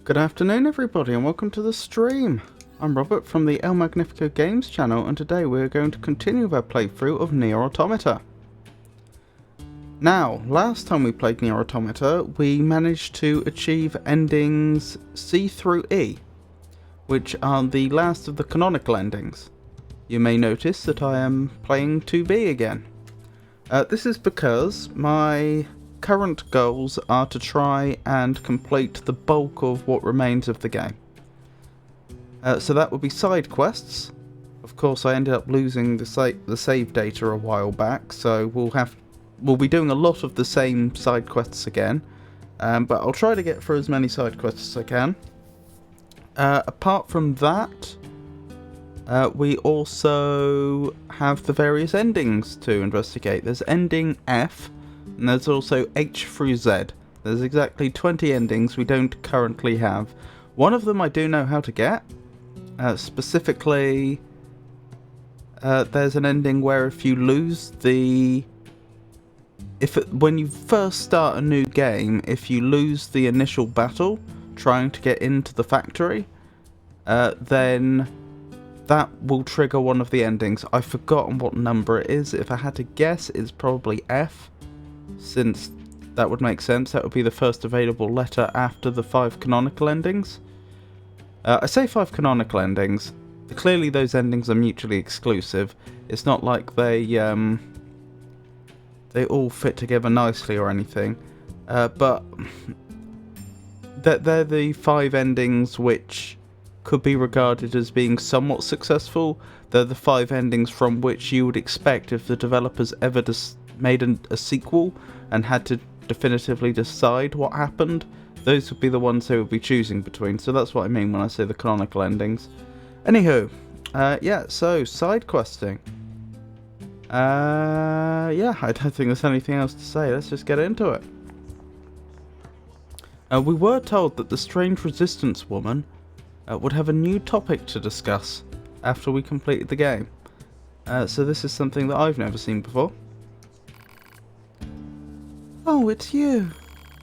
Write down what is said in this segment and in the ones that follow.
Good afternoon everybody and welcome to the stream. I'm Robert from the El Magnifico Games channel and today we're going to continue with our playthrough of NieR Automata. Now, last time we played NieR Automata we managed to achieve endings C through E, which are the last of the canonical endings. You may notice that I am playing 2B again. This is because my current goals are to try and complete the bulk of what remains of the game. So that would be side quests. Of course, I ended up losing the save data a while back, so we'll be doing a lot of the same side quests again. But I'll try to get through as many side quests as I can. Apart from that, we also have the various endings to investigate. There's ending F. And there's also H through Z. There's exactly 20 endings we don't currently have. One of them I do know how to get. Specifically, there's an ending where if you lose when you first start a new game, if you lose the initial battle trying to get into the factory, then that will trigger one of the endings. I've forgotten what number it is. If I had to guess, it's probably F. Since that would make sense, that would be the first available letter after the 5 canonical endings. I say 5 canonical endings, clearly those endings are mutually exclusive. It's not like they all fit together nicely or anything, but they're the 5 endings which could be regarded as being somewhat successful. They're the 5 endings from which you would expect if the developers ever made a sequel and had to definitively decide what happened, those would be the ones they would be choosing between. So that's what I mean when I say the canonical endings. Anywho, yeah, so side questing. Yeah, I don't think there's anything else to say. Let's just get into it. We were told that the strange resistance woman would have a new topic to discuss after we completed the game. So this is something that I've never seen before. Oh, it's you.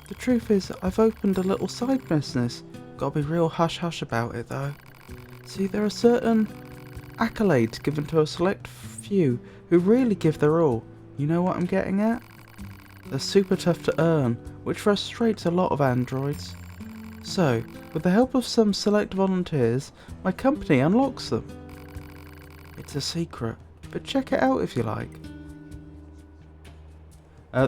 The truth is, I've opened a little side business. Gotta be real hush-hush about it, though. See, there are certain accolades given to a select few who really give their all. You know what I'm getting at? They're super tough to earn, which frustrates a lot of androids. So, with the help of some select volunteers, my company unlocks them. It's a secret, but check it out if you like.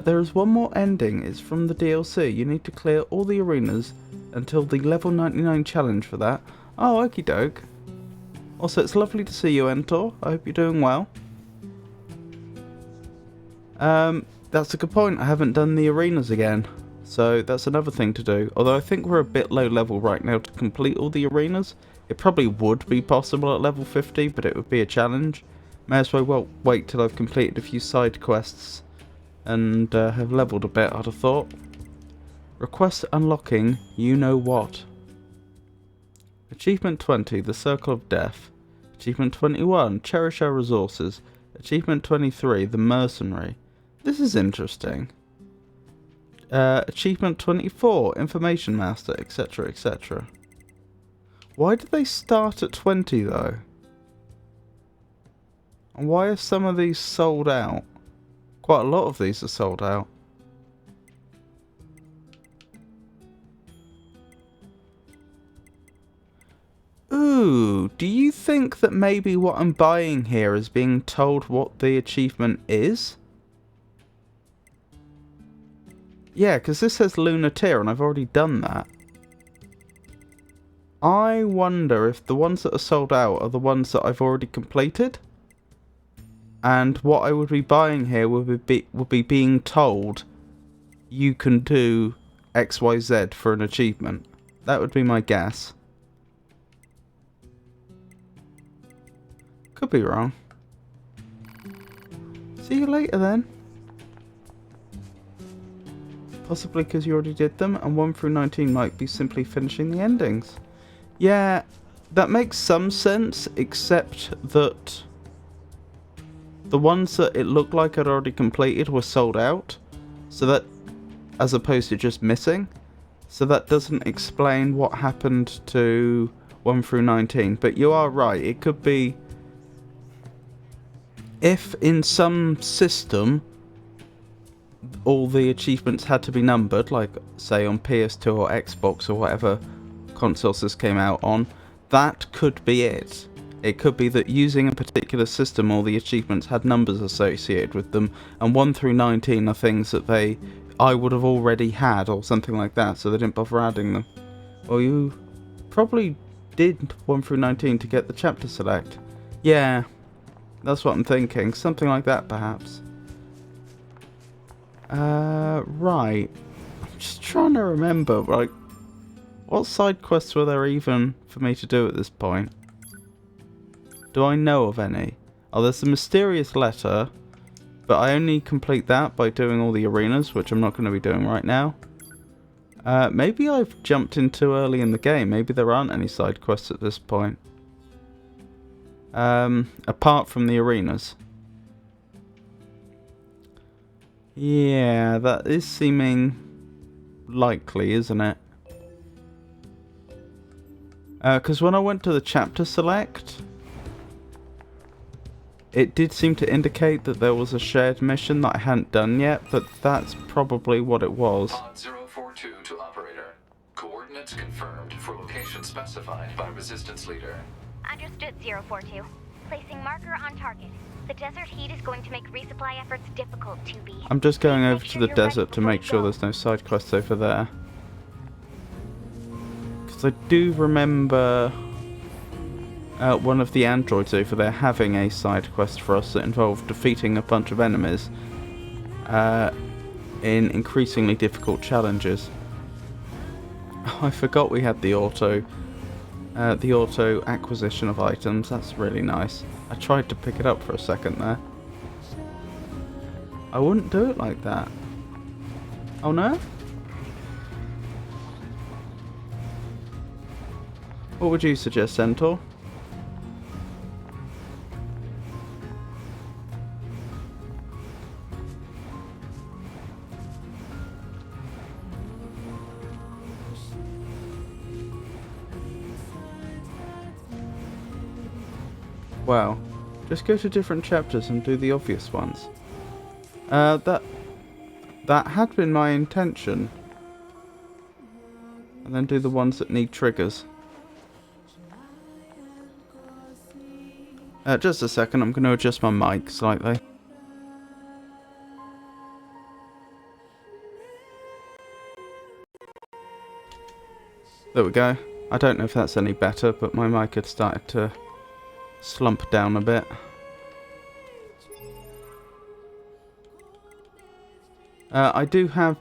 There is one more ending. It's from the DLC. You need to clear all the arenas until the level 99 challenge for that. Oh, okie doke. Also, it's lovely to see you, Entor. I hope you're doing well. That's a good point. I haven't done the arenas again. So that's another thing to do. Although I think we're a bit low level right now to complete all the arenas. It probably would be possible at level 50, but it would be a challenge. May as well wait till I've completed a few side quests and have leveled a bit, I'd have thought. Request unlocking you know what. Achievement 20, the Circle of Death. Achievement 21, cherish our resources. Achievement 23, the Mercenary. This is interesting. Achievement 24, Information Master, etc, etc. Why did they start at 20 though? And why are some of these sold out? Quite a lot of these are sold out. Ooh, do you think that maybe what I'm buying here is being told what the achievement is? Yeah, because this says Lunateer and I've already done that. I wonder if the ones that are sold out are the ones that I've already completed. And what I would be buying here would be being told you can do XYZ for an achievement. That would be my guess. Could be wrong. See you later then. Possibly because you already did them, and 1 through 19 might be simply finishing the endings. Yeah, that makes some sense, except that the ones that it looked like I'd already completed were sold out, so that, as opposed to just missing, so that doesn't explain what happened to 1 through 19. But you are right, it could be if in some system all the achievements had to be numbered, like say on PS2 or Xbox or whatever consoles this came out on, that could be it. It could be that using a particular system all the achievements had numbers associated with them, and 1 through 19 are things that I would have already had or something like that, so they didn't bother adding them. Well, you probably did 1 through 19 to get the chapter select. Yeah, that's what I'm thinking. Something like that, perhaps. Right. I'm just trying to remember, like, what side quests were there even for me to do at this point? Do I know of any? Oh, there's the mysterious letter, but I only complete that by doing all the arenas, which I'm not going to be doing right now. Maybe I've jumped in too early in the game. Maybe there aren't any side quests at this point. Apart from the arenas. Yeah, that is seeming likely, isn't it? Because when I went to the chapter select, it did seem to indicate that there was a shared mission that I hadn't done yet, but that's probably what it was. Pod 042 to operator. Coordinates confirmed for location specified by resistance leader. Understood, 042. Placing marker on target. The desert heat is going to make resupply efforts difficult to be. I'm just going over to the desert to make sure there's no side quests over there. Because I do remember one of the androids over there having a side quest for us that involved defeating a bunch of enemies in increasingly difficult challenges. Oh, I forgot we had the auto acquisition of items. That's really nice. I tried to pick it up for a second there. I wouldn't do it like that. Oh no? What would you suggest, Centaur? Well, just go to different chapters and do the obvious ones. That had been my intention. And then do the ones that need triggers. Just a second, I'm going to adjust my mic slightly. There we go. I don't know if that's any better, but my mic had started to slump down a bit. I do have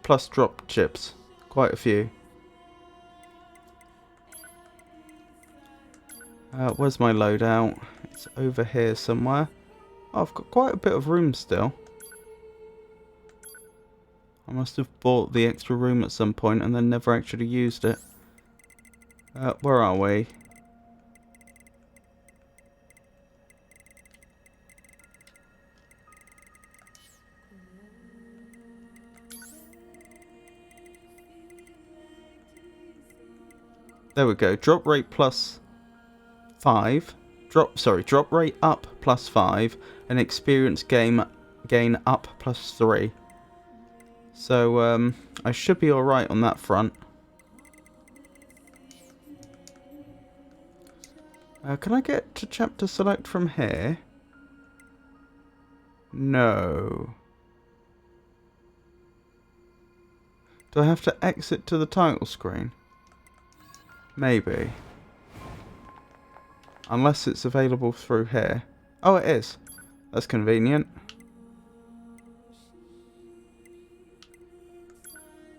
plus drop chips. Quite a few. Where's my loadout? It's over here somewhere. Oh, I've got quite a bit of room still. I must have bought the extra room at some point and then never actually used it. Where are we? There we go. Drop rate plus 5. Drop rate up plus 5 and experience gain up plus 3. So I should be alright on that front. Can I get to chapter select from here? No. Do I have to exit to the title screen? Maybe. Unless it's available through here. Oh, it is. That's convenient.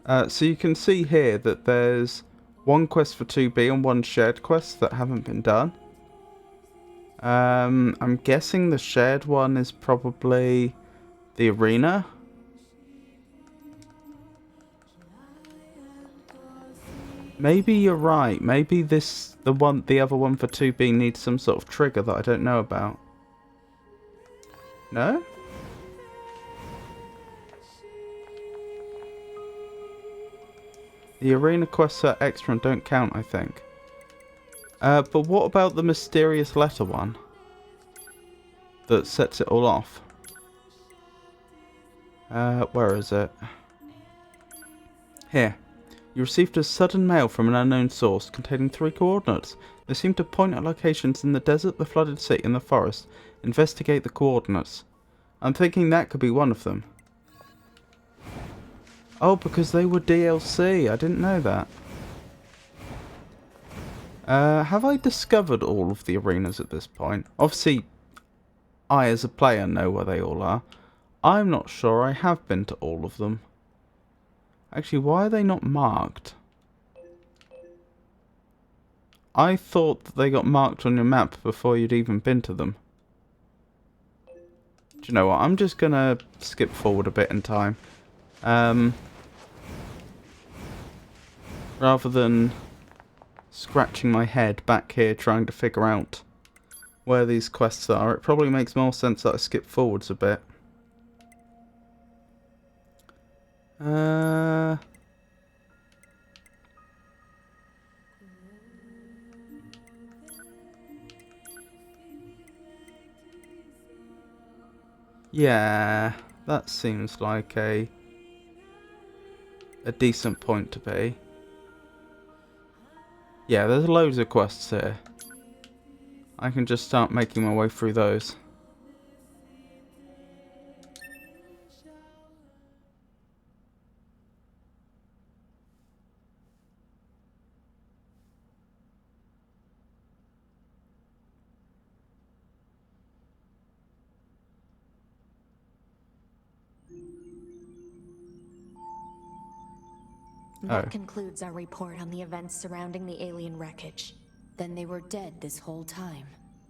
So you can see here that there's one quest for 2B and one shared quest that haven't been done. I'm guessing the shared one is probably the arena. Maybe you're right. Maybe the other one for 2B needs some sort of trigger that I don't know about. No? The arena quests are extra and don't count, I think. But what about the mysterious letter one? That sets it all off. Where is it? Here. You received a sudden mail from an unknown source containing 3 coordinates. They seem to point at locations in the desert, the flooded sea, and the forest. Investigate the coordinates. I'm thinking that could be one of them. Oh, because they were DLC. I didn't know that. Have I discovered all of the arenas at this point? Obviously, I as a player know where they all are. I'm not sure I have been to all of them. Actually, why are they not marked? I thought that they got marked on your map before you'd even been to them. Do you know what? I'm just gonna skip forward a bit in time. Rather than scratching my head back here trying to figure out where these quests are, it probably makes more sense that I skip forwards a bit. Yeah, that seems like a decent point to be. Yeah, there's loads of quests here. I can just start making my way through those. That concludes our report on the events surrounding the alien wreckage. Then they were dead this whole time.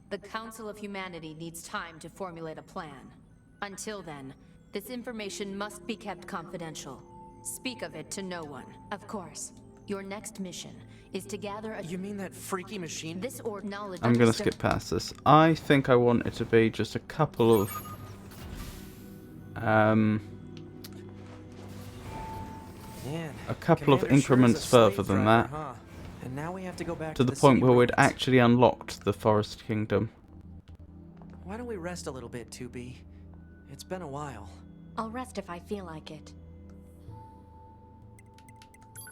The Council of Humanity needs time to formulate a plan. Until then, this information must be kept confidential. Speak of it to no one. Of course. Your next mission is to gather a... You mean that freaky machine? This or knowledge... I'm gonna skip past this. I think I want it to be just a couple of... Man, a couple of Commander increments sure is a further slave than driver, that. huh? And now we have to go back To the the point city where we'd ruins. actually unlocked the Forest Kingdom. Why don't we rest a little bit, 2B? It's been a while. I'll rest if I feel like it.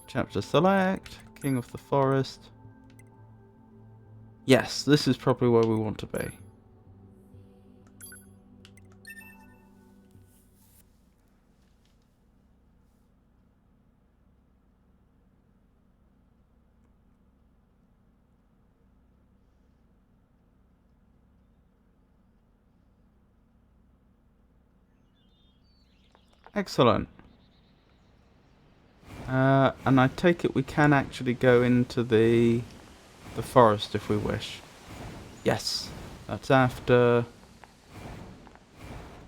Chapter select, King of the Forest. Yes, this is probably where we want to be. Excellent. And I take it we can actually go into the forest if we wish. Yes, that's after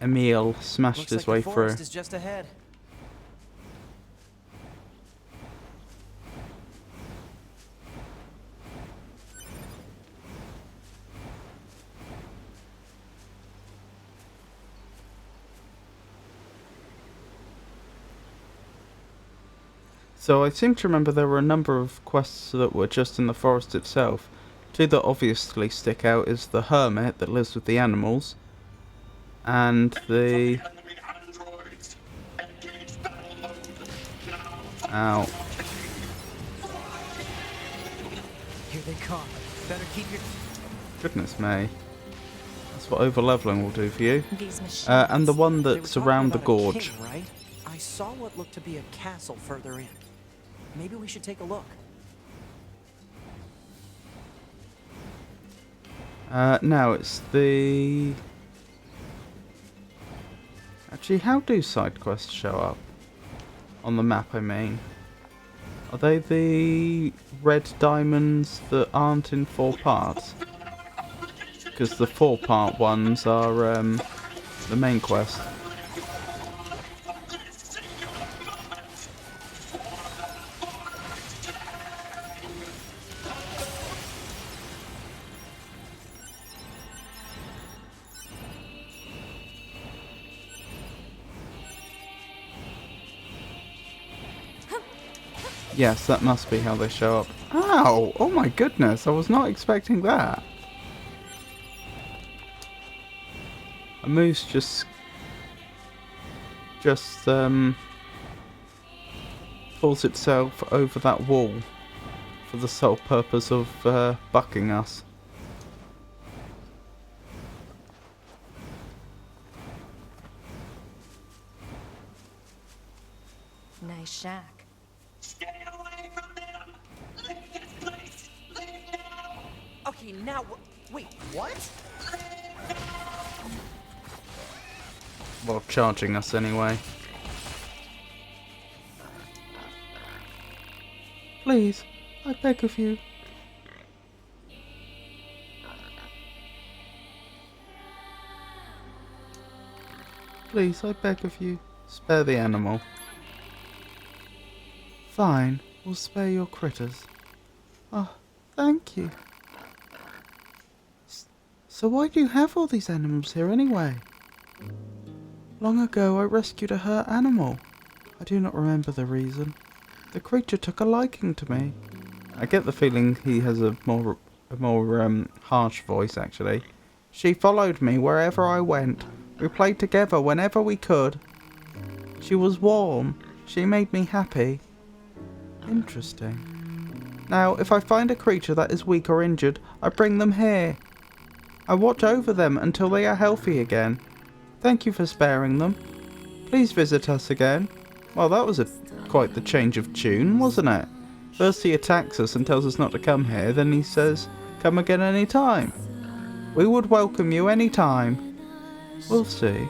Emil smashed Looks his like way the forest through. is just ahead. So I seem to remember there were a number of quests that were just in the forest itself. Two that obviously stick out is the hermit that lives with the animals, and the... Ow. Here they come. Better keep your... Goodness me. That's what overleveling will do for you. These machines. And the one They were that's talking around the about a gorge. king, right? I saw what looked to be a castle further in. Maybe we should take a look. Now it's the... Actually, how do side quests show up? On the map, I mean. Are they the red diamonds that aren't in 4 parts? Because the 4-part ones are the main quest. Yes, that must be how they show up. Ow! Oh my goodness, I was not expecting that. A moose just pulls itself over that wall for the sole purpose of bucking us. Nice shack. Okay, now... Wait, what? Well, charging us anyway. Please, I beg of you. Please, I beg of you. Spare the animal. Fine, we'll spare your critters. Oh, thank you. So why do you have all these animals here anyway? Long ago I rescued a hurt animal. I do not remember the reason. The creature took a liking to me. I get the feeling he has a more harsh voice actually. She followed me wherever I went. We played together whenever we could. She was warm. She made me happy. Interesting. Now, if I find a creature that is weak or injured, I bring them here. I watch over them until they are healthy again. Thank you for sparing them. Please visit us again. Well, that was quite the change of tune, wasn't it? First he attacks us and tells us not to come here, then he says, come again any time. We would welcome you any time. We'll see.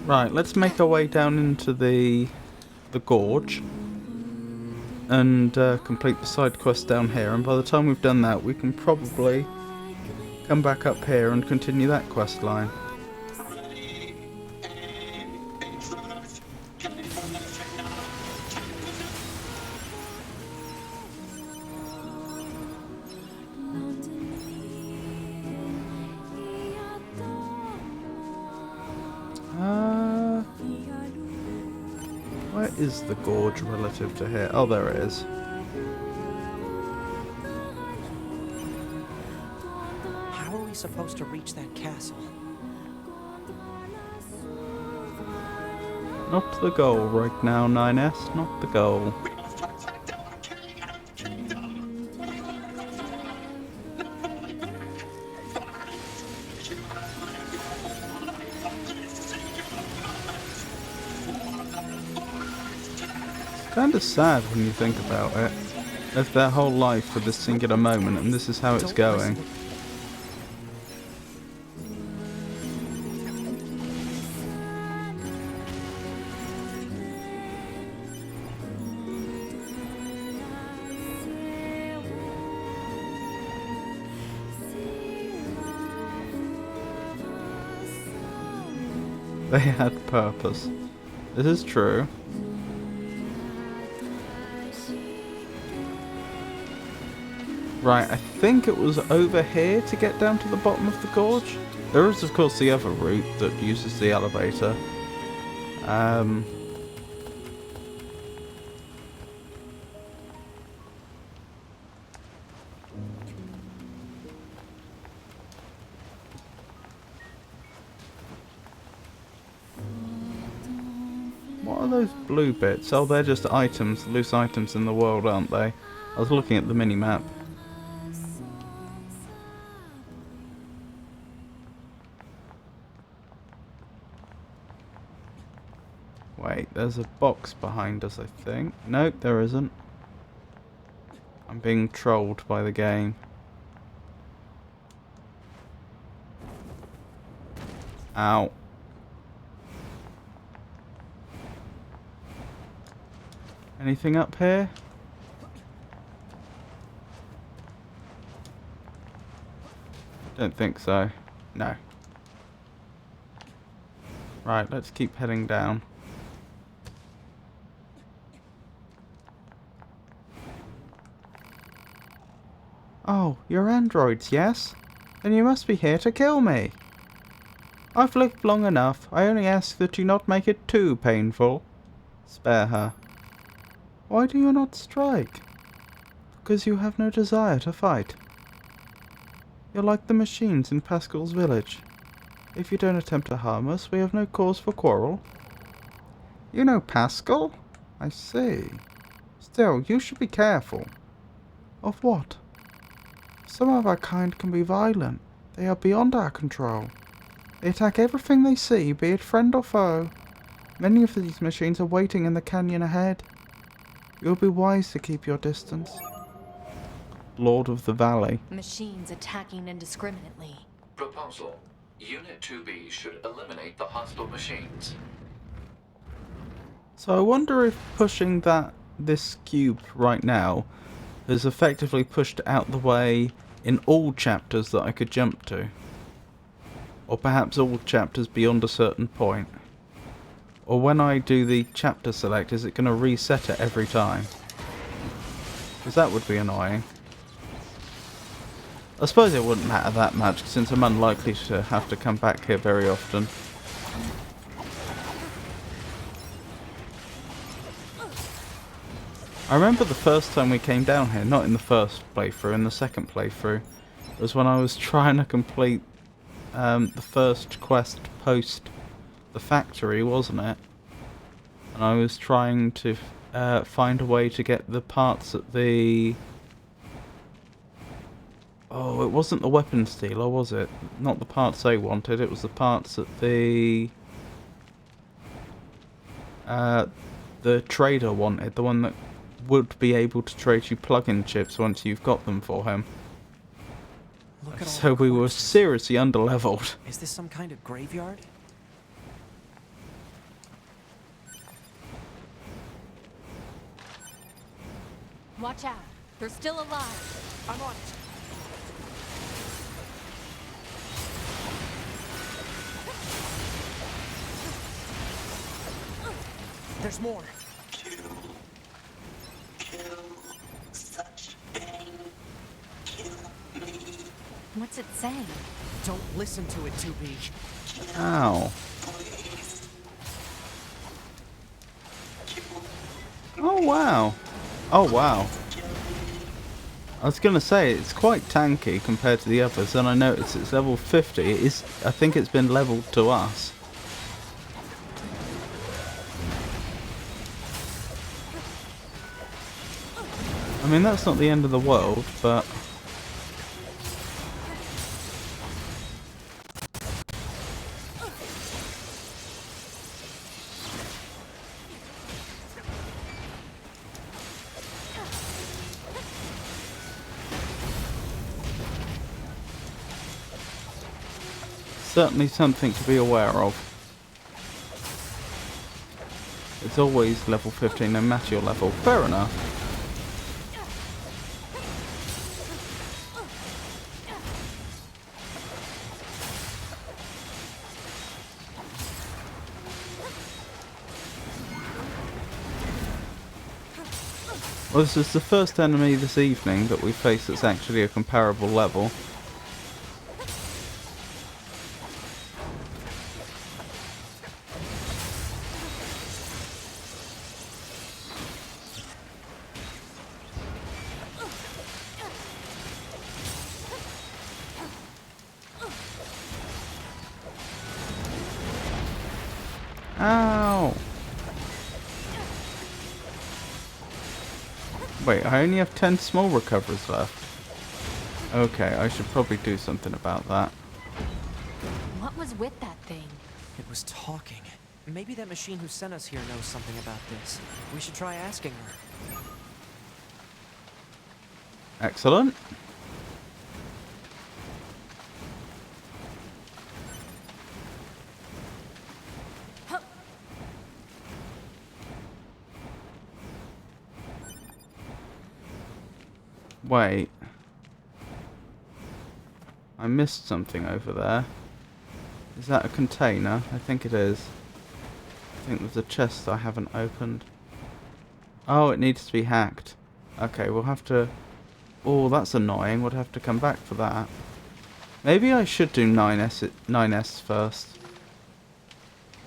Right, let's make our way down into the gorge and complete the side quest down here, and by the time we've done that we can probably come back up here and continue that quest line. Where is the gorge relative to here? Oh, there it is. How are we supposed to reach that castle? Not the goal right now, 9S, not the goal. Kind of sad when you think about it. Lived their whole life for this singular moment, and this is how it's going. They had purpose. This is true. Right, I think it was over here to get down to the bottom of the gorge. There is, of course, the other route that uses the elevator. What are those blue bits? Oh, they're just items, loose items in the world, aren't they? I was looking at the mini-map. Wait, there's a box behind us, I think. Nope, there isn't. I'm being trolled by the game. Ow. Anything up here? Don't think so. No. Right, let's keep heading down. Oh, you're androids, yes? Then you must be here to kill me. I've lived long enough. I only ask that you not make it too painful. Spare her. Why do you not strike? Because you have no desire to fight. You're like the machines in Pascal's village. If you don't attempt to harm us, we have no cause for quarrel. You know Pascal? I see. Still, you should be careful. Of what? Some of our kind can be violent. They are beyond our control. They attack everything they see, be it friend or foe. Many of these machines are waiting in the canyon ahead. You'll be wise to keep your distance. Lord of the Valley. Machines attacking indiscriminately. Proposal. Unit 2B should eliminate the hostile machines. So I wonder if pushing this cube right now has effectively pushed out the way in all chapters that I could jump to. Or perhaps all chapters beyond a certain point. Or when I do the chapter select, is it going to reset it every time? Because that would be annoying. I suppose it wouldn't matter that much, since I'm unlikely to have to come back here very often. I remember the first time we came down here, not in the first playthrough, in the second playthrough, it was when I was trying to complete the first quest post the factory, wasn't it? And I was trying to find a way to get the parts at the... Oh, it wasn't the weapons dealer, was it? Not the parts they wanted, it was the parts at the trader wanted, the one that would be able to trade you plug-in chips once you've got them for him. So we were seriously underleveled. Is this some kind of graveyard? Watch out. They're still alive. I'm on it. There's more. What's it saying? Don't listen to it, 2B. Ow. Oh wow. Oh wow. I was gonna say, it's quite tanky compared to the others, and I noticed it's level 50. It is, I think it's been leveled to us. I mean, that's not the end of the world, but... certainly something to be aware of. It's always level 15 no matter your level. Fair enough. Well, this is the first enemy this evening that we face that's actually a comparable level. Ow! Wait, I only have 10 small recoveries left. Okay, I should probably do something about that. What was with that thing? It was talking. Maybe that machine who sent us here knows something about this. We should try asking her. Excellent. Wait. I missed something over there. Is that a container? I think it is. I think there's a chest I haven't opened. Oh, it needs to be hacked. Okay, we'll have to... Oh, that's annoying. We'll have to come back for that. Maybe I should do 9S first.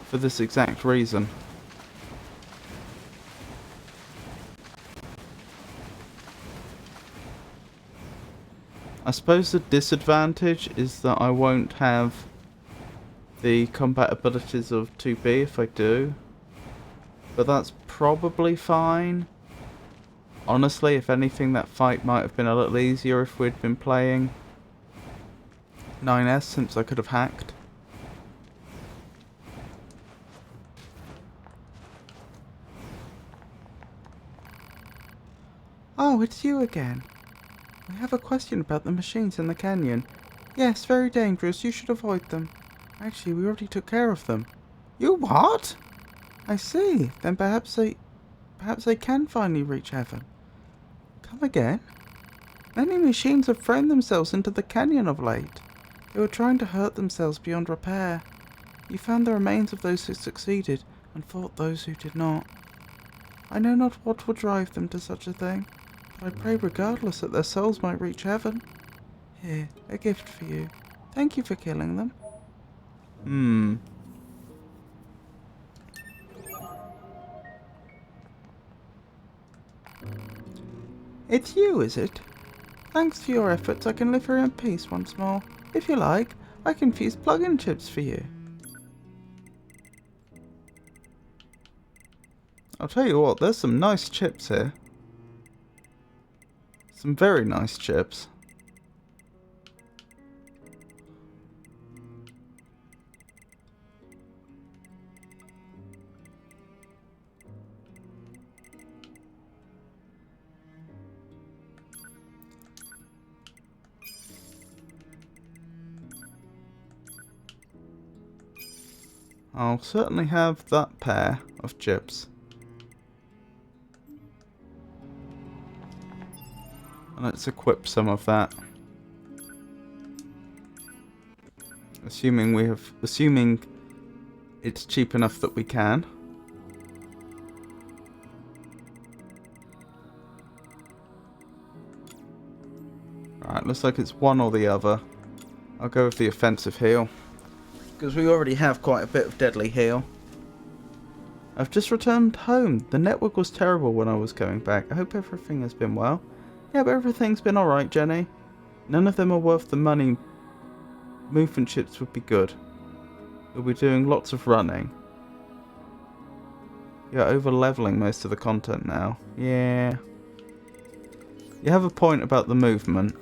For this exact reason. I suppose the disadvantage is that I won't have the combat abilities of 2B if I do. But that's probably fine. Honestly, if anything, that fight might have been a little easier if we'd been playing 9S, since I could have hacked. Oh, it's you again. We have a question about the machines in the canyon. Yes, very dangerous. You should avoid them. Actually, we already took care of them. You what? I see. Then perhaps they can finally reach heaven. Come again? Many machines have thrown themselves into the canyon of late. They were trying to hurt themselves beyond repair. You found the remains of those who succeeded and fought those who did not. I know not what would drive them to such a thing, but I pray regardless that their souls might reach heaven. Here, a gift for you. Thank you for killing them. It's you, is it? Thanks for your efforts, I can live here in peace once more. If you like, I can fuse plug-in chips for you. I'll tell you what, there's some nice chips here. Some very nice chips. I'll certainly have that pair of chips. And let's equip some of that. Assuming it's cheap enough that we can. Alright, looks like it's one or the other. I'll go with the offensive heal, because we already have quite a bit of deadly heal. I've just returned home. The network was terrible when I was going back. I hope everything has been well. Yeah, but everything's been alright, Jenny. None of them are worth the money. Movement chips would be good. We'll be doing lots of running. You're over-leveling most of the content now. Yeah. You have a point about the movement.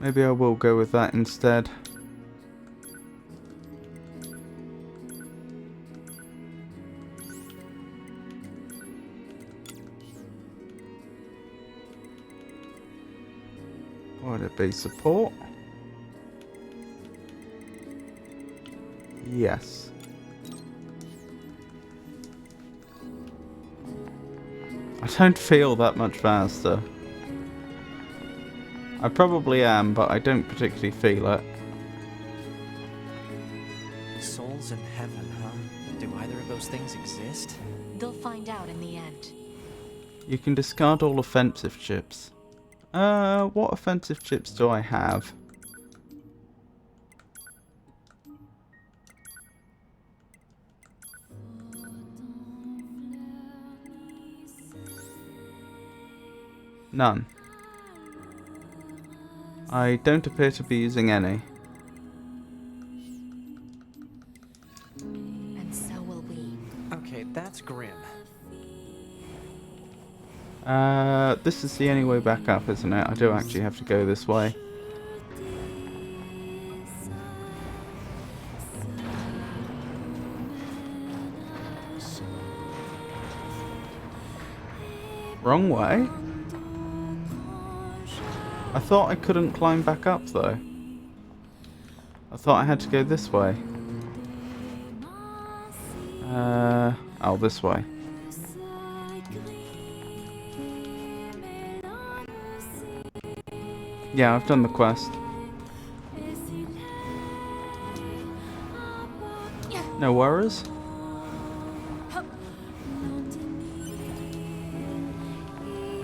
Maybe I will go with that instead. Would it be support? Yes. I don't feel that much faster. I probably am, but I don't particularly feel it. Souls in heaven, huh? Do either of those things exist? They'll find out in the end. You can discard all offensive chips. What offensive chips do I have? None. I don't appear to be using any. And so will we. Okay, that's grim. This is the only way back up, isn't it? I do actually have to go this way. Wrong way? I thought I couldn't climb back up, though. I thought I had to go this way. Oh, this way. Yeah, I've done the quest. No worries. Oh,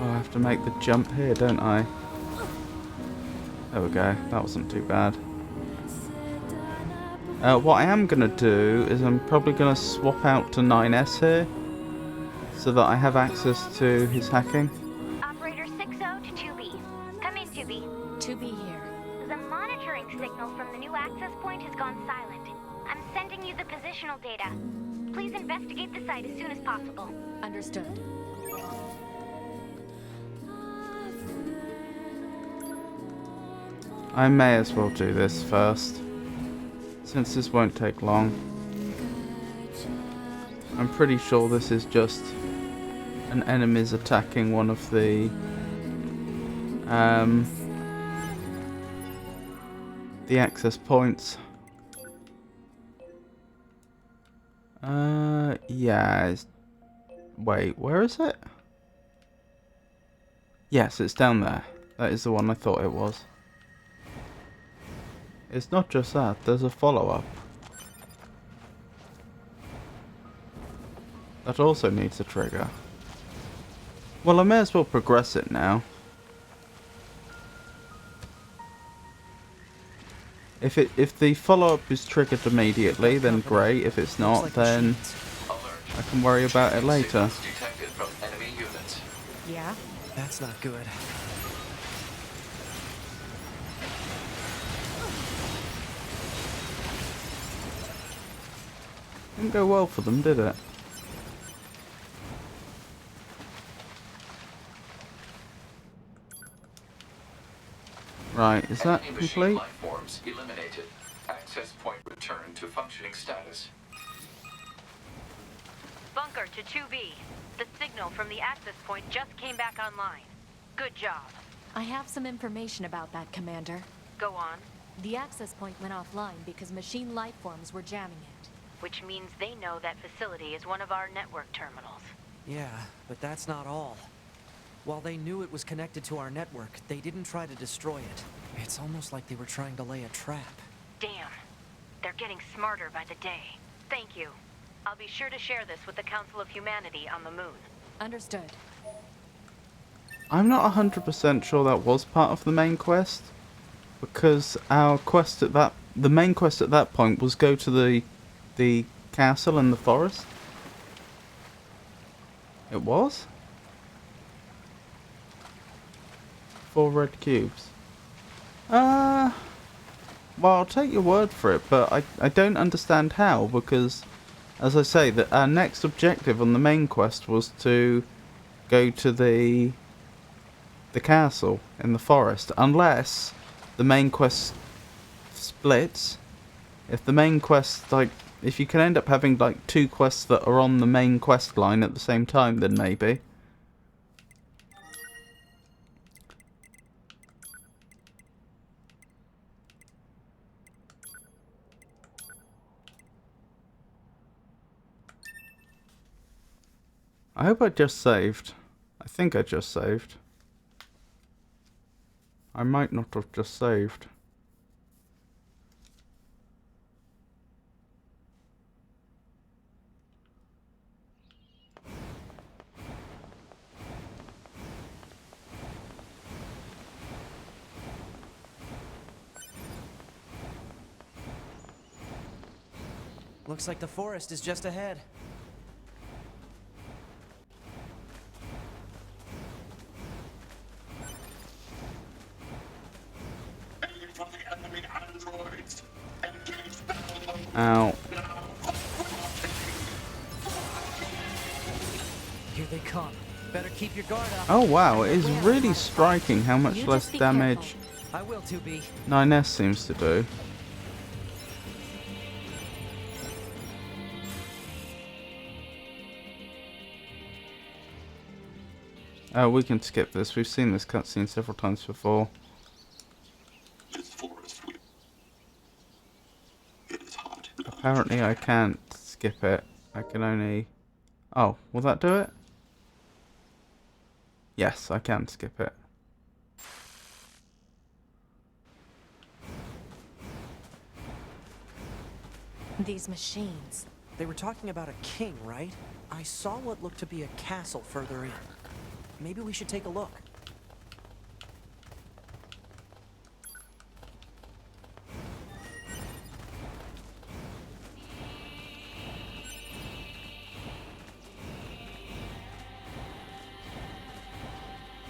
I have to make the jump here, don't I? There we go. That wasn't too bad. What I am going to do is I'm probably going to swap out to 9S here, so that I have access to his hacking. Operator 60 to 2B. Come in, 2B. 2B here. The monitoring signal from the new access point has gone silent. I'm sending you the positional data. Please investigate the site as soon as possible. Understood. I may as well do this first, since this won't take long. I'm pretty sure this is just an enemy's attacking one of the access points. Yeah. Wait, where is it? Yes, it's down there. That is the one I thought it was. It's not just that, there's a follow-up. That also needs a trigger. Well, I may as well progress it now. If the follow-up is triggered immediately, then great. If it's not, then I can worry about it later. Detected from enemy units. Yeah? That's not good. Didn't go well for them, did it? Right, is that Enemy machine complete? life forms eliminated. Access point returned to functioning status. Bunker to 2B. The signal from the access point just came back online. Good job. I have some information about that, Commander. Go on. The access point went offline because machine life forms were jamming it. Which means they know that facility is one of our network terminals. Yeah, but that's not all. While they knew it was connected to our network, they didn't try to destroy it. It's almost like they were trying to lay a trap. Damn. They're getting smarter by the day. Thank you. I'll be sure to share this with the Council of Humanity on the moon. Understood. I'm not 100% sure that was part of the main quest, because our quest at the main quest at that point was go to the castle in the forest. It was? 4 red cubes. Well, I'll take your word for it, but I don't understand how, because, as I say, that our next objective on the main quest was to go to the castle in the forest, unless the main quest splits. If the main quest, like, if you can end up having, like, 2 quests that are on the main quest line at the same time, then maybe. I hope I just saved. I think I just saved. I might not have just saved. Looks like the forest is just ahead. Ow. Here they come. Better keep your guard up. Oh wow, it is really striking how much You less just be damage I will, 2B. 9S seems to do. Oh, we can skip this. We've seen this cutscene several times before. This forest will. It is hot. Apparently I can't skip it. I can only... Oh, will that do it? Yes, I can skip it. These machines. They were talking about a king, right? I saw what looked to be a castle further in. Maybe we should take a look.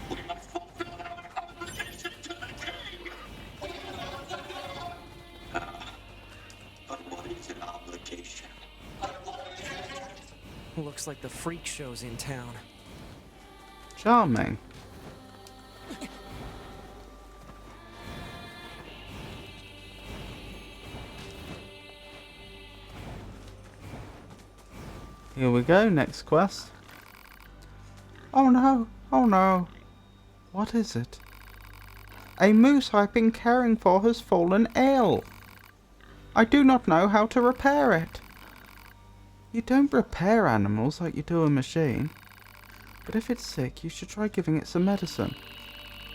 We must fulfill our obligation to the king. But what is an obligation? Looks like the freak show's in town. Charming. Here we go, next quest. Oh no, oh no. What is it? A moose I've been caring for has fallen ill. I do not know how to repair it. You don't repair animals like you do a machine. But if it's sick, you should try giving it some medicine.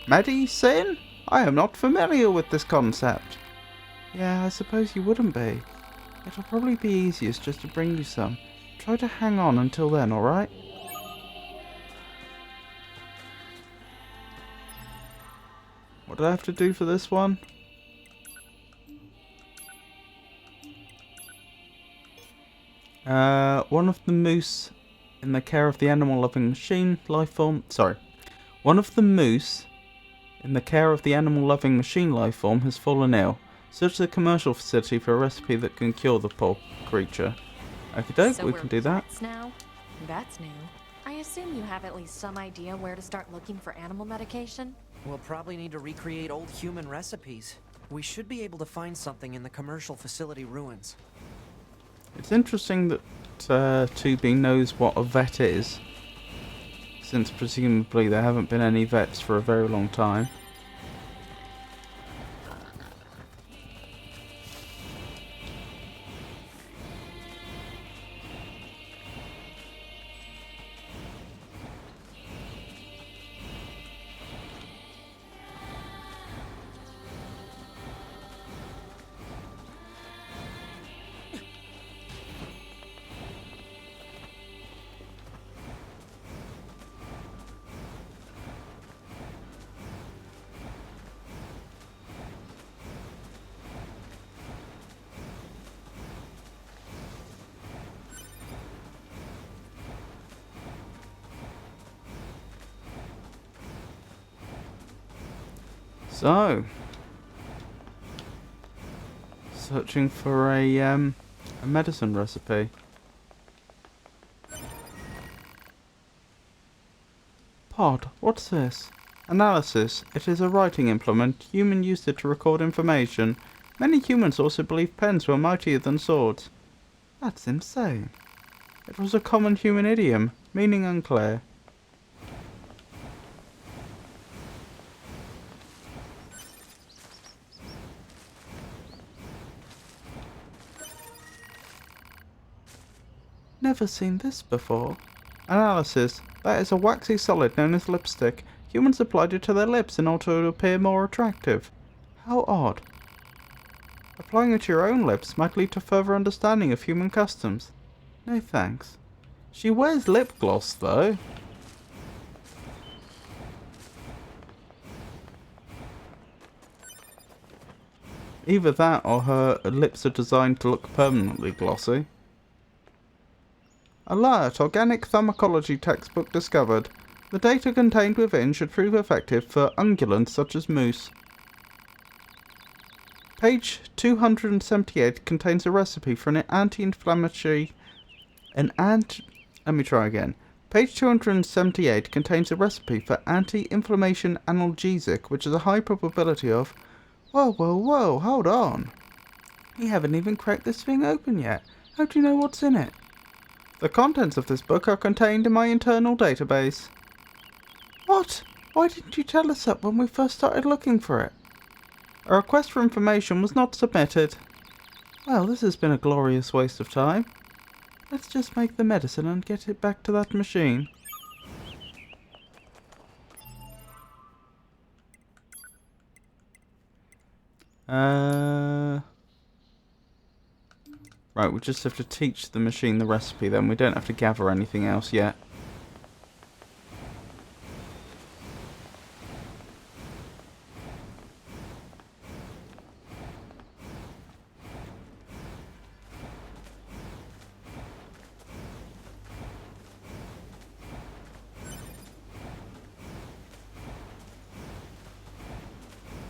Medicine? I am not familiar with this concept. Yeah, I suppose you wouldn't be. It'll probably be easiest just to bring you some. Try to hang on until then, alright? What do I have to do for this one? One of the moose in the care of the animal-loving machine lifeform. Sorry. One of the moose in the care of the animal-loving machine lifeform has fallen ill. Search the commercial facility for a recipe that can cure the poor creature. Okay, doke, So we we're can do that. vets now? That's new. I assume you have at least some idea where to start looking for animal medication? We'll probably need to recreate old human recipes. We should be able to find something in the commercial facility ruins. It's interesting that 2B knows what a vet is, since presumably there haven't been any vets for a very long time. So, searching for a medicine recipe. Pod, what's this? Analysis. It is a writing implement. Human used it to record information. Many humans also believed pens were mightier than swords. That's insane. It was a common human idiom, meaning unclear. Never seen this before. Analysis. That is a waxy solid known as lipstick. Humans applied it to their lips in order to appear more attractive. How odd. Applying it to your own lips might lead to further understanding of human customs. No thanks. She wears lip gloss, though. Either that or her lips are designed to look permanently glossy. Alert! Organic pharmacology textbook discovered. The data contained within should prove effective for ungulants such as moose. Page 278 contains a recipe for an anti-inflammatory... Let me try again. Page 278 contains a recipe for anti-inflammation analgesic, which is a high probability of... Whoa, hold on. We haven't even cracked this thing open yet. How do you know what's in it? The contents of this book are contained in my internal database. What? Why didn't you tell us that when we first started looking for it? A request for information was not submitted. Well, this has been a glorious waste of time. Let's just make the medicine and get it back to that machine. Right, we just have to teach the machine the recipe then. We don't have to gather anything else yet.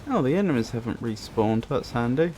Oh, the enemies haven't respawned. That's handy.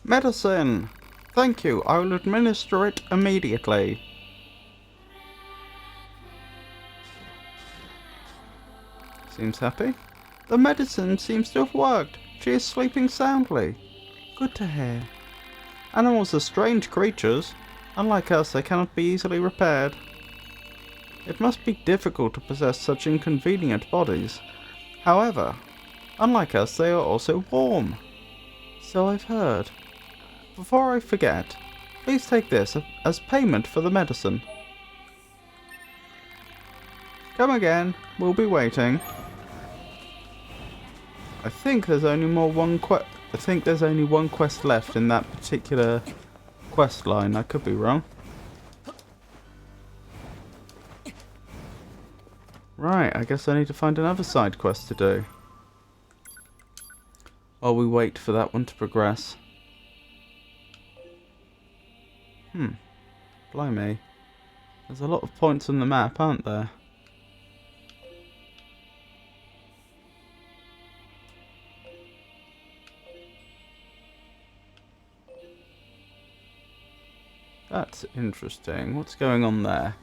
Medicine! Thank you, I will administer it immediately. Seems happy. The medicine seems to have worked. She is sleeping soundly. Good to hear. Animals are strange creatures. Unlike us, they cannot be easily repaired. It must be difficult to possess such inconvenient bodies. However, unlike us, they are also warm. So I've heard. Before I forget, please take this as payment for the medicine. Come again, we'll be waiting. I think there's only one quest left in that particular quest line. I could be wrong. Right, I guess I need to find another side quest to do. While we wait for that one to progress. Blimey. There's a lot of points on the map, aren't there? That's interesting. What's going on there?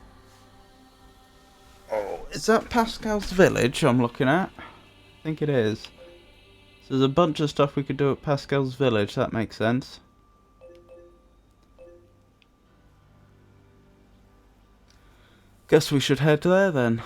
Oh, is that Pascal's village I'm looking at? I think it is. So there's a bunch of stuff we could do at Pascal's village, that makes sense. Guess we should head there then.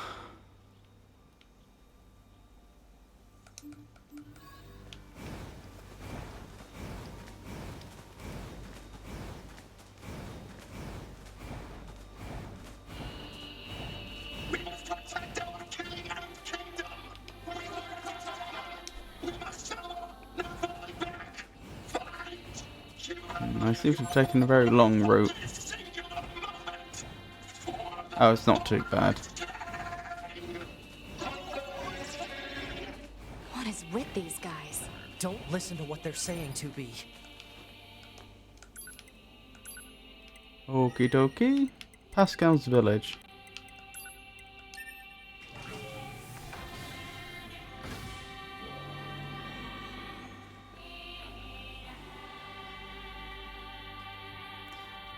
I seem to have taken a very long route. Oh, it's not too bad. What is with these guys? Don't listen to what they're saying, 2B. Okie dokie. Pascal's village.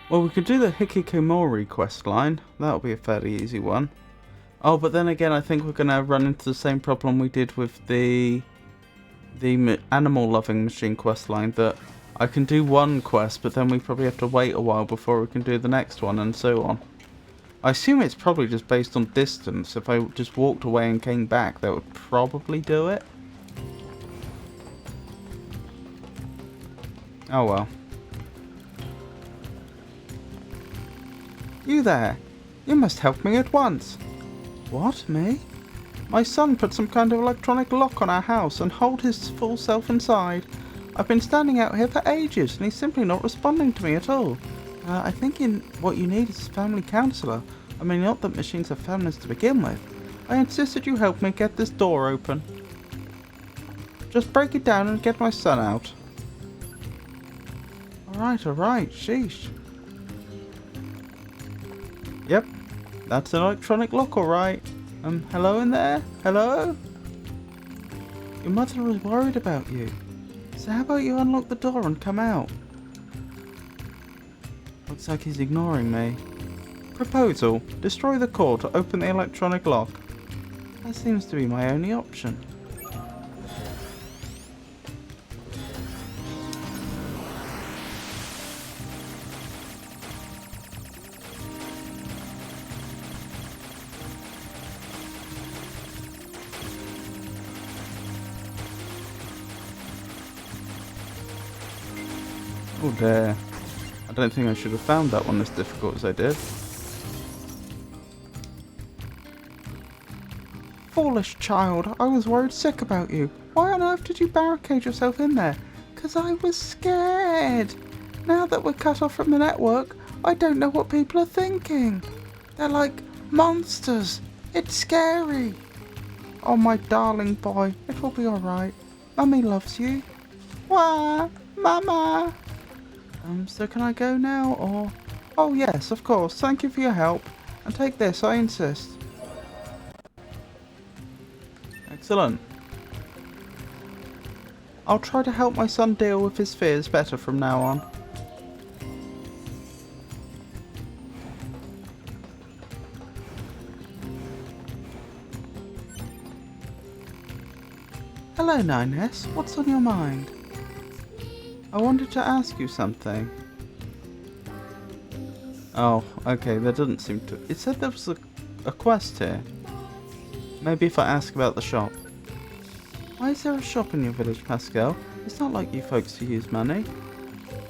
Well, we could do the Hikikomori quest line. That'll be a fairly easy one. Oh, but then again, I think we're going to run into the same problem we did with the animal loving machine quest line, that I can do one quest, but then we probably have to wait a while before we can do the next one, and so on. I assume it's probably just based on distance. If I just walked away and came back, that would probably do it. Oh well. You there! You must help me at once! What, me? My son put some kind of electronic lock on our house and hold his full self inside. I've been standing out here for ages and he's simply not responding to me at all. I think what you need is a family counsellor. I mean, not that machines have families to begin with. I insist that you help me get this door open. Just break it down and get my son out. Alright, sheesh. Yep, that's an electronic lock, alright. Hello in there? Hello? Your mother was worried about you. So how about you unlock the door and come out? Looks like he's ignoring me. Proposal. Destroy the core to open the electronic lock. That seems to be my only option. Oh dear. I don't think I should have found that one as difficult as I did. Foolish child, I was worried sick about you. Why on earth did you barricade yourself in there? 'Cause I was scared. Now that we're cut off from the network, I don't know what people are thinking. They're like monsters. It's scary. Oh, my darling boy, it will be alright. Mummy loves you. Wah, Mama. So can I go now, or... Oh yes, of course, thank you for your help. And take this, I insist. Excellent. I'll try to help my son deal with his fears better from now on. Hello, 9S. What's on your mind? I wanted to ask you something. Oh, okay, there doesn't seem to... It said there was a quest here. Maybe if I ask about the shop. Why is there a shop in your village, Pascal? It's not like you folks to use money.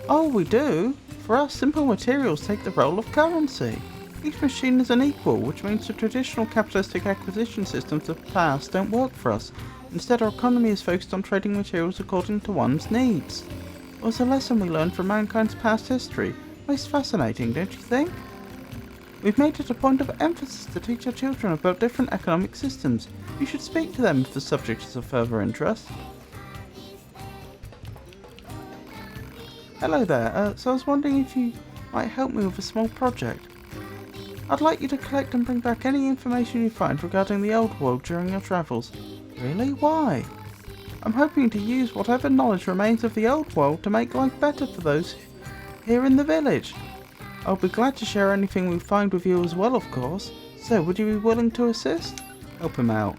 Oh, we do? For us, simple materials take the role of currency. Each machine is unequal, which means the traditional capitalistic acquisition systems of the past don't work for us. Instead, our economy is focused on trading materials according to one's needs. It was a lesson we learned from mankind's past history. Most fascinating, don't you think? We've made it a point of emphasis to teach our children about different economic systems. You should speak to them if the subject is of further interest. Hello there, so I was wondering if you might help me with a small project. I'd like you to collect and bring back any information you find regarding the old world during your travels. Really? Why? I'm hoping to use whatever knowledge remains of the old world to make life better for those here in the village. I'll be glad to share anything we find with you as well, of course. So, would you be willing to assist? Help him out.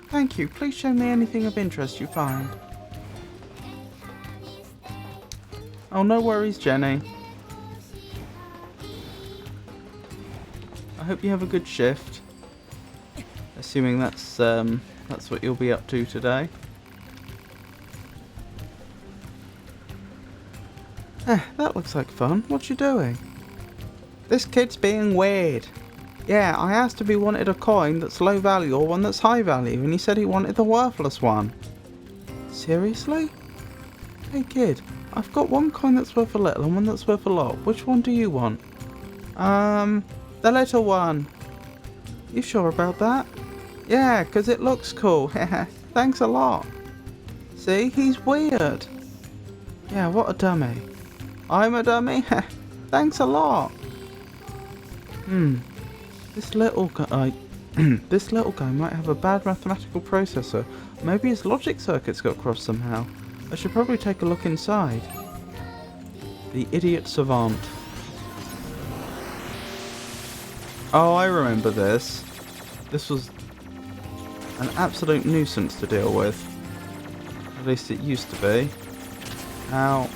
Thank you. Please show me anything of interest you find. Oh, no worries, Jenny. I hope you have a good shift. Assuming that's what you'll be up to today. That looks like fun. What you doing? This kid's being weird. Yeah, I asked if he wanted a coin that's low value or one that's high value, and he said he wanted the worthless one. Seriously? Hey kid, I've got one coin that's worth a little and one that's worth a lot. Which one do you want? The little one. You sure about that? Yeah, 'cause it looks cool. Thanks a lot. See, he's weird. Yeah, what a dummy. I'm a dummy? Thanks a lot. This little guy... this little guy might have a bad mathematical processor. Maybe his logic circuits got crossed somehow. I should probably take a look inside. The idiot savant. Oh, I remember this. This was an absolute nuisance to deal with. At least it used to be. Now...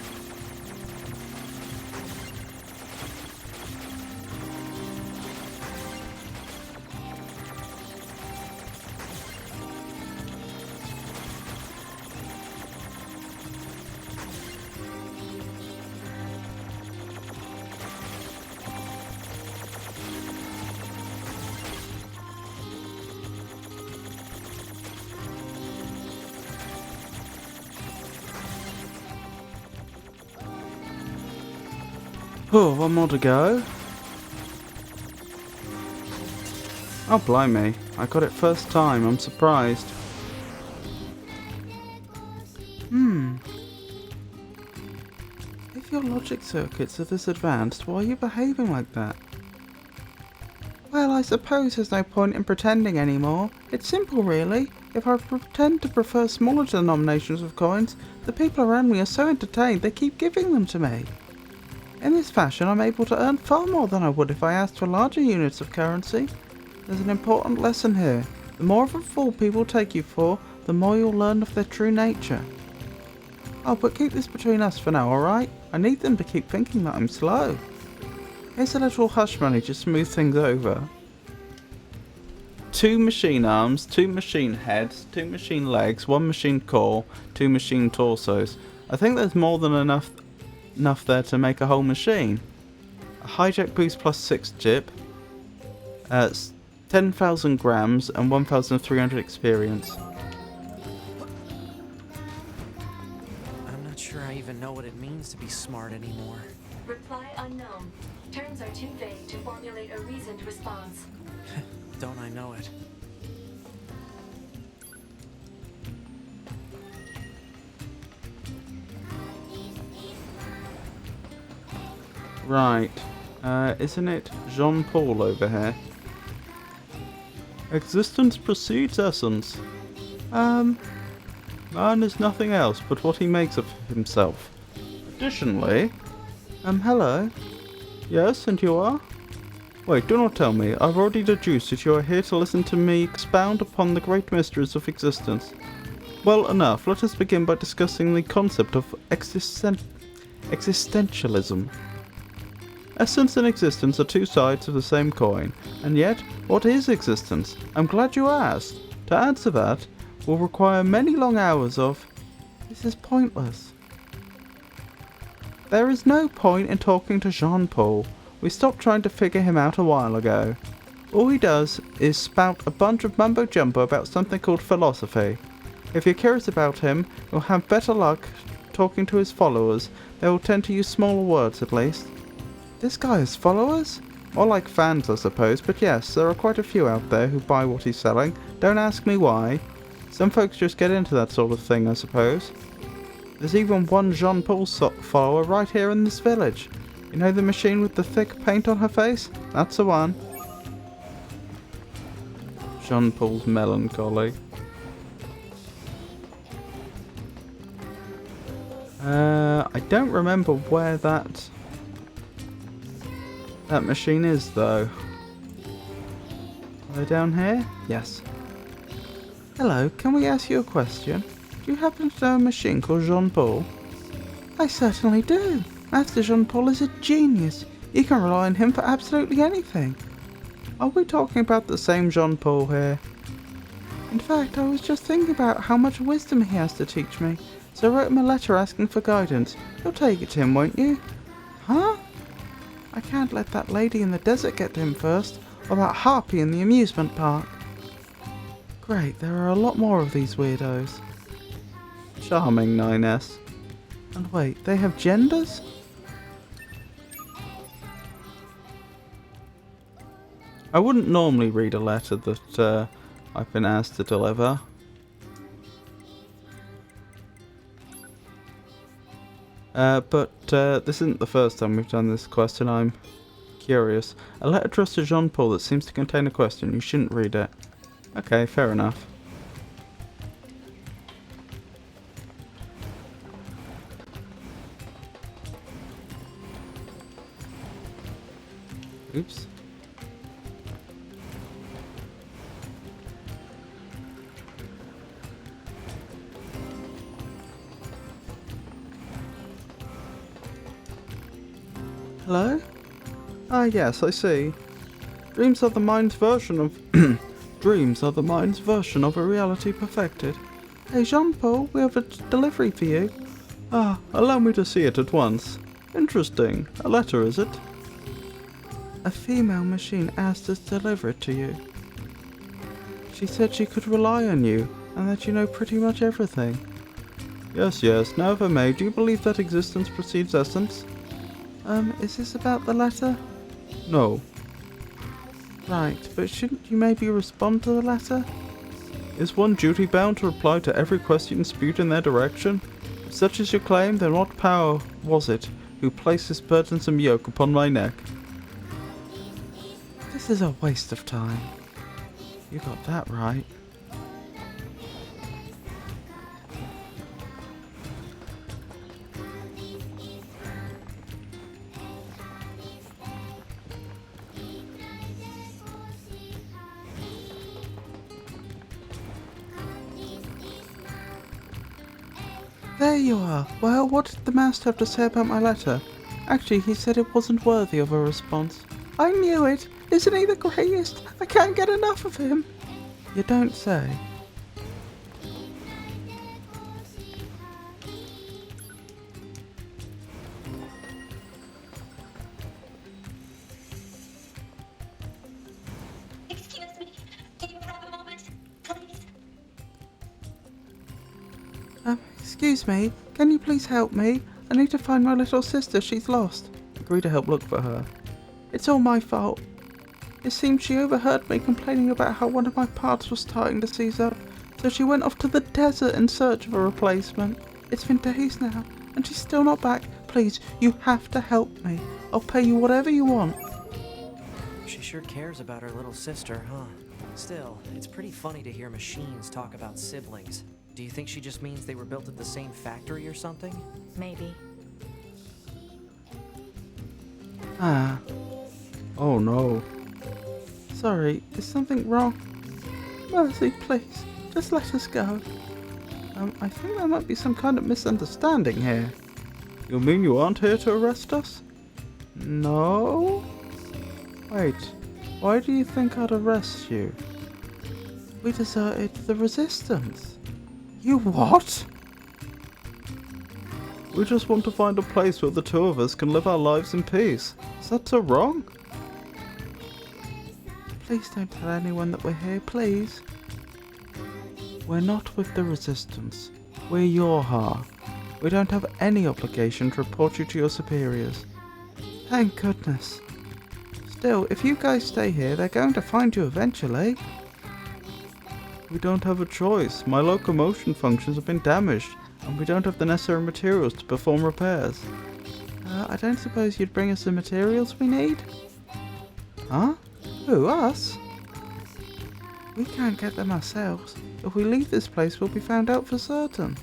oh, one more to go. Oh, blimey. I got it first time. I'm surprised. If your logic circuits are this advanced, why are you behaving like that? Well, I suppose there's no point in pretending anymore. It's simple, really. If I pretend to prefer smaller denominations of coins, the people around me are so entertained they keep giving them to me. In this fashion, I'm able to earn far more than I would if I asked for larger units of currency. There's an important lesson here. The more of a fool people take you for, the more you'll learn of their true nature. Oh, but keep this between us for now, alright? I need them to keep thinking that I'm slow. Here's a little hush money to smooth things over. 2 machine arms, 2 machine heads, 2 machine legs, 1 machine core, 2 machine torsos. I think there's more than enough there to make a whole machine. A hijack boost plus 6 chip, 10,000 grams and 1,300 experience. I'm not sure I even know what it means to be smart anymore. Reply unknown. Terms are too vague to formulate a reasoned response. Don't I know it? Right. Isn't it Jean-Paul over here? Existence precedes essence. Man is nothing else but what he makes of himself. Additionally... hello? Yes, and you are? Wait, do not tell me. I've already deduced that you are here to listen to me expound upon the great mysteries of existence. Well, enough. Let us begin by discussing the concept of existentialism. Essence and existence are 2 sides of the same coin. And yet, what is existence? I'm glad you asked. To answer that will require many long hours of... This is pointless. There is no point in talking to Jean-Paul. We stopped trying to figure him out a while ago. All he does is spout a bunch of mumbo-jumbo about something called philosophy. If you're curious about him, you'll have better luck talking to his followers. They will tend to use smaller words at least. This guy has followers? More like fans, I suppose, but yes, there are quite a few out there who buy what he's selling. Don't ask me why. Some folks just get into that sort of thing, I suppose. There's even one Jean-Paul follower right here in this village. You know the machine with the thick paint on her face? That's the one. Jean-Paul's melancholy. I don't remember where that machine is, though. Are they down here? Yes. Hello, can we ask you a question? Do you happen to know a machine called Jean-Paul? I certainly do. Master Jean-Paul is a genius. You can rely on him for absolutely anything. Are we talking about the same Jean-Paul here? In fact, I was just thinking about how much wisdom he has to teach me, so I wrote him a letter asking for guidance. You'll take it to him, won't you? Huh? I can't let that lady in the desert get to him first, or that harpy in the amusement park. Great, there are a lot more of these weirdos. Charming, 9S. And wait, they have genders? I wouldn't normally read a letter that I've been asked to deliver. But this isn't the first time we've done this quest, and I'm Curious. A letter addressed to Jean-Paul that seems to contain a question. You shouldn't read it. Okay, fair enough. Oops. Hello? Ah, yes, I see. Dreams are the mind's version of... Dreams are the mind's version of a reality perfected. Hey, Jean-Paul, we have a delivery for you. Ah, allow me to see it at once. Interesting. A letter, is it? A female machine asked us to deliver it to you. She said she could rely on you, and that you know pretty much everything. Yes, yes. Now if I may, do you believe that existence precedes essence? Is this about the letter? No. Right, but shouldn't you maybe respond to the letter? Is one duty bound to reply to every question spewed in their direction? If such is your claim, then what power was it who placed this burdensome yoke upon my neck? This is a waste of time. You got that right. There you are. Well, what did the master have to say about my letter? Actually, he said it wasn't worthy of a response. I knew it! Isn't he the greatest? I can't get enough of him! You don't say. Excuse me. Do you have a moment, please? Excuse me, can you please help me? I need to find my little sister, she's lost. Agree to help look for her. It's all my fault. It seems she overheard me complaining about how one of my parts was starting to seize up, so she went off to the desert in search of a replacement. It's been days now, and she's still not back. Please, you have to help me. I'll pay you whatever you want. She sure cares about her little sister, huh? Still, it's pretty funny to hear machines talk about siblings. Do you think she just means they were built at the same factory or something? Maybe. Ah. Oh no. Sorry, is something wrong? Mercy, please. Just let us go. I think there might be some kind of misunderstanding here. You mean you aren't here to arrest us? No? Wait, why do you think I'd arrest you? We deserted the resistance. You what? We just want to find a place where the two of us can live our lives in peace. Is that so wrong? Please don't tell anyone that we're here, please. We're not with the resistance. We're your Ha. We don't have any obligation to report you to your superiors. Thank goodness. Still, if you guys stay here, they're going to find you eventually. We don't have a choice. My locomotion functions have been damaged, and we don't have the necessary materials to perform repairs. I don't suppose you'd bring us the materials we need? Huh? Who, us? We can't get them ourselves. If we leave this place, we'll be found out for certain.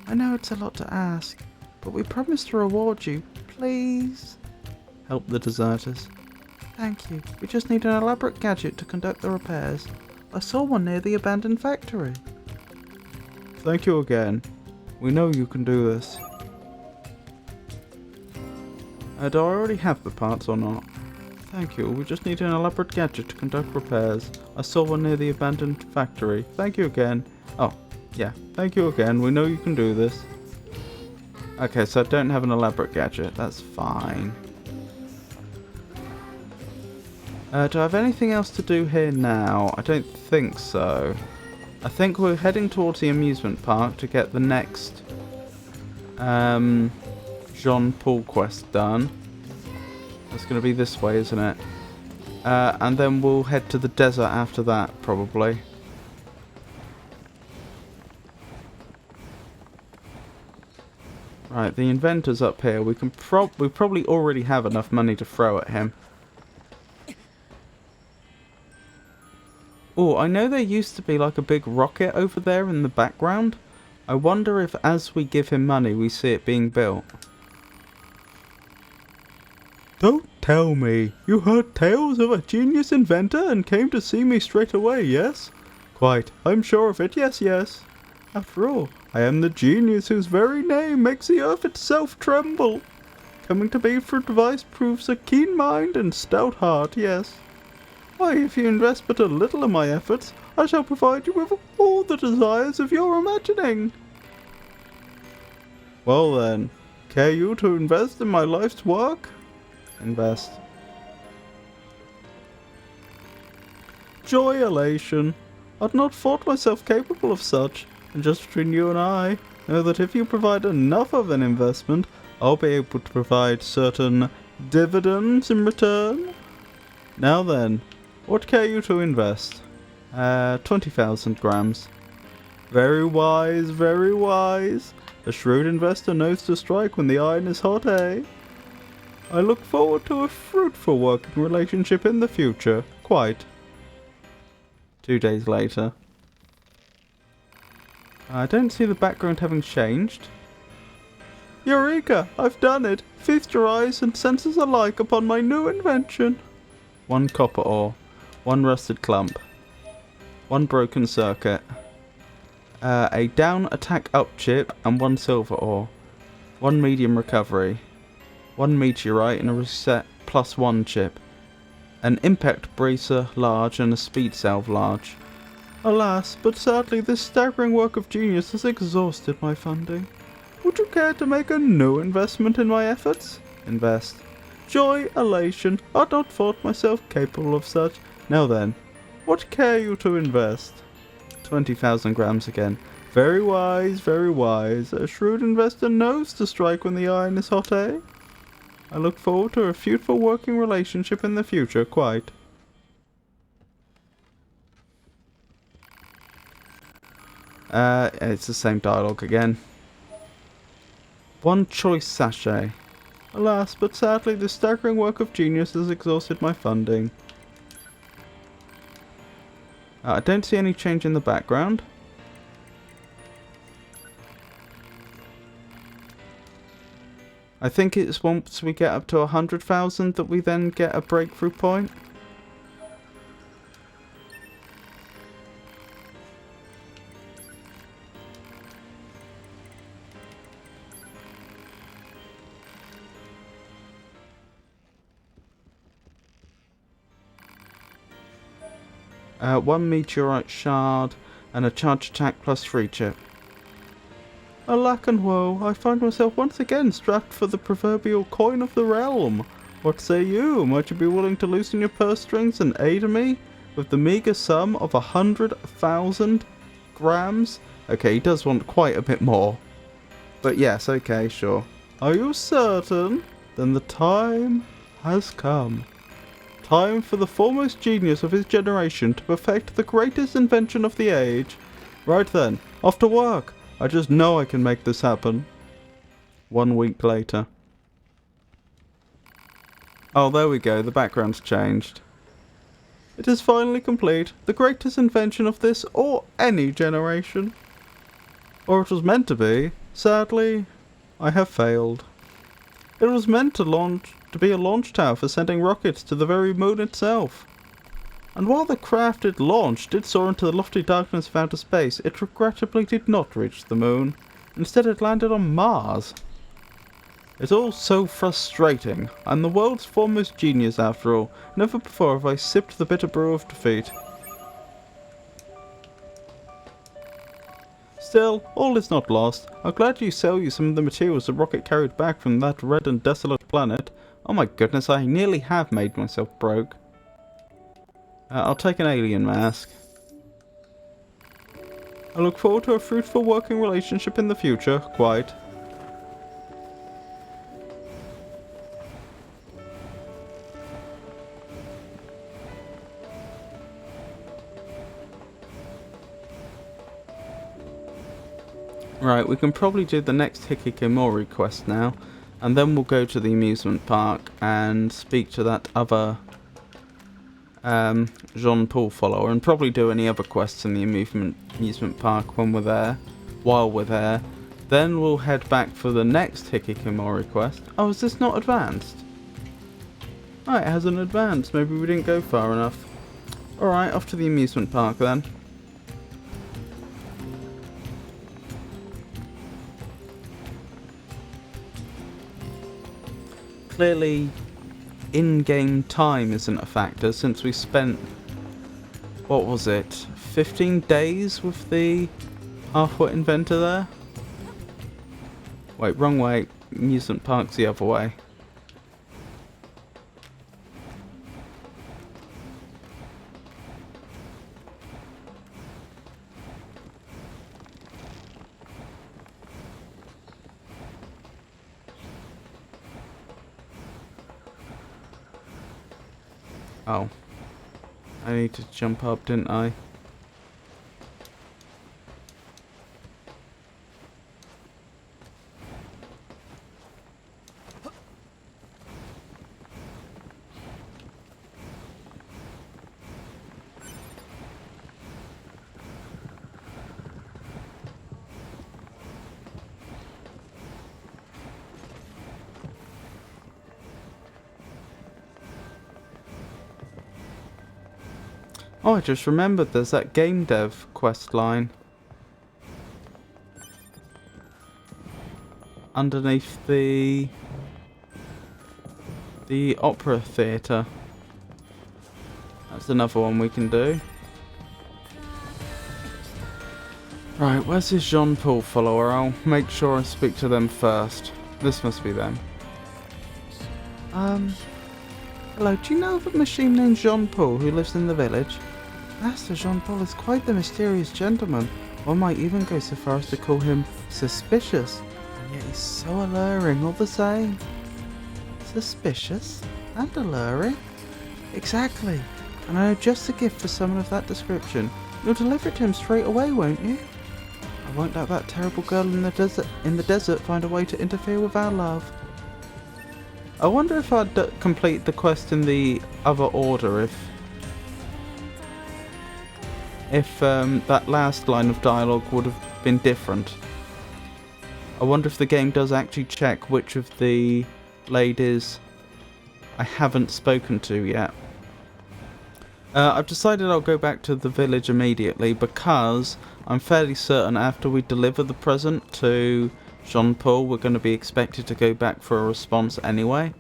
I know it's a lot to ask, but we promise to reward you. Please? Help the deserters. Thank you. We just need an elaborate gadget to conduct the repairs. I saw one near the abandoned factory. Thank you again. We know you can do this. Do I already have the parts or not? Thank you. We just need an elaborate gadget to conduct repairs. I saw one near the abandoned factory. Thank you again. Oh, yeah. Thank you again. We know you can do this. Okay, so I don't have an elaborate gadget. That's fine. Do I have anything else to do here now? I don't think so. I think we're heading towards the amusement park to get the next Jean-Paul quest done. It's going to be this way, isn't it? And then we'll head to the desert after that, probably. Right, the inventor's up here. We probably already have enough money to throw at him. Oh, I know there used to be like a big rocket over there in the background. I wonder if as we give him money we see it being built. Don't tell me. You heard tales of a genius inventor and came to see me straight away, yes? Quite. I'm sure of it, yes, yes. After all, I am the genius whose very name makes the earth itself tremble. Coming to me for advice proves a keen mind and stout heart, yes. Why, if you invest but a little in my efforts, I shall provide you with all the desires of your imagining. Well then, care you to invest in my life's work? Invest. Joy, elation. I'd not thought myself capable of such, and just between you and I, know that if you provide enough of an investment, I'll be able to provide certain dividends in return. Now then, what care you to invest? 20,000 grams. Very wise, very wise. A shrewd investor knows to strike when the iron is hot, eh? I look forward to a fruitful working relationship in the future. Quite. 2 days later. I don't see the background having changed. Eureka! I've done it! Feast your eyes and senses alike upon my new invention. 1 copper ore. 1 rusted clump. 1 broken circuit. A down attack up chip and 1 silver ore. 1 medium recovery. 1 meteorite and a reset +1 chip. An impact bracer large and a speed salve large. Alas, but sadly this staggering work of genius has exhausted my funding. Would you care to make a new investment in my efforts? Invest. Joy, elation, I'd not thought myself capable of such. Now then, what care you to invest? 20,000 grams again. Very wise, very wise. A shrewd investor knows to strike when the iron is hot, eh? I look forward to a fruitful working relationship in the future, quite. It's the same dialogue again. 1 choice sachet. Alas, but sadly the staggering work of genius has exhausted my funding. I don't see any change in the background. I think it's once we get up to 100,000 that we then get a breakthrough point. One meteorite shard and a charge attack +3 chip. Alack and woe, I find myself once again strapped for the proverbial coin of the realm. What say you? Might you be willing to loosen your purse strings and aid me with the meagre sum of 100,000 grams? Okay, he does want quite a bit more. But yes, okay, sure. Are you certain? Then the time has come. Time for the foremost genius of his generation to perfect the greatest invention of the age. Right then, off to work. I just know I can make this happen. 1 week later. Oh, there we go. The background's changed. It is finally complete. The greatest invention of this or any generation. Or it was meant to be. Sadly, I have failed. It was meant to be a launch tower for sending rockets to the very moon itself. And while the craft it launched did soar into the lofty darkness of outer space, it regrettably did not reach the moon. Instead it landed on Mars. It's all so frustrating. I'm the world's foremost genius after all. Never before have I sipped the bitter brew of defeat. Still, all is not lost. I'll gladly sell you some of the materials the rocket carried back from that red and desolate planet. Oh my goodness, I nearly have made myself broke. I'll take an alien mask. I look forward to a fruitful working relationship in the future, quite. Right, we can probably do the next Hikikomori quest now, and then we'll go to the amusement park and speak to that other Jean-Paul follower, and probably do any other quests in the amusement park when we're there, while we're there. Then we'll head back for the next Hikikomori quest. Oh, is this not advanced? Oh, it hasn't advanced. Maybe we didn't go far enough. Alright, off to the amusement park then. Clearly, in-game time isn't a factor since we spent, what was it, 15 days with the half-wit inventor there? Wait, wrong way. Amusement park's the other way. Oh. I need to jump up, didn't I? Oh, I just remembered there's that game dev quest line underneath the opera theatre. That's another one we can do. Right, where's this Jean-Paul follower? I'll make sure I speak to them first. This must be them. Hello, do you know of a machine named Jean-Paul who lives in the village? Master Jean-Paul is quite the mysterious gentleman. One might even go so far as to call him suspicious. And yet he's so alluring all the same. Suspicious? And alluring? Exactly. And I know just the gift for someone of that description. You'll deliver it to him straight away, won't you? I won't let that terrible girl in the desert find a way to interfere with our love. I wonder if I'd complete the quest in the other order if that last line of dialogue would have been different. I wonder if the game does actually check which of the ladies I haven't spoken to yet. I've decided I'll go back to the village immediately because I'm fairly certain after we deliver the present to Jean-Paul we're going to be expected to go back for a response anyway.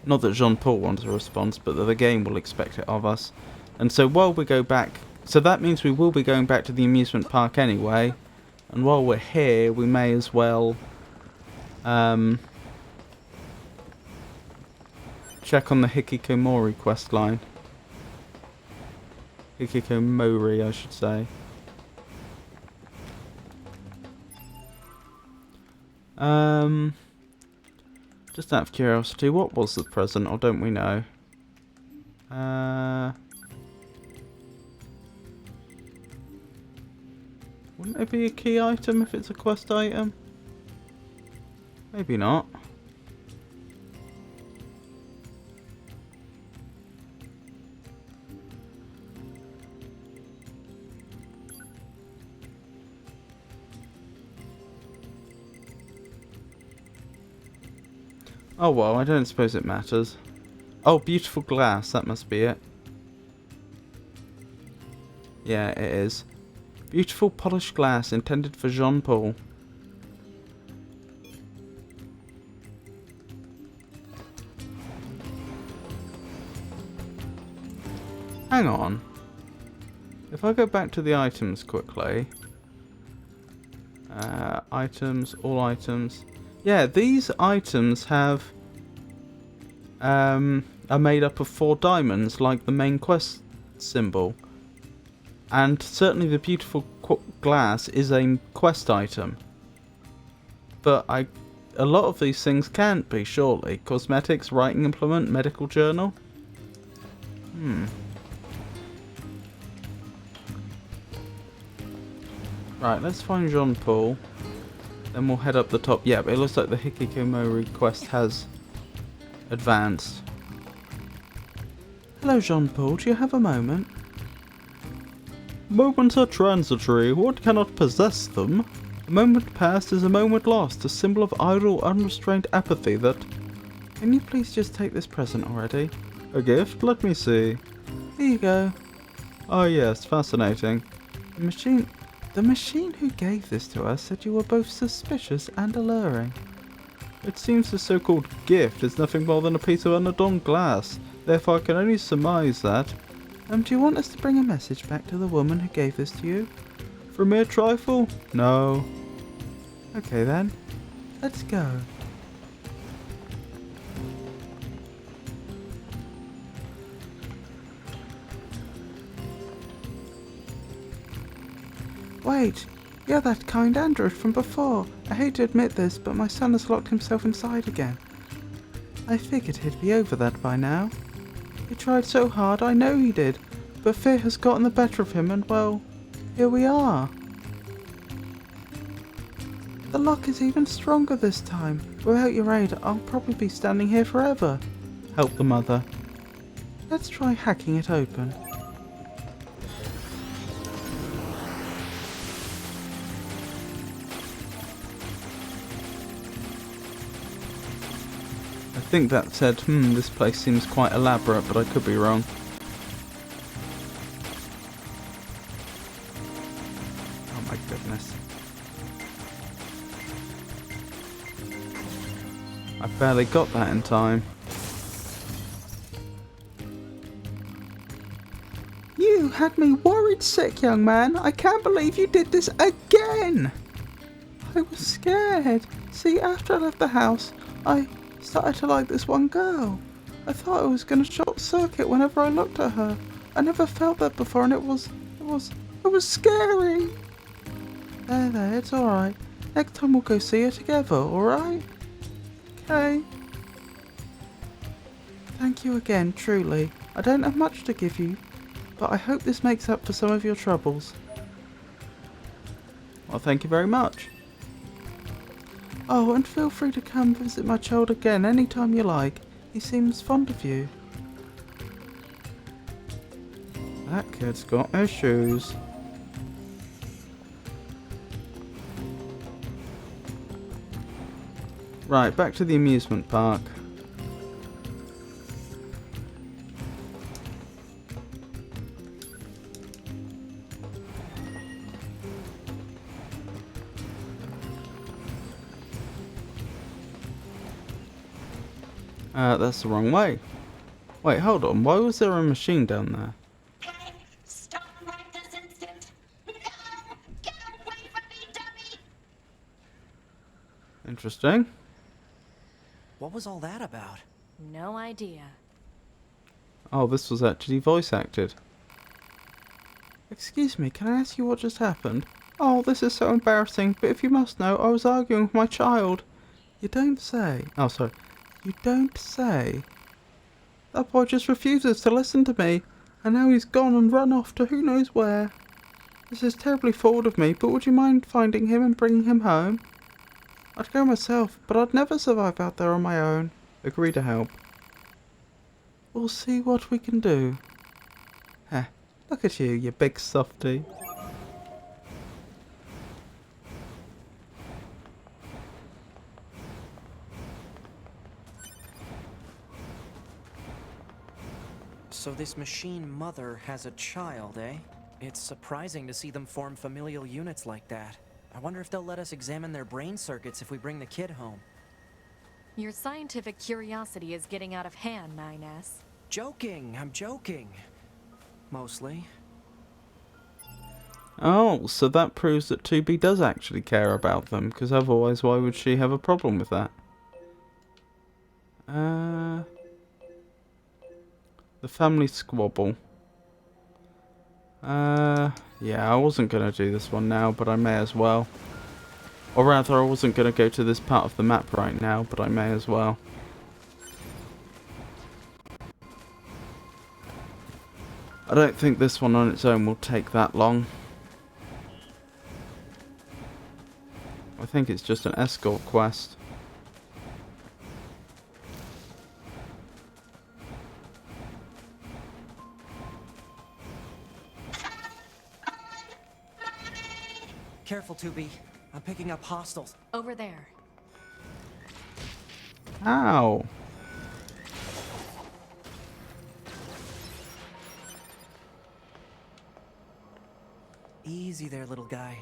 Not that Jean-Paul wants a response, but that the game will expect it of us. And so while we go back, so that means we will be going back to the amusement park anyway. And while we're here, we may as well check on the Hikikomori quest line. Hikikomori, I should say. Just out of curiosity, what was the present, or don't we know? Wouldn't it be a key item if it's a quest item? Maybe not. Oh well, I don't suppose it matters. Oh, beautiful glass, that must be it. Yeah, it is. Beautiful polished glass intended for Jean-Paul. Hang on. If I go back to the items quickly. Items, all items. Yeah, these items have are made up of 4 diamonds, like the main quest symbol. And certainly the beautiful glass is a quest item. But a lot of these things can't be, surely. Cosmetics, writing implement, medical journal. Right, let's find Jean-Paul. Then we'll head up the top. Yep, it looks like the Hikikomori quest has advanced. Hello, Jean-Paul. Do you have a moment? Moments are transitory. One cannot possess them. A moment past is a moment lost, a symbol of idle, unrestrained apathy that... Can you please just take this present already? A gift? Let me see. Here you go. Oh yes, fascinating. The machine who gave this to us said you were both suspicious and alluring. It seems the so-called gift is nothing more than a piece of unadorned glass. Therefore I can only surmise that... do you want us to bring a message back to the woman who gave this to you? For a mere trifle? No. Okay then. Let's go. Wait, you're that kind android from before. I hate to admit this, but my son has locked himself inside again. I figured he'd be over that by now. He tried so hard, I know he did, but fear has gotten the better of him and, well, here we are. The lock is even stronger this time. Without your aid, I'll probably be standing here forever. Help the mother. Let's try hacking it open. I think that said, this place seems quite elaborate, but I could be wrong. Oh my goodness. I barely got that in time. You had me worried sick, young man. I can't believe you did this again. I was scared. See, after I left the house, I started to like this one girl. I thought I was going to short circuit whenever I looked at her. I never felt that before and it was scary. There, it's alright. Next time we'll go see her together, alright? Okay. Thank you again, truly. I don't have much to give you, but I hope this makes up for some of your troubles. Well, thank you very much. Oh, and feel free to come visit my child again anytime you like. He seems fond of you. That kid's got issues. Right, back to the amusement park. That's the wrong way. Wait, hold on. Why was there a machine down there? Stop right this instant! No! Get away from me, dummy! Interesting. What was all that about? No idea. Oh, this was actually voice acted. Excuse me, can I ask you what just happened? Oh, this is so embarrassing, but if you must know, I was arguing with my child. You don't say. Oh, sorry. You don't say. That boy just refuses to listen to me, and now he's gone and run off to who knows where. This is terribly forward of me, but would you mind finding him and bringing him home? I'd go myself, but I'd never survive out there on my own. Agree to help. We'll see what we can do. Heh, look at you big softy. So this machine mother has a child, eh? It's surprising to see them form familial units like that. I wonder if they'll let us examine their brain circuits if we bring the kid home. Your scientific curiosity is getting out of hand, NieR. Joking! I'm joking. Mostly. Oh, so that proves that 2B does actually care about them, because otherwise why would she have a problem with that? The family squabble. Yeah, I wasn't going to do this one now, but I may as well. Or rather, I wasn't going to go to this part of the map right now, but I may as well. I don't think this one on its own will take that long. I think it's just an escort quest. Careful, 2B. I'm picking up hostiles. Over there. Ow! Easy there, little guy.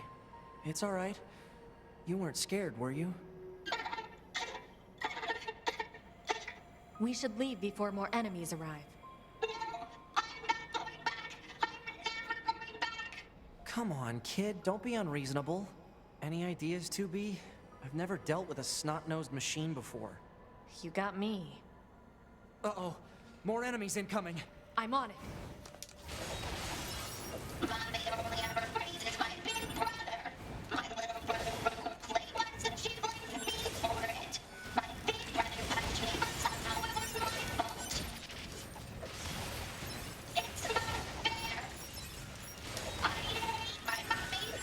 It's all right. You weren't scared, were you? We should leave before more enemies arrive. Come on, kid. Don't be unreasonable. Any ideas, 2B? I've never dealt with a snot-nosed machine before. You got me. Uh-oh. More enemies incoming. I'm on it. Mommy only ever praises my big brother. My little brother broke a plate once and she blamed me for it. My big brother punched me, but somehow it was my fault. It's not fair. I hate my mommy.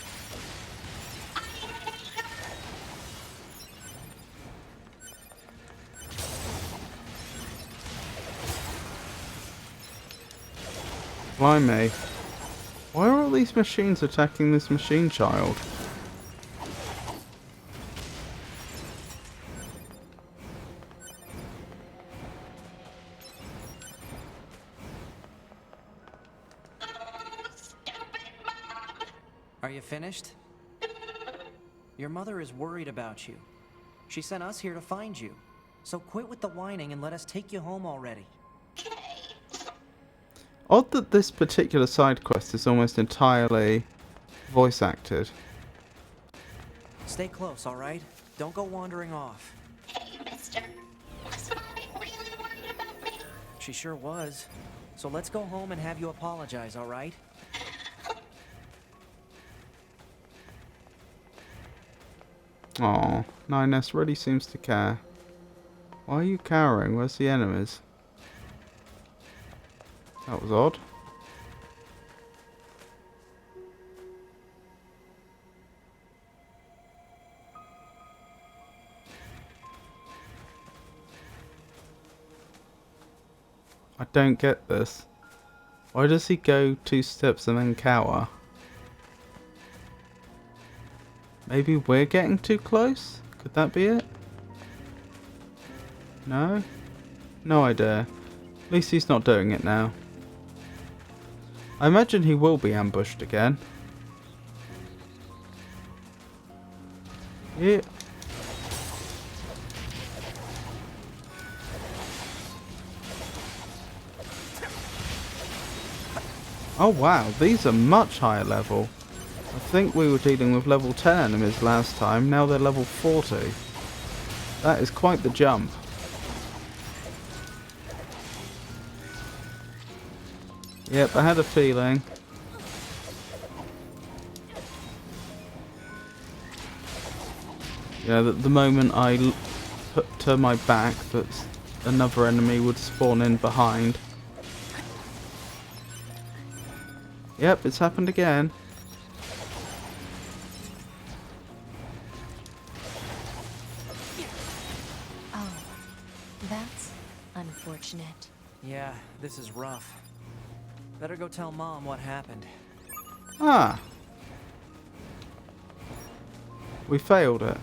I hate her. Blimey. Why are all these machines attacking this machine child? Are you finished? Your mother is worried about you. She sent us here to find you. So quit with the whining and let us take you home already. Odd that this particular side quest is almost entirely voice acted. Stay close, all right? Don't go wandering off. Hey, mister. Was mommy really worried about me? She sure was. So let's go home and have you apologize, all right? Aw, NieR really seems to care. Why are you cowering? Where's the enemies? That was odd. I don't get this. Why does he go 2 steps and then cower? Maybe we're getting too close? Could that be it? No? No idea. At least he's not doing it now. I imagine he will be ambushed again. Yeah. Oh wow, these are much higher level. I think we were dealing with level 10 enemies last time, now they're level 40. That is quite the jump. Yep, I had a feeling. Yeah, that the moment I turn my back, that another enemy would spawn in behind. Yep, it's happened again. Oh, that's unfortunate. Yeah, this is rough. Better go tell Mom what happened. Ah. We failed it.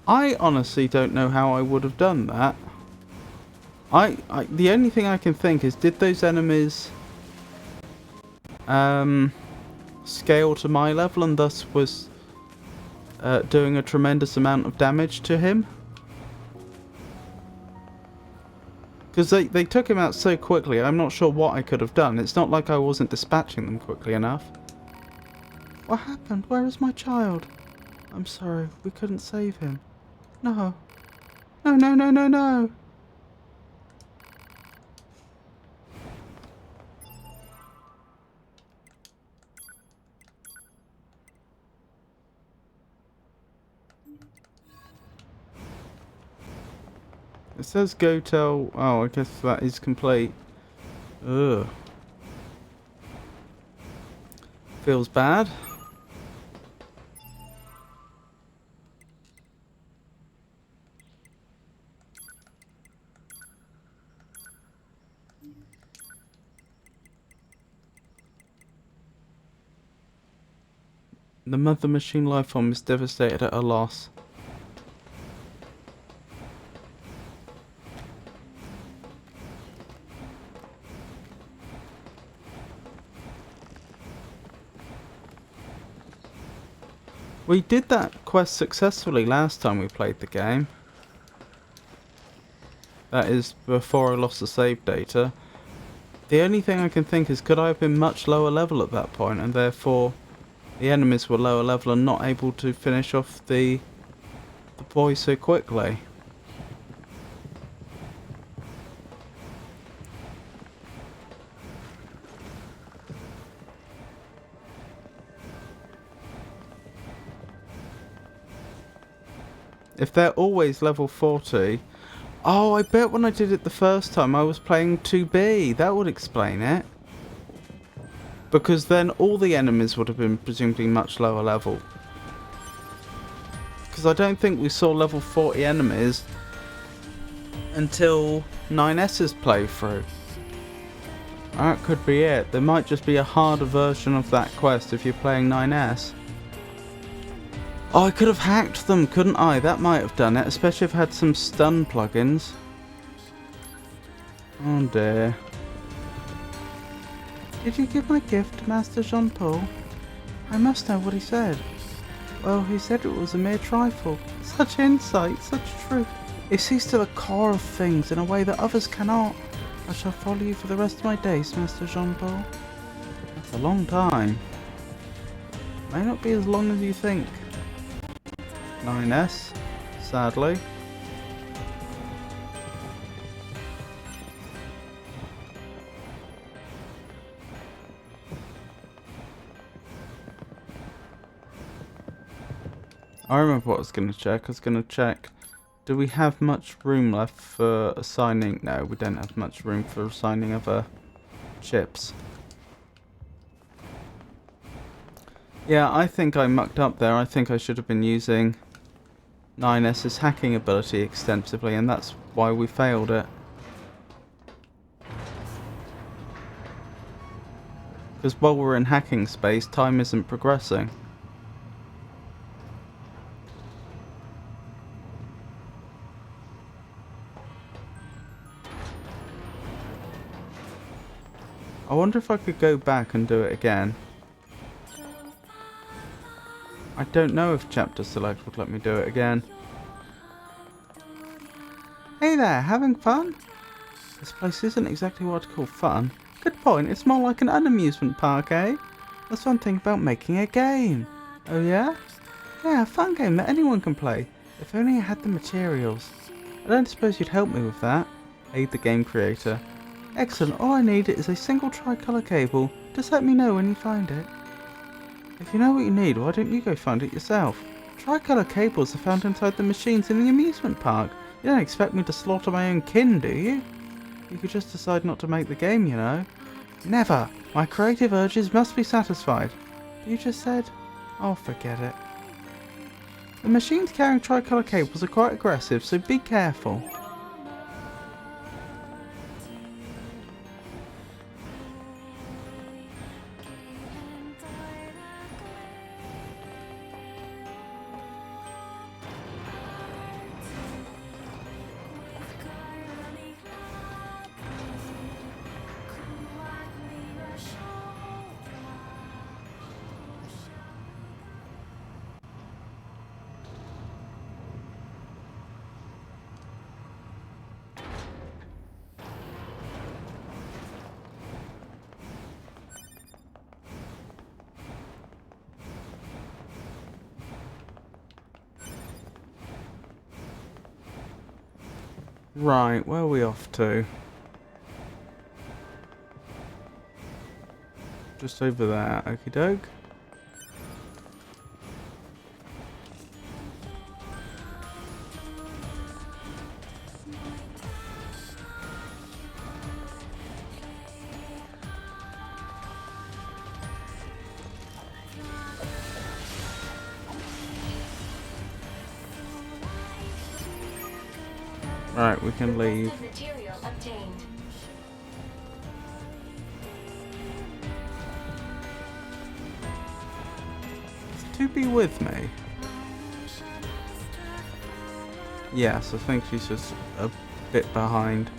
I honestly don't know how I would have done that. The only thing I can think is, did those enemies scale to my level and thus was doing a tremendous amount of damage to him? Because they took him out so quickly, I'm not sure what I could have done. It's not like I wasn't dispatching them quickly enough. What happened? Where is my child? I'm sorry, we couldn't save him. No. No, no, no, no, no. It says go tell... Oh, I guess that is complete. Ugh. Feels bad. The mother machine lifeform is devastated at a loss. We did that quest successfully last time we played the game. That is before I lost the save data. The only thing I can think is, could I have been much lower level at that point, and therefore the enemies were lower level and not able to finish off the boy so quickly? If they're always level 40... Oh, I bet when I did it the first time I was playing 2B. That would explain it. Because then all the enemies would have been presumably much lower level. Because I don't think we saw level 40 enemies until 9S's playthrough. That could be it. There might just be a harder version of that quest if you're playing 9S. Oh, I could have hacked them, couldn't I? That might have done it, especially if I had some stun plugins. Oh dear. Did you give my gift to Master Jean-Paul? I must know what he said. Well, he said it was a mere trifle. Such insight, such truth. It sees to the core of things in a way that others cannot. I shall follow you for the rest of my days, Master Jean-Paul. That's a long time. May not be as long as you think. 9S, sadly. I remember what I was going to check. I was going to check, do we have much room left for assigning... No, we don't have much room for assigning other chips. Yeah, I think I mucked up there. I think I should have been using 9S's hacking ability extensively, and that's why we failed it. Because while we're in hacking space, time isn't progressing. I wonder if I could go back and do it again. I don't know if chapter select would let me do it again. Hey there, having fun? This place isn't exactly what I'd call fun. Good point, it's more like an unamusement park, eh? That's one thing about making a game. Oh yeah? Yeah, a fun game that anyone can play. If only I had the materials. I don't suppose you'd help me with that. Aid the game creator. Excellent, all I need is a single tricolour cable. Just let me know when you find it. If you know what you need, why don't you go find it yourself? Tricolour cables are found inside the machines in the amusement park. You don't expect me to slaughter my own kin, do you? You could just decide not to make the game, you know. Never! My creative urges must be satisfied. You just said? Oh, forget it. The machines carrying tricolour cables are quite aggressive, so be careful. Right, where are we off to? Just over there, okie doke. Right, we can leave. Material obtained. to be with me? Yes, I think she's just a bit behind.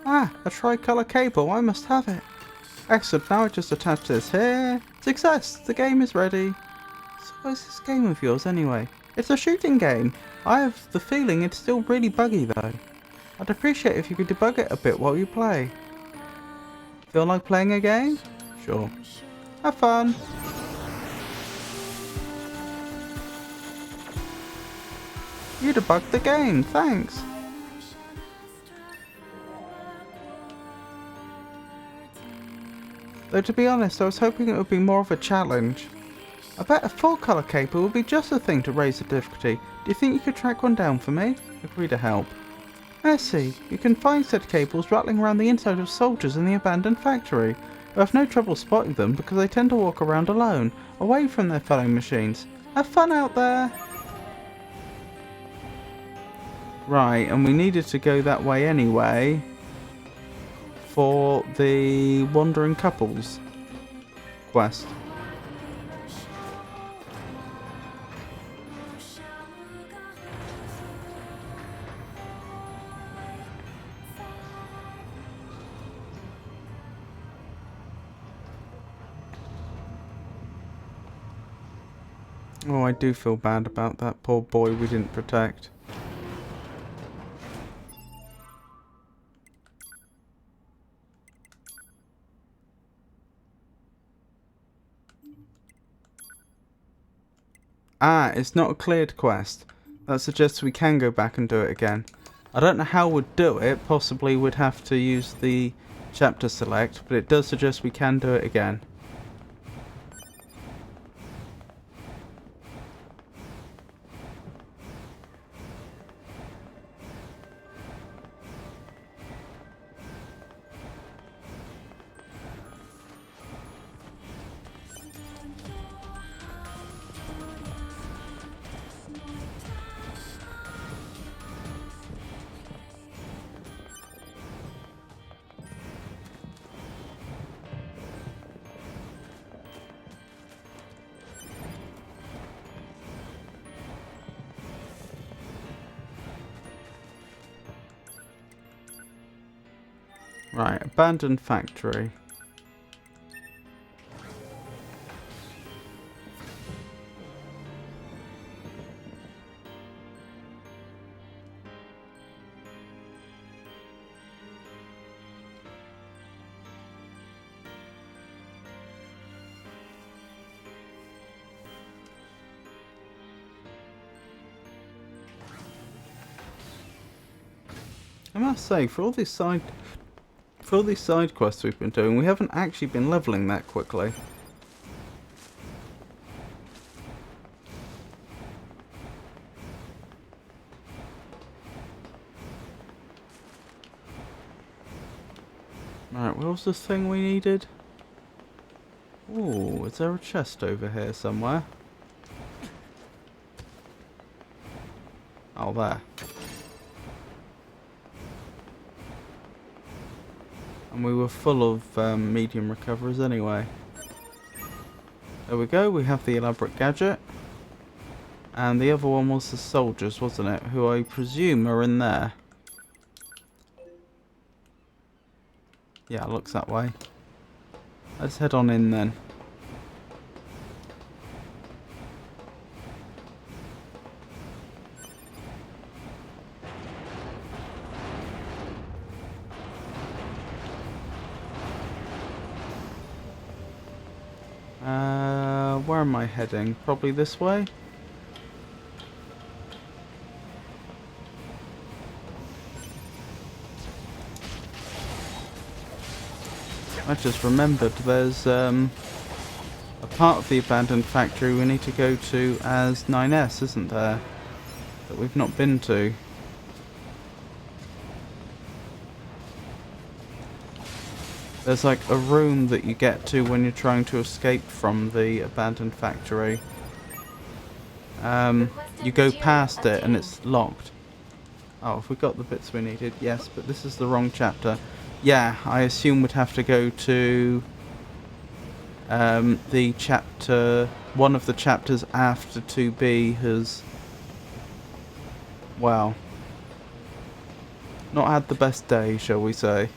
Ah, a tricolour cable. I must have it. Excellent. Now I just attach this here. Success! The game is ready. So what is this game of yours anyway? It's a shooting game. I have the feeling it's still really buggy though. I'd appreciate if you could debug it a bit while you play. Feel like playing a game? Sure. Have fun. You debugged the game. Thanks. Though to be honest, I was hoping it would be more of a challenge. I bet a full colour cable would be just the thing to raise the difficulty. Do you think you could track one down for me? Agree to help. I see. You can find said cables rattling around the inside of soldiers in the abandoned factory. I have no trouble spotting them because they tend to walk around alone, away from their fellow machines. Have fun out there! Right, and we needed to go that way anyway for the Wandering Couples quest. Oh, I do feel bad about that poor boy we didn't protect. Ah, it's not a cleared quest. That suggests we can go back and do it again. I don't know how we'd do it. Possibly we'd have to use the chapter select, but it does suggest we can do it again. Right, abandoned factory. I must say, for all these side quests we've been doing, we haven't actually been leveling that quickly. Right, what was the thing we needed? Ooh, is there a chest over here somewhere? Oh, there. And we were full of medium recoverers anyway. There we go, we have the elaborate gadget. And the other one was the soldiers, wasn't it? Who I presume are in there. Yeah, it looks that way. Let's head on in then. am I heading? Probably this way? I just remembered there's a part of the abandoned factory we need to go to as 9S, isn't there? That we've not been to. There's like a room that you get to when you're trying to escape from the abandoned factory. You go past it and it's locked. Oh, have we got the bits we needed? Yes, but this is the wrong chapter. Yeah, I assume we'd have to go to the chapter, one of the chapters after 2B has, well, not had the best day, shall we say.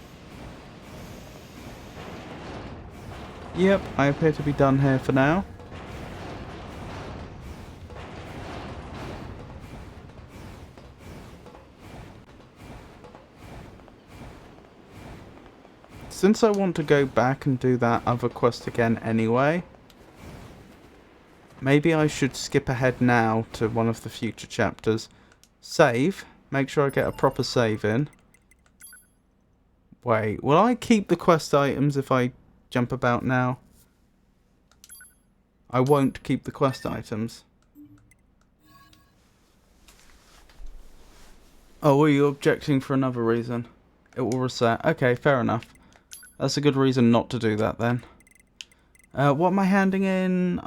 Yep, I appear to be done here for now. Since I want to go back and do that other quest again anyway, maybe I should skip ahead now to one of the future chapters. Save. Make sure I get a proper save in. Wait, will I keep the quest items if I jump about now? I won't keep the quest items. Oh, were you objecting for another reason? It will reset. Okay, fair enough. That's a good reason not to do that then. What am I handing in?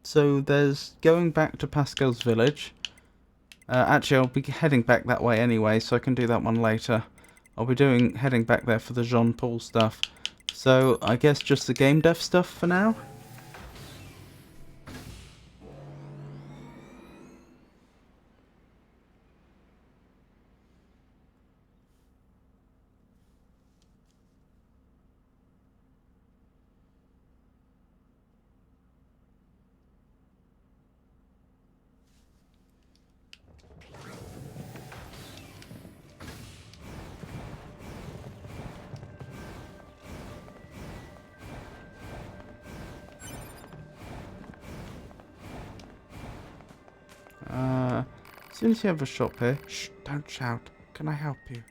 So there's going back to Pascal's village. Actually, I'll be heading back that way anyway, so I can do that one later. I'll be heading back there for the Jean-Paul stuff. So I guess just the game dev stuff for now. Since you have a shop here, shh, don't shout. Can I help you?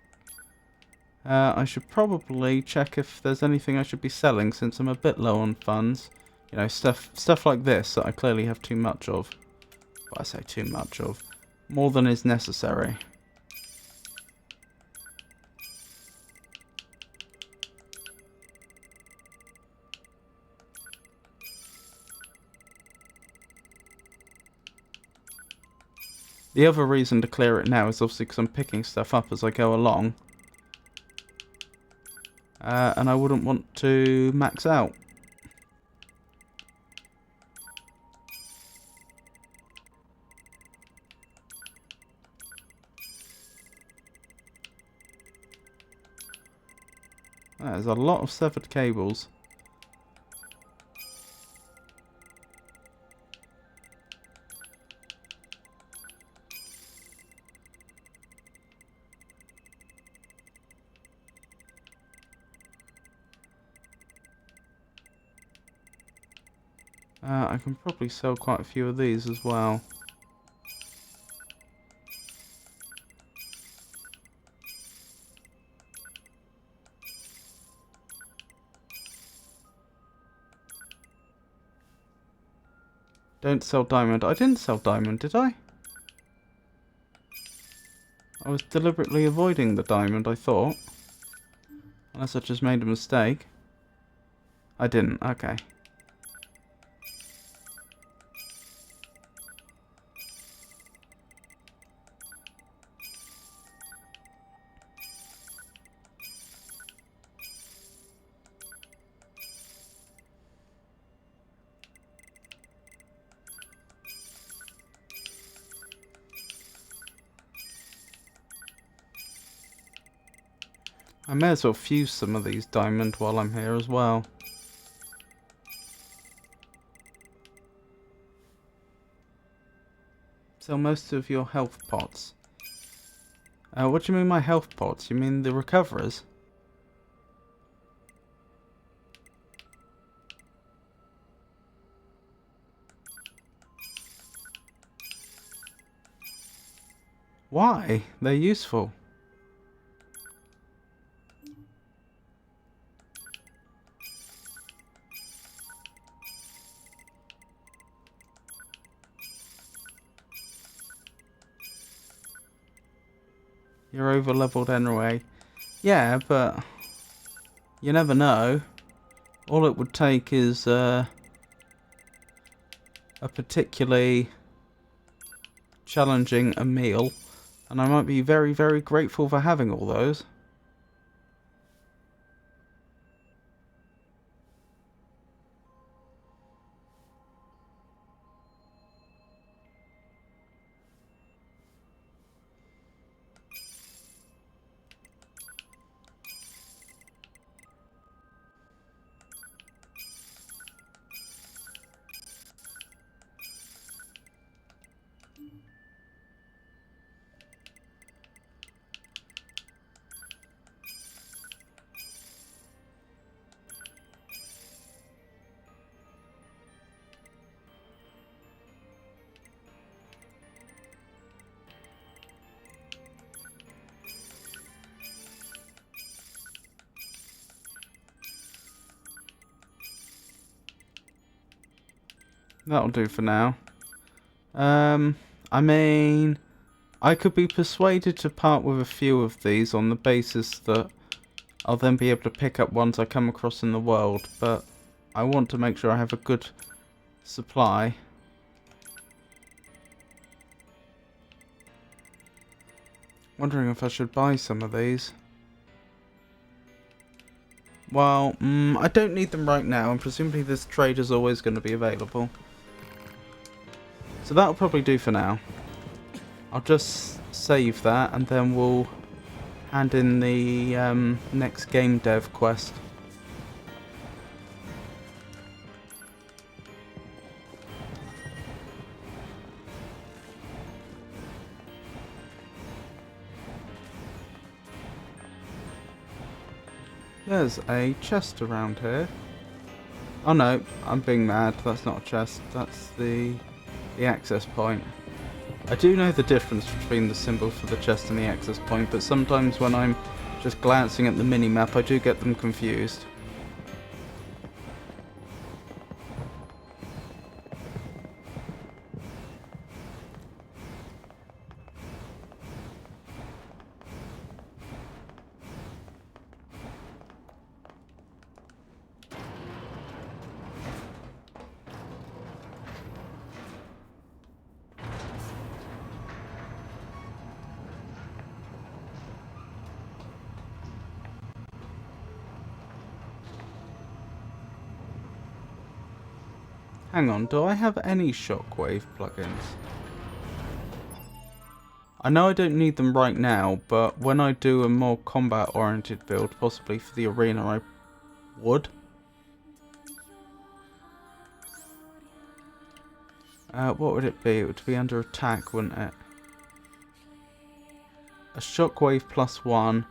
I should probably check if there's anything I should be selling since I'm a bit low on funds. You know, stuff like this that I clearly have too much of. Well, I say too much of. More than is necessary. The other reason to clear it now is obviously because I'm picking stuff up as I go along. And I wouldn't want to max out. There's a lot of severed cables. I can probably sell quite a few of these as well. Don't sell diamond. I didn't sell diamond, did I? I was deliberately avoiding the diamond, I thought. Unless I just made a mistake. I didn't, okay. I may as well fuse some of these diamond while I'm here as well. Sell most of your health pots. What do you mean my health pots? You mean the recoverers? Why? They're useful. You're over-leveled anyway. Yeah, but you never know. All it would take is a particularly challenging a meal, and I might be very, very grateful for having all those. That'll do for now. I mean, I could be persuaded to part with a few of these on the basis that I'll then be able to pick up ones I come across in the world, but I want to make sure I have a good supply. Wondering if I should buy some of these. Well, I don't need them right now, and presumably this trade is always going to be available. So that'll probably do for now. I'll just save that, and then we'll hand in the next game dev quest. There's a chest around here. Oh no, I'm being mad. That's not a chest. That's the access point. I do know the difference between the symbol for the chest and the access point, but sometimes when I'm just glancing at the mini-map, I do get them confused. Hang on, do I have any shockwave plugins? I know I don't need them right now, but when I do a more combat-oriented build, possibly for the arena, I would. What would it be? It would be under attack, wouldn't it? A shockwave +1.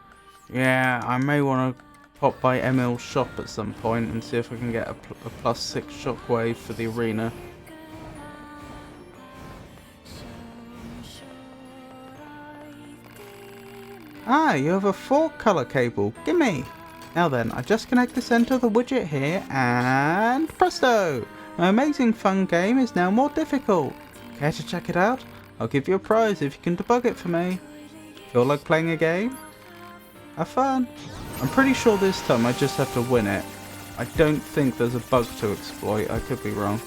Yeah, I may want to pop by Emil's shop at some point and see if I can get a +6 shockwave for the arena. Ah, you have a 4-color cable. Gimme! Now then, I just connect this end to the widget here and presto! My amazing fun game is now more difficult. Care to check it out? I'll give you a prize if you can debug it for me. Feel like playing a game? Have fun! I'm pretty sure this time I just have to win it. I don't think there's a bug to exploit, I could be wrong.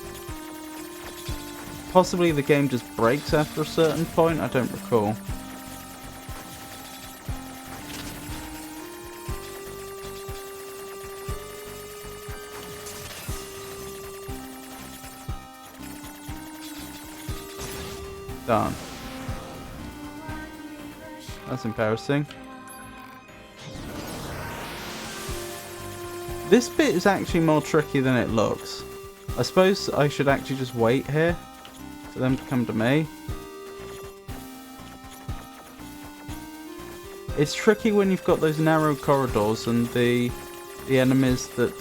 Possibly the game just breaks after a certain point, I don't recall. Done. That's embarrassing. This bit is actually more tricky than it looks. I suppose I should actually just wait here for them to come to me. It's tricky when you've got those narrow corridors and the enemies that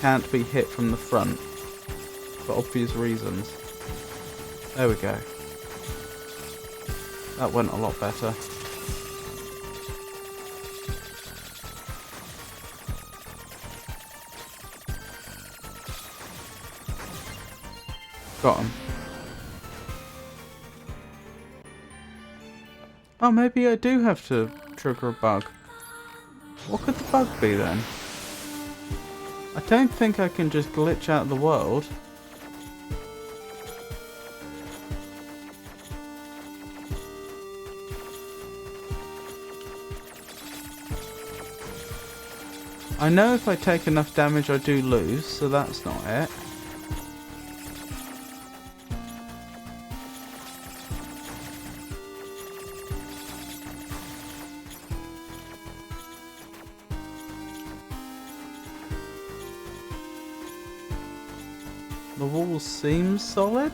can't be hit from the front for obvious reasons. There we go. That went a lot better. Got him. Oh, maybe I do have to trigger a bug. What could the bug be then? I don't think I can just glitch out of the world. I know if I take enough damage I do lose, so that's not it. The wall seems solid.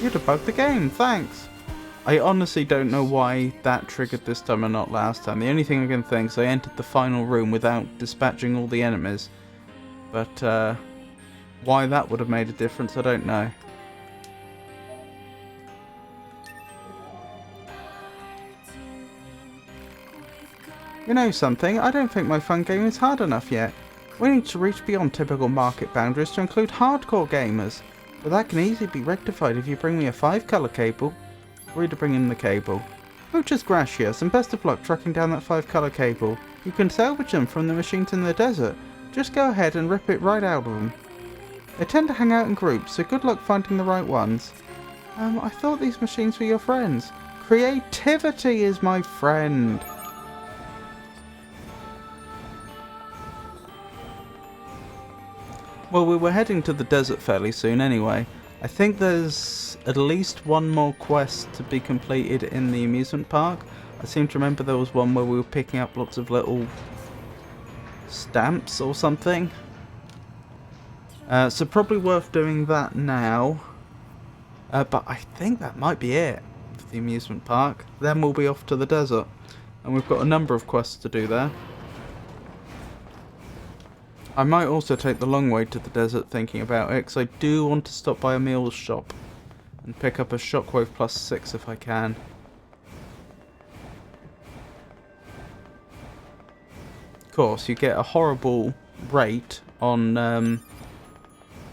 You debugged the game, thanks. I honestly don't know why that triggered this time and not last time. The only thing I can think is I entered the final room without dispatching all the enemies. But why that would have made a difference, I don't know. You know something? I don't think my fun game is hard enough yet. We need to reach beyond typical market boundaries to include hardcore gamers. But that can easily be rectified if you bring me a 5-color cable. Free to bring in the cable. Muchas gracias, and best of luck tracking down that 5-color cable. You can salvage them from the machines in the desert. Just go ahead and rip it right out of them. They tend to hang out in groups, so good luck finding the right ones. I thought these machines were your friends. Creativity is my friend. Well, we were heading to the desert fairly soon anyway. I think there's at least one more quest to be completed in the amusement park. I seem to remember there was one where we were picking up lots of little stamps or something. So probably worth doing that now. But I think that might be it for the amusement park. Then we'll be off to the desert. And we've got a number of quests to do there. I might also take the long way to the desert thinking about it, because I do want to stop by Emil's shop and pick up a Shockwave plus 6 if I can. Of course, you get a horrible rate on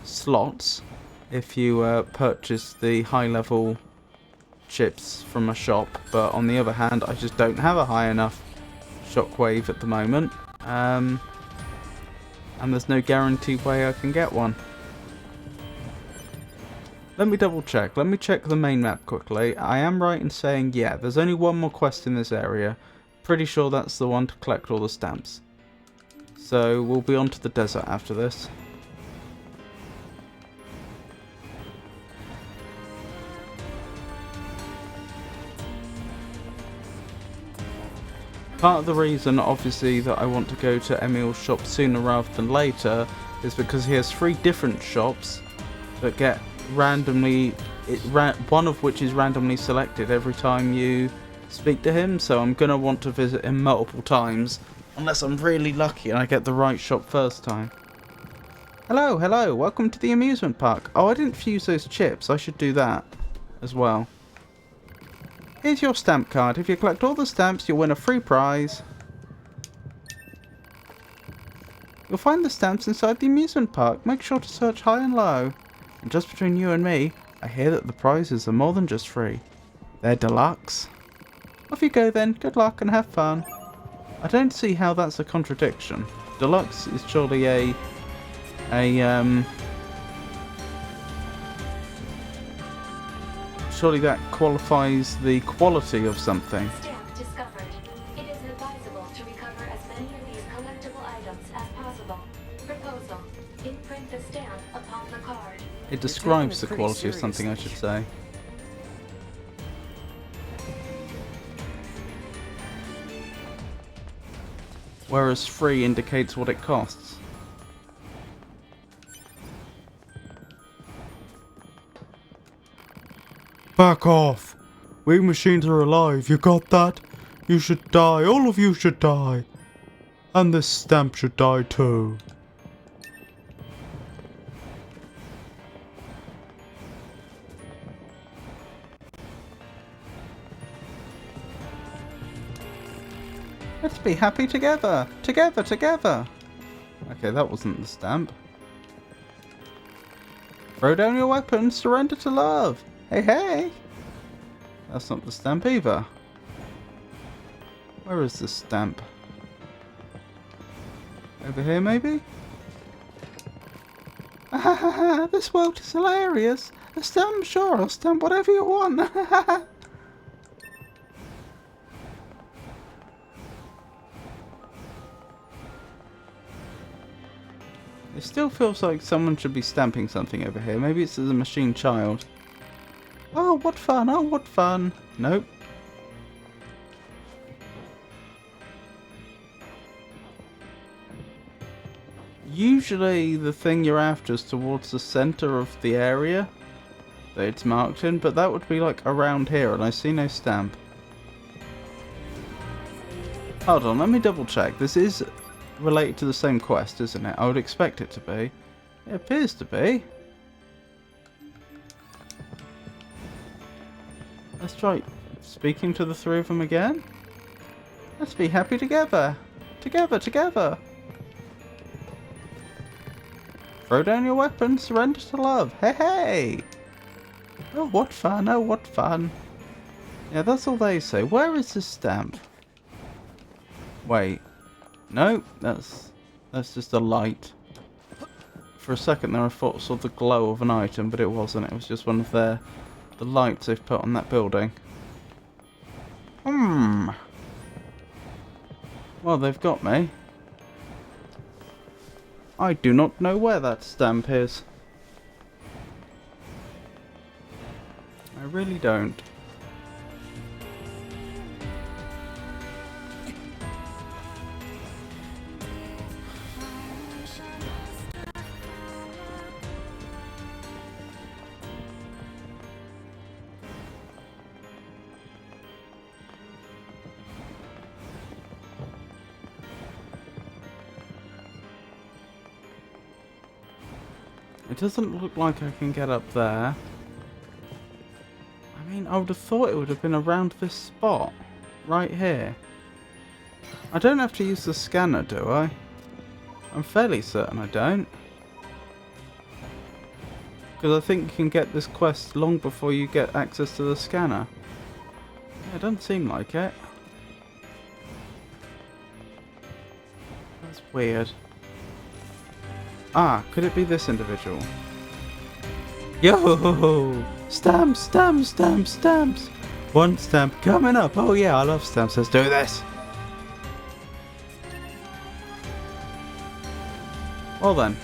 slots if you purchase the high level chips from a shop, but on the other hand I just don't have a high enough Shockwave at the moment. And there's no guaranteed way I can get one. Let me double check. Let me check the main map quickly. I am right in saying, yeah, there's only one more quest in this area. Pretty sure that's the one to collect all the stamps. So we'll be on to the desert after this. Part of the reason, obviously, that I want to go to Emil's shop sooner rather than later is because he has 3 different shops that get randomly, one of which is randomly selected every time you speak to him, so I'm going to want to visit him multiple times, unless I'm really lucky and I get the right shop first time. Hello, hello, welcome to the amusement park. Oh, I didn't fuse those chips, I should do that as well. Here's your stamp card. If you collect all the stamps, you'll win a free prize. You'll find the stamps inside the amusement park. Make sure to search high and low. And just between you and me, I hear that the prizes are more than just free. They're deluxe. Off you go then. Good luck and have fun. I don't see how that's a contradiction. Deluxe is surely surely that qualifies the quality of something. Stamp discovered. It is advisable to recover as many of these collectible items as possible. Proposal: imprint the stamp upon the card. It describes the quality of something, I should say. Whereas free indicates what it costs. Back off! We machines are alive, you got that? You should die, all of you should die. And this stamp should die too. be happy together. Together, together. Okay, that wasn't the stamp. Throw down your weapon, surrender to love. Hey, hey. That's not the stamp either. Where is this stamp? Over here, maybe? This world is hilarious. A stamp, sure, I'll stamp whatever you want. It still feels like someone should be stamping something over here. Maybe it's the machine child. Oh, what fun! Oh, what fun! Nope. Usually the thing you're after is towards the center of the area that it's marked in, but that would be like around here, and I see no stamp. Hold on, let me double check. This is related to the same quest, isn't it? I would expect it to be. It appears to be. Let's try speaking to the three of them again. Let's be happy together. Together, together. Throw down your weapon, surrender to love. Hey, hey! Oh, what fun, oh, what fun. Yeah, that's all they say. Where is this stamp? Wait. No, that's just a light. For a second there I thought I saw the glow of an item, but it wasn't. It was just one of the lights they've put on that building. Well, they've got me. I do not know where that stamp is. I really don't. It doesn't look like I can get up there. I mean, I would have thought it would have been around this spot. Right here. I don't have to use the scanner, do I? I'm fairly certain I don't. Because I think you can get this quest long before you get access to the scanner. Yeah, it doesn't seem like it. That's weird. Ah, could it be this individual? Yo! Stamps, stamps, stamps, stamps! One stamp coming up. Oh yeah, I love stamps. Let's do this. Well then.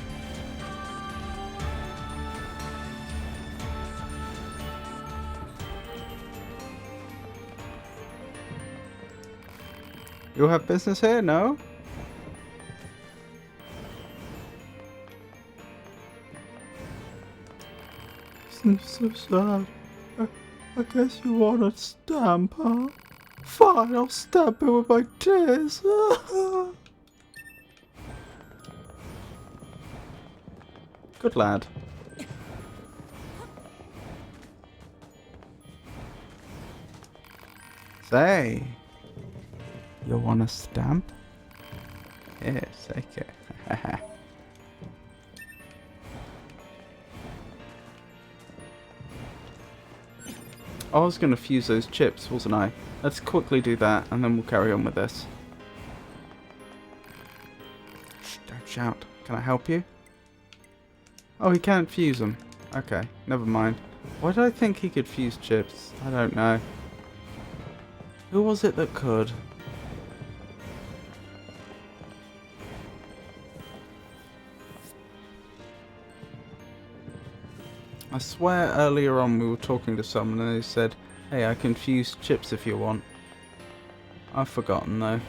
You have business here? No? So sad. I guess you want a stamp, huh? Fine, I'll stamp it with my tears. Good lad. Say, you want a stamp? Yes, okay. I was going to fuse those chips, wasn't I? Let's quickly do that, and then we'll carry on with this. Shh, don't shout. Can I help you? Oh, he can't fuse them. Okay, never mind. Why did I think he could fuse chips? I don't know. Who was it that could? I swear earlier on we were talking to someone and they said, hey, I can fuse chips if you want. I've forgotten though.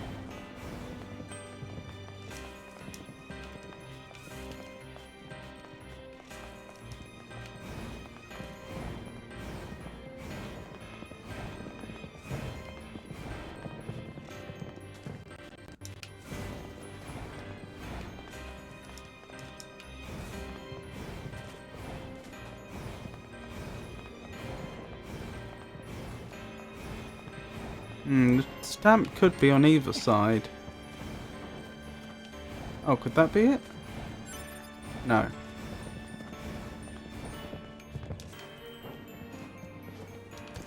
The stamp could be on either side. Oh, could that be it? No.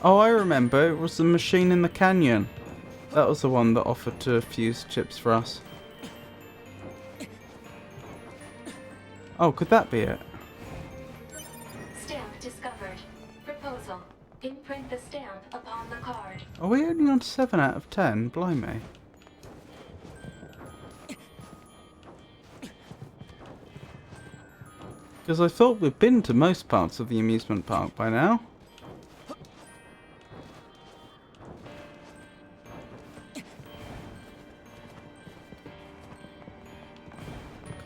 Oh, I remember. It was the machine in the canyon. That was the one that offered to fuse chips for us. Oh, could that be it? Stamp discovered. Proposal. Imprint the stamp upon the card. Are we only on 7 out of 10? Blimey. Because I thought we'd been to most parts of the amusement park by now.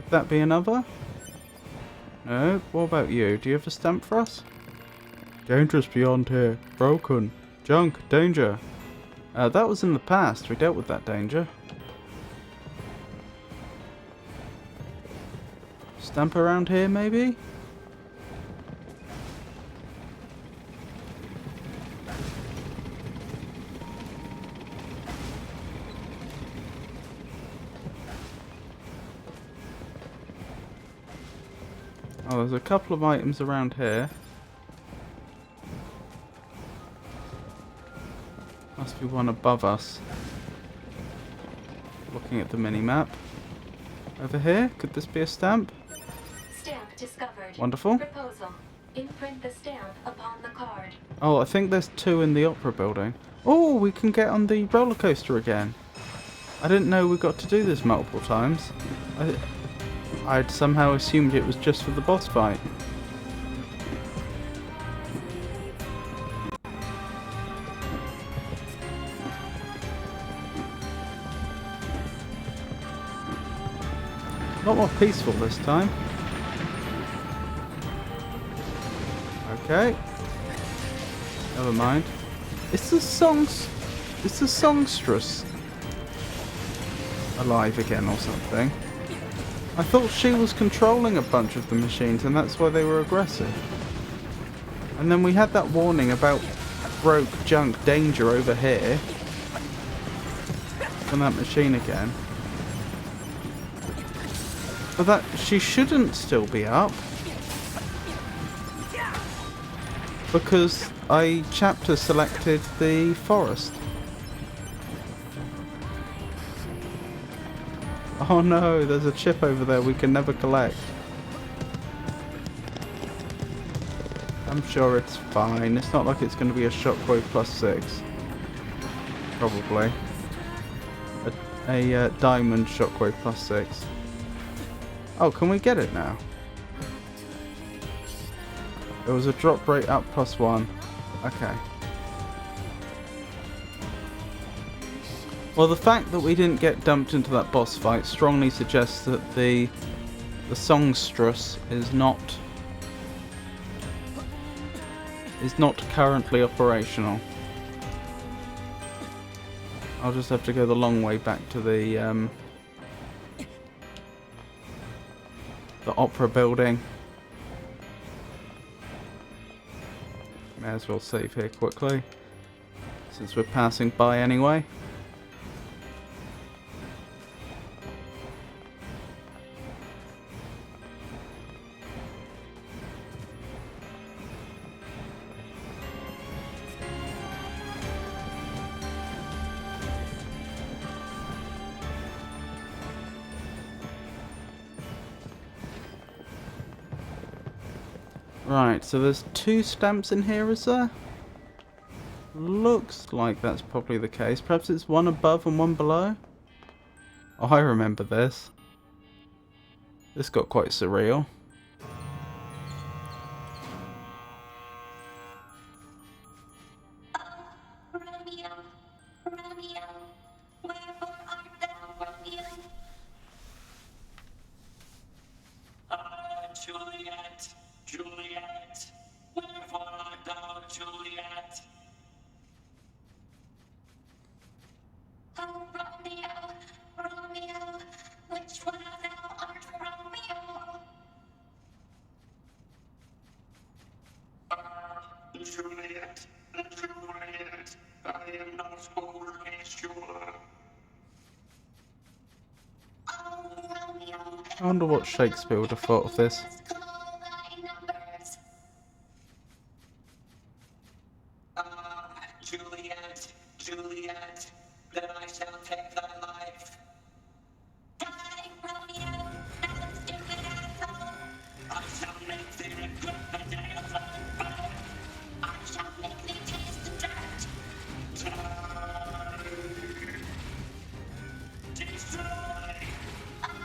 Could that be another? No. What about you? Do you have a stamp for us? Dangerous beyond here. Broken. Junk. Danger. That was in the past. We dealt with that danger. Stamp around here, maybe? Oh, there's a couple of items around here. Must be one above us. Looking at the mini-map. Over here? Could this be a stamp? Stamp discovered. Wonderful. Proposal. Imprint the stamp upon the card. Oh, I think there's 2 in the opera building. Oh, we can get on the roller coaster again. I didn't know we got to do this multiple times. I'd somehow assumed it was just for the boss fight. A lot more peaceful this time. Okay. Never mind. Is the songstress alive again or something? I thought she was controlling a bunch of the machines and that's why they were aggressive. And then we had that warning about broke, junk, danger over here. From that machine again. But that she shouldn't still be up. Because I chapter selected the forest. Oh no, there's a chip over there we can never collect. I'm sure it's fine. It's not like it's going to be a shockwave +6. Probably. A diamond shockwave +6. Oh, can we get it now? It was a drop rate up +1. Okay. Well, the fact that we didn't get dumped into that boss fight strongly suggests that the songstress is not currently operational. I'll just have to go the long way back to the opera building. May as well save here quickly, since we're passing by anyway. Right, so there's 2 stamps in here, is there? Looks like that's probably the case. Perhaps it's one above and one below? Oh, I remember this. This got quite surreal. Romeo, Romeo, wherefore art thou, Romeo? Juliet, Juliet, wherefore art thou, Juliet? Oh, Romeo, Romeo, which one of thou art Romeo? Juliet, Juliet, I am not overly sure. Oh, Romeo, I wonder what Shakespeare would have thought of this. Call thy numbers. Juliet, Juliet, then I shall take thy life. Die, Romeo, thou stupid asshole. I shall make thee regret the day of thy birth. I shall make thee taste the dirt. Destroy! I'll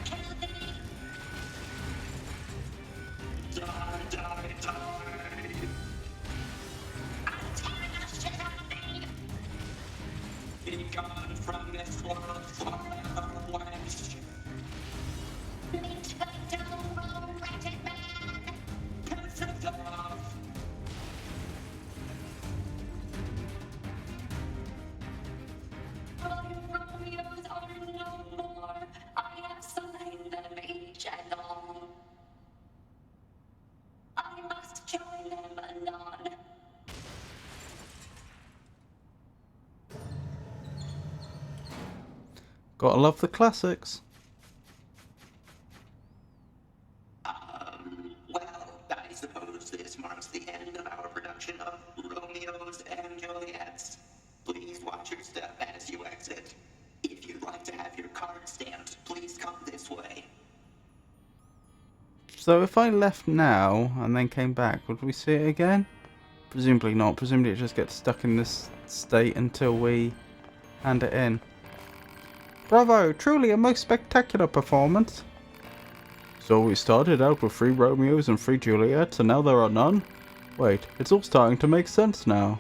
kill thee. Die, die, die! I'll tear the shit out of thee. Be gone from this world forever, wench! Meet thy dull, wretched man. Piss it off! My Romeos are no more. I have slain them each and all. I must join them anon. Gotta love the classics. Well, I suppose this marks the end of our production of Romeos and Juliets. Please watch your step as you exit. If you'd like to have your card stamped, please come this way. So if I left now and then came back, would we see it again? Presumably not. Presumably it just gets stuck in this state until we hand it in. Bravo! Truly a most spectacular performance. So we started out with 3 Romeos and 3 Juliets, and now there are none? Wait, it's all starting to make sense now.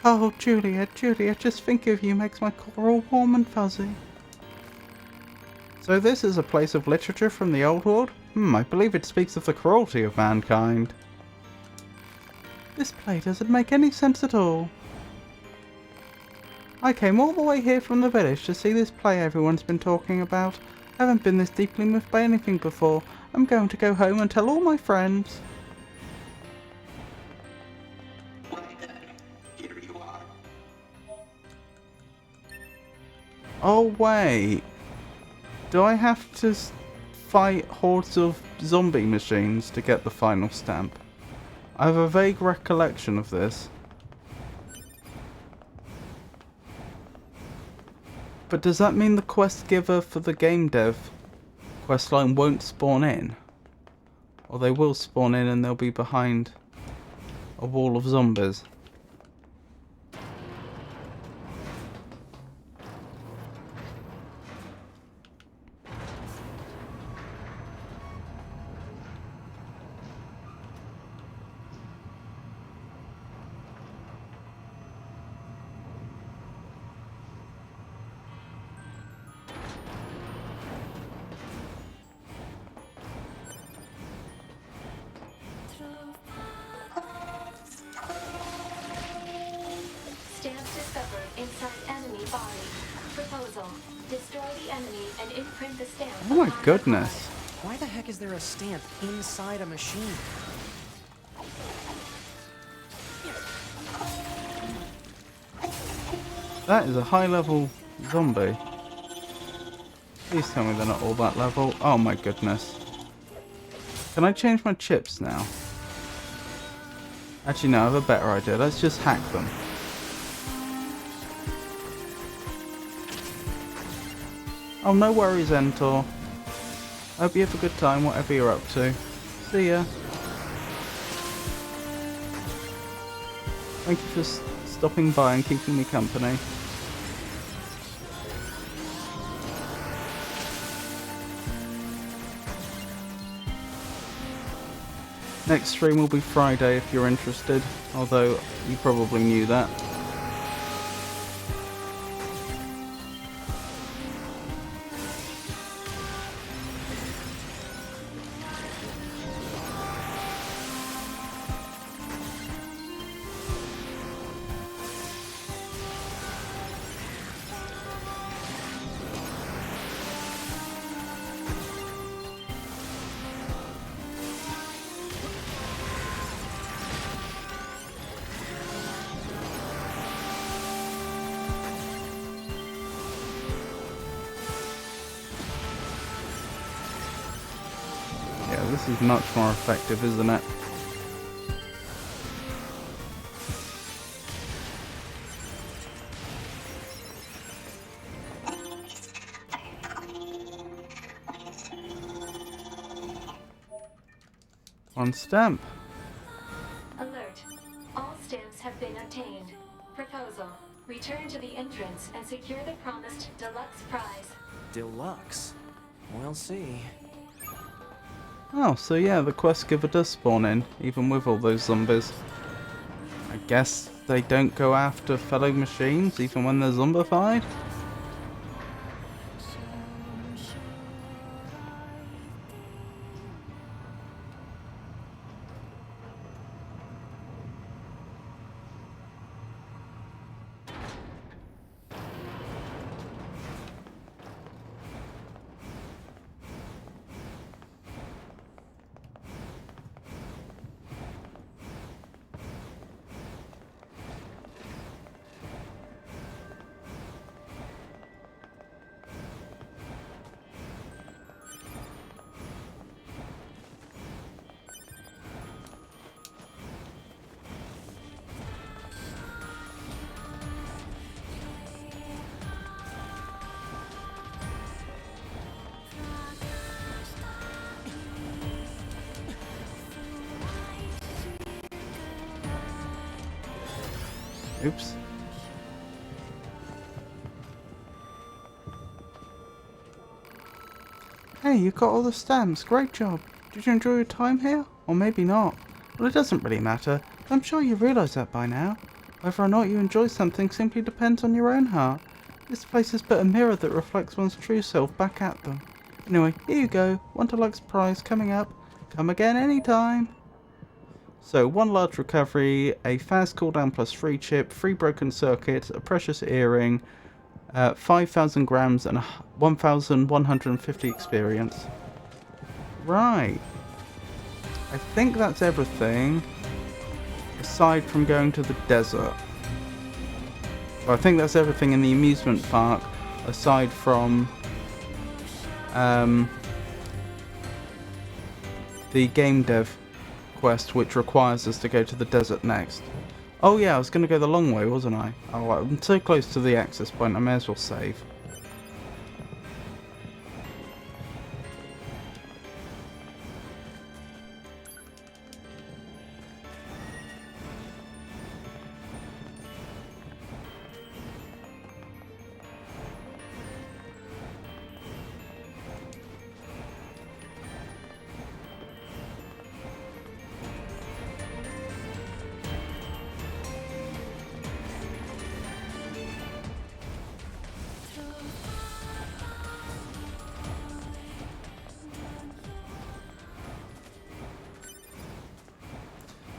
Oh, Juliet, Juliet, just thinking of you makes my core all warm and fuzzy. So this is a place of literature from the old world? I believe it speaks of the cruelty of mankind. This play doesn't make any sense at all. I came all the way here from the village to see this play everyone's been talking about. I haven't been this deeply moved by anything before. I'm going to go home and tell all my friends. Why then, here you are. Oh wait. Do I have to fight hordes of zombie machines to get the final stamp? I have a vague recollection of this. But does that mean the quest giver for the game dev questline won't spawn in? Or they will spawn in and they'll be behind a wall of zombies? Stamps discovered inside enemy body. Proposal: destroy the enemy and imprint the stamp. Oh my upon goodness. Why the heck is there a stamp inside a machine? That is a high level zombie. Please tell me they're not all that level. Oh my goodness. Can I change my chips now? Actually no, I have a better idea. Let's just hack them. Oh, no worries, Entor. Hope you have a good time, whatever you're up to. See ya. Thank you for stopping by and keeping me company. Next stream will be Friday if you're interested, although you probably knew that. this is much more effective, isn't it? One stamp. Alert. All stamps have been obtained. Proposal. Return to the entrance and secure the promised deluxe prize. Deluxe? We'll see. Oh, so yeah, the quest giver does spawn in, even with all those zombies. I guess they don't go after fellow machines, even when they're zombified? Oops. Hey, you got all the stamps. Great job. Did you enjoy your time here? Or maybe not. Well, it doesn't really matter. I'm sure you realise that by now. Whether or not you enjoy something simply depends on your own heart. This place is but a mirror that reflects one's true self back at them. Anyway, here you go. One deluxe prize coming up. Come again anytime. So, one large recovery, a fast cooldown plus free chip, 3 broken circuits, a precious earring, 5,000 grams, and 1,150 experience. Right. I think that's everything, aside from going to the desert. Well, I think that's everything in the amusement park, aside from the game dev quest, which requires us to go to the desert next. Oh yeah, I was going to go the long way, wasn't I? Oh, I'm so close to the access point, I may as well save.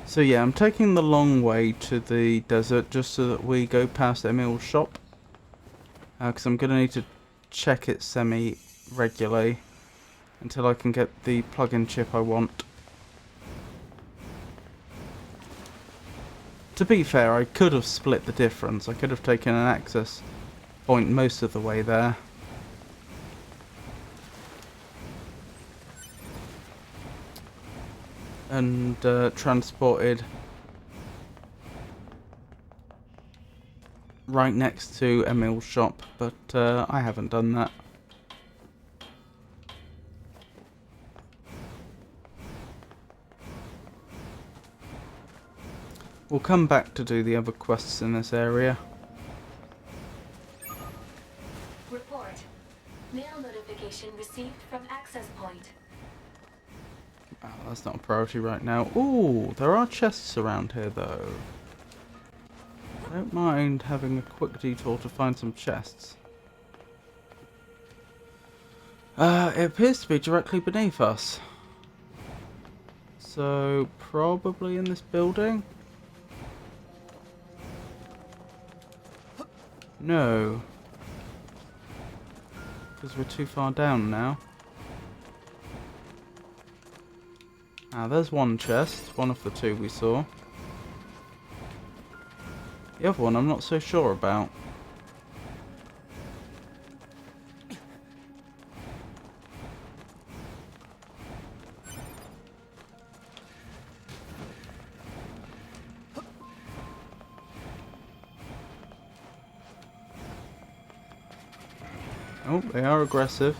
So yeah, I'm taking the long way to the desert just so that we go past Emil's shop. Because I'm going to need to check it semi-regularly until I can get the plug-in chip I want. To be fair, I could have split the difference. I could have taken an access point most of the way there. And transported right next to Emil's shop, but I haven't done that. We'll come back to do the other quests in this area. Report. Mail notification received from access point. Oh, that's not a priority right now. Ooh, there are chests around here though. I don't mind having a quick detour to find some chests. It appears to be directly beneath us. So, probably in this building? No. Because we're too far down now. Ah, there's one chest, one of the two we saw. The other one I'm not so sure about. Oh, they are aggressive.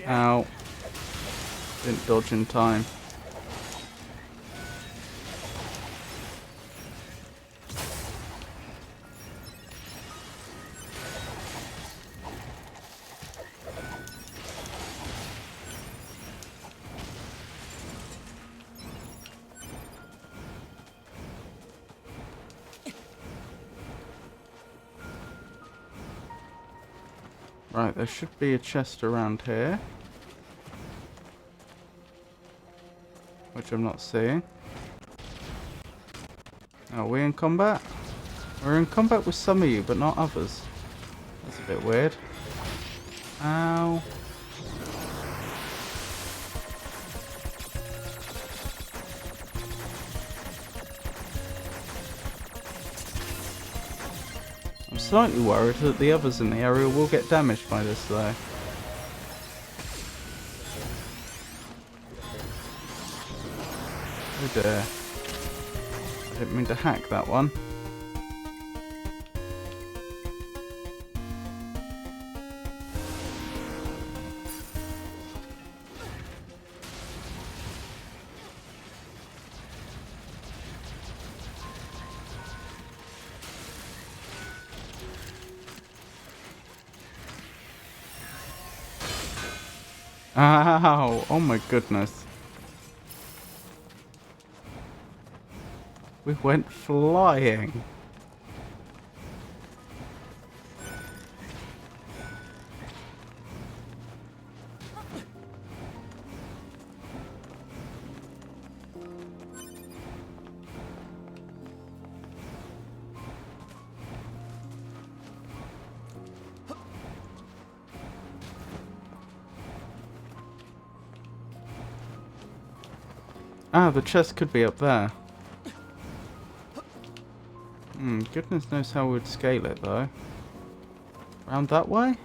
Ow. Didn't dodge in time. Right, there should be a chest around here. Which I'm not seeing. Are we in combat? We're in combat with some of you, but not others. That's a bit weird. Ow. I'm slightly worried that the others in the area will get damaged by this though. Oh dear. I didn't mean to hack that one. Ow! Oh my goodness. We went flying. Ah, the chest could be up there. Goodness knows how we'd scale it though. Round that way?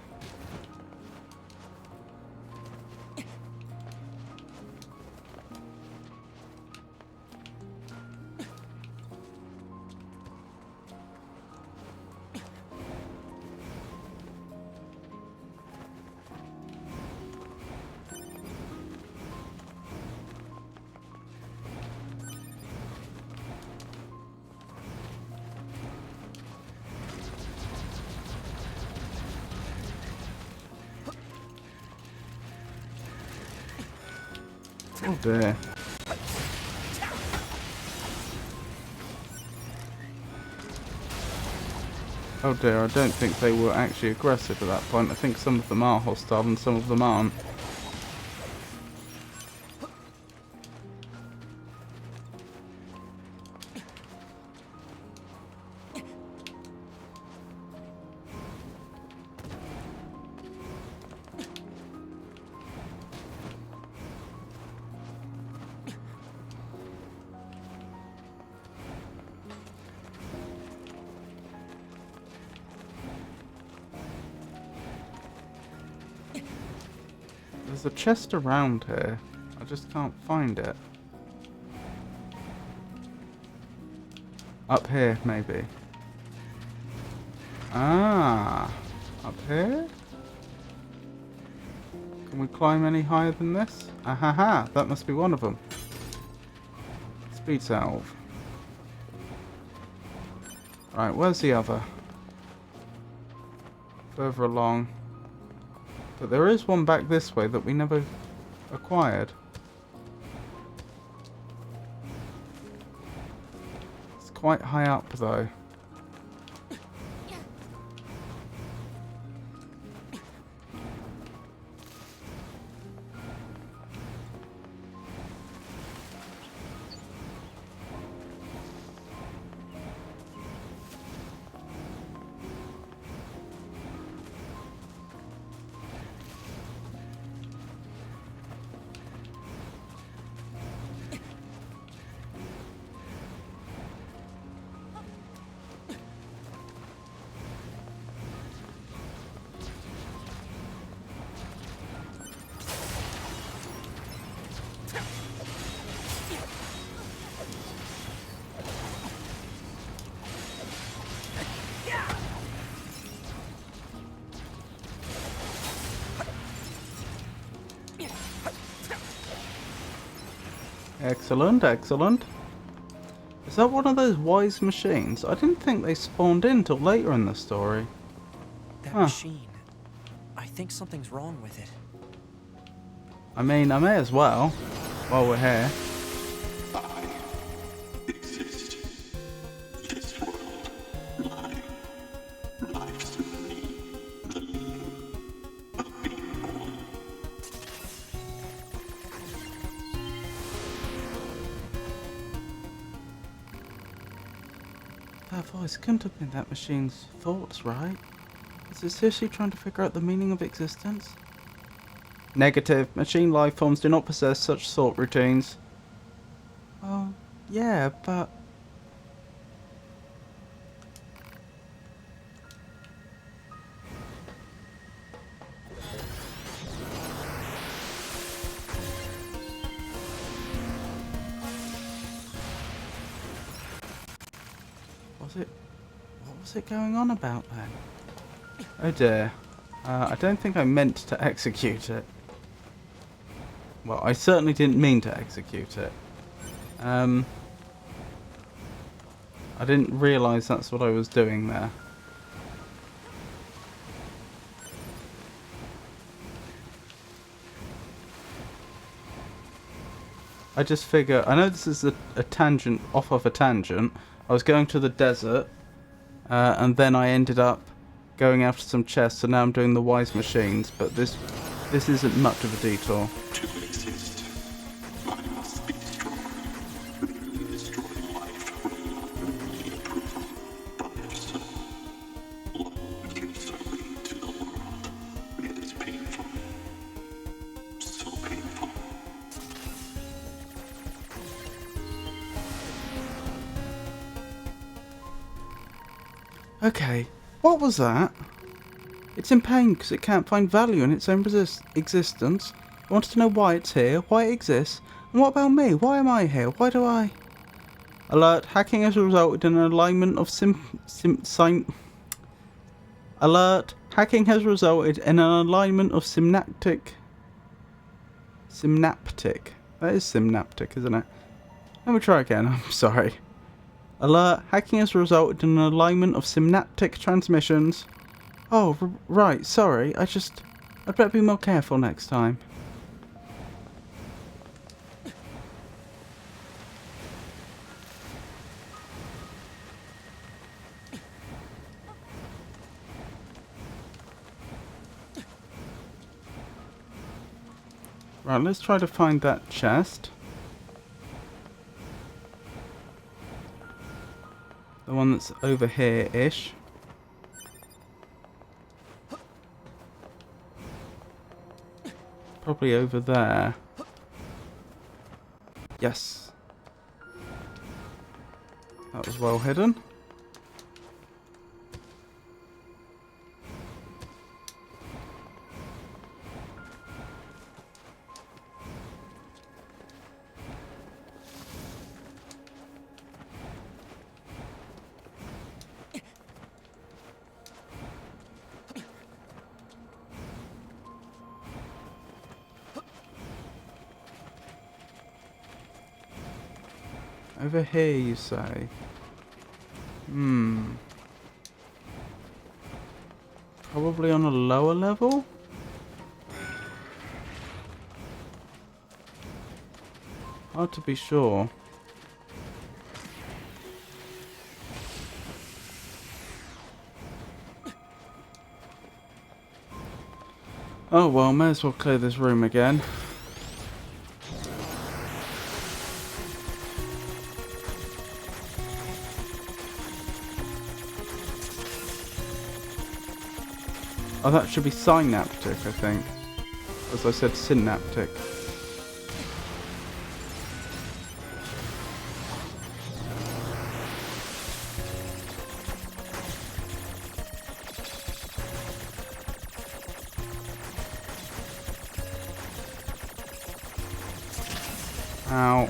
Oh dear. Oh dear, I don't think they were actually aggressive at that point. I think some of them are hostile and some of them aren't. There's a chest around here. I just can't find it. Up here, maybe. Ah, up here? Can we climb any higher than this? Ahaha, that must be one of them. Speed salve. Right, where's the other? Further along. But there is one back this way that we never acquired. It's quite high up though. Excellent, excellent. Is that one of those wise machines? I didn't think they spawned in till later in the story. That Huh. machine. I think something's wrong with it. I mean, I may as well, while we're here. Exist. This world. Mine. Life's me. The meaning of being born. That voice couldn't have been that machine's thoughts, right? Is it seriously trying to figure out the meaning of existence? Negative. Machine life forms do not possess such thought routines. Oh, yeah, but... What was it going on about then? Oh dear. I don't think I meant to execute it. Well, I certainly didn't mean to execute it. I didn't realise that's what I was doing there. I just figure, I know this is a tangent off of a tangent. I was going to the desert, and then I ended up going after some chests, and now I'm doing the wise machines, but this isn't much of a detour. To exist, I must be strong. Merely destroy life will not bring me approval. But if so, love gives a way to the world. It is painful. So painful. Okay, what was that? It's in pain because it can't find value in its own existence. I wanted to know why it's here, why it exists, and what about me? Why am I here? Why do I... Alert, hacking has resulted in an alignment of Alert, hacking has resulted in an alignment of synaptic... That is synaptic, isn't it? Let me try again, I'm sorry. Alert, hacking has resulted in an alignment of synaptic transmissions. Oh, right, sorry, I'd better be more careful next time. Right, let's try to find that chest. The one that's over here-ish. Probably over there. Yes. That was well hidden. Over here, you say? Probably on a lower level? Hard to be sure. Oh well, may as well clear this room again. Oh, that should be synaptic, I think. As I said, synaptic. Ow.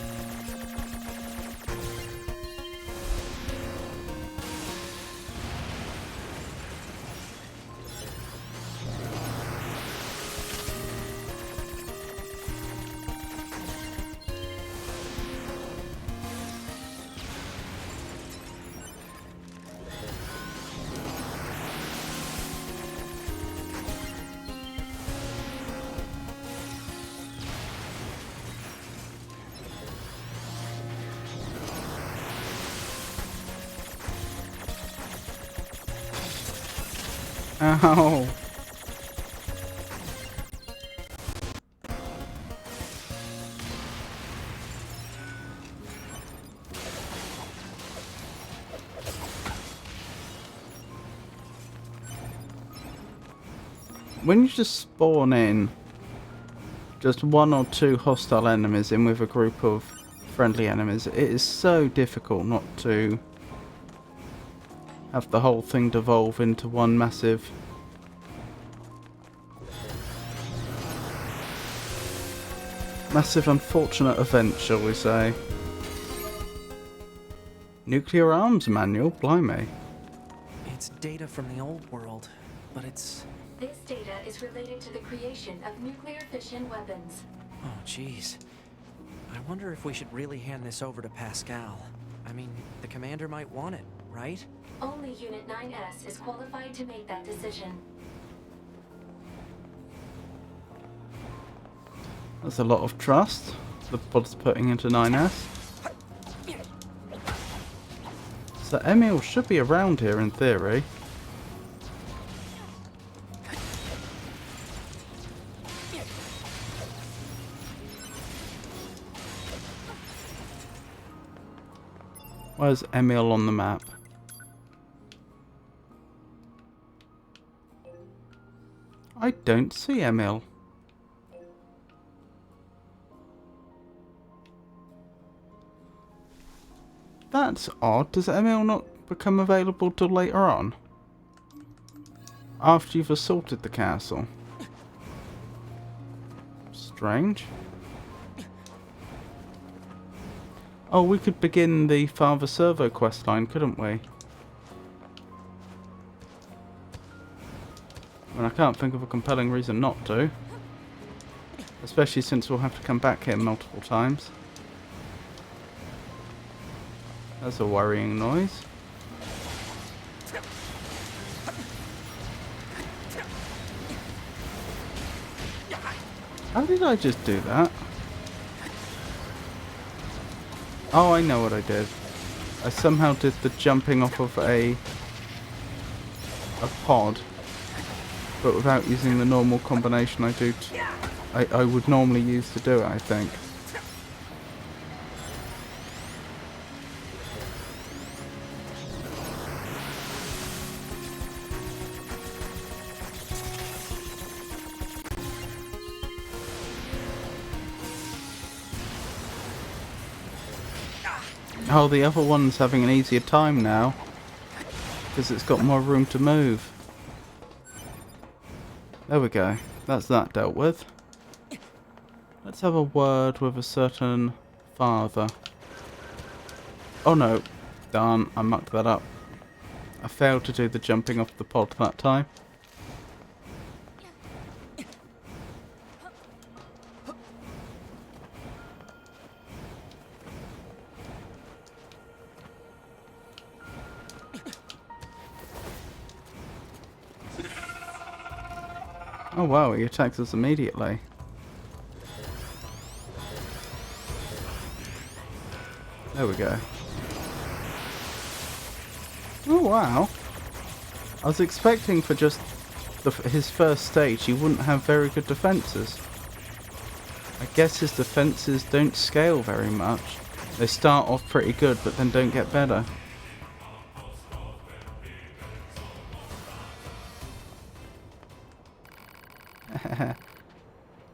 Ow. When you just spawn in just one or two hostile enemies in with a group of friendly enemies, it is so difficult not to have the whole thing devolve into one massive unfortunate event, shall we say. Nuclear arms manual? Blimey. It's data from the old world, but it's... This data is related to the creation of nuclear fission weapons. Oh, jeez. I wonder if we should really hand this over to Pascal. I mean, the commander might want it, right? Only Unit 9S is qualified to make that decision. That's a lot of trust the pod's putting into 9S. So Emil should be around here in theory. Where's Emil on the map? I don't see Emil. That's odd. Does Emil not become available till later on? After you've assaulted the castle? Strange. Oh, we could begin the Father Servo questline, couldn't we? I mean, I can't think of a compelling reason not to. Especially since we'll have to come back here multiple times. That's a worrying noise. How did I just do that? Oh, I know what I did. I somehow did the jumping off of a pod, but without using the normal combination I would normally use to do it, I think. Oh, the other one's having an easier time now because it's got more room to move. There we go. That's that dealt with. Let's have a word with a certain father. Oh no. Darn, I mucked that up. I failed to do the jumping off the pod that time. Oh wow, he attacks us immediately. There we go. Oh wow. I was expecting for just his first stage he wouldn't have very good defences. I guess his defences don't scale very much. They start off pretty good but then don't get better.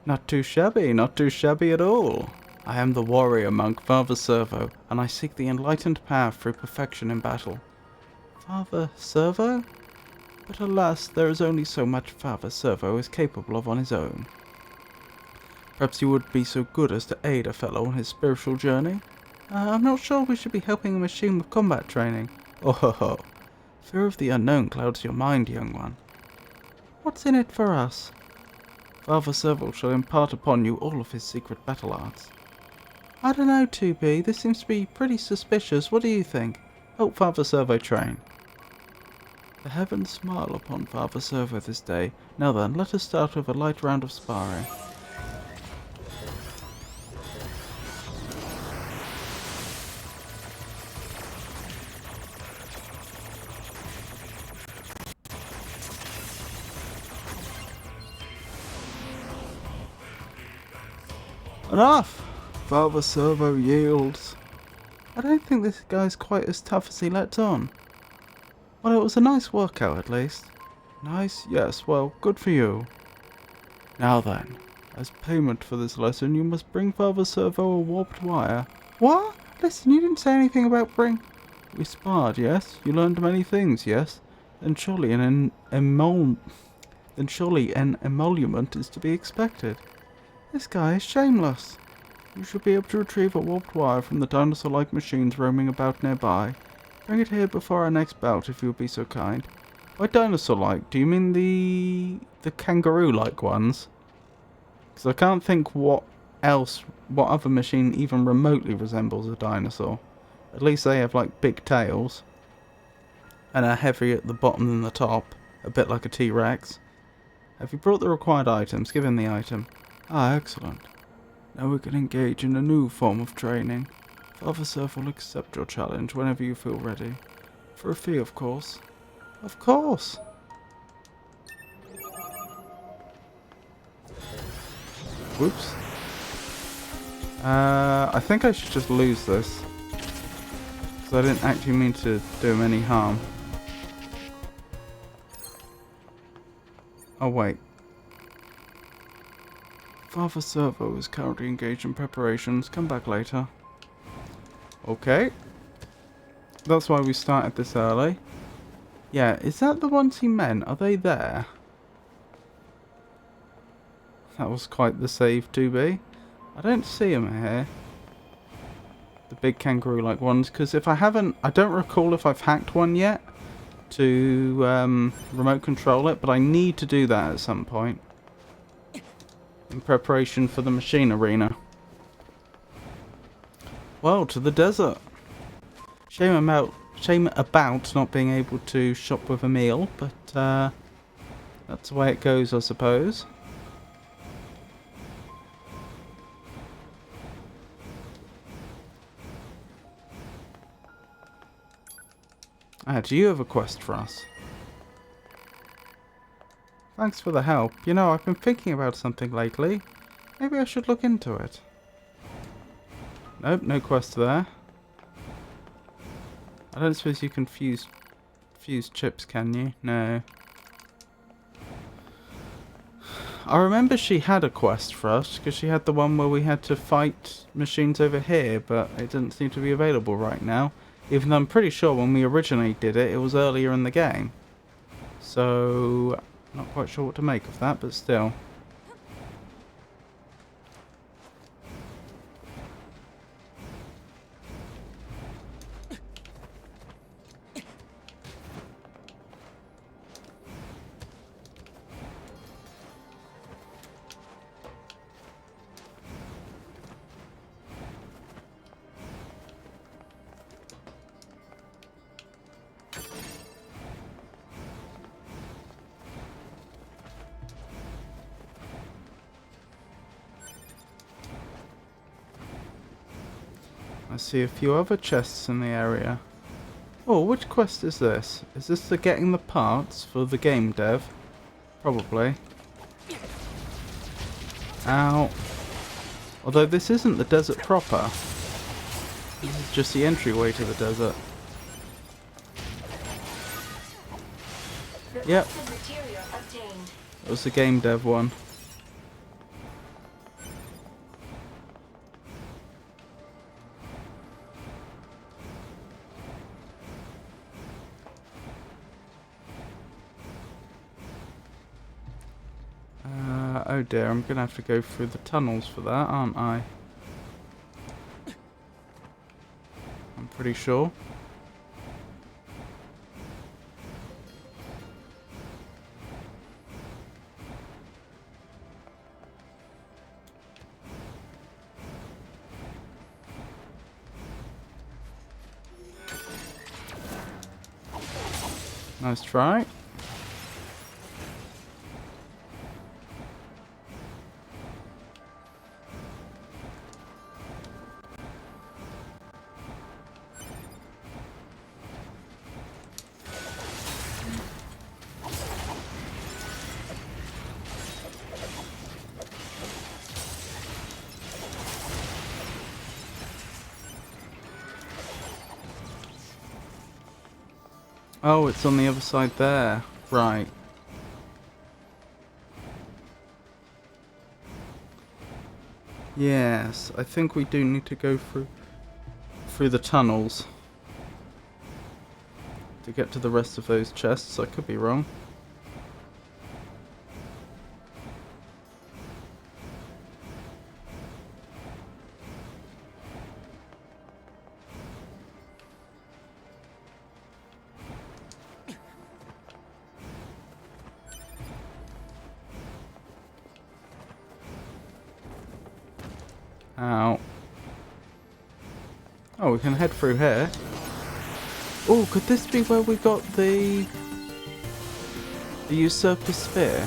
Not too shabby at all. I am the warrior monk Father Servo, and I seek the enlightened path through perfection in battle. Father Servo? But alas, there is only so much Father Servo is capable of on his own. Perhaps you would be so good as to aid a fellow on his spiritual journey? I'm not sure we should be helping a machine with combat training. Oh ho ho. Fear of the unknown clouds your mind, young one. What's in it for us? Father Servo shall impart upon you all of his secret battle arts. I don't know, 2B. This seems to be pretty suspicious. What do you think? Help Father Servo train. The heavens smile upon Father Servo this day. Now then, let us start with a light round of sparring. Enough! Father Servo yields. I don't think this guy's quite as tough as he lets on. Well, it was a nice workout at least. Nice? Yes, well, good for you. Now then, as payment for this lesson, you must bring Father Servo a warped wire. What? Listen, you didn't say anything about bring... We sparred, yes? You learned many things, yes? Then surely an emolument is to be expected. This guy is shameless. You should be able to retrieve a warped wire from the dinosaur-like machines roaming about nearby. Bring it here before our next bout, if you would be so kind. By dinosaur-like, do you mean the kangaroo-like ones? Because I can't think what other machine even remotely resembles a dinosaur. At least they have like big tails and are heavier at the bottom than the top, a bit like a T-Rex. Have you brought the required items? Give him the item. Ah, excellent. Now we can engage in a new form of training. Father Surf will accept your challenge whenever you feel ready. For a fee, of course. Of course! Whoops. I think I should just lose this. Because I didn't actually mean to do him any harm. Oh wait. Father Servo is currently engaged in preparations. Come back later. Okay. That's why we started this early. Yeah, is that the ones he meant? Are they there? That was quite the save to be. I don't see them here. The big kangaroo-like ones, because if I haven't... I don't recall if I've hacked one yet to remote control it, but I need to do that at some point. In preparation for the machine arena. Well, to the desert. Shame about not being able to shop with a meal, but that's the way it goes, I suppose. Ah, do you have a quest for us? Thanks for the help. You know, I've been thinking about something lately. Maybe I should look into it. Nope, no quest there. I don't suppose you can fuse chips, can you? No. I remember she had a quest for us, because she had the one where we had to fight machines over here, but it doesn't seem to be available right now. Even though I'm pretty sure when we originally did it, it was earlier in the game. So, not quite sure what to make of that, but still. I see a few other chests in the area. Oh, which quest is this? Is this the getting the parts for the game dev? Probably. Ow. Although this isn't the desert proper. This is just the entryway to the desert. Yep. It was the game dev one. Oh dear, I'm going to have to go through the tunnels for that, aren't I? I'm pretty sure. Nice try. Oh, it's on the other side there. Right. Yes, I think we do need to go through the tunnels to get to the rest of those chests. I could be wrong. Ow. Oh, we can head through here. Oh, could this be where we got the usurper sphere?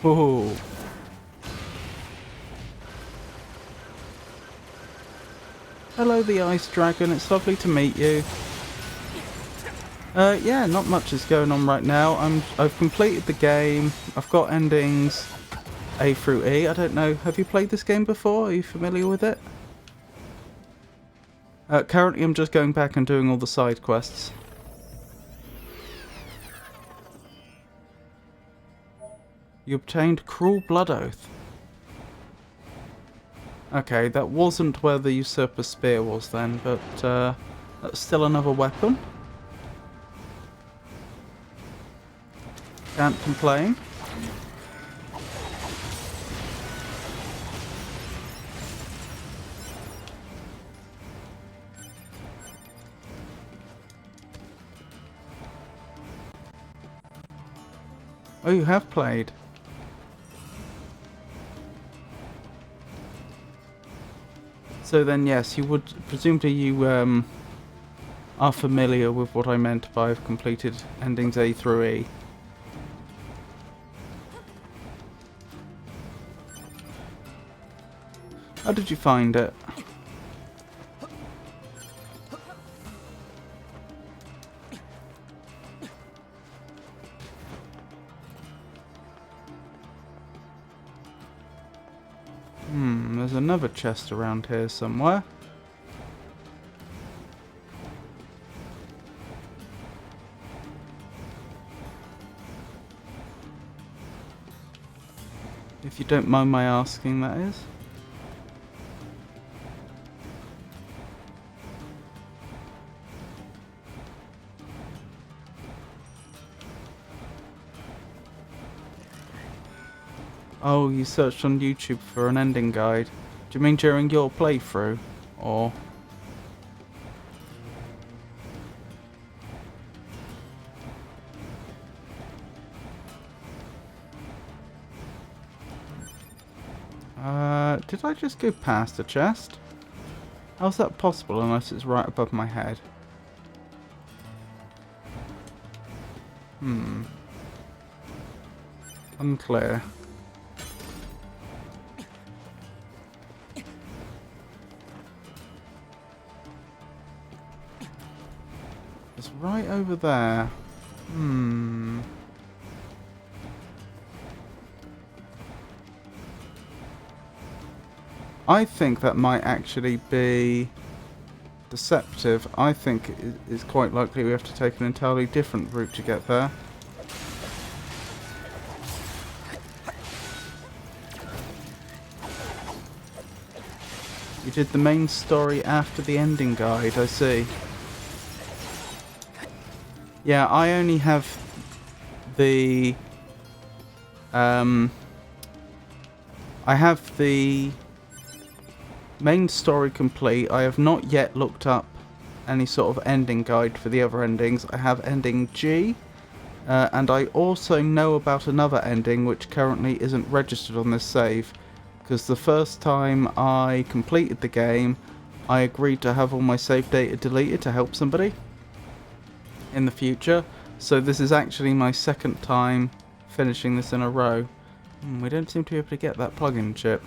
Oh. Hello, the ice dragon. It's lovely to meet you. Yeah, not much is going on right now. I've completed the game. I've got endings A through E. I don't know. Have you played this game before? Are you familiar with it? Currently, I'm just going back and doing all the side quests. You obtained Cruel Blood Oath. Okay, that wasn't where the Usurper Spear was then, but that's still another weapon. Can't complain. Oh, you have played. So then, yes, you would presumably you are familiar with what I meant by I've completed endings A through E. How did you find it? There's another chest around here somewhere. If you don't mind my asking, that is. Oh, you searched on YouTube for an ending guide. Do you mean during your playthrough? Or... did I just go past a chest? How's that possible unless it's right above my head? Unclear. It's right over there. I think that might actually be deceptive. I think it's quite likely we have to take an entirely different route to get there. You did the main story after the ending guide, I see. Yeah, I only have the... I have the main story complete. I have not yet looked up any sort of ending guide for the other endings. I have ending G, and I also know about another ending which currently isn't registered on this save, because the first time I completed the game, I agreed to have all my save data deleted to help somebody in the future. So this is actually my second time finishing this in a row. We don't seem to be able to get that plugin chip.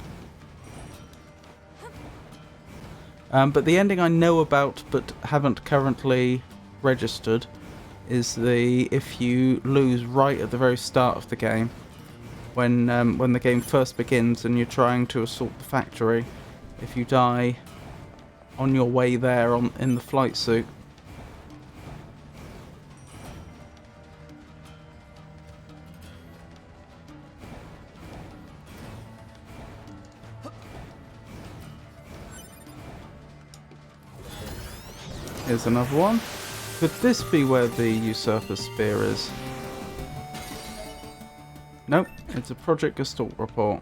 But the ending I know about but haven't currently registered is the if you lose right at the very start of the game, when the game first begins and you're trying to assault the factory. If you die on your way there in the flight suit. Here's another one. Could this be where the Usurper Spear is? Nope, it's a Project Gestalt report.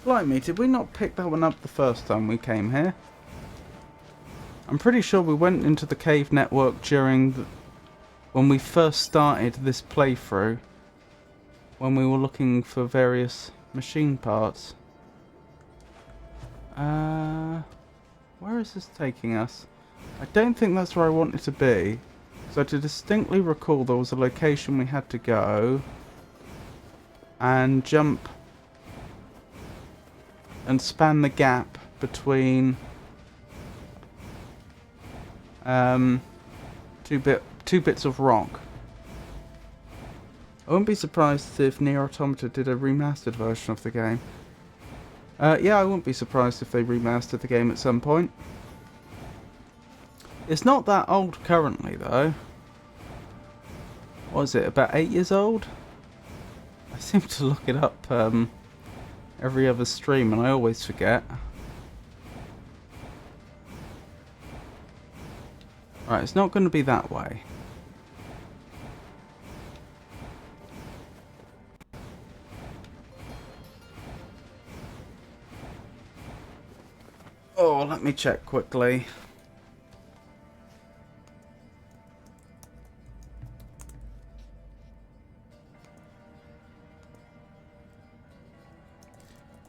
Blimey, did we not pick that one up the first time we came here? I'm pretty sure we went into the cave network during when we first started this playthrough, when we were looking for various machine parts. Where is this taking us? I don't think that's where I want it to be. So to distinctly recall, there was a location we had to go and jump and span the gap between two bits of rock. I wouldn't be surprised if NieR Automata did a remastered version of the game. Yeah, I wouldn't be surprised if they remastered the game at some point. It's not that old currently, though. What is it, about 8 years old? I seem to look it up every other stream and I always forget. Right, it's not going to be that way. Oh, let me check quickly.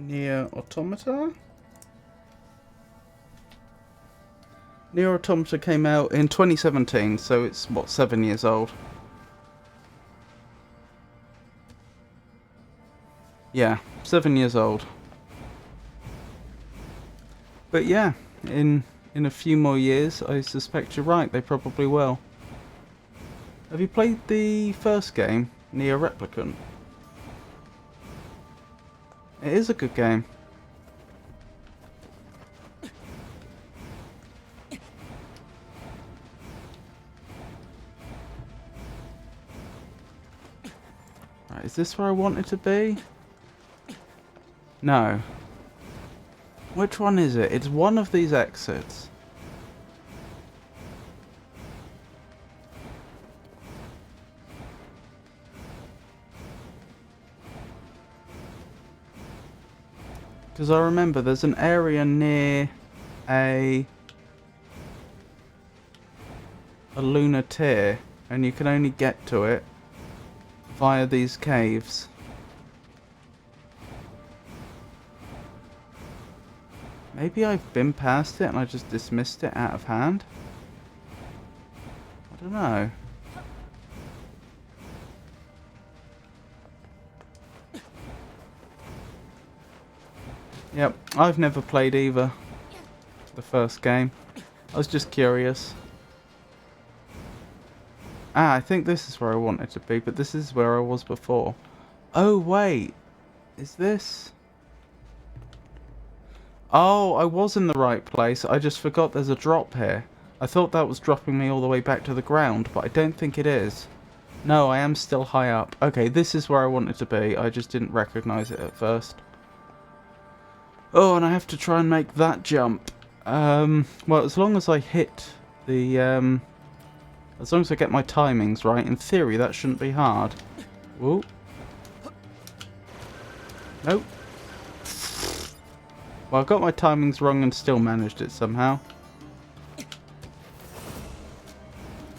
NieR Automata? NieR Automata came out in 2017, so it's, what, 7 years old? Yeah, 7 years old. But yeah, in a few more years, I suspect you're right, they probably will. Have you played the first game, NieR Replicant? It is a good game. Right, is this where I want it to be? No. Which one is it? It's one of these exits. Because I remember there's an area near a lunar tier, and you can only get to it via these caves. Maybe I've been past it and I just dismissed it out of hand? I don't know. Yep, I've never played either. The first game. I was just curious. Ah, I think this is where I wanted to be, but this is where I was before. Oh, wait. Is this... Oh, I was in the right place. I just forgot there's a drop here. I thought that was dropping me all the way back to the ground, but I don't think it is. No, I am still high up. Okay, this is where I wanted to be. I just didn't recognize it at first. Oh, and I have to try and make that jump. Well, as long as I hit the... as long as I get my timings right, in theory that shouldn't be hard. Whoa. Nope. Well, I got my timings wrong and still managed it somehow.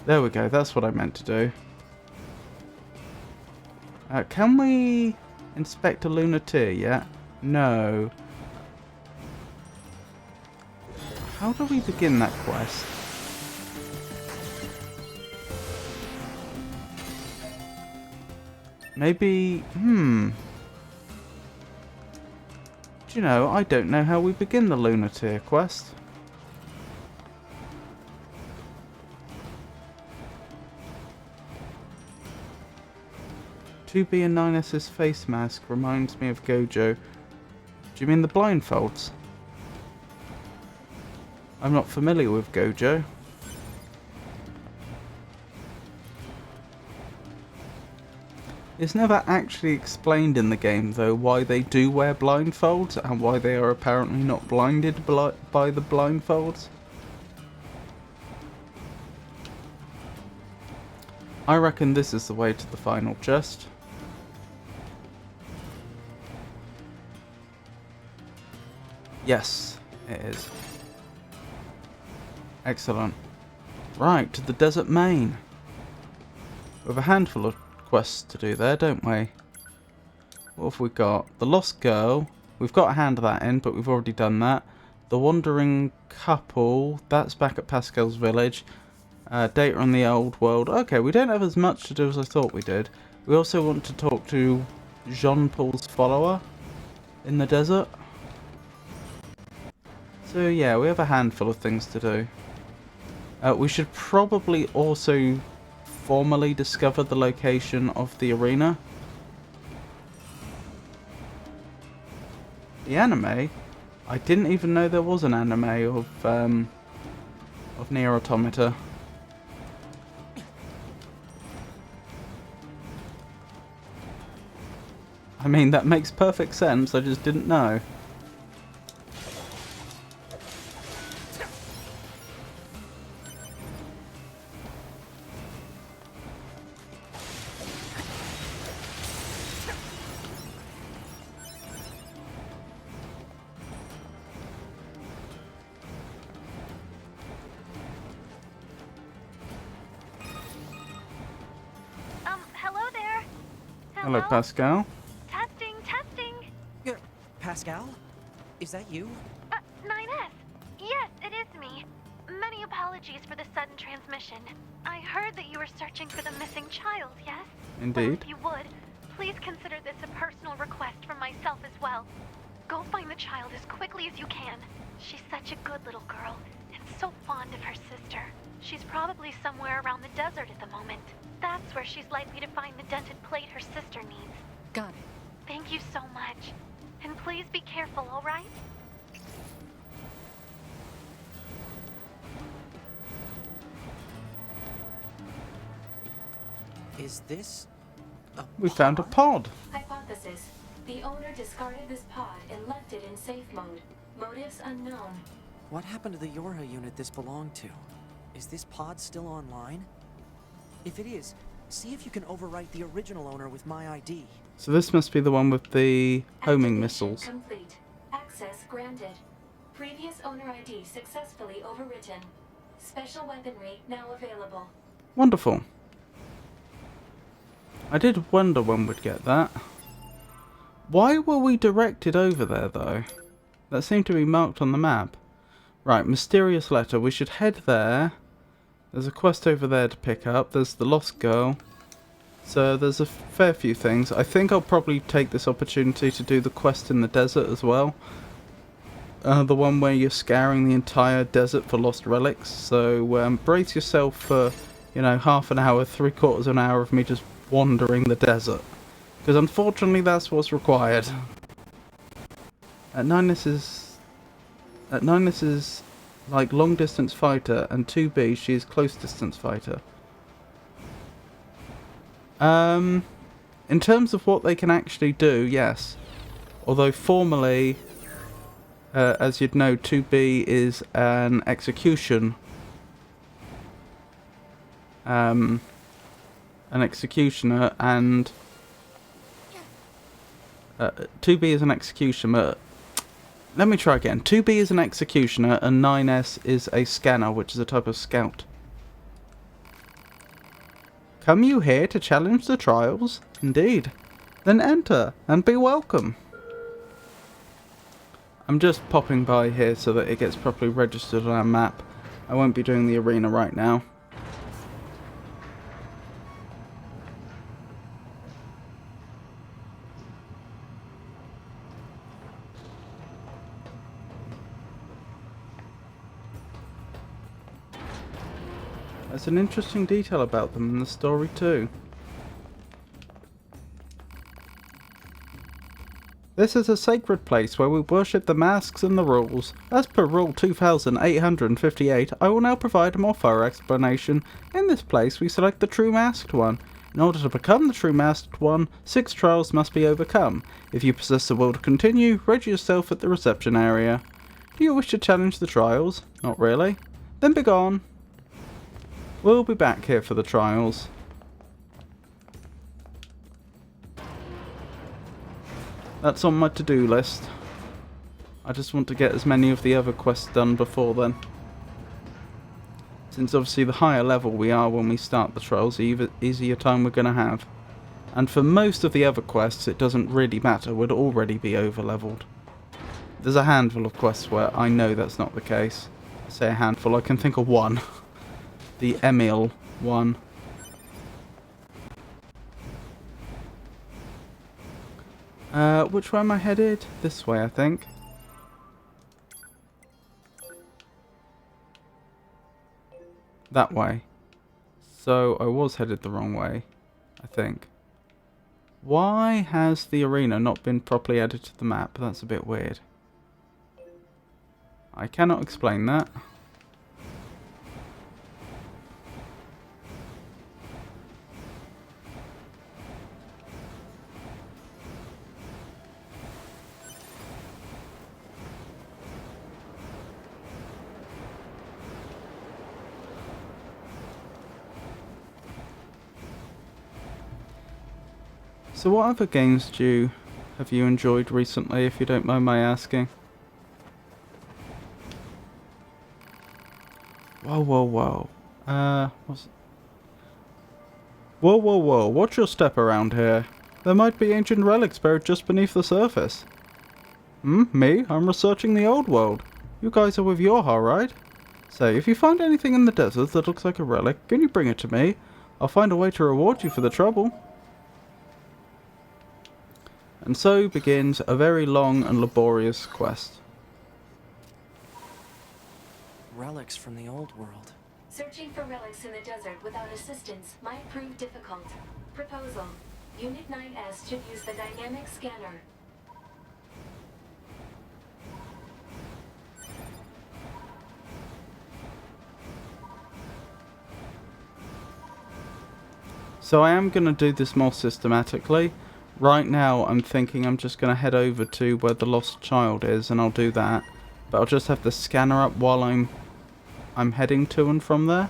There we go, that's what I meant to do. Can we inspect a lunar tier yet? No. How do we begin that quest? Maybe... Do you know, I don't know how we begin the lunar tier quest. "2B and 9S's face mask reminds me of Gojo. Do you mean the blindfolds? I'm not familiar with Gojo. It's never actually explained in the game, though, why they do wear blindfolds and why they are apparently not blinded by the blindfolds. I reckon this is the way to the final chest. Yes, it is. Excellent. Right, to the desert main. We have a handful of quests to do there, don't we? What have we got? The Lost Girl. We've got a hand of that in, but we've already done that. The Wandering Couple. That's back at Pascal's village. Data on the old world. Okay, we don't have as much to do as I thought we did. We also want to talk to Jean-Paul's follower in the desert. So yeah, we have a handful of things to do. We should probably also formally discover the location of the arena. The anime? I didn't even know there was an anime of NieR Automata. I mean, that makes perfect sense, I just didn't know. Hello there. Hello, Pascal. Testing, testing. Pascal? Is that you? 9S. Yes, it is me. Many apologies for the sudden transmission. I heard that you were searching for the missing child, yes? Indeed. Well, if you would, please consider this a personal request from myself as well. Go find the child as quickly as you can. She's such a good little girl, and so fond of her sister. She's probably somewhere around the desert at the moment. That's where she's likely to find the dented plate her sister needs. Got it. Thank you so much. And please be careful, alright? Is this a We found a pod. Hypothesis. The owner discarded this pod and left it in safe mode. Motives unknown. What happened to the Yorha unit this belonged to? Is this pod still online? If it is, see if you can overwrite the original owner with my ID. So this must be the one with the homing Activation missiles. Complete. Access granted. Previous owner ID successfully overwritten. Special weaponry now available. Wonderful. I did wonder when we'd get that. Why were we directed over there, though? That seemed to be marked on the map. Right, mysterious letter. We should head there. There's a quest over there to pick up. There's the Lost Girl. So there's a fair few things. I think I'll probably take this opportunity to do the quest in the desert as well. The one where you're scouring the entire desert for lost relics. So brace yourself for, you know, half an hour, 3/4 of an hour of me just wandering the desert. Because unfortunately that's what's required. At 9S is like long distance fighter, and 2B she is close distance fighter. In terms of what they can actually do, yes. Although formally, as you'd know, 2B is an execution. An executioner, and 2B is an executioner. Let me try again. 2B is an executioner, and 9S is a scanner, which is a type of scout. Come you here to challenge the trials? Indeed. Then enter, and be welcome. I'm just popping by here so that it gets properly registered on our map. I won't be doing the arena right now. There's an interesting detail about them in the story too. This is a sacred place where we worship the masks and the rules. As per Rule 2858, I will now provide a more thorough explanation. In this place, we select the true masked one. In order to become the true masked one, 6 trials must be overcome. If you possess the will to continue, ready yourself at the reception area. Do you wish to challenge the trials? Not really? Then begone. We'll be back here for the trials. That's on my to-do list. I just want to get as many of the other quests done before then. Since obviously the higher level we are when we start the trials, the easier time we're going to have. And for most of the other quests it doesn't really matter, we'd already be over-leveled. There's a handful of quests where I know that's not the case. I say a handful, I can think of one. The Emil one. Which way am I headed? This way, I think. That way. So I was headed the wrong way, I think. Why has the arena not been properly added to the map? That's a bit weird. I cannot explain that. So what other games have you enjoyed recently, if you don't mind my asking? Whoa, whoa, whoa. Whoa, whoa, whoa. Watch your step around here. There might be ancient relics buried just beneath the surface. Me? I'm researching the old world. You guys are with Yorha, right? Say, if you find anything in the desert that looks like a relic, can you bring it to me? I'll find a way to reward you for the trouble. And so begins a very long and laborious quest. Relics from the old world. Searching for relics in the desert without assistance might prove difficult. Proposal. Unit 9S should use the dynamic scanner. So I am going to do this more systematically. Right now I'm thinking I'm just going to head over to where the lost child is and I'll do that. But I'll just have the scanner up while I'm heading to and from there.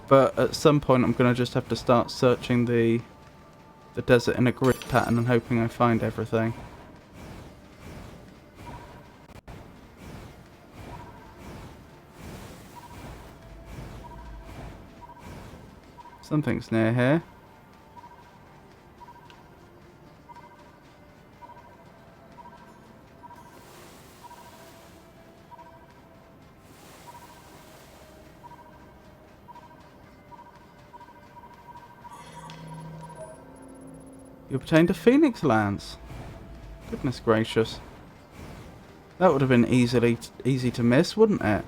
But at some point I'm going to just have to start searching the desert in a grid pattern and hoping I find everything. Something's near here. You obtained a Phoenix Lance. Goodness gracious. That would have been easy to miss, wouldn't it?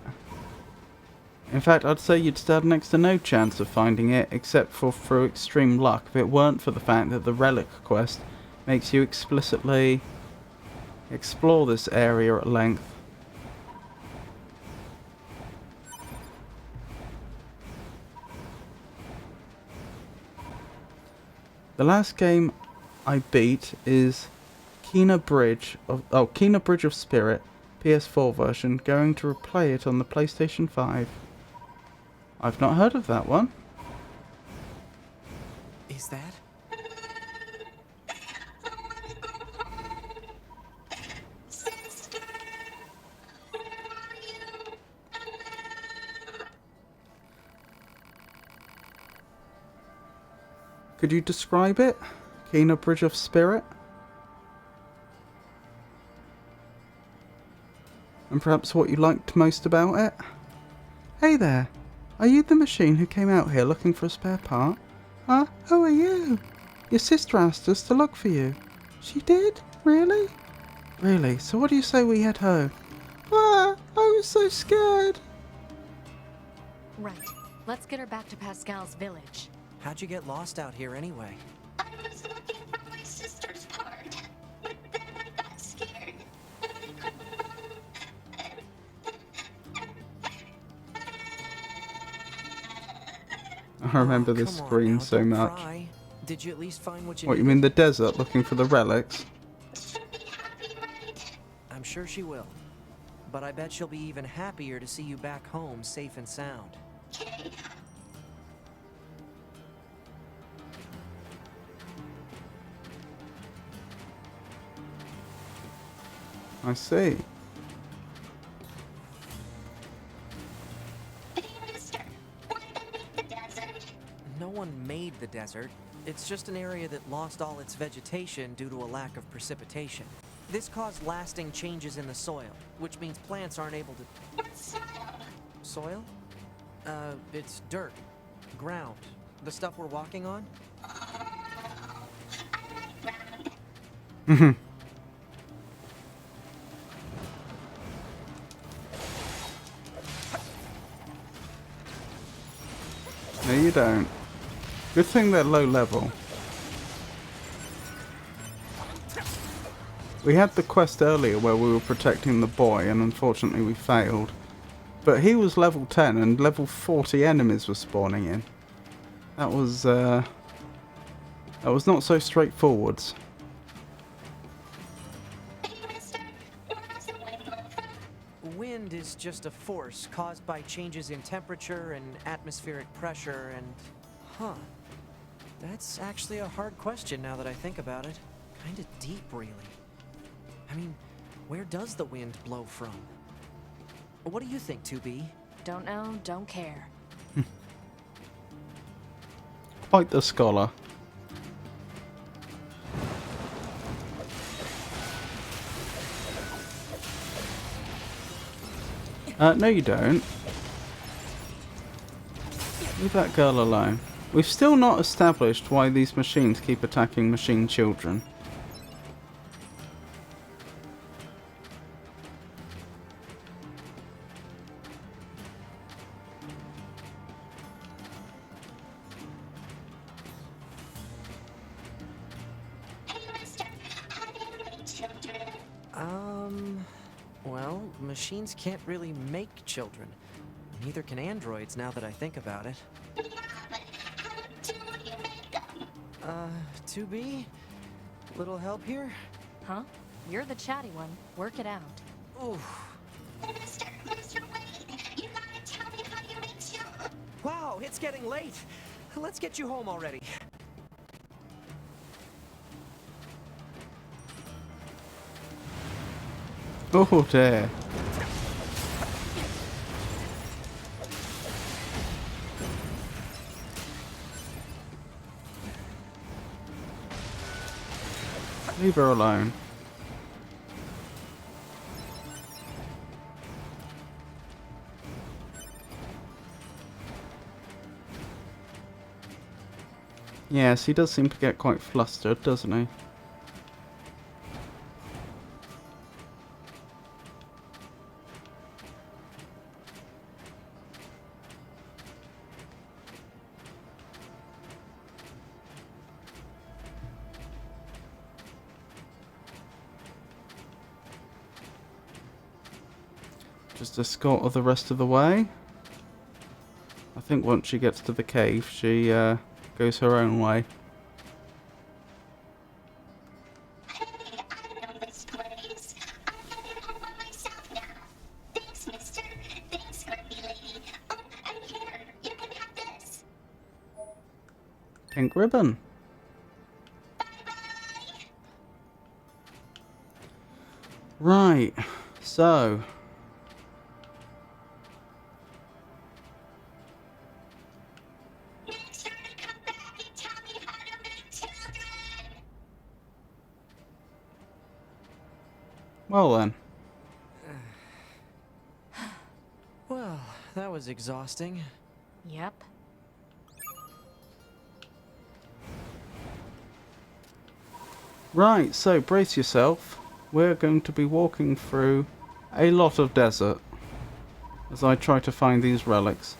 In fact, I'd say you'd stand next to no chance of finding it, except for through extreme luck, if it weren't for the fact that the Relic quest makes you explicitly explore this area at length. The last game I beat is NieR Bridge of Spirit, PS4 version, going to replay it on the PlayStation 5. I've not heard of that one. Is that? Sister, where are you? Could you describe it? NieR Bridge of Spirit? And perhaps what you liked most about it? Hey there! Are you the machine who came out here looking for a spare part? Huh? Who are you? Your sister asked us to look for you. She did? Really? Really? So what do you say we head home? Ah! I was so scared! Right. Let's get her back to Pascal's village. How'd you get lost out here anyway? I I remember Oh, this come on screen now, so don't much. cry. Did you at least find what you What, you needed? mean the desert looking for the relics? She'll be happy, right? I'm sure she will. But I bet she'll be even happier to see you back home safe and sound. Okay. I see. Hey, mister. Why the desert? No one made the desert. It's just an area that lost all its vegetation due to a lack of precipitation. This caused lasting changes in the soil, which means plants aren't able to... What's soil? Soil? It's dirt, ground, the stuff we're walking on. Mhm. No, you don't. Good thing they're low level. We had the quest earlier where we were protecting the boy, and unfortunately we failed. But he was level 10 and level 40 enemies were spawning in. That was not so straightforward. Hey, mister. Where does the wind come from? Wind is just a force caused by changes in temperature and atmospheric pressure and... Huh. That's actually a hard question now that I think about it. Kinda deep, really. I mean, where does the wind blow from? What do you think, 2B? Don't know, don't care. Quite the scholar. No you don't. Leave that girl alone. We've still not established why these machines keep attacking machine children. Hey, mister. How do you make children? Well, machines can't really make children. Neither can androids now that I think about it. Yeah, but how do you make them? 2B? Little help here? Huh? You're the chatty one. Work it out. Oof. Mister, wait. You gotta tell me how you make children. Wow, it's getting late. Let's get you home already. Oh dear. Leave her alone. Yes, he does seem to get quite flustered, doesn't he? Just escort her the rest of the way. I think once she gets to the cave, she goes her own way. Hey, I know this place. I'm getting home by myself now. Thanks, mister. Thanks, grumpy lady. Oh, and here, you can have this. Pink ribbon. Right, so... Make sure to come back and tell me how to make children. Well then. Well, that was exhausting. Yep. Right, so brace yourself. We're going to be walking through a lot of desert as I try to find these relics.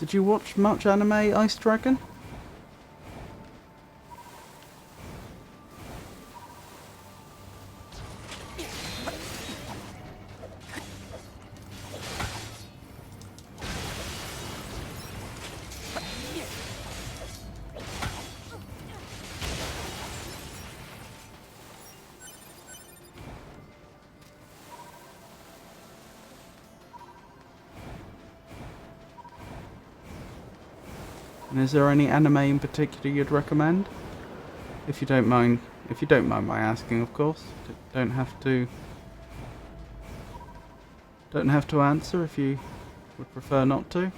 Did you watch much anime, Ice Dragon? And is there any anime in particular you'd recommend? If you don't mind my asking, of course. Don't have to answer if you would prefer not to.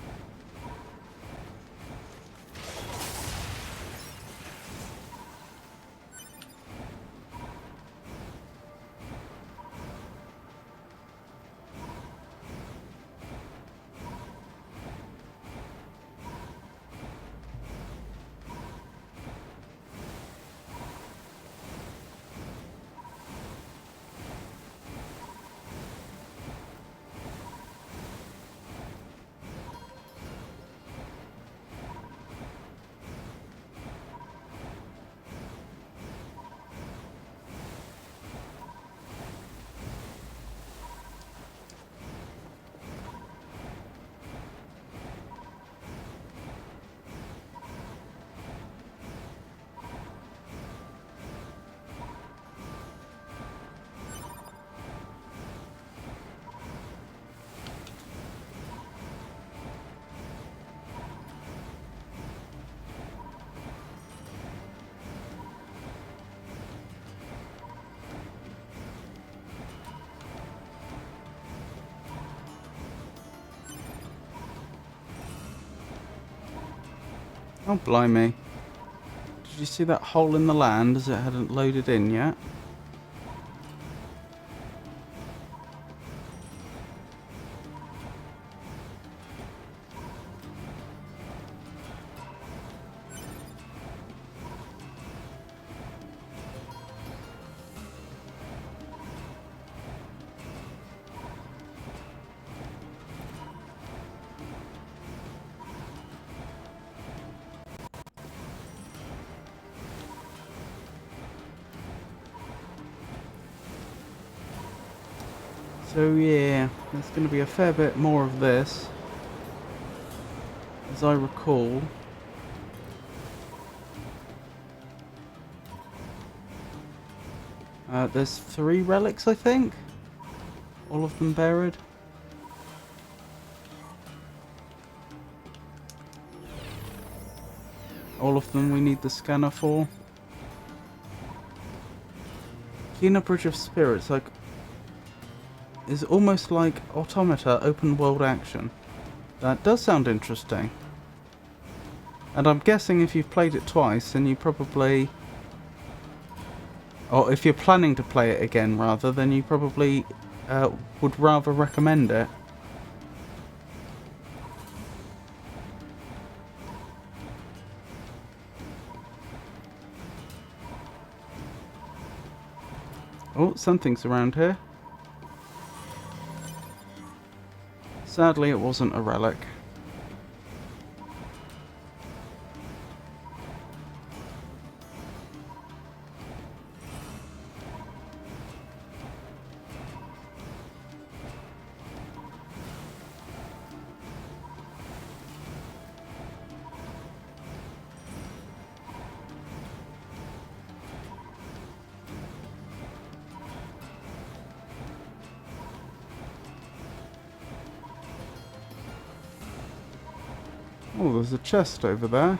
Oh, blimey. Did you see that hole in the land as it hadn't loaded in yet? So yeah, there's going to be a fair bit more of this, as I recall. There's 3 relics, I think? All of them buried. All of them we need the scanner for. Keener Bridge of Spirits, like, is almost like Automata open world action. That does sound interesting. And I'm guessing if you've played it twice, then you probably... Or if you're planning to play it again, rather, then you probably would rather recommend it. Oh, something's around here. Sadly, it wasn't a relic. Oh, there's a chest over there.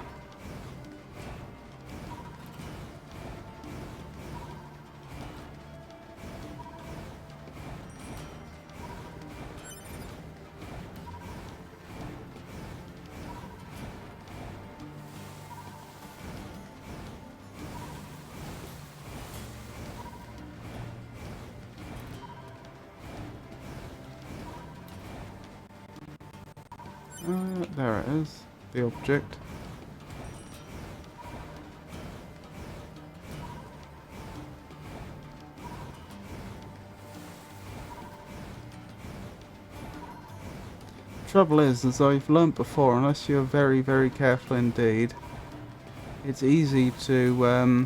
There it is, the object. Trouble is, as I've learnt before, unless you're very, very careful indeed, it's easy to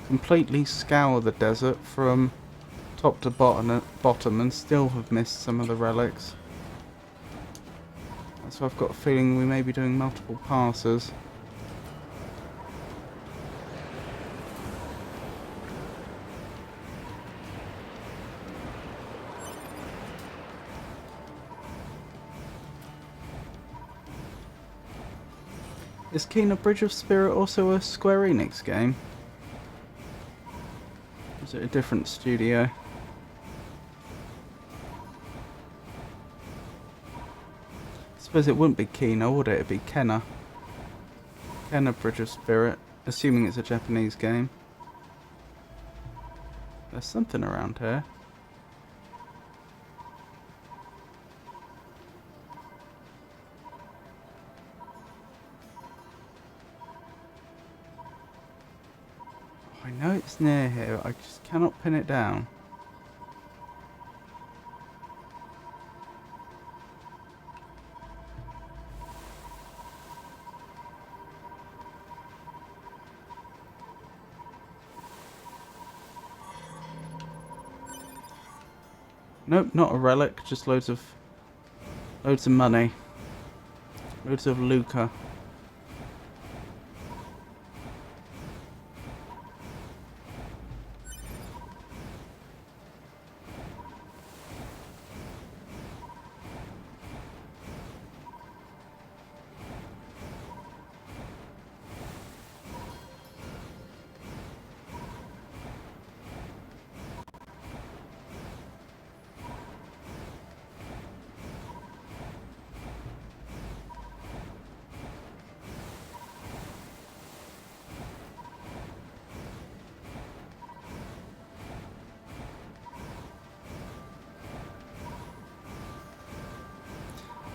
completely scour the desert from top to bottom and still have missed some of the relics. So I've got a feeling we may be doing multiple passes. Is Kena Bridge of Spirit also a Square Enix game? Or is it a different studio? I suppose it wouldn't be Kena, would it? It'd be Kena. Kena Bridge of Spirit, assuming it's a Japanese game. There's something around here. I know it's near here, I just cannot pin it down. Nope, not a relic, just loads of money. Loads of lucre.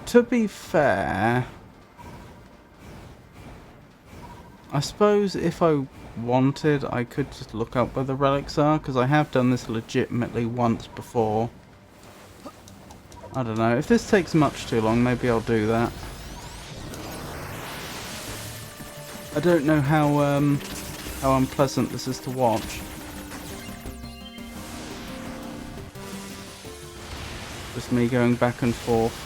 To be fair, I suppose if I wanted, I could just look up where the relics are, because I have done this legitimately once before. I don't know, if this takes much too long, maybe I'll do that. I don't know how unpleasant this is to watch. Just me going back and forth.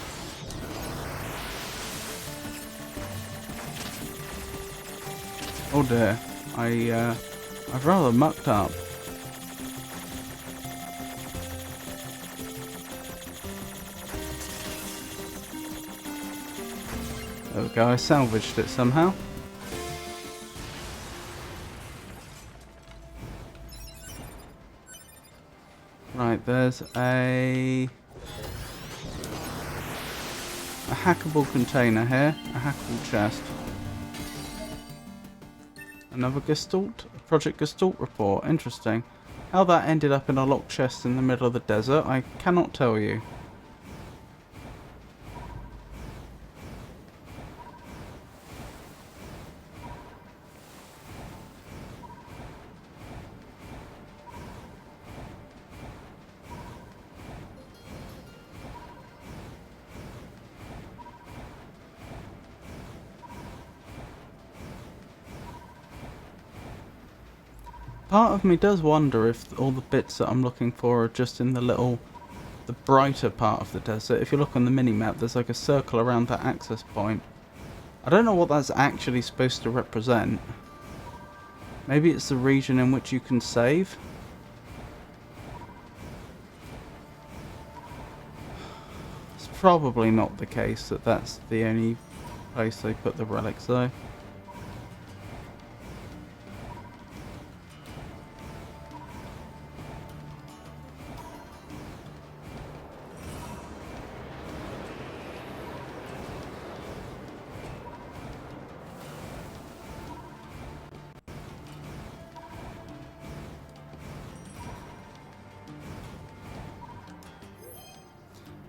Oh dear, I've rather mucked up. There we go, I salvaged it somehow. Right, there's a hackable container here, a hackable chest. Another Gestalt? Project Gestalt report. Interesting. How that ended up in a locked chest in the middle of the desert, I cannot tell you. Part of me does wonder if all the bits that I'm looking for are just in the brighter part of the desert. If you look on the mini-map, there's like a circle around that access point. I don't know what that's actually supposed to represent. Maybe it's the region in which you can save? It's probably not the case that that's the only place they put the relics though.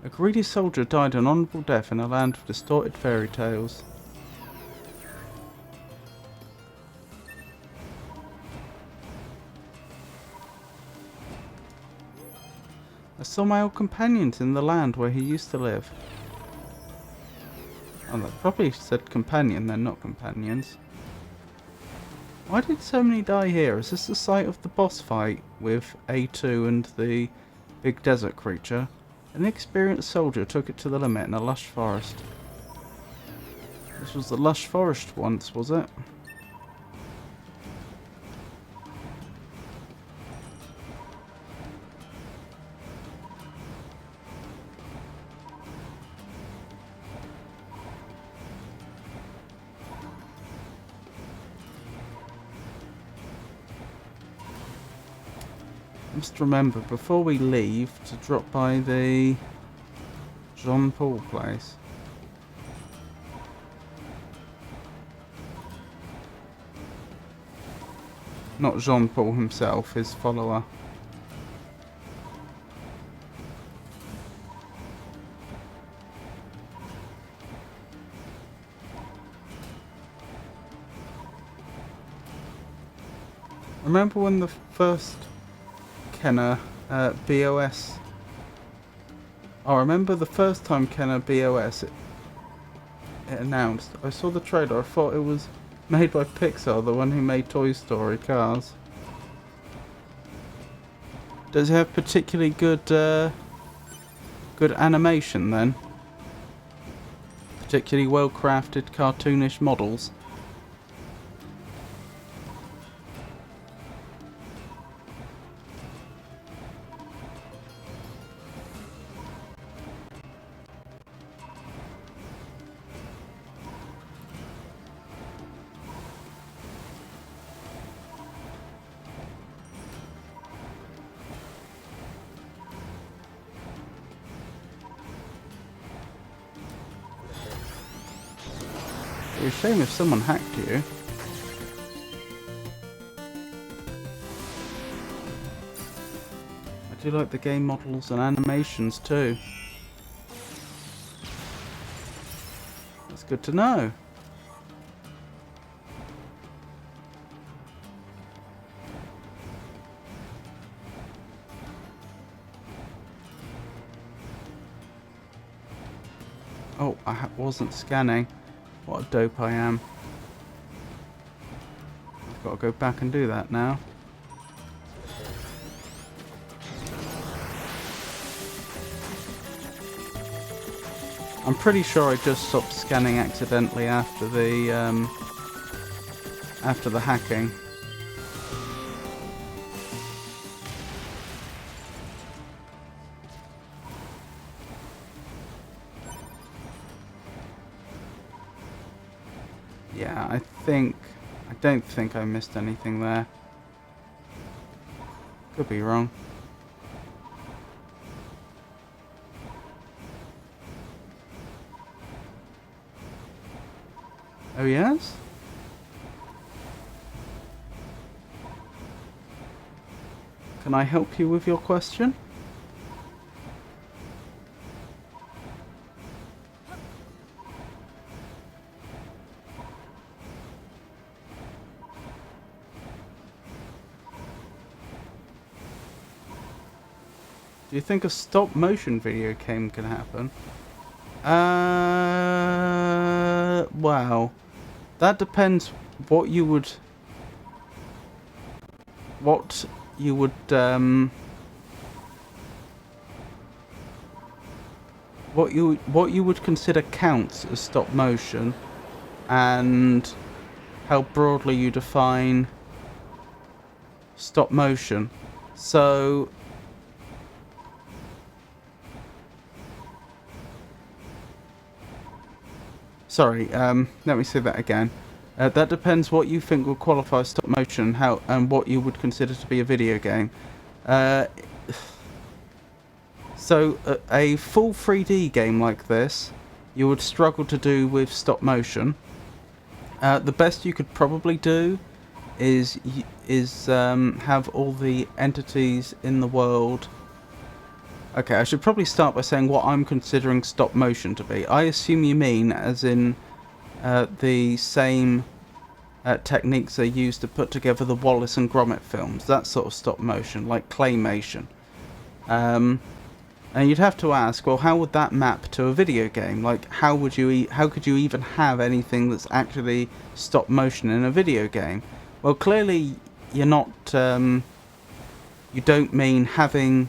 A greedy soldier died an honourable death in a land of distorted fairy tales. I saw my old companions in the land where he used to live. Oh, that probably said companion, they're not companions. Why did so many die here? Is this the site of the boss fight with A2 and the big desert creature? An experienced soldier took it to the limit in a lush forest. This was the lush forest once, was it? Must remember before we leave to drop by the Jean Paul place. Not Jean Paul himself, his follower. Remember when the first Kenner BOS... I remember the first time Kenner BOS it announced. I saw the trailer, I thought it was made by Pixar, the one who made Toy Story cars. Does it have particularly good good animation then? Particularly well crafted cartoonish models? It'd be a shame if someone hacked you. I do like the game models and animations too. That's good to know. Oh, I wasn't scanning. What a dope I am. I've got to go back and do that now. I'm pretty sure I just stopped scanning accidentally after the hacking. Yeah, I don't think I missed anything there. Could be wrong. Oh yes? Can I help you with your question? Do you think a stop motion video game can happen? Wow. That depends what you would what you would consider counts as stop motion, and how broadly you define stop motion. So sorry, let me say that again. That depends what you think will qualify as stop motion, and what you would consider to be a video game. So a full 3D game like this, you would struggle to do with stop motion. The best you could probably do is have all the entities in the world. Okay, I should probably start by saying what I'm considering stop motion to be. I assume you mean as in the same techniques they use to put together the Wallace and Gromit films. That sort of stop motion, like claymation. And you'd have to ask, well, how would that map to a video game? Like, how could you even have anything that's actually stop motion in a video game? Well, clearly you're not, you don't mean having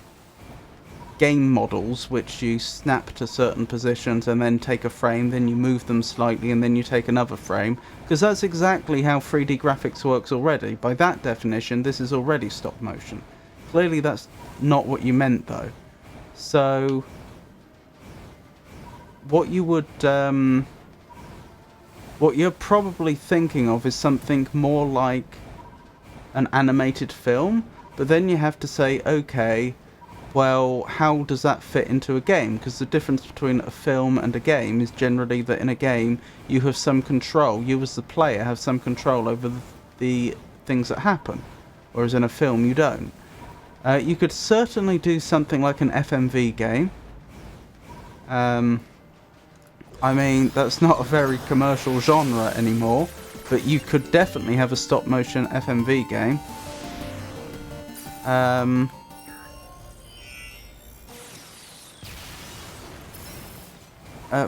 game models which you snap to certain positions and then take a frame, then you move them slightly and then you take another frame, because that's exactly how 3D graphics works already. By that definition, this is already stop motion. Clearly that's not what you meant though. So what you would what you're probably thinking of is something more like an animated film, but then you have to say, okay, well, how does that fit into a game? Because the difference between a film and a game is generally that in a game you have some control, you as the player have some control over the things that happen, whereas in a film you don't. You could certainly do something like an FMV game. I mean, that's not a very commercial genre anymore, but you could definitely have a stop motion FMV game.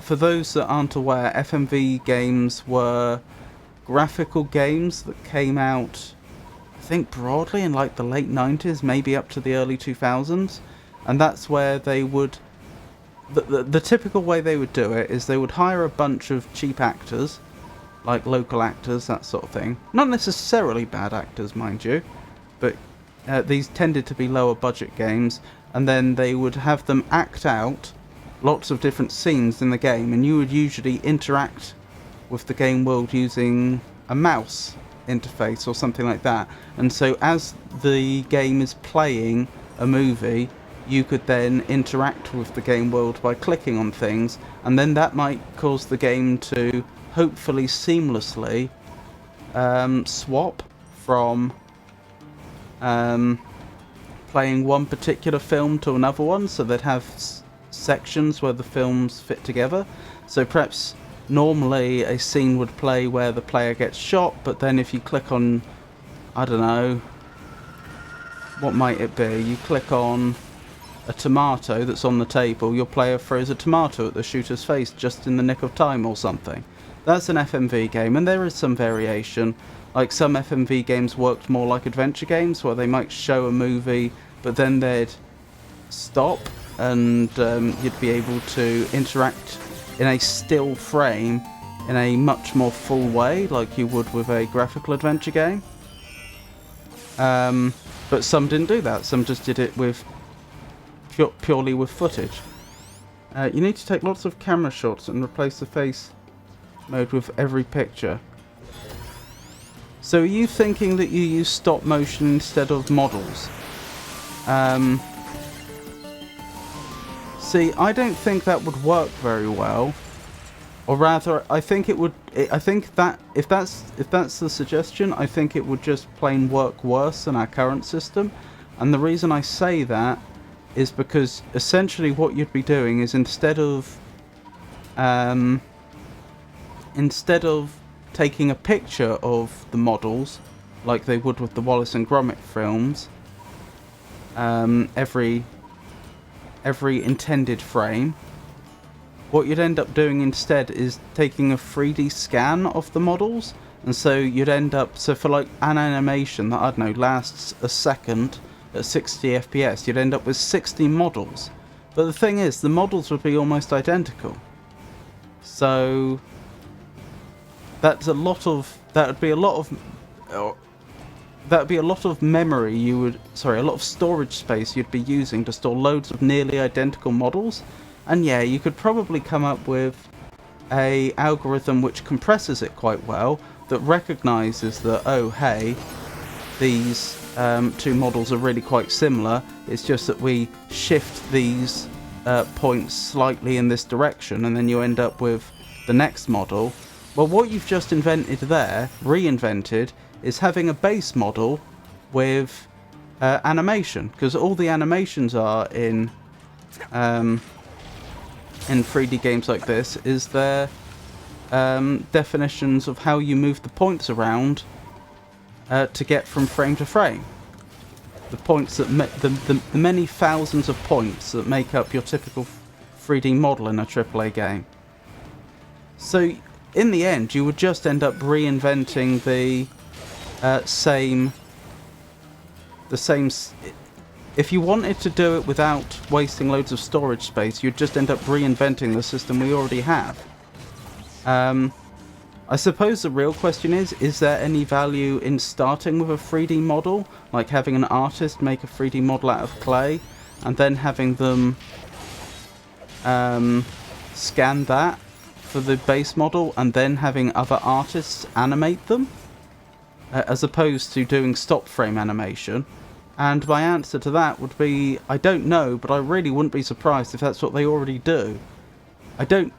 For those that aren't aware, FMV games were graphical games that came out, I think, broadly in like the late 90s, maybe up to the early 2000s, and that's where they would... The typical way they would do it is they would hire a bunch of cheap actors, like local actors, that sort of thing. Not necessarily bad actors, mind you, but these tended to be lower budget games, and then they would have them act out lots of different scenes in the game, and you would usually interact with the game world using a mouse interface or something like that. And so as the game is playing a movie, you could then interact with the game world by clicking on things, and then that might cause the game to hopefully seamlessly swap from playing one particular film to another one, so they'd have sections where the films fit together. So perhaps normally a scene would play where the player gets shot, but then if you click on, I don't know, what might it be? You click on a tomato that's on the table, your player throws a tomato at the shooter's face just in the nick of time or something. That's an FMV game, and there is some variation. Like, some FMV games worked more like adventure games, where they might show a movie, but then they'd stop, and you'd be able to interact in a still frame in a much more full way, like you would with a graphical adventure game. But some didn't do that. Some just did it with purely with footage. You need to take lots of camera shots and replace the face mode with every picture. So are you thinking that you use stop motion instead of models? See, I don't think that would work very well. Or rather, I think it would. I think that if that's the suggestion, I think it would just plain work worse than our current system. And the reason I say that is because essentially what you'd be doing is instead of taking a picture of the models like they would with the Wallace and Gromit films, every intended frame, what you'd end up doing instead is taking a 3D scan of the models. And so you'd end up, so for like an animation that, I don't know, lasts a second at 60 FPS, you'd end up with 60 models. But the thing is, the models would be almost identical. So that's a lot of, that would be a lot of memory you would, sorry, a lot of storage space you'd be using to store loads of nearly identical models. And yeah, you could probably come up with a algorithm which compresses it quite well, that recognizes that, oh hey, these two models are really quite similar. It's just that we shift these points slightly in this direction, and then you end up with the next model. Well, what you've just invented there, reinvented, is having a base model with animation, because all the animations are in 3D games like this is their definitions of how you move the points around to get from frame to frame. the points that the many thousands of points that make up your typical 3D model in a AAA game. So in the end, you would just end up reinventing the same. If you wanted to do it without wasting loads of storage space, you'd just end up reinventing the system we already have. I suppose the real question is there any value in starting with a 3D model? Like having an artist make a 3D model out of clay, and then having them scan that for the base model, and then having other artists animate them? As opposed to doing stop frame animation. And my answer to that would be, I don't know, but I really wouldn't be surprised if that's what they already do. I don't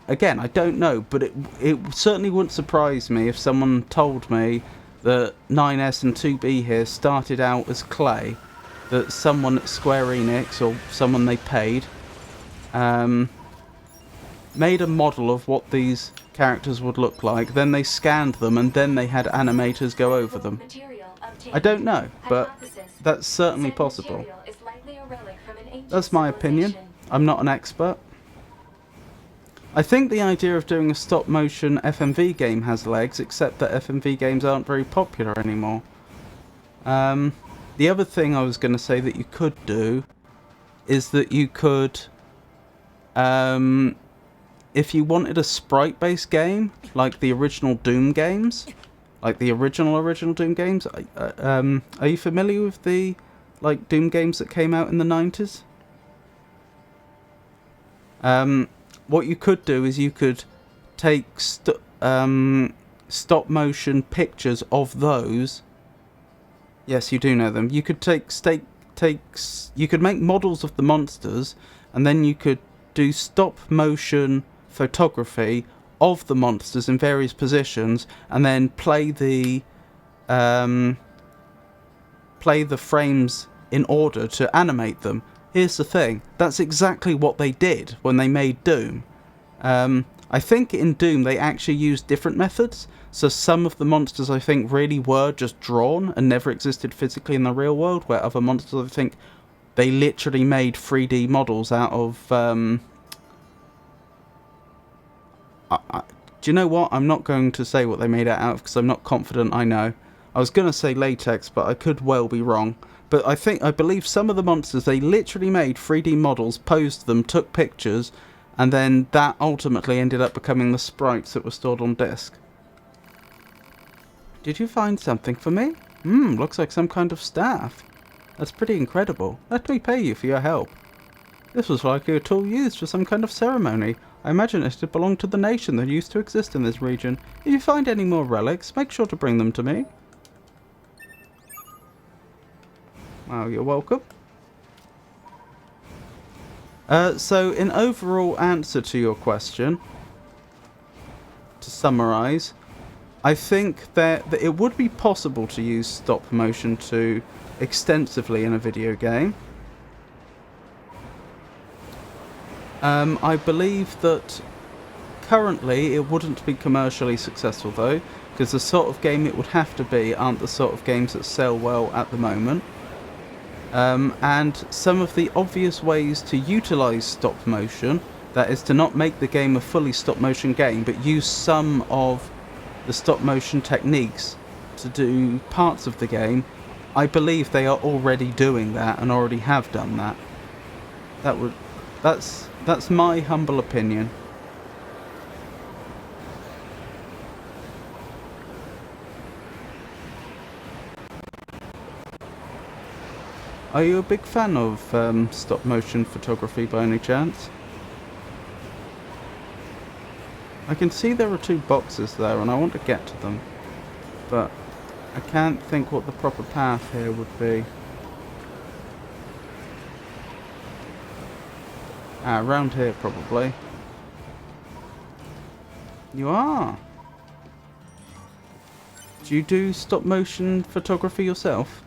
know, but it certainly wouldn't surprise me if someone told me that 9S and 2B here started out as clay, that someone at Square Enix, or someone they paid, made a model of what these characters would look like, then they scanned them, and then they had animators go over them. I don't know, but that's certainly possible. That's my opinion. I'm not an expert. I think the idea of doing a stop-motion FMV game has legs, except that FMV games aren't very popular anymore. The other thing I was going to say that you could do is that you could, if you wanted a sprite-based game, like the original Doom games, like the original Doom games, are you familiar with the Doom games that came out in the 90s? What you could do is you could take stop-motion pictures of those. Yes, you do know them. You could you could make models of the monsters, and then you could do stop-motion photography of the monsters in various positions, and then play the frames in order to animate them. Here's the thing, that's exactly what they did when they made Doom. I think in Doom they actually used different methods, so some of the monsters I think really were just drawn and never existed physically in the real world, where other monsters I think they literally made 3D models out of... do you know what? I'm not going to say what they made it out of because I'm not confident I know. I was going to say latex, but I could well be wrong. But I believe some of the monsters, they literally made 3D models, posed them, took pictures, and then that ultimately ended up becoming the sprites that were stored on disk. Did you find something for me? Looks like some kind of staff. That's pretty incredible. Let me pay you for your help. This was likely a tool used for some kind of ceremony. I imagine it belonged to the nation that used to exist in this region. If you find any more relics, make sure to bring them to me. Well, you're welcome. So, in overall answer to your question, to summarise, I think that it would be possible to use stop motion extensively in a video game. I believe that currently it wouldn't be commercially successful though, because the sort of game it would have to be aren't the sort of games that sell well at the moment. And some of the obvious ways to utilise stop motion, that is to not make the game a fully stop motion game, but use some of the stop motion techniques to do parts of the game, I believe they are already doing that and already have done that. That's my humble opinion. Are you a big fan of stop motion photography by any chance? I can see there are 2 boxes there and I want to get to them, but I can't think what the proper path here would be. Around here probably. You are! Do you do stop motion photography yourself?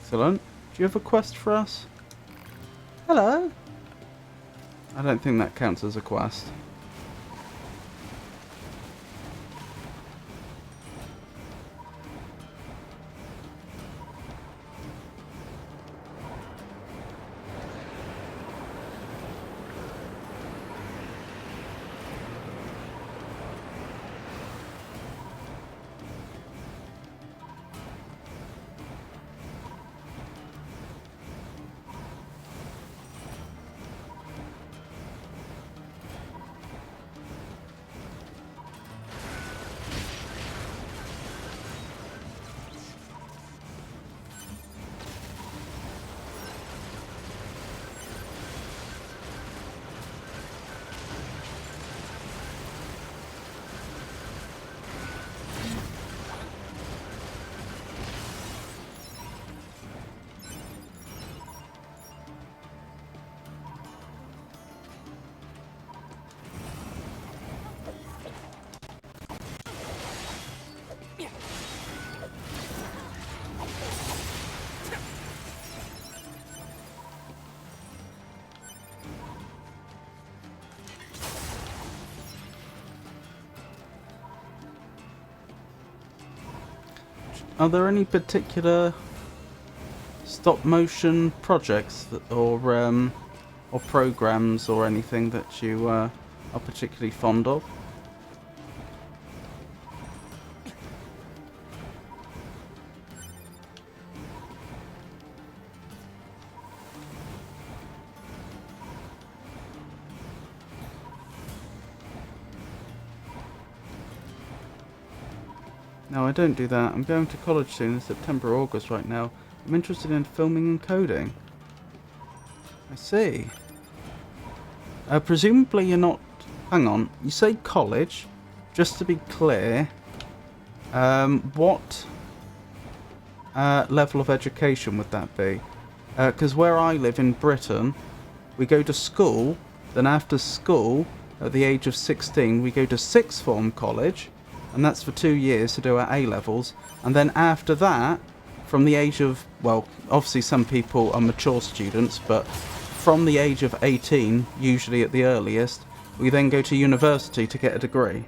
Excellent. Do you have a quest for us? Hello? I don't think that counts as a quest. Are there any particular stop motion projects that, or programs or anything that you are particularly fond of? No, I don't do that. I'm going to college soon in September or August right now. I'm interested in filming and coding. I see. Presumably you're not... Hang on. You say college. Just to be clear, what level of education would that be? Because where I live in Britain, we go to school, then after school, at the age of 16, we go to sixth form college, and that's for 2 years to do our A-levels, and then after that, from the age of, well, obviously some people are mature students, but from the age of 18, usually at the earliest, we then go to university to get a degree.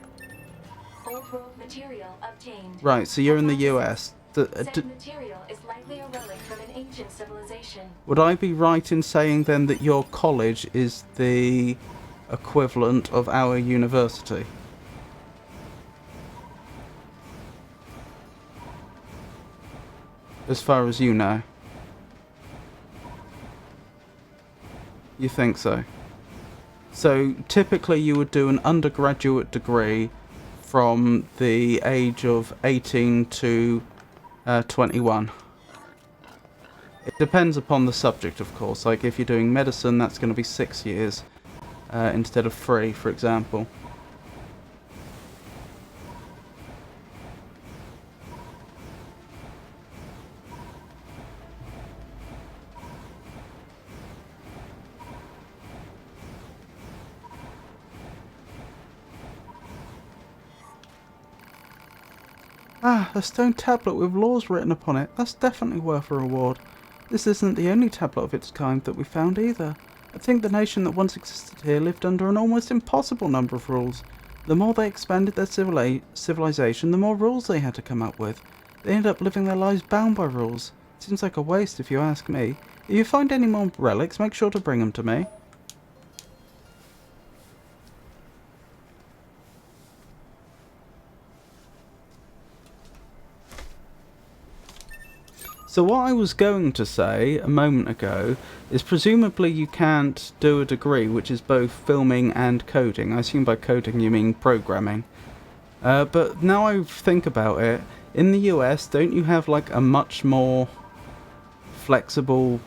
Old world material obtained. Right, so you're in the US. Said material is likely a relic from an ancient civilization. Would I be right in saying then that your college is the equivalent of our university? As far as you know. You think so? So typically you would do an undergraduate degree from the age of 18 to 21. It depends upon the subject, of course. Like if you're doing medicine, that's going to be 6 years instead of 3, for example. Ah, a stone tablet with laws written upon it. That's definitely worth a reward. This isn't the only tablet of its kind that we found either. I think the nation that once existed here lived under an almost impossible number of rules. The more they expanded their civilization, the more rules they had to come up with. They ended up living their lives bound by rules. Seems like a waste if you ask me. If you find any more relics, make sure to bring them to me. So what I was going to say a moment ago is presumably you can't do a degree which is both filming and coding. I assume by coding you mean programming. But now I think about it, in the US don't you have like a much more flexible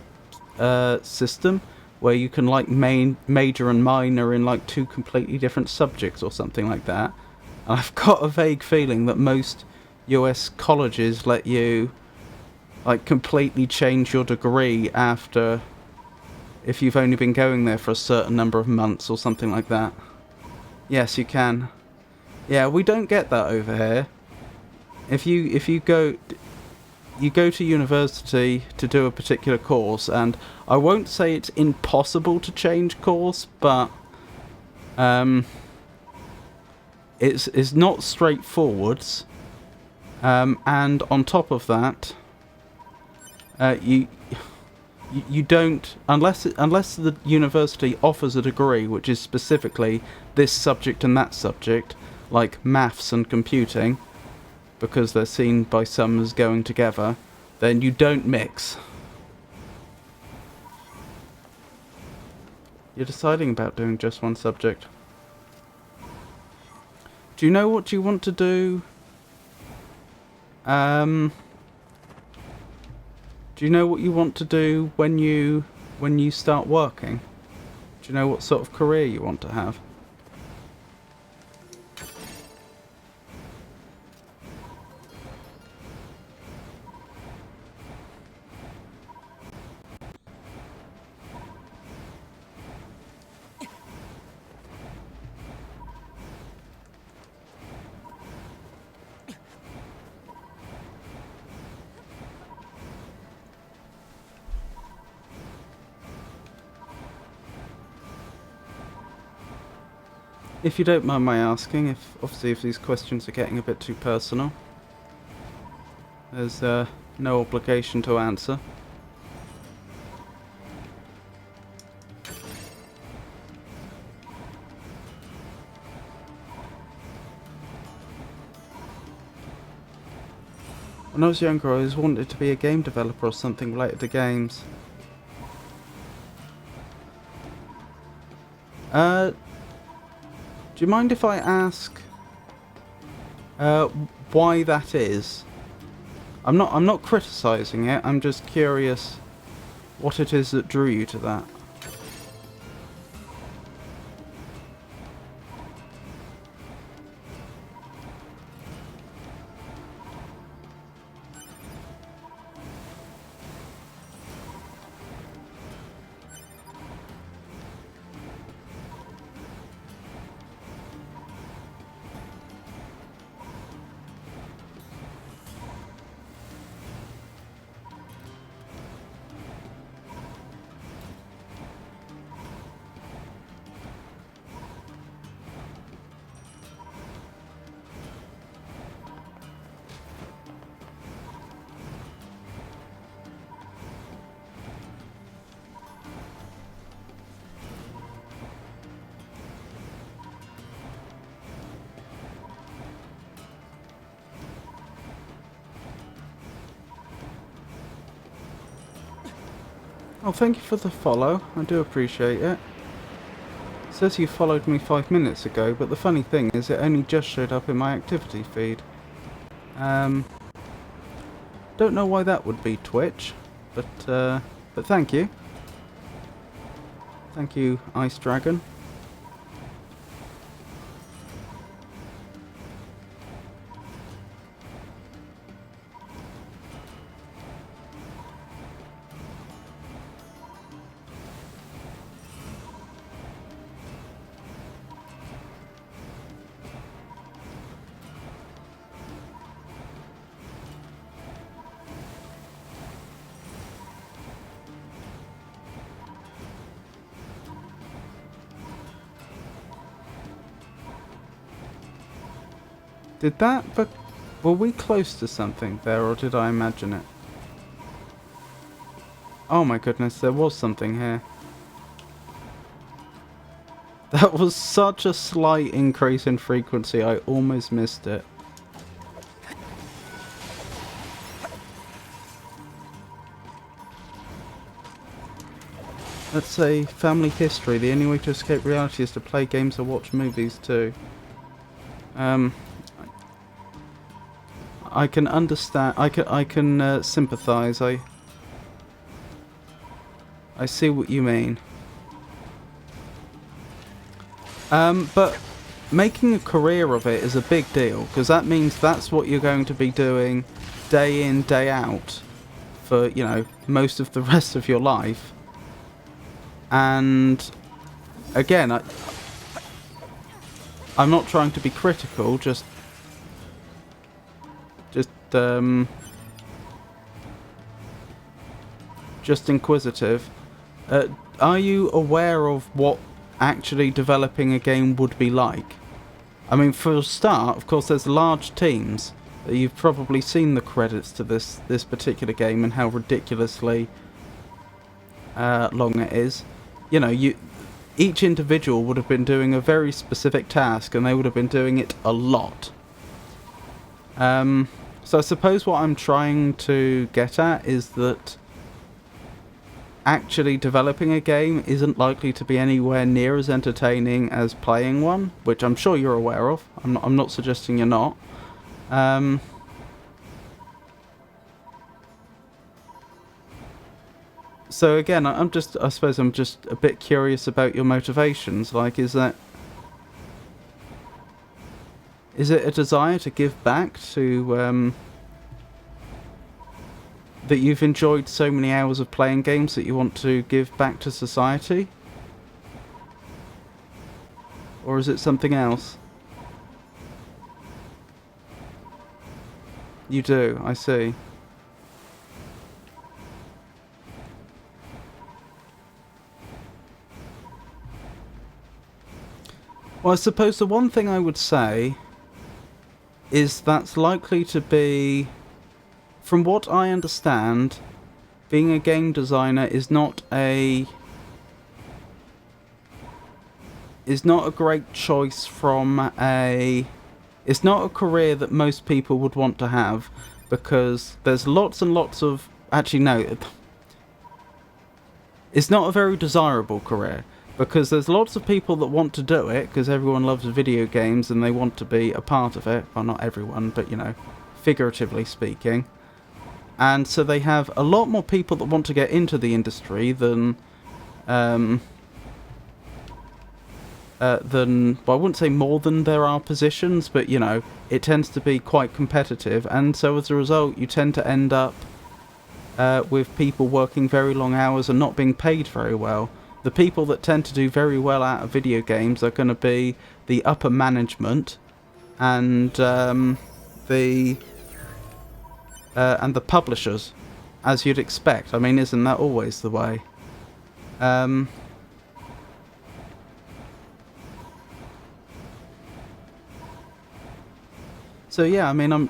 system where you can like major and minor in like 2 completely different subjects or something like that? And I've got a vague feeling that most US colleges let you like completely change your degree after if you've only been going there for a certain number of months or something like that. Yes, you can. Yeah, we don't get that over here. If you go you go to university to do a particular course, and I won't say it's impossible to change course, but it's not straightforward. And on top of that, you don't, unless the university offers a degree which is specifically this subject and that subject, like maths and computing, because they're seen by some as going together, then you don't mix. You're deciding about doing just one subject. Do you know what you want to do? Do you know what you want to do when you start working? Do you know what sort of career you want to have? If you don't mind my asking, obviously if these questions are getting a bit too personal, there's no obligation to answer. When I was younger, I always wanted to be a game developer or something related to games. Do you mind if I ask why that is? I'm not criticizing it. I'm just curious what it is that drew you to that. Oh, thank you for the follow. I do appreciate it. It says you followed me 5 minutes ago, but the funny thing is it only just showed up in my activity feed. Don't know why that would be, Twitch, but thank you. Thank you, Ice Dragon. Did that, but were we close to something there, or did I imagine it? Oh my goodness, there was something here. That was such a slight increase in frequency, I almost missed it. Let's say family history. The only way to escape reality is to play games or watch movies too. I can understand. I can sympathise. I see what you mean. But making a career of it is a big deal, because that means that's what you're going to be doing day in, day out for, you know, most of the rest of your life. And again, I'm not trying to be critical, just just inquisitive. Are you aware of what actually developing a game would be like? I mean, for a start, of course, there's large teams. You've probably seen the credits to this particular game and how ridiculously long it is. You know, each individual would have been doing a very specific task, and they would have been doing it a lot. So I suppose what I'm trying to get at is that actually developing a game isn't likely to be anywhere near as entertaining as playing one, which I'm sure you're aware of. I'm not suggesting you're not. So again, I suppose I'm just a bit curious about your motivations. Like, is it a desire to give back to that you've enjoyed so many hours of playing games that you want to give back to society? Or is it something else? You do, I see. Well, I suppose the one thing I would say is that's likely to be, from what I understand, being a game designer is not a great choice from a... It's not a career that most people would want to have, because there's lots and lots of... Actually, no. It's not a very desirable career, because there's lots of people that want to do it, because everyone loves video games and they want to be a part of it. Well, not everyone, but, you know, figuratively speaking. And so they have a lot more people that want to get into the industry than... well, I wouldn't say more than there are positions, but, you know, it tends to be quite competitive, and so as a result you tend to end up with people working very long hours and not being paid very well. The people that tend to do very well out of video games are going to be the upper management and the publishers, as you'd expect. I mean, isn't that always the way? So yeah, I mean,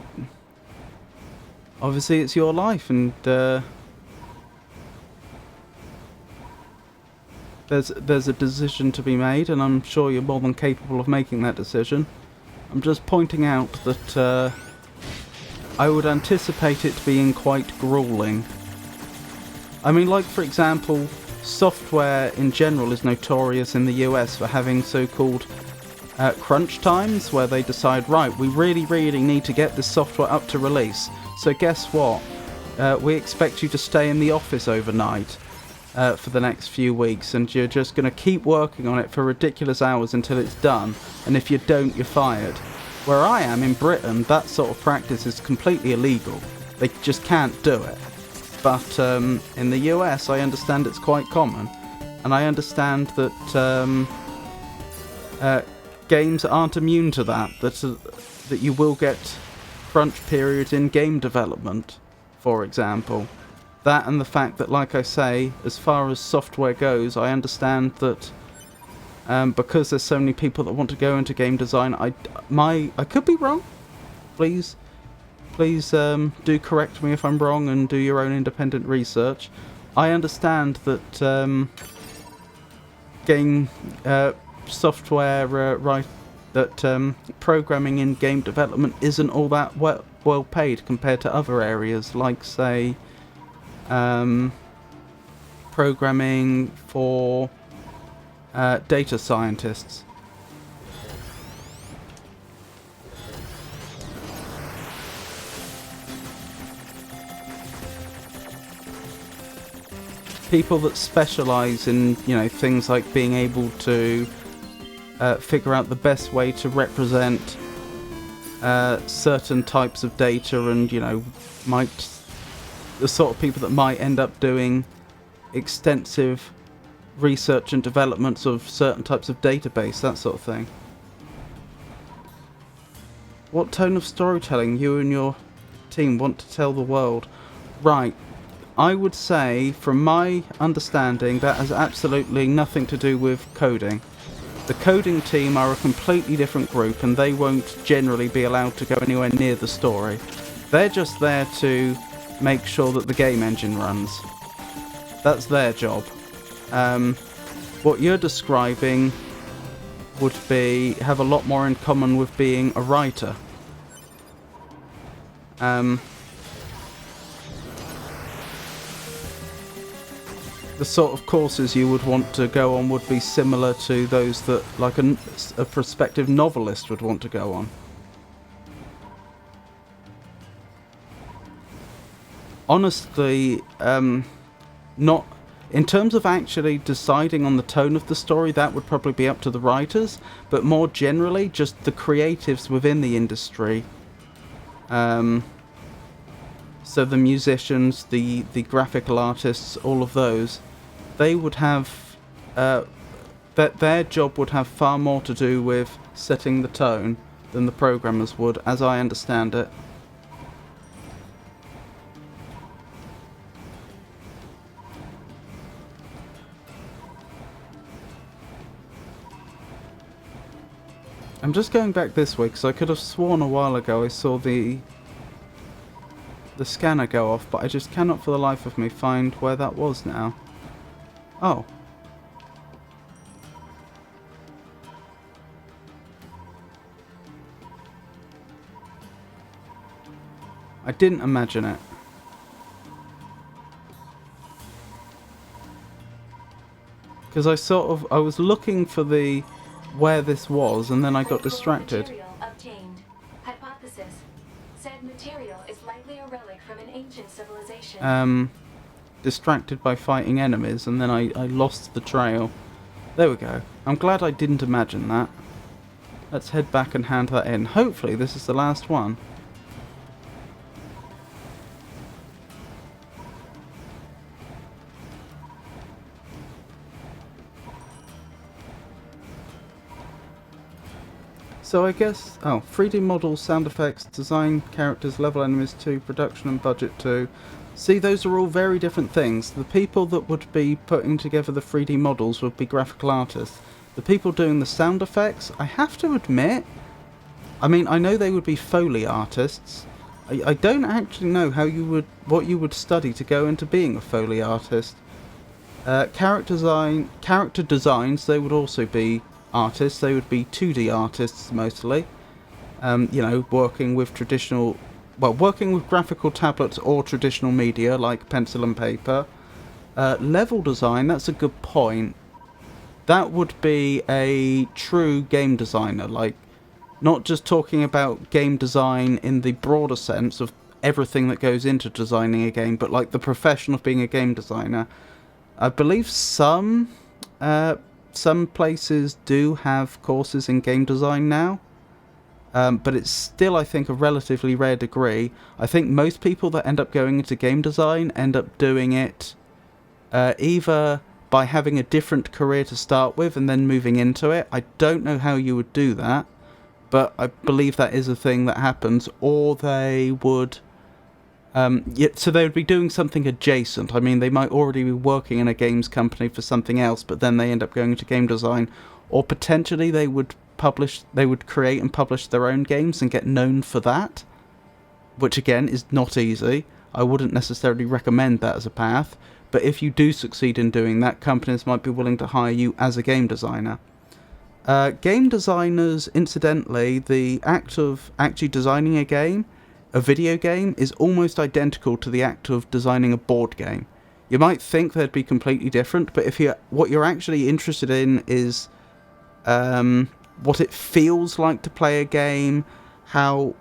obviously it's your life, and there's a decision to be made, and I'm sure you're more than capable of making that decision. I'm just pointing out that I would anticipate it being quite grueling. I mean, like, for example, software in general is notorious in the US for having so-called crunch times, where they decide, right, we really need to get this software up to release. So guess what? We expect you to stay in the office overnight for the next few weeks, and you're just going to keep working on it for ridiculous hours until it's done, and if you don't, you're fired. Where I am in Britain, that sort of practice is completely illegal. They just can't do it. But in the US, I understand it's quite common, and I understand that games aren't immune to that. That you will get crunch periods in game development, for example. That, and the fact that, like I say, as far as software goes, I understand that because there's so many people that want to go into game design, I could be wrong. Please do correct me if I'm wrong, and do your own independent research. I understand that game software programming in game development isn't all that well paid compared to other areas, like, say, programming for data scientists. People that specialize in, you know, things like being able to figure out the best way to represent certain types of data, and, you know, the sort of people that might end up doing extensive research and developments of certain types of database, that sort of thing. What tone of storytelling you and your team want to tell the world? Right, I would say, from my understanding, that has absolutely nothing to do with coding. The coding team are a completely different group, and they won't generally be allowed to go anywhere near the story. They're just there to make sure that the game engine runs. That's their job. What you're describing would have a lot more in common with being a writer. The sort of courses you would want to go on would be similar to those that, like, a prospective novelist would want to go on. Honestly, not in terms of actually deciding on the tone of the story, that would probably be up to the writers, but more generally, just the creatives within the industry. So the musicians, the graphical artists, all of those, they would have their job would have far more to do with setting the tone than the programmers would, as I understand it. I'm just going back this way because I could have sworn a while ago I saw the scanner go off, but I just cannot for the life of me find where that was now. Oh. I didn't imagine it. Because I was looking for where this was, and then I got distracted. Material obtained. Hypothesis. Said material is likely a relic from an ancient civilization. Distracted by fighting enemies, and then I lost the trail. There we go. I'm glad I didn't imagine that. Let's head back and hand that in. Hopefully this is the last one. So I guess, 3D models, sound effects, design characters, level enemies 2, production and budget 2. See, those are all very different things. The people that would be putting together the 3D models would be graphical artists. The people doing the sound effects, I have to admit, I mean, I know they would be Foley artists. I don't actually know what you would study to go into being a Foley artist. Character designs, they would also be artists. They would be 2D artists mostly. You know, working with graphical tablets or traditional media like pencil and paper. Level design, that's a good point. That would be a true game designer, like, not just talking about game design in the broader sense of everything that goes into designing a game, but like the profession of being a game designer. I believe some places do have courses in game design now, but it's still, I think, a relatively rare degree. I think most people that end up going into game design end up doing it either by having a different career to start with and then moving into it. I don't know how you would do that, but I believe that is a thing that happens. Or they would so they would be doing something adjacent. I mean, they might already be working in a games company for something else, but then they end up going into game design. Or potentially they would create and publish their own games and get known for that, which again is not easy. I wouldn't necessarily recommend that as a path, but if you do succeed in doing that, companies might be willing to hire you as a game designer. Game designers, incidentally, the act of actually designing a video game, is almost identical to the act of designing a board game. You might think they'd be completely different, but what you're actually interested in is what it feels like to play a game, how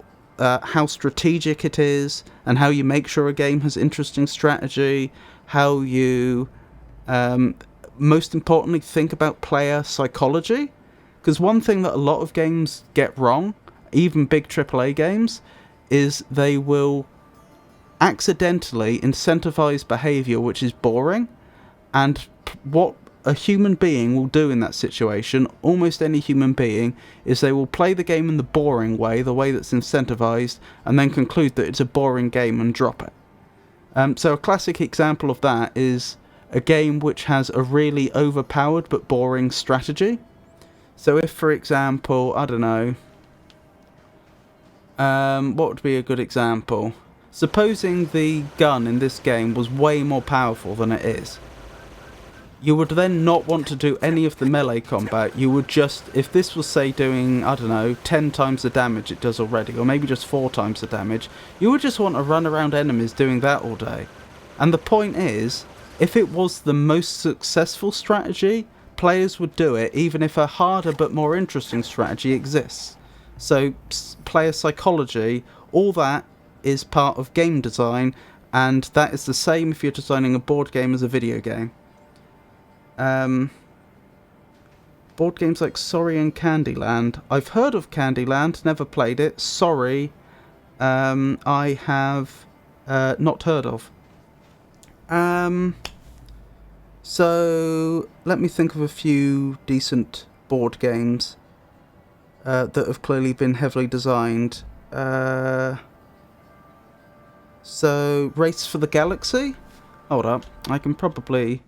strategic it is, and how you make sure a game has interesting strategy, how you, most importantly, think about player psychology. Because one thing that a lot of games get wrong, even big AAA games, is they will accidentally incentivize behavior which is boring, and what a human being will do in that situation, almost any human being, is they will play the game in the boring way, the way that's incentivized, and then conclude that it's a boring game and drop it. So a classic example of that is a game which has a really overpowered but boring strategy. So if, for example, I don't know, what would be a good example? Supposing the gun in this game was way more powerful than it is. You would then not want to do any of the melee combat. You would just, if this was, say, doing, I don't know, 10 times the damage it does already, or maybe just 4 times the damage, you would just want to run around enemies doing that all day. And the point is, if it was the most successful strategy, players would do it, even if a harder but more interesting strategy exists. So, player psychology, all that is part of game design, and that is the same if you're designing a board game as a video game. Board games like Sorry and Candyland. I've heard of Candyland, never played it. Sorry, I have not heard of. So let me think of a few decent board games that have clearly been heavily designed. So Race for the Galaxy? Hold up, I can probably...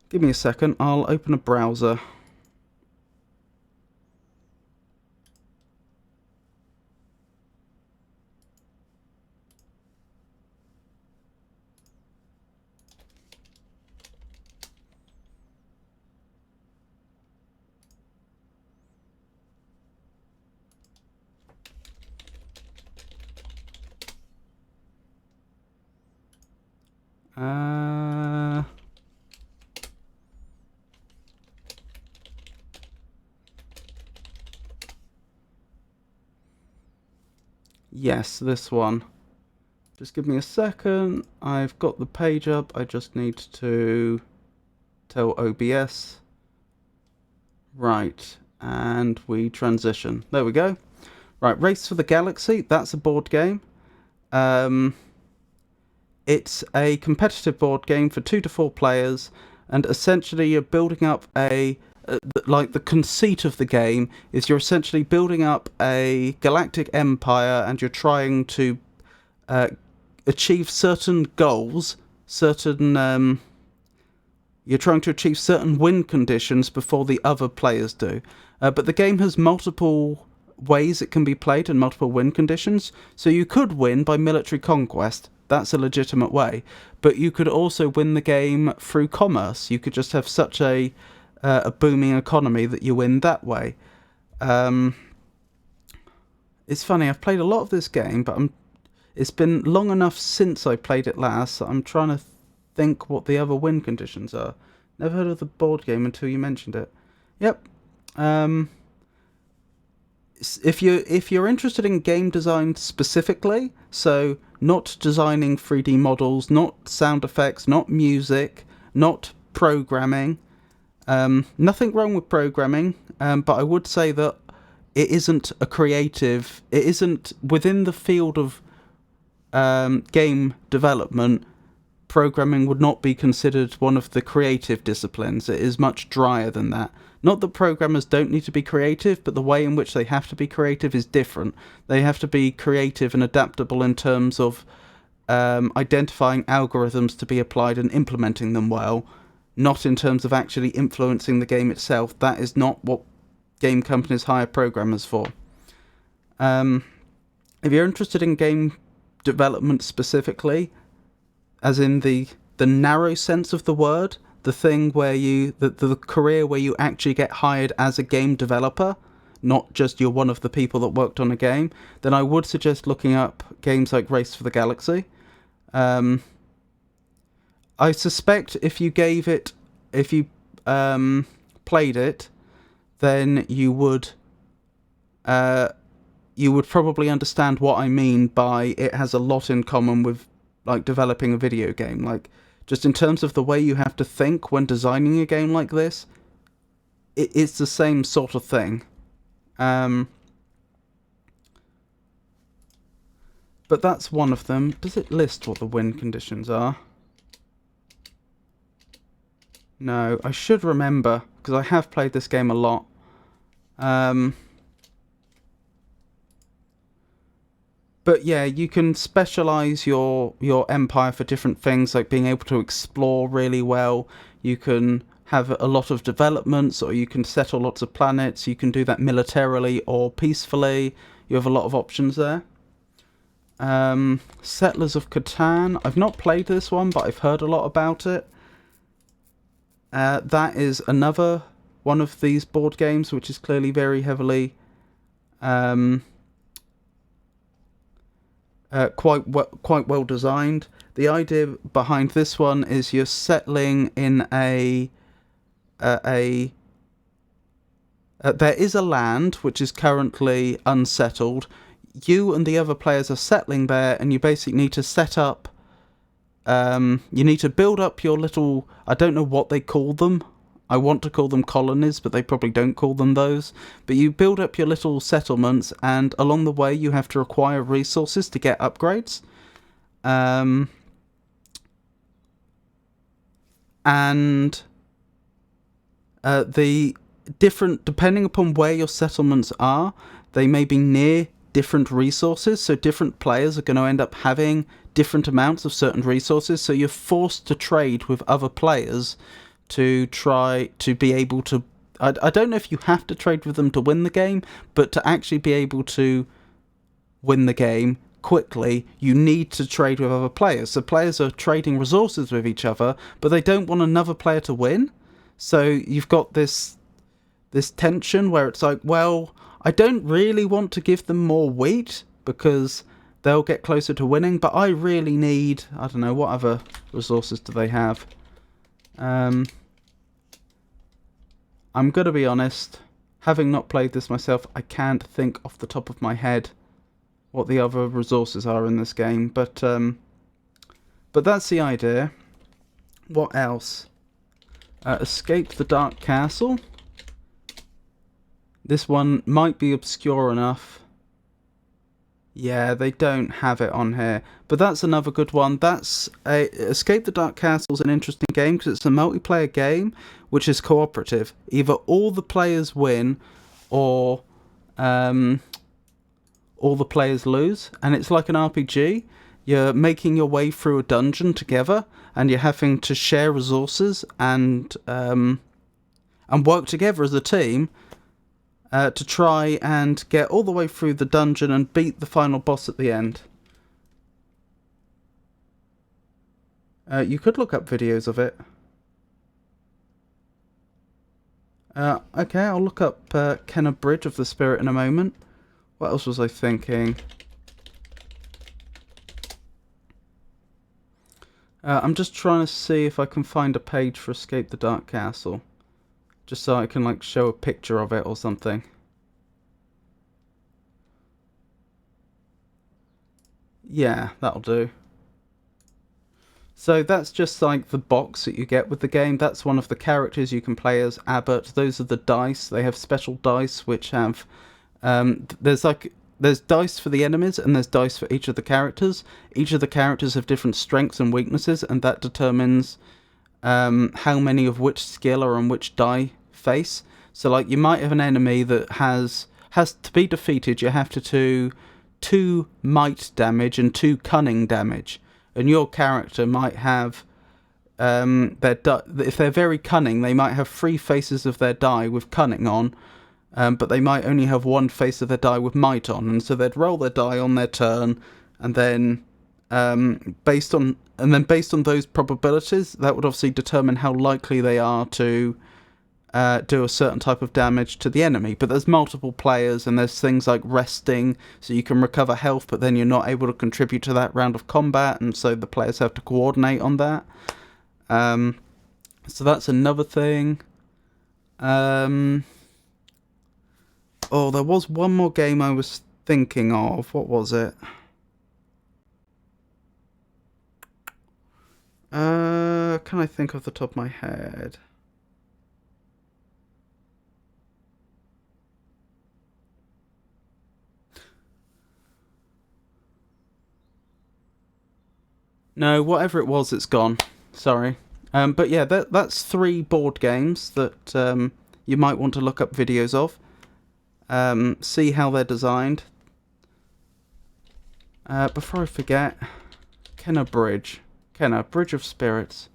Give me a second, I'll open a browser. Yes, this one. Just give me a second. I've got the page up. I just need to tell OBS. Right, and we transition. There we go. Right, Race for the Galaxy. That's a board game. It's a competitive board game for 2 to 4 players, and essentially you're building up like the conceit of the game is you're essentially building up a galactic empire, and you're trying to achieve certain goals, you're trying to achieve certain win conditions before the other players do. But the game has multiple ways it can be played and multiple win conditions. So you could win by military conquest. That's a legitimate way. But you could also win the game through commerce. You could just have such a booming economy that you win that way. It's funny, I've played a lot of this game, but it's been long enough since I played it last, so I'm trying to think what the other win conditions are. Never heard of the board game until you mentioned it. Yep. If you're interested in game design specifically, so not designing 3D models, not sound effects, not music, not programming, nothing wrong with programming, but I would say that it isn't within the field of game development. Programming would not be considered one of the creative disciplines. It is much drier than that. Not that programmers don't need to be creative, but the way in which they have to be creative is different. They have to be creative and adaptable in terms of identifying algorithms to be applied and implementing them well, not in terms of actually influencing the game itself. That is not what game companies hire programmers for. If you're interested in game development specifically, as in the narrow sense of the word, the thing where the career where you actually get hired as a game developer, not just you're one of the people that worked on a game, then I would suggest looking up games like Race for the Galaxy. I suspect if you played it, then you would probably understand what I mean by it has a lot in common with like developing a video game. Like, just in terms of the way you have to think when designing a game like this, it's the same sort of thing. But that's one of them. Does it list what the win conditions are? No, I should remember, because I have played this game a lot. But yeah, you can specialize your empire for different things, like being able to explore really well. You can have a lot of developments, or you can settle lots of planets. You can do that militarily or peacefully. You have a lot of options there. Settlers of Catan. I've not played this one, but I've heard a lot about it. That is another one of these board games, which is clearly very heavily quite well designed. The idea behind this one is you're settling in there is a land which is currently unsettled. You and the other players are settling there, and you basically need to set up. You need to build up your little. I don't know what they call them. I want to call them colonies, but they probably don't call them those. But you build up your little settlements, and along the way you have to acquire resources to get upgrades. And the different, depending upon where your settlements are, they may be near different resources, so different players are going to end up having different amounts of certain resources, so you're forced to trade with other players to try to be able to... I don't know if you have to trade with them to win the game, but to actually be able to win the game quickly, you need to trade with other players. So players are trading resources with each other, but they don't want another player to win. So you've got this tension where it's like, well, I don't really want to give them more wheat because they'll get closer to winning, but I really need, I don't know, what other resources do they have? I'm going to be honest, having not played this myself, I can't think off the top of my head what the other resources are in this game, but that's the idea. What else? Escape the Dark Castle. This one might be obscure enough. Yeah, they don't have it on here, but that's another good one. Escape the Dark Castle is an interesting game because it's a multiplayer game which is cooperative. Either all the players win, or all the players lose, and it's like an RPG. You're making your way through a dungeon together, and you're having to share resources and work together as a team to try and get all the way through the dungeon and beat the final boss at the end. You could look up videos of it. Okay, I'll look up Kenna Bridge of the Spirit in a moment. What else was I thinking? I'm just trying to see if I can find a page for Escape the Dark Castle. Just so I can, like, show a picture of it or something. Yeah, that'll do. So that's just like the box that you get with the game. That's one of the characters you can play as, Abbott. Those are the dice. They have special dice which have... there's dice for the enemies and there's dice for each of the characters. Each of the characters have different strengths and weaknesses, and that determines how many of which skill are on which die face. So like you might have an enemy that has to be defeated. You have to do 2 might damage and 2 cunning damage. And your character might have if they're very cunning, they might have 3 faces of their die with cunning on, but they might only have 1 face of their die with might on, and so they'd roll their die on their turn, and then based on those probabilities, that would obviously determine how likely they are to do a certain type of damage to the enemy. But there's multiple players, and there's things like resting, so you can recover health, but then you're not able to contribute to that round of combat, and so the players have to coordinate on that. So that's another thing. Oh, there was one more game I was thinking of. What was it? Can I think off the top of my head? No, whatever it was, it's gone. Sorry. But yeah, that's 3 board games that you might want to look up videos of. See how they're designed. Before I forget, Kenna Bridge. Kenna, Bridge of Spirits.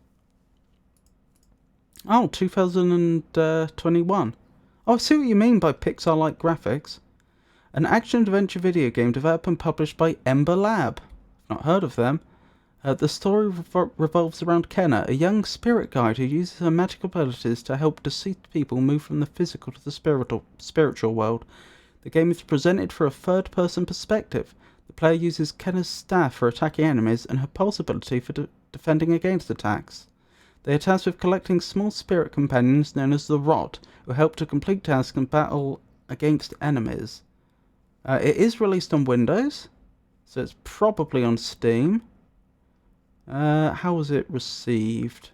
Oh, 2021. Oh, I see what you mean by Pixar-like graphics. An action-adventure video game developed and published by Ember Lab. Not heard of them. The story revolves around Kenna, a young spirit guide who uses her magical abilities to help deceased people move from the physical to the spiritual world. The game is presented from a third-person perspective. The player uses Kenna's staff for attacking enemies and her pulse ability for defending against attacks. They are tasked with collecting small spirit companions known as the Rot, who help to complete tasks and battle against enemies. It is released on Windows, so it's probably on Steam. How was it received?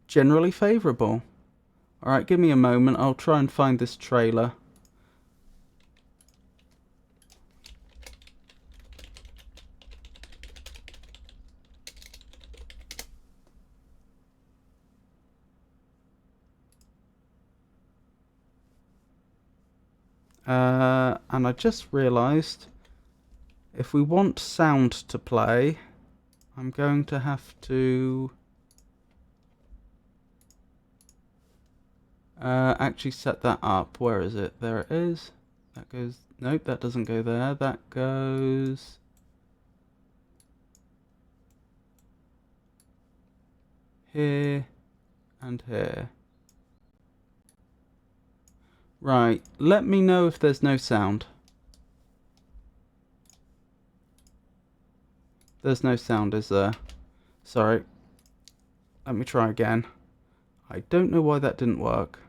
Generally favourable. Alright, give me a moment. I'll try and find this trailer. And I just realised, if we want sound to play, I'm going to have to actually set that up. Where is it? There it is. That goes... Nope, that doesn't go there. That goes... here and here. Right, let me know if there's no sound. There's no sound, is there? Sorry. Let me try again. I don't know why that didn't work.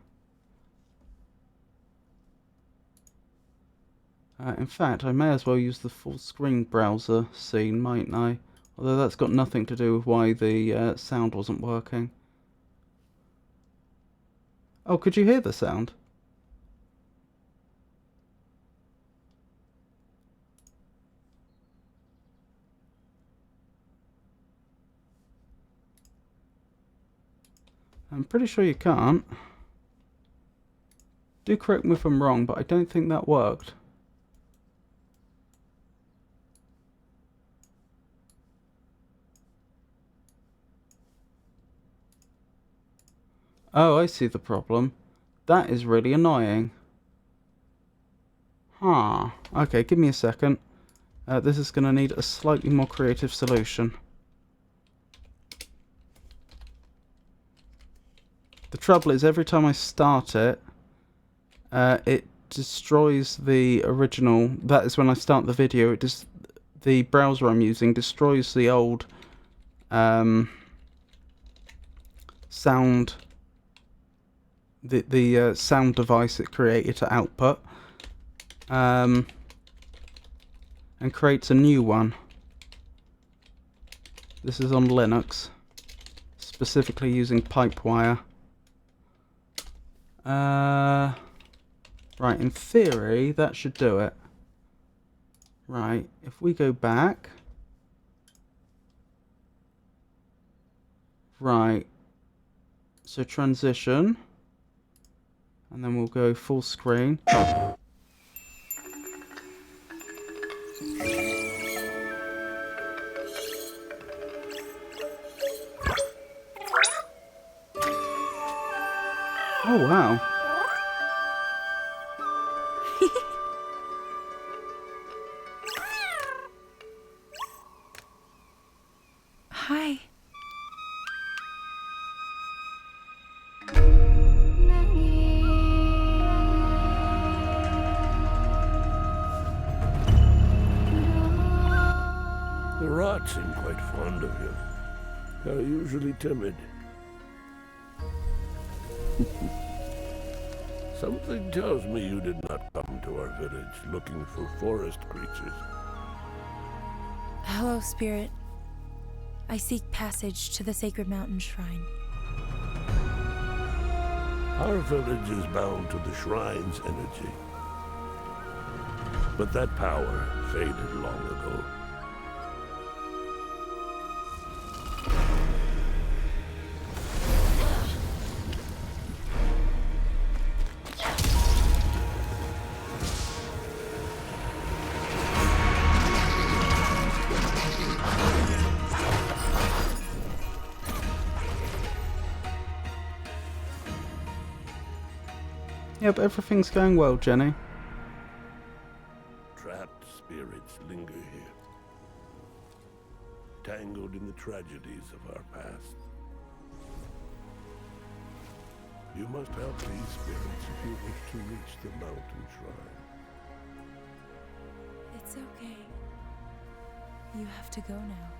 In fact, I may as well use the full screen browser scene, mightn't I? Although that's got nothing to do with why the sound wasn't working. Oh, could you hear the sound? I'm pretty sure you can't. Do correct me if I'm wrong, but I don't think that worked. Oh, I see the problem. That is really annoying. Huh. Okay, give me a second. This is going to need a slightly more creative solution. The trouble is, every time I start it, it destroys the original. That is when I start the video. It just the browser I'm using destroys the old sound. The sound device it created to output, and creates a new one. This is on Linux, specifically using Pipewire. Right, in theory, that should do it. Right, if we go back... Right. So transition. And then we'll go full screen. Oh, wow. Hi. The rats seem quite fond of you. They're usually timid. Something tells me you did not come to our village looking for forest creatures. Hello, Spirit. I seek passage to the Sacred Mountain Shrine. Our village is bound to the shrine's energy. But that power faded long ago. Yep, everything's going well, Jenny. Trapped spirits linger here, tangled in the tragedies of our past. You must help these spirits if you wish to reach the mountain shrine. It's okay. You have to go now.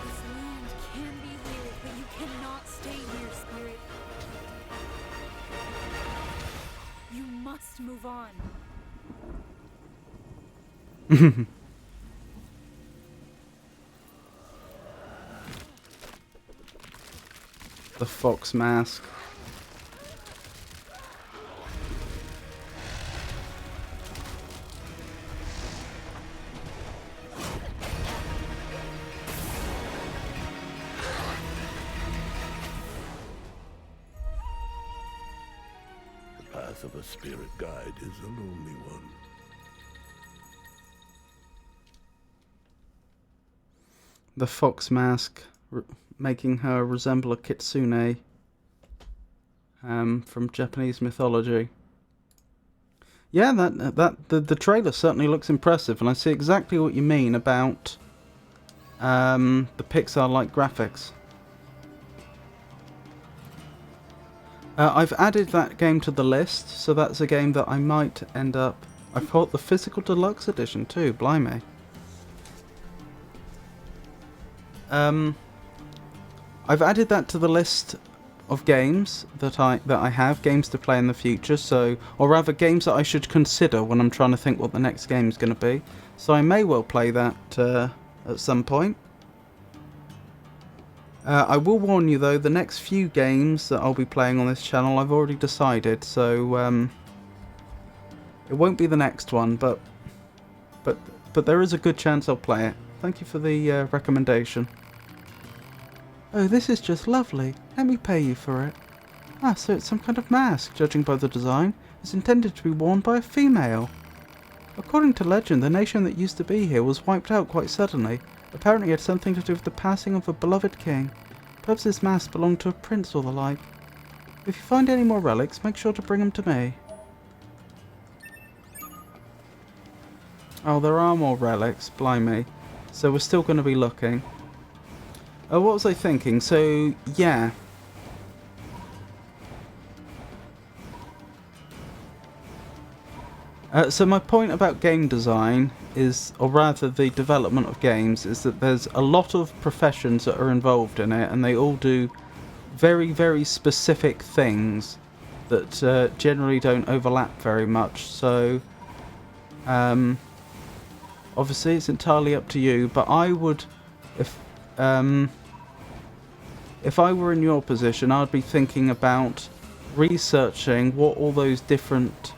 This land can be weird, but you cannot stay here, Spirit. You must move on. The fox mask. The path of a spirit guide is a lonely one. The fox mask, making her resemble a kitsune from Japanese mythology. Yeah, the trailer certainly looks impressive, and I see exactly what you mean about the Pixar-like graphics. I've added that game to the list, so that's a game that I might end up... I've bought the physical deluxe edition too, blimey. I've added that to the list of games that I have, games to play in the future, so, or rather games that I should consider when I'm trying to think what the next game is going to be. So I may well play that at some point. I will warn you though, the next few games that I'll be playing on this channel I've already decided, so it won't be the next one, but there is a good chance I'll play it. Thank you for the recommendation. Oh, this is just lovely. Let me pay you for it. Ah, so it's some kind of mask, judging by the design. It's intended to be worn by a female. According to legend, the nation that used to be here was wiped out quite suddenly. Apparently it had something to do with the passing of a beloved king. Perhaps this mask belonged to a prince or the like. If you find any more relics, make sure to bring them to me. Oh, there are more relics, blimey. So we're still going to be looking. Oh, what was I thinking? So, yeah. So my point about game design is, or rather the development of games, is that there's a lot of professions that are involved in it, and they all do very, very specific things that generally don't overlap very much. So, obviously it's entirely up to you, but I would, if I were in your position, I'd be thinking about researching what all those different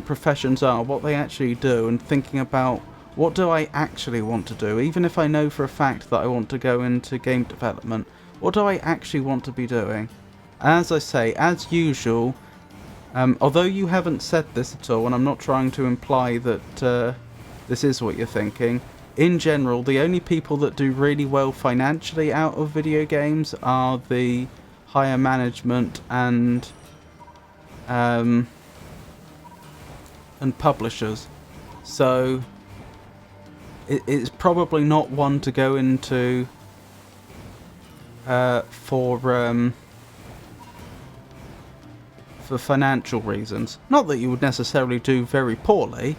professions are, what they actually do, and thinking about what do I actually want to do, even if I know for a fact that I want to go into game development, what do I actually want to be doing? As I say, as usual, although you haven't said this at all, and I'm not trying to imply that this is what you're thinking, in general, the only people that do really well financially out of video games are the higher management and publishers. So it's probably not one to go into for financial reasons. Not that you would necessarily do very poorly.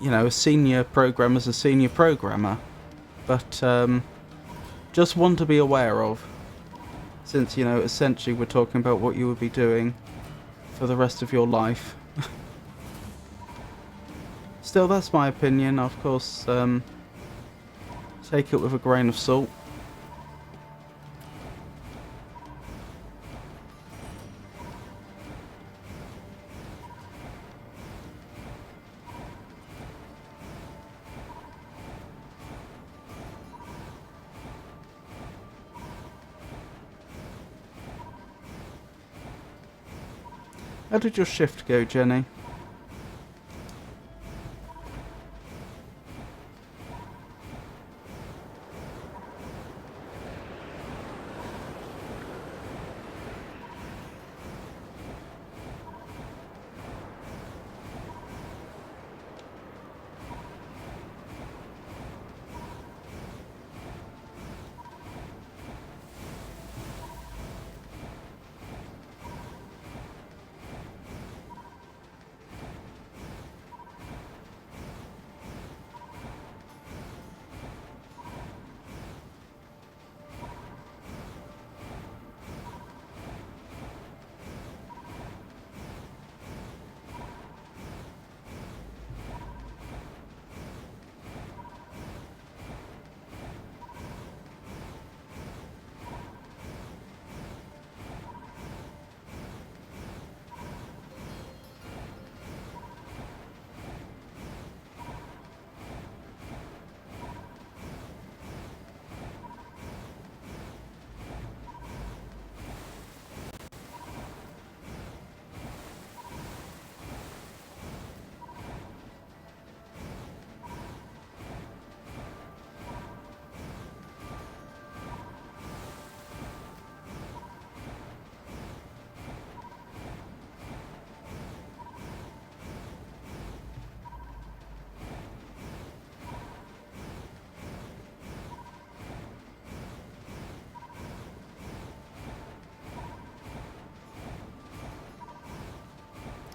You know, a senior programmer's a senior programmer. But just one to be aware of. Since, you know, essentially we're talking about what you would be doing for the rest of your life. Still, that's my opinion. Of course, take it with a grain of salt. How did your shift go, Jenny?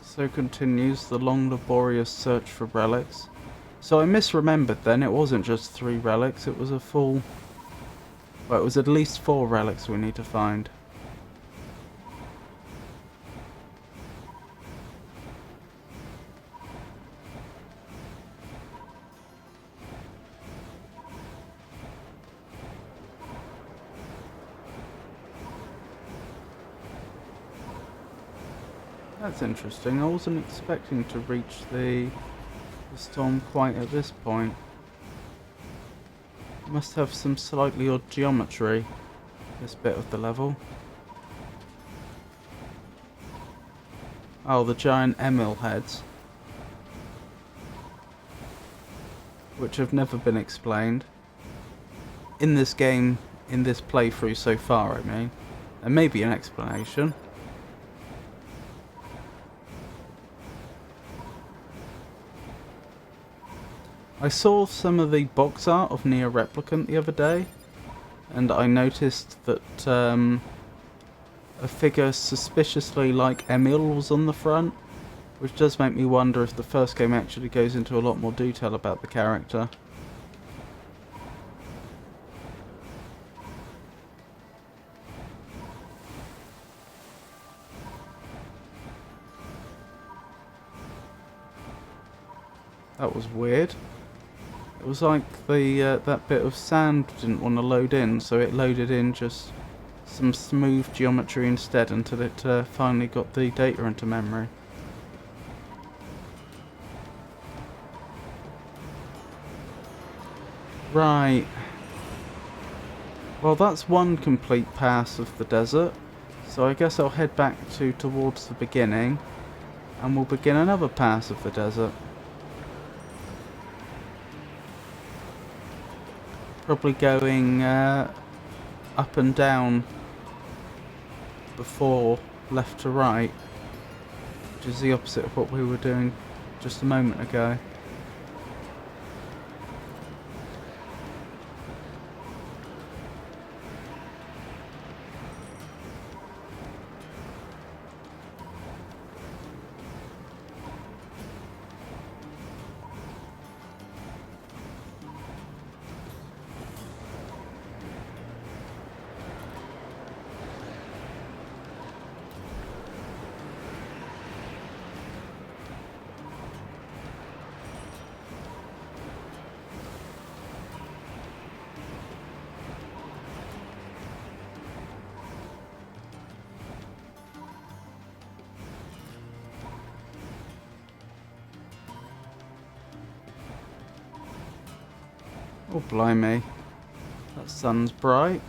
So continues the long laborious search for relics. So I misremembered then, it wasn't just 3 relics, it was a full... Well, it was at least 4 relics we need to find. That's interesting. I wasn't expecting to reach the storm quite at this point. It must have some slightly odd geometry, this bit of the level. Oh, the giant Emil heads. Which have never been explained. In this game, in this playthrough so far, I mean. There may be an explanation. I saw some of the box art of NieR Replicant the other day, and I noticed that a figure suspiciously like Emil was on the front, which does make me wonder if the first game actually goes into a lot more detail about the character. That was weird. It was like the that bit of sand didn't want to load in, so it loaded in just some smooth geometry instead until it finally got the data into memory. Right. Well, that's one complete pass of the desert, so I guess I'll head back towards the beginning, and we'll begin another pass of the desert. Probably going up and down before left to right, which is the opposite of what we were doing just a moment ago. Oh blimey, that sun's bright.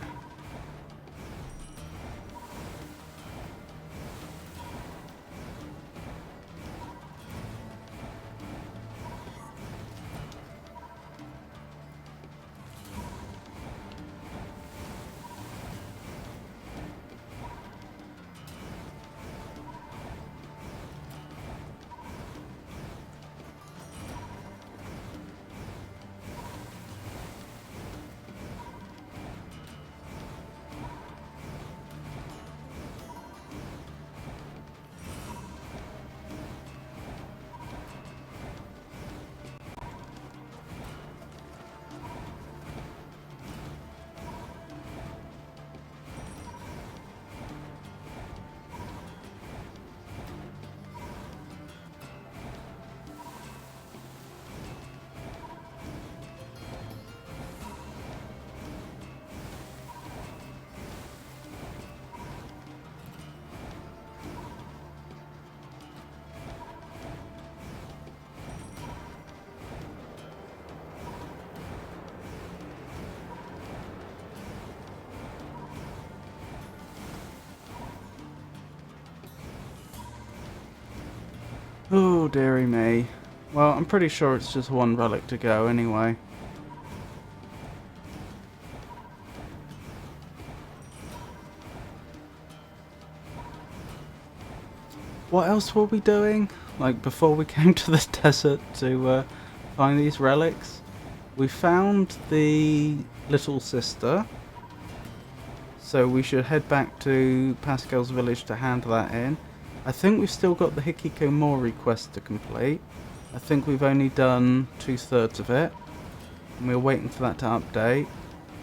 Oh, dearie me. Well, I'm pretty sure it's just one relic to go anyway. What else were we doing? Like, before we came to the desert to find these relics? We found the little sister. So we should head back to Pascal's village to hand that in. I think we've still got the Hikikomori quest to complete. I think we've only done 2/3 of it. And we're waiting for that to update.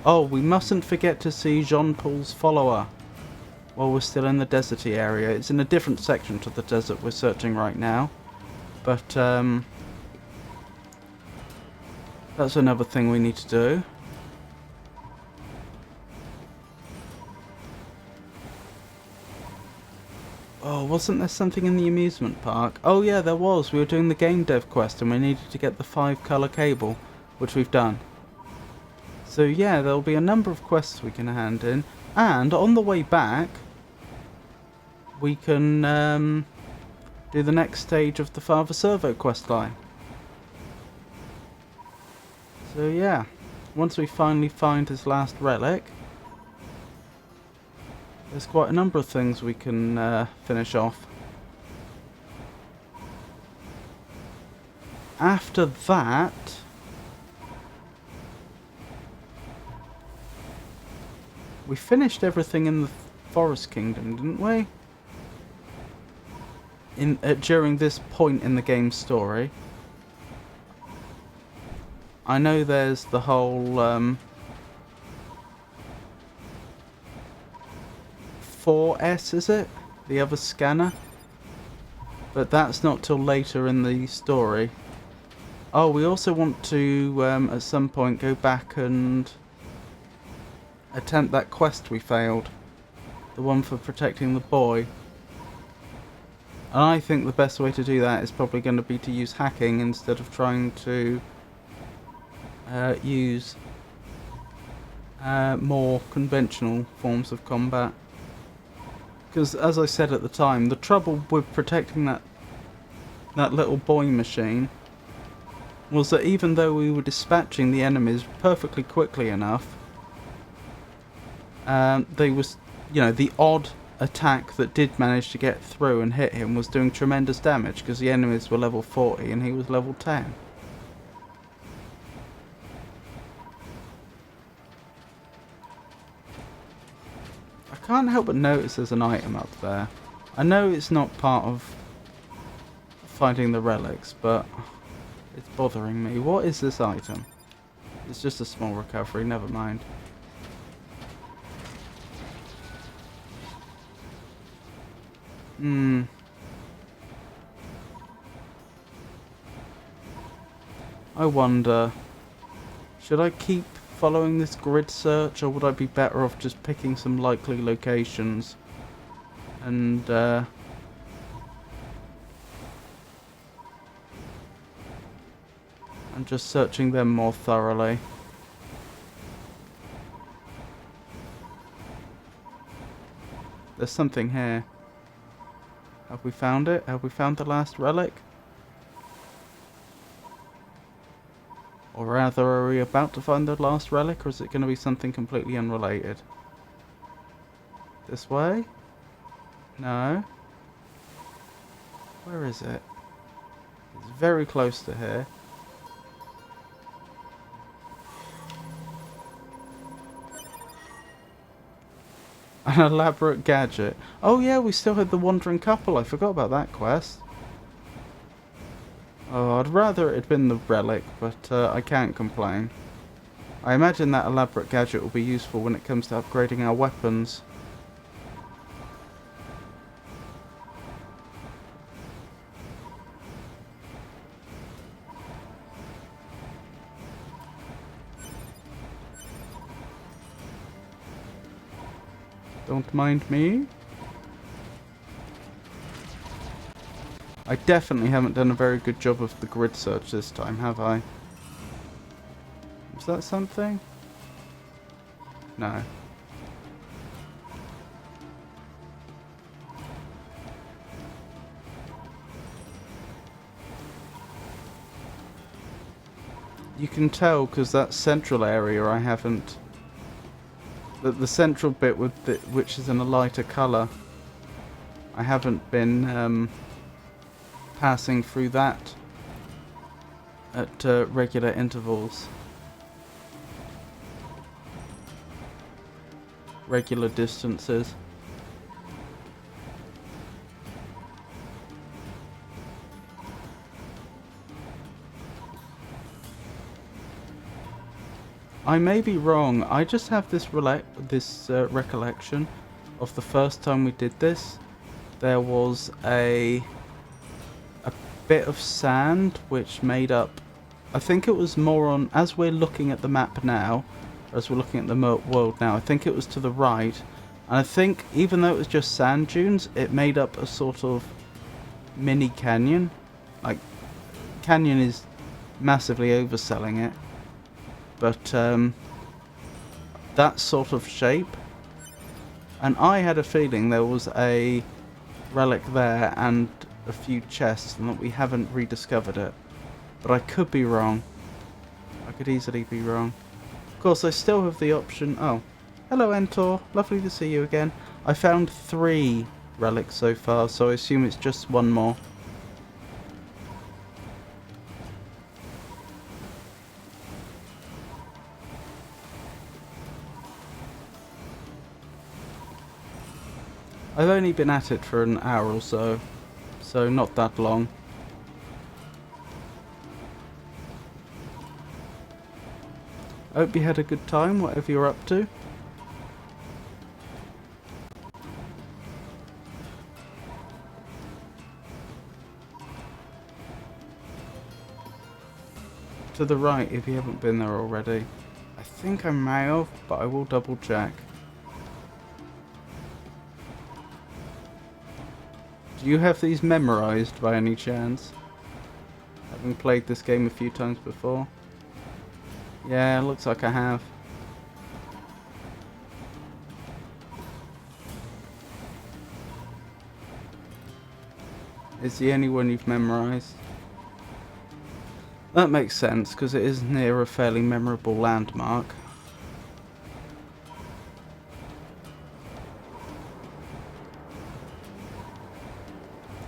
Oh, we mustn't forget to see Jean-Paul's follower while we're still in the deserty area. It's in a different section to the desert we're searching right now. But that's another thing we need to do. Oh, wasn't there something in the amusement park? Oh yeah, there was. We were doing the game dev quest and we needed to get the 5-colour cable, which we've done. So yeah, there'll be a number of quests we can hand in. And on the way back, we can do the next stage of the Father Servo quest line. So yeah, once we finally find his last relic, there's quite a number of things we can finish off. After that, we finished everything in the Forest Kingdom, didn't we? During this point in the game's story. I know there's the whole 4S, is it? The other scanner? But that's not till later in the story. Oh, we also want to, at some point, go back and attempt that quest we failed. The one for protecting the boy. And I think the best way to do that is probably going to be to use hacking instead of trying to use more conventional forms of combat. Because, as I said at the time, the trouble with protecting that little boy machine was that even though we were dispatching the enemies perfectly quickly enough, they was, the odd attack that did manage to get through and hit him was doing tremendous damage because the enemies were level 40 and he was level 10. I can't help but notice there's an item up there. I know it's not part of finding the relics, but it's bothering me. What is this item? It's just a small recovery, never mind. I wonder, should I keep following this grid search, or would I be better off just picking some likely locations and just searching them more thoroughly? There's something here. Have we found it? Have we found the last relic? Or rather, are we about to find the last relic, or is it going to be something completely unrelated? This way? No. Where is it? It's very close to here. An elaborate gadget. Oh yeah, we still had the wandering couple. I forgot about that quest. Oh, I'd rather it had been the relic, but I can't complain. I imagine that elaborate gadget will be useful when it comes to upgrading our weapons. Don't mind me. I definitely haven't done a very good job of the grid search this time, have I? Is that something? No. you can tell because that central area I haven't... The central bit with which is in a lighter colour, I haven't been passing through that at regular intervals. Regular distances. I may be wrong. I just have this recollection of the first time we did this. There was a bit of sand which made up. I think it was more on, as we're looking at the map now, as we're looking at the world now. I think it was to the right, and I think even though it was just sand dunes, it made up a sort of mini canyon. Like, canyon is massively overselling it. But that sort of shape, and I had a feeling there was a relic there and a few chests and that we haven't rediscovered it, but I could be wrong. I could easily be wrong. Of course I still have the option. Oh, hello Entor, lovely to see you again. I found 3 relics so far, so I assume it's just one more. I've only been at it for an hour or so, so not that long. I hope you had a good time, whatever you're up to. To the right, if you haven't been there already. I think I may have, but I will double check. Do you have these memorized by any chance? Having played this game a few times before? Yeah, looks like I have. Is the only one you've memorized? That makes sense, because it is near a fairly memorable landmark.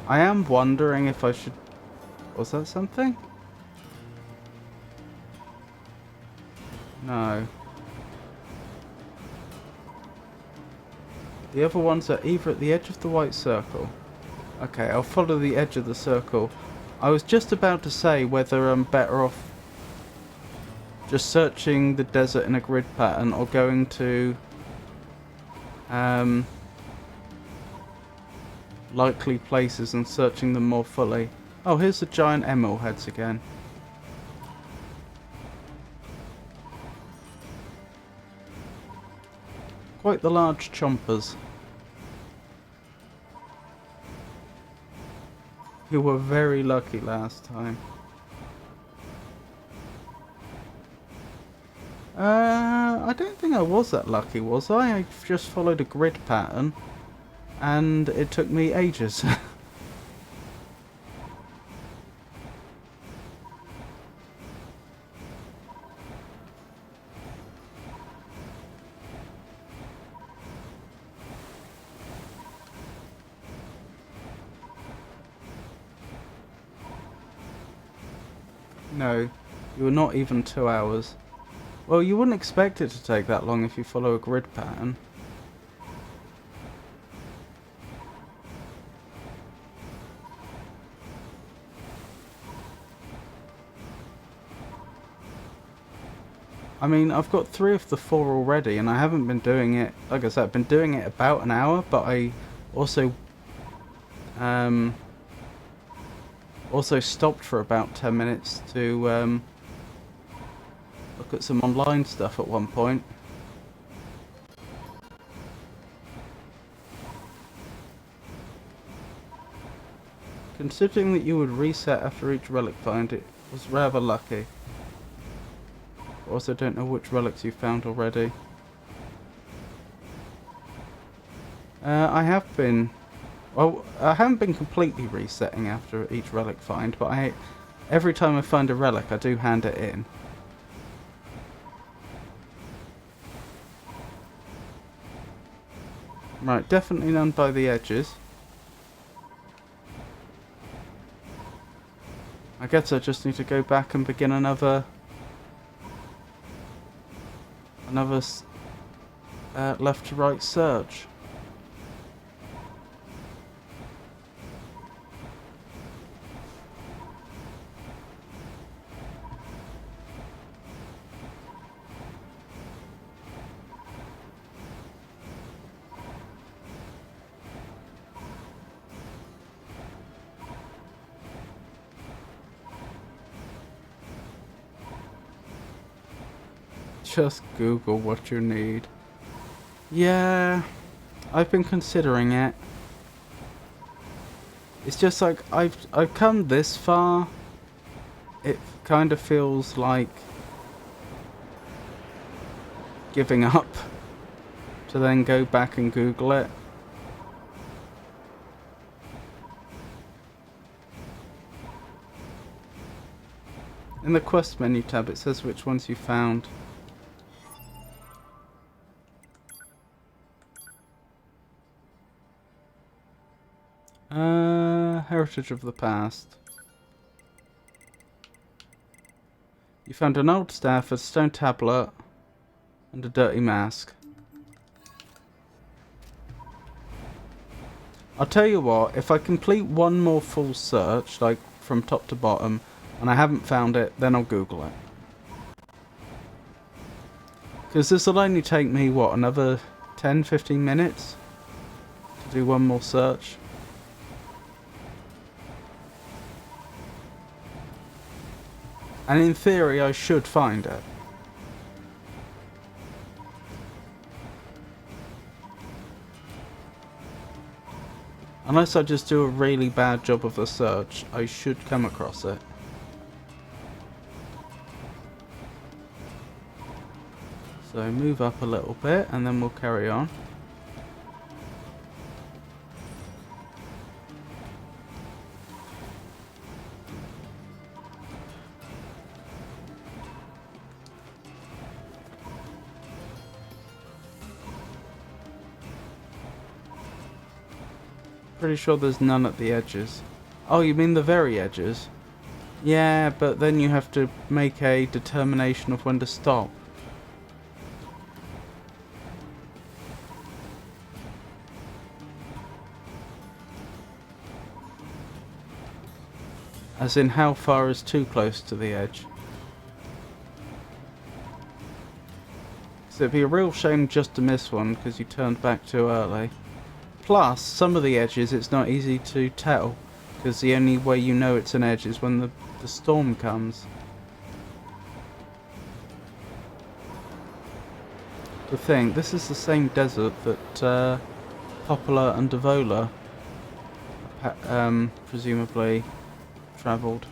I am wondering if I should... Was that something? No. The other ones are either at the edge of the white circle. Okay, I'll follow the edge of the circle. I was just about to say whether I'm better off just searching the desert in a grid pattern or going to likely places and searching them more fully. Oh, here's the giant emerald heads again. Quite the large chompers. You were very lucky last time. I don't think I was that lucky, was I? I just followed a grid pattern and it took me ages. No, you were not even 2 hours. Well, you wouldn't expect it to take that long if you follow a grid pattern. I mean, I've got 3 of the 4 already, and I haven't been doing it, like I said, I've been doing it about an hour, but I also stopped for about 10 minutes to look at some online stuff at one point. Considering that you would reset after each relic find, it was rather lucky. Also don't know which relics you found already. I have been... Well, I haven't been completely resetting after each relic find, but every time I find a relic I do hand it in. Right, definitely none by the edges. I guess I just need to go back and begin another left to right search. Just Google what you need. Yeah, I've been considering it. It's just like I've come this far. It kind of feels like giving up to then go back and Google it. In the quest menu tab it says which ones you found. Heritage of the past. You found an old staff, a stone tablet, and a dirty mask. I'll tell you what, if I complete one more full search, like from top to bottom, and I haven't found it, then I'll Google it. Because this will only take me, what, another 10-15 minutes to do one more search. And in theory, I should find it. Unless I just do a really bad job of the search, I should come across it. So move up a little bit and then we'll carry on. Pretty sure there's none at the edges. Oh, you mean the very edges? Yeah, but then you have to make a determination of when to stop. As in, how far is too close to the edge? So it'd be a real shame just to miss one because you turned back too early. Plus, some of the edges it's not easy to tell, because the only way you know it's an edge is when the storm comes. To think, this is the same desert that Poplar and Devola presumably travelled.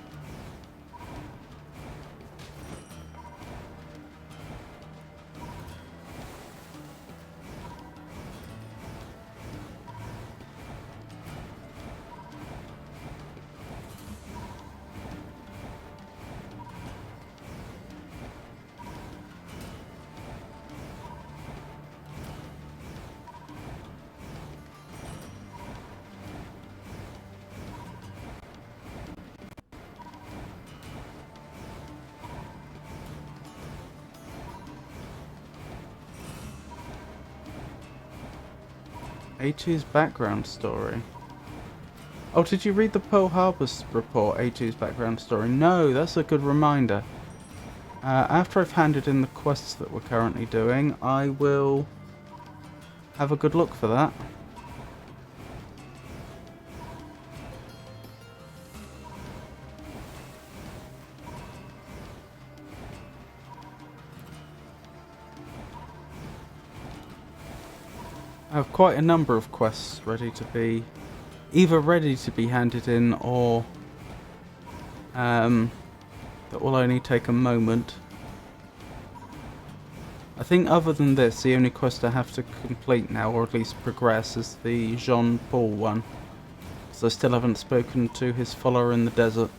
A2's background story. Oh, did you read the Pearl Harbor report, A2's background story? No, that's a good reminder. After I've handed in the quests that we're currently doing, I will have a good look for that. I have quite a number of quests ready to be, either ready to be handed in or that will only take a moment. I think other than this, the only quest I have to complete now, or at least progress, is the Jean-Paul one. Because I still haven't spoken to his follower in the desert.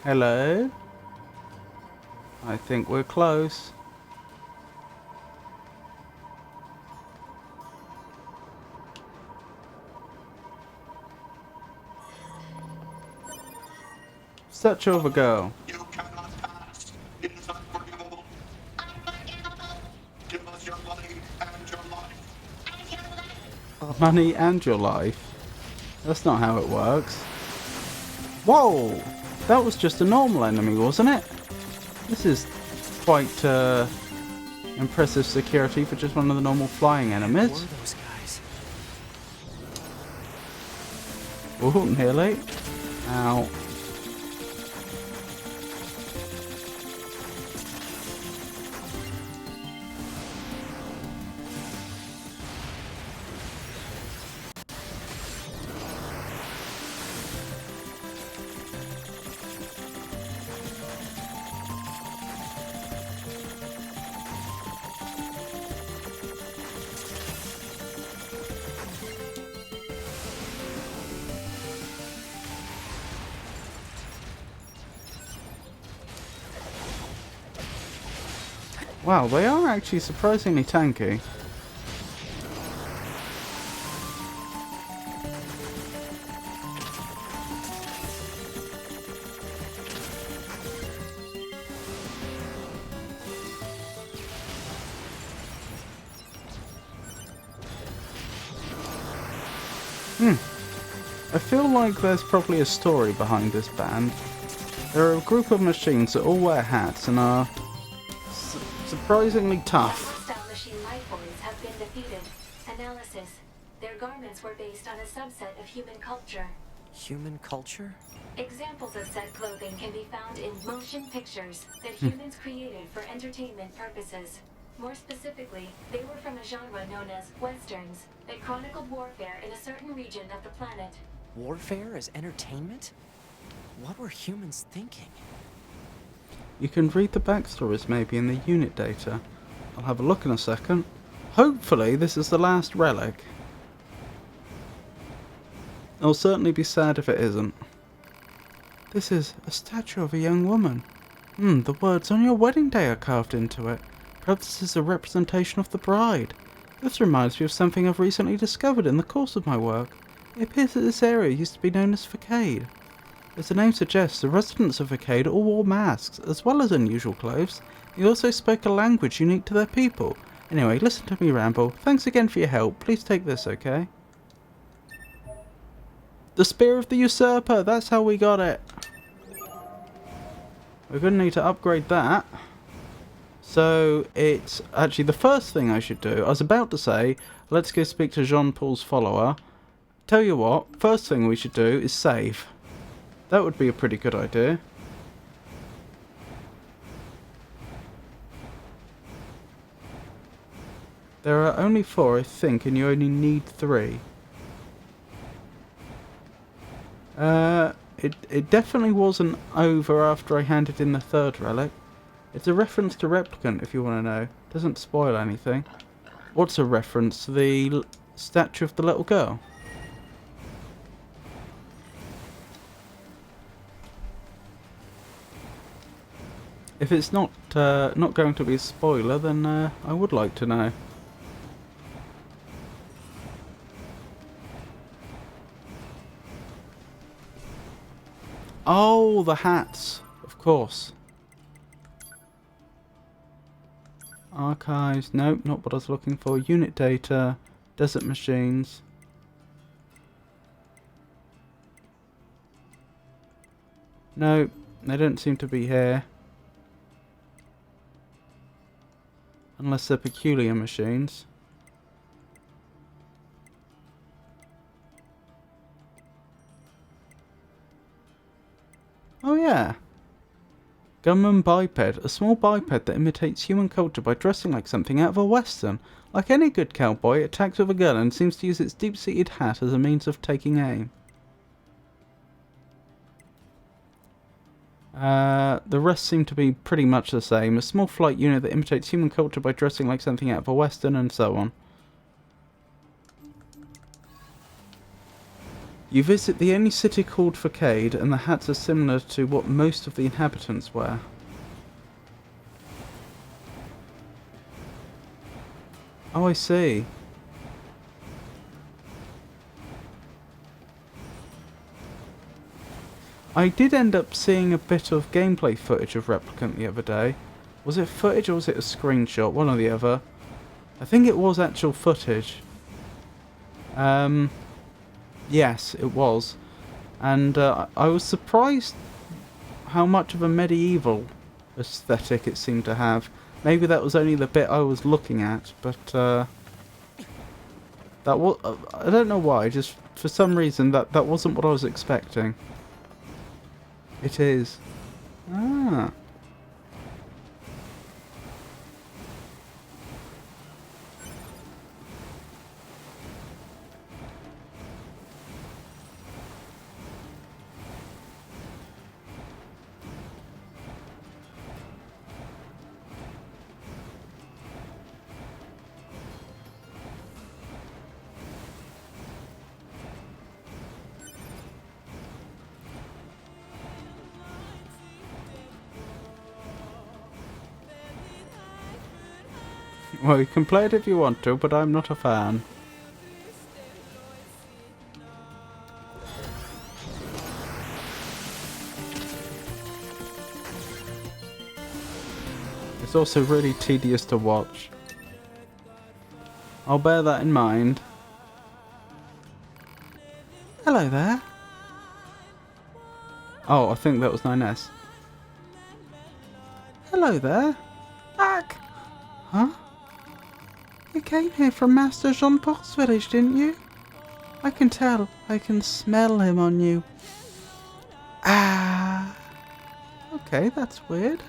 Hello? I think we're close. Statue of a girl. You cannot pass. It is unforgivable. Unforgivable. Give us your money and your life. And your life. Money and your life. That's not how it works. Whoa! That was just a normal enemy, wasn't it? This is quite impressive security for just one of the normal flying What enemies. were those guys? Oh, nearly. Ow. Wow, they are actually surprisingly tanky. I feel like there's probably a story behind this band. They're a group of machines that all wear hats and are surprisingly tough. Hostile machine life forms have been defeated. Analysis. Their garments were based on a subset of human culture. Human culture? Examples of said clothing can be found in motion pictures that humans created for entertainment purposes. More specifically, they were from a genre known as westerns that chronicled warfare in a certain region of the planet. Warfare as entertainment? What were humans thinking? You can read the backstories maybe in the unit data. I'll have a look in a second. Hopefully this is the last relic. I'll certainly be sad if it isn't. This is a statue of a young woman. The words "on your wedding day" are carved into it. Perhaps this is a representation of the bride. This reminds me of something I've recently discovered in the course of my work. It appears that this area used to be known as Facade. As the name suggests, the residents of Facade all wore masks, as well as unusual clothes. They also spoke a language unique to their people. Anyway, listen to me ramble. Thanks again for your help. Please take this, okay? The Spear of the Usurper! That's how we got it! We're going to need to upgrade that. So, it's actually the first thing I should do. I was about to say, let's go speak to Jean-Paul's follower. Tell you what, first thing we should do is save. That would be a pretty good idea. There are only 4, I think, and you only need 3. It definitely wasn't over after I handed in the 3rd relic. It's a reference to Replicant, if you want to know. Doesn't spoil anything. What's a reference? To the statue of the little girl? If it's not going to be a spoiler, then I would like to know. Oh, the hats, of course. Archives, nope, not what I was looking for. Unit data, desert machines. Nope, they don't seem to be here. Unless they're peculiar machines. Oh yeah. Gunman biped, a small biped that imitates human culture by dressing like something out of a western. Like any good cowboy, it attacks with a gun and seems to use its deep-seated hat as a means of taking aim. The rest seem to be pretty much the same. A small flight unit that imitates human culture by dressing like something out of a western and so on. You visit the only city called Facade, and the hats are similar to what most of the inhabitants wear. Oh, I see. I did end up seeing a bit of gameplay footage of Replicant the other day. Was it footage or was it a screenshot? One or the other. I think it was actual footage. Yes, it was. And I was surprised how much of a medieval aesthetic it seemed to have. Maybe that was only the bit I was looking at, but that was I don't know why. Just for some reason that wasn't what I was expecting. It is. Ah. Well, you can play it if you want to, but I'm not a fan. It's also really tedious to watch. I'll bear that in mind. Hello there. Oh, I think that was 9S. Hello there. Back. Huh? You came here from Master Jean-Paul's village, didn't you? I can tell. I can smell him on you. Ah. Okay, that's weird.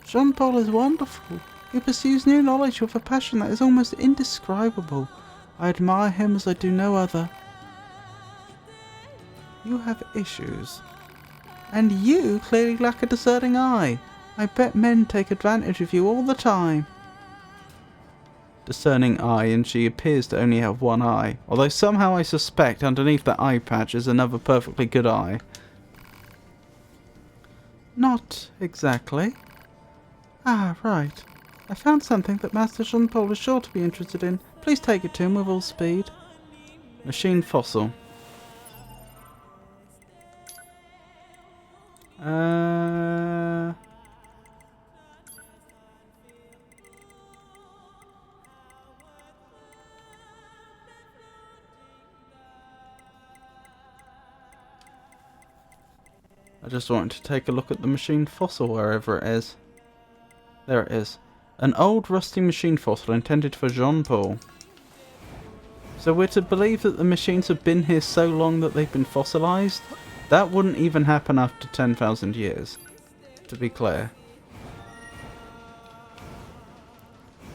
Jean-Paul is wonderful. He pursues new knowledge with a passion that is almost indescribable. I admire him as I do no other. You have issues. And you clearly lack a discerning eye. I bet men take advantage of you all the time. Discerning eye, and she appears to only have one eye. Although somehow I suspect underneath that eye patch is another perfectly good eye. Not exactly. Ah, right. I found something that Master Jean-Paul is sure to be interested in. Please take it to him with all speed. Machine fossil. I just wanted to take a look at the machine fossil wherever it is. There it is. An old rusty machine fossil intended for Jean-Paul. So we're to believe that the machines have been here so long that they've been fossilized? That wouldn't even happen after 10,000 years, to be clear.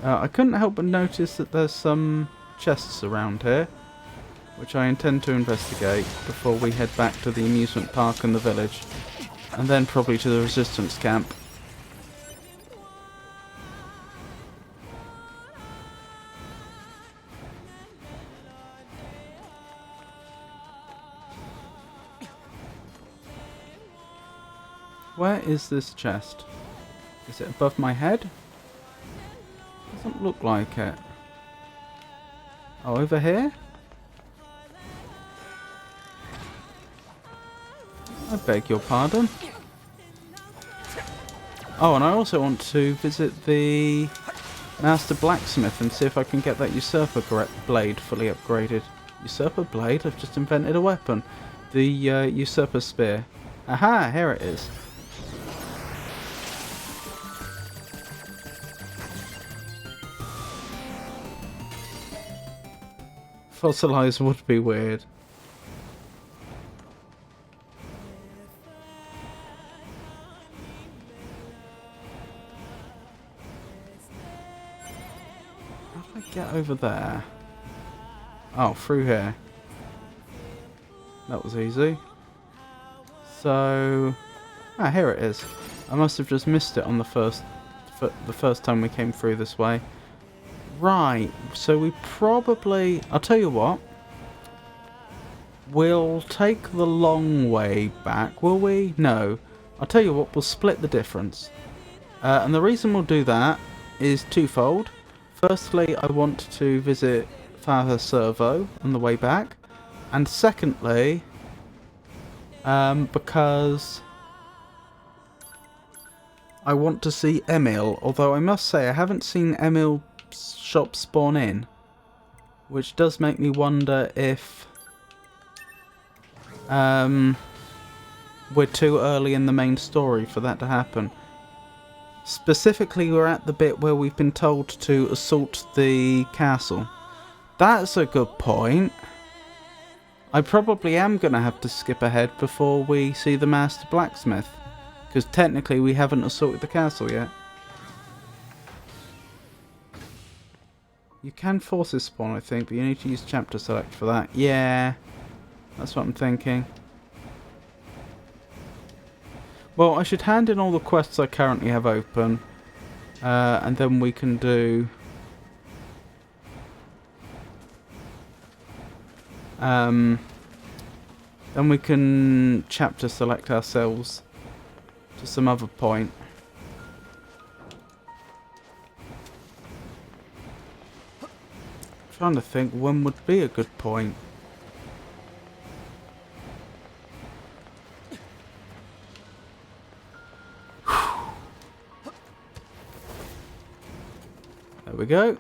I couldn't help but notice that there's some chests around here, which I intend to investigate before we head back to the amusement park and the village, and then probably to the resistance camp. Where is this chest? Is it above my head? Doesn't look like it. Oh, over here? I beg your pardon. Oh, and I also want to visit the Master Blacksmith and see if I can get that Usurper blade fully upgraded. Usurper blade? I've just invented a weapon. The Usurper spear. Aha, here it is. Fossilized would be weird. How do I get over there? Oh, through here. That was easy. So, here it is. I must have just missed it on the first time we came through this way. Right, so we probably... I'll tell you what. We'll take the long way back, will we? No. I'll tell you what, we'll split the difference. And the reason we'll do that is twofold. Firstly, I want to visit Father Servo on the way back. And secondly, because I want to see Emil. Although I must say I haven't seen Emil's shop spawn in. Which does make me wonder if we're too early in the main story for that to happen. Specifically, we're at the bit where we've been told to assault the castle. That's a good point. I probably am going to have to skip ahead before we see the Master Blacksmith. Because technically we haven't assaulted the castle yet. You can forces spawn, I think, but you need to use chapter select for that. Yeah, that's what I'm thinking. Well, I should hand in all the quests I currently have open. And then we can do... then we can chapter select ourselves to some other point. I'm trying to think when would be a good point. There we go.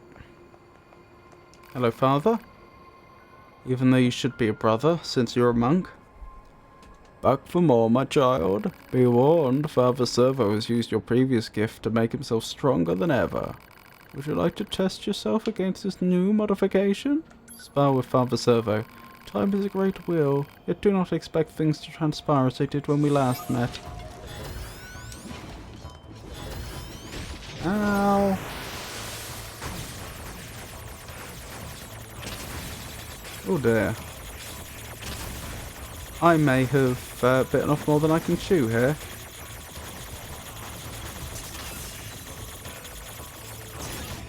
Hello, Father. Even though you should be a brother, since you're a monk. Back for more, my child. Be warned, Father Servo has used your previous gift to make himself stronger than ever. Would you like to test yourself against this new modification? Spar with Father Servo. Time is a great wheel, yet do not expect things to transpire as they did when we last met. Ow! Oh dear. I may have bitten off more than I can chew here.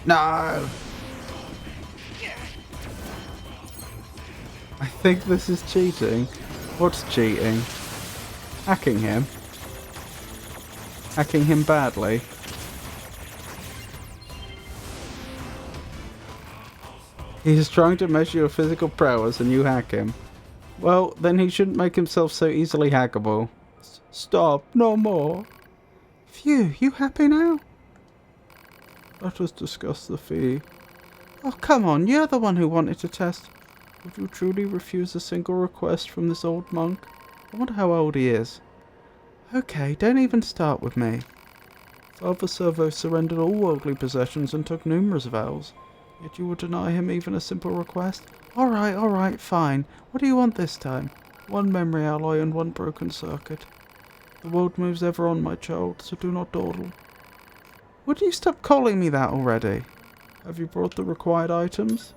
No! I think this is cheating. What's cheating? Hacking him? Hacking him badly? He's trying to measure your physical prowess and you hack him. Well, then he shouldn't make himself so easily hackable. Stop, no more. Phew, you happy now? Let us discuss the fee. Oh, come on, you're the one who wanted to test. Would you truly refuse a single request from this old monk? I wonder how old he is. Okay, don't even start with me. Father Servo surrendered all worldly possessions and took numerous vows. Yet you would deny him even a simple request? Alright, fine. What do you want this time? One memory alloy and one broken circuit. The world moves ever on, my child, so do not dawdle. Would you stop calling me that already? Have you brought the required items?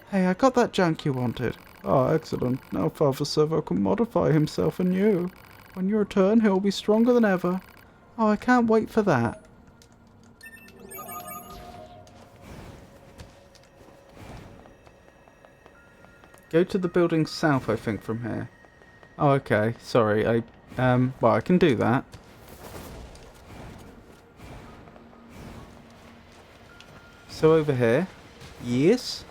Hey, I got that junk you wanted. Ah, excellent. Now Father Servo can modify himself anew. When you return, he'll be stronger than ever. Oh, I can't wait for that. Go to the building south, I think, from here. Oh, okay. Sorry, well, I can do that. So over here. Yes.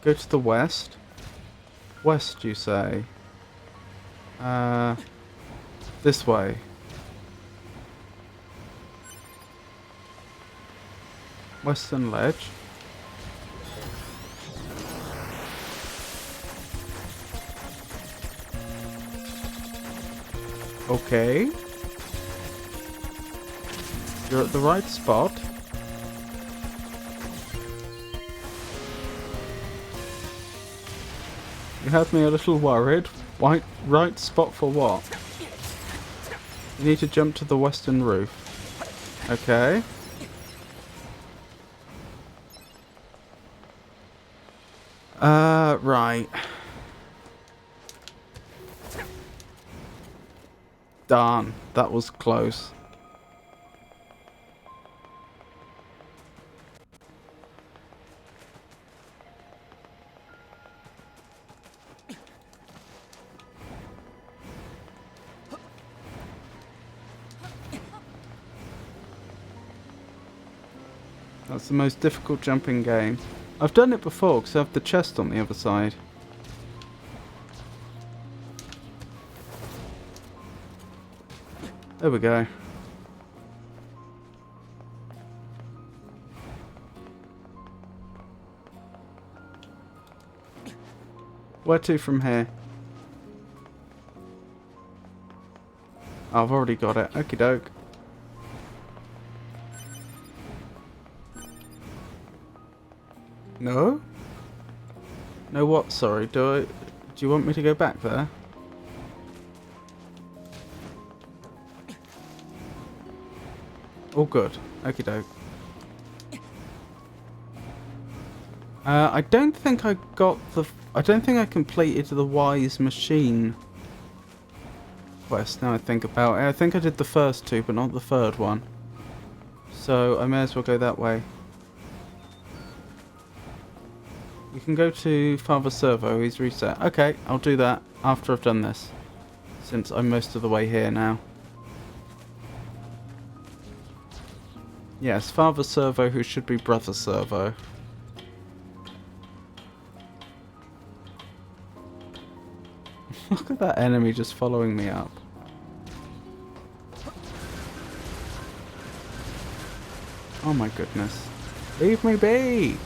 Go to the west. West, you say? This way. Western ledge. Okay. You're at the right spot. You had me a little worried. Right spot for what? You need to jump to the western roof. Okay. Right. Darn, that was close. That's the most difficult jumping game. I've done it before because I have the chest on the other side. There we go. Where to from here? Oh, I've already got it. Okie doke. No? No what? Sorry. Do you want me to go back there? All good. Okie doke. I don't think I got the... I don't think I completed the Wise Machine quest, now I think about it. I think I did the first two, but not the third one. So I may as well go that way. You can go to Father Servo, he's reset. Okay, I'll do that after I've done this, since I'm most of the way here now. Yes, Father Servo, who should be Brother Servo. Look at that enemy just following me up. Oh my goodness. Leave me be!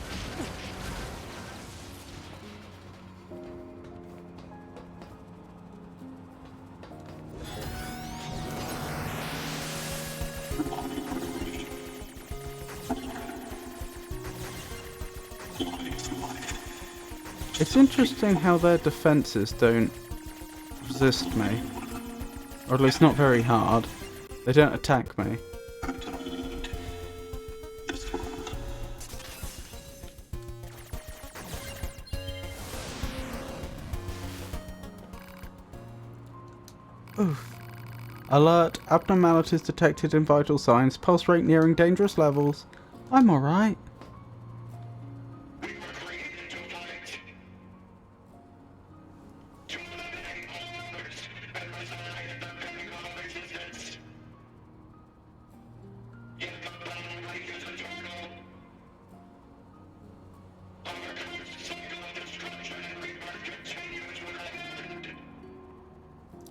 It's interesting how their defences don't resist me. Or at least not very hard. They don't attack me. Oof. Alert! Abnormalities detected in vital signs. Pulse rate nearing dangerous levels. I'm alright.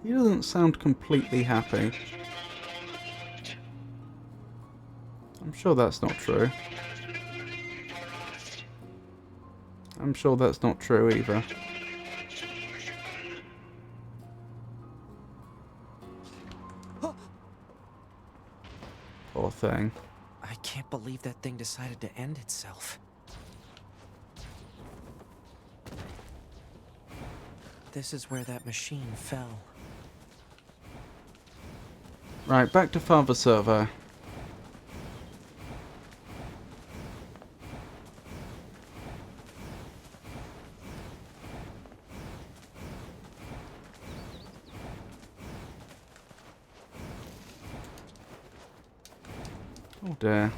He doesn't sound completely happy. I'm sure that's not true. I'm sure that's not true either. Poor thing. I can't believe that thing decided to end itself. This is where that machine fell. Right, back to Father Servo. Oh dear.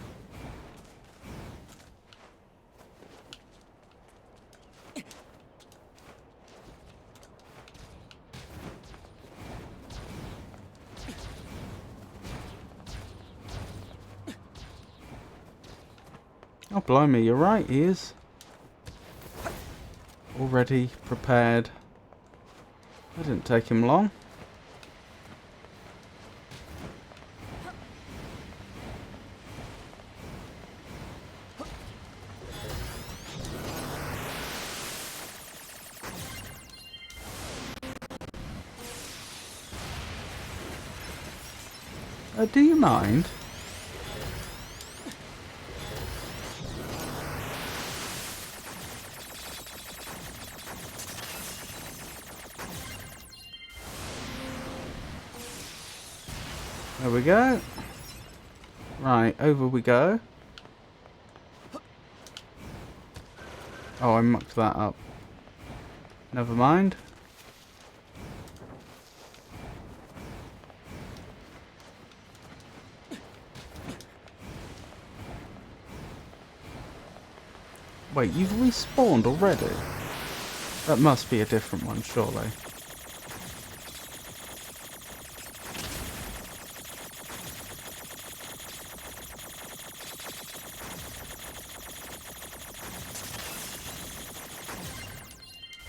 Oh blimey, you're right, he is. Already prepared. That didn't take him long. Do you mind? There we go. Right, over we go. Oh, I mucked that up. Never mind. Wait, you've respawned already? That must be a different one, surely.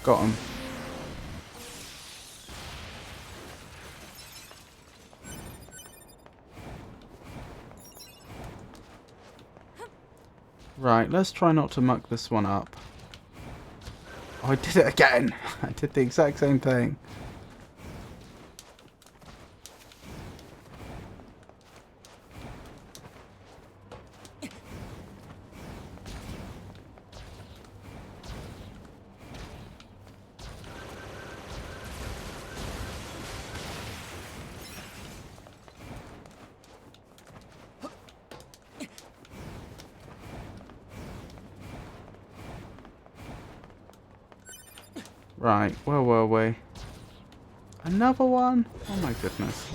Got him. Right, let's try not to muck this one up. Oh, I did it again! I did the exact same thing. Right, where were we? Another one? Oh my goodness.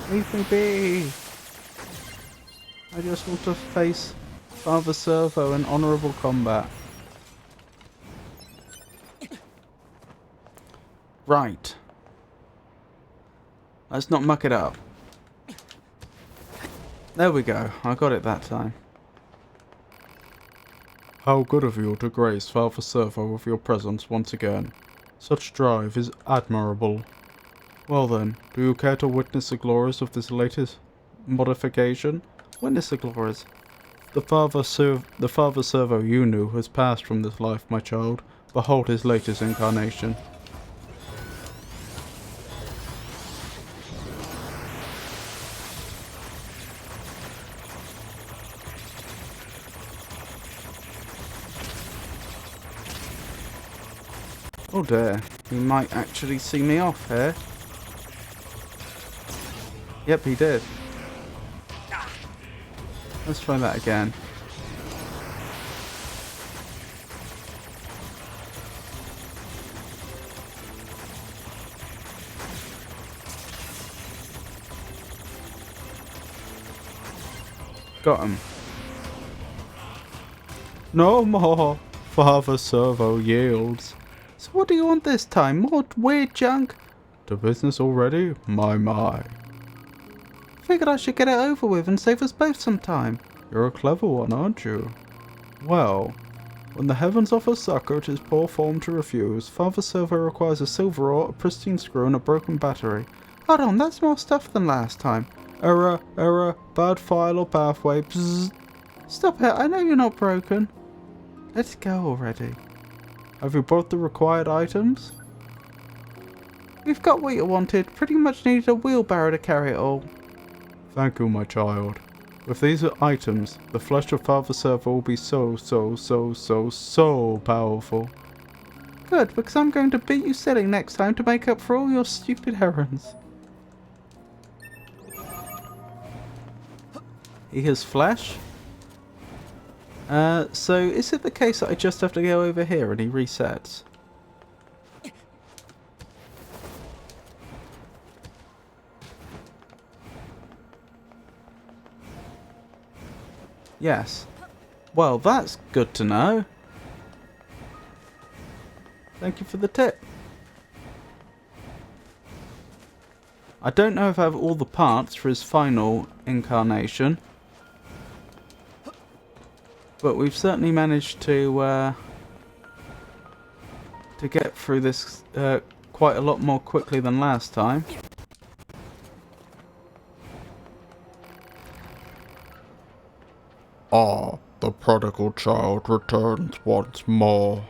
Leave me be! I just want to face Father Servo in honourable combat. Right. Let's not muck it up. There we go. I got it that time. How good of you to grace Father Servo with your presence once again. Such drive is admirable. Well then, do you care to witness the glories of this latest modification? Witness the glories. The Father Servo you knew has passed from this life, my child. Behold his latest incarnation. Oh dear, he might actually see me off here. Yep, he did. Let's try that again. Got him. No more! Father Servo yields. So what do you want this time? More weird junk? To business already? My. Figured I should get it over with and save us both some time. You're a clever one, aren't you? Well, when the heavens offer succor, it is poor form to refuse. Father Servo requires a silver ore, a pristine screw, and a broken battery. Hold on, that's more stuff than last time. Error, bad file or pathway, bzzz. Stop it, I know you're not broken. Let's go already. Have you brought the required items? We've got what you wanted. Pretty much needed a wheelbarrow to carry it all. Thank you, my child. With these items, the flesh of Father Servo will be so powerful. Good, because I'm going to beat you silly next time to make up for all your stupid errands. He has flesh? So is it the case that I just have to go over here and he resets? Yes. Well, that's good to know. Thank you for the tip. I don't know if I have all the parts for his final incarnation. But we've certainly managed to get through this quite a lot more quickly than last time. Ah, the prodigal child returns once more.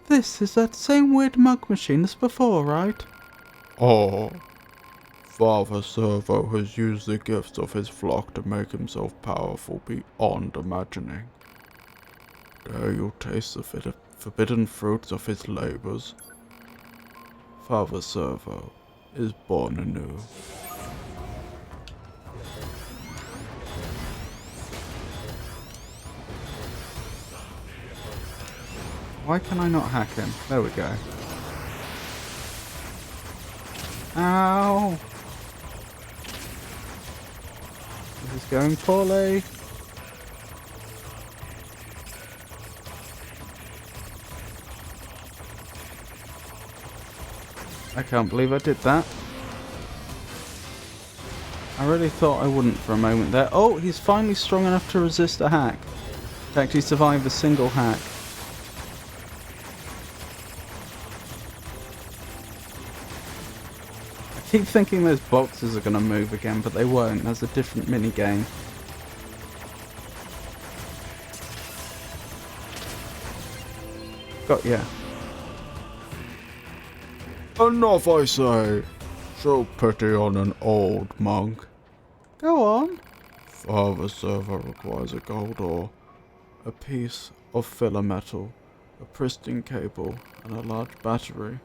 This is that same weird mug machine as before, right? Oh. Father Servo has used the gifts of his flock to make himself powerful beyond imagining. Dare you taste the forbidden fruits of his labors? Father Servo is born anew. Why can I not hack him? There we go. Ow! This is going poorly. I can't believe I did that. I really thought I wouldn't for a moment there. Oh, he's finally strong enough to resist a hack. To actually survive a single hack. I keep thinking those boxes are going to move again, but they won't. There's a different mini game. Got ya. Enough, I say. Show pity on an old monk. Go on. Father Servo requires a gold ore, a piece of filler metal, a pristine cable, and a large battery.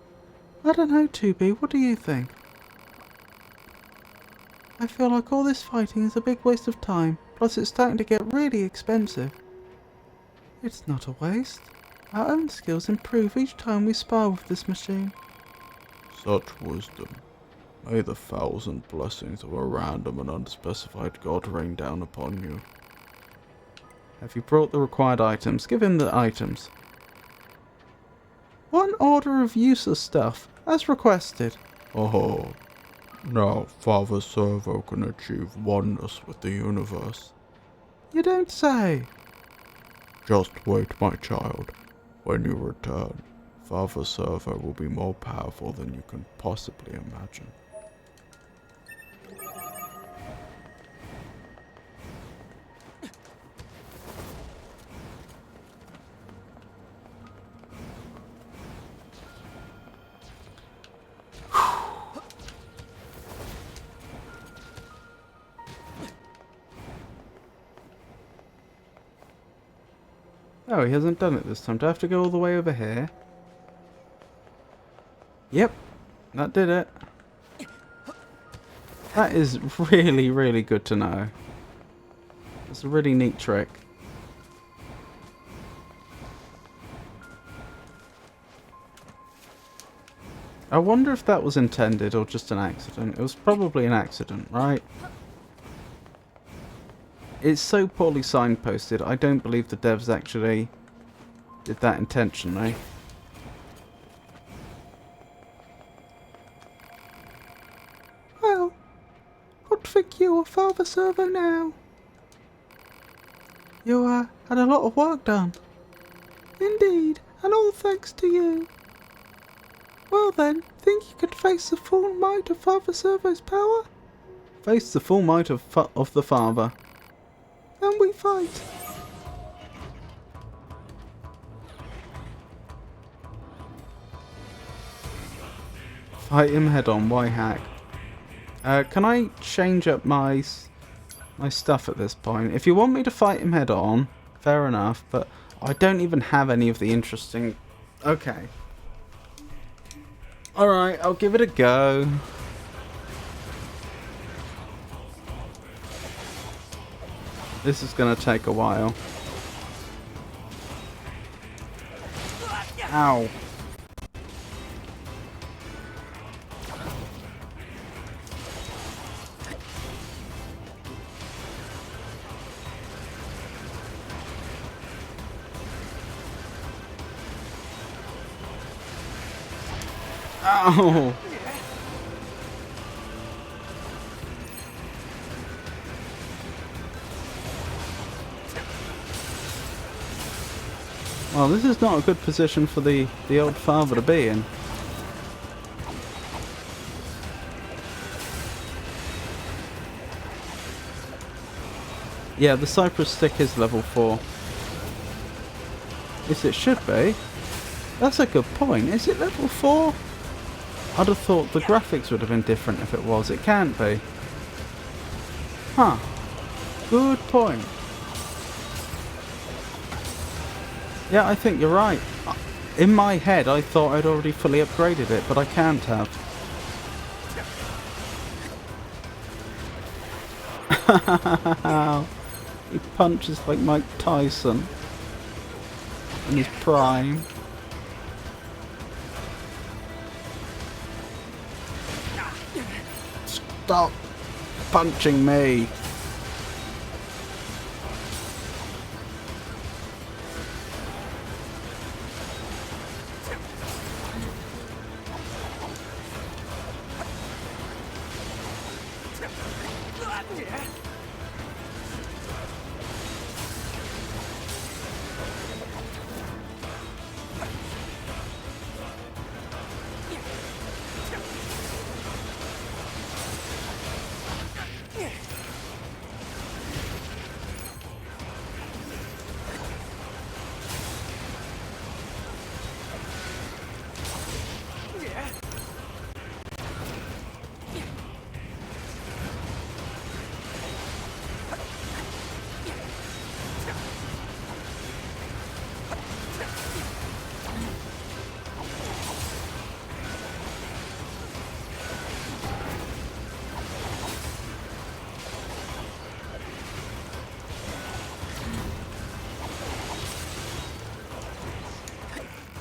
I don't know, 2B. What do you think? I feel like all this fighting is a big waste of time. Plus it's starting to get really expensive. It's not a waste. Our own skills improve each time we spar with this machine. Such wisdom. May the 1,000 blessings of a random and unspecified god rain down upon you. Have you brought the required items? Give him the items. One order of useless stuff, as requested. Oh, now Father Servo can achieve oneness with the universe. You don't say. Just wait, my child. When you return, Father Servo will be more powerful than you can possibly imagine. Oh, he hasn't done it this time. Do I have to go all the way over here? Yep, that did it. That is really, really good to know. It's a really neat trick. I wonder if that was intended or just an accident. It was probably an accident, right? It's so poorly signposted, I don't believe the devs actually did that intentionally. Well, what think you of Father Servo now? You had a lot of work done. Indeed, and all thanks to you. Well then, think you could face the full might of Father Servo's power? Face the full might of the Father. Then we fight. Fight him head on, why hack? Can I change up my stuff at this point? If you want me to fight him head on, fair enough, but I don't even have any of the interesting... Okay. Alright, I'll give it a go. This is going to take a while. Ow. Ow. Well, this is not a good position for the old father to be in. Yeah, the Cypress stick is level 4. Yes, it should be. That's a good point. Is it level 4? I'd have thought the graphics would have been different if it was. It can't be. Huh. Good point. Yeah, I think you're right. In my head, I thought I'd already fully upgraded it, but I can't have. He punches like Mike Tyson in his prime. Stop punching me.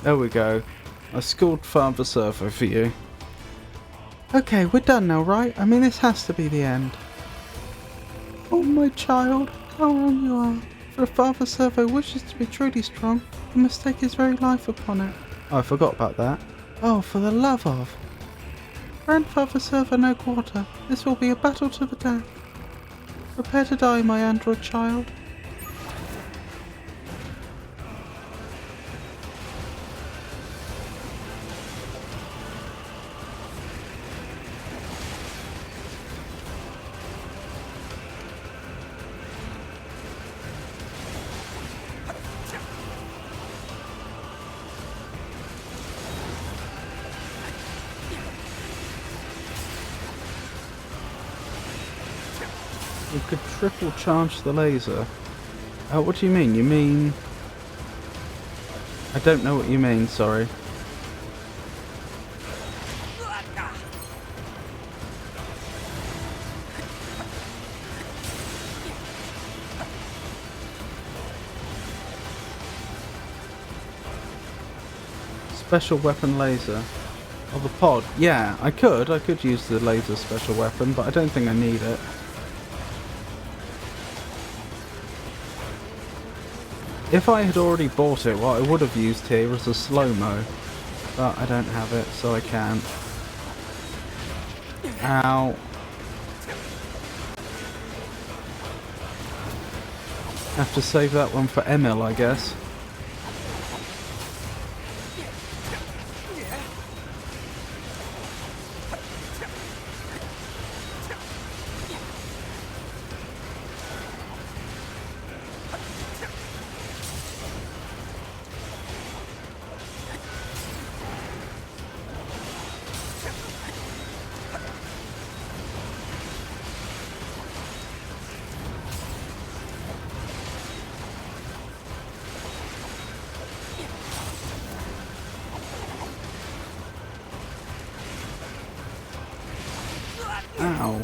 There we go. I schooled Father Servo for you. Okay, we're done now, right? I mean, this has to be the end. Oh, my child, how wrong you are. For if Father Servo wishes to be truly strong, he must stake his very life upon it. Oh, I forgot about that. Oh, for the love of... Grandfather Servo no quarter. This will be a battle to the death. Prepare to die, my android child. We could triple charge the laser. What do you mean? You mean... I don't know what you mean, sorry. Special weapon laser. Oh, the pod. Yeah, I could use the laser special weapon, but I don't think I need it. If I had already bought it, what I would have used here was a slow-mo. But I don't have it, so I can't. Ow. Have to save that one for Emil, I guess. Ow.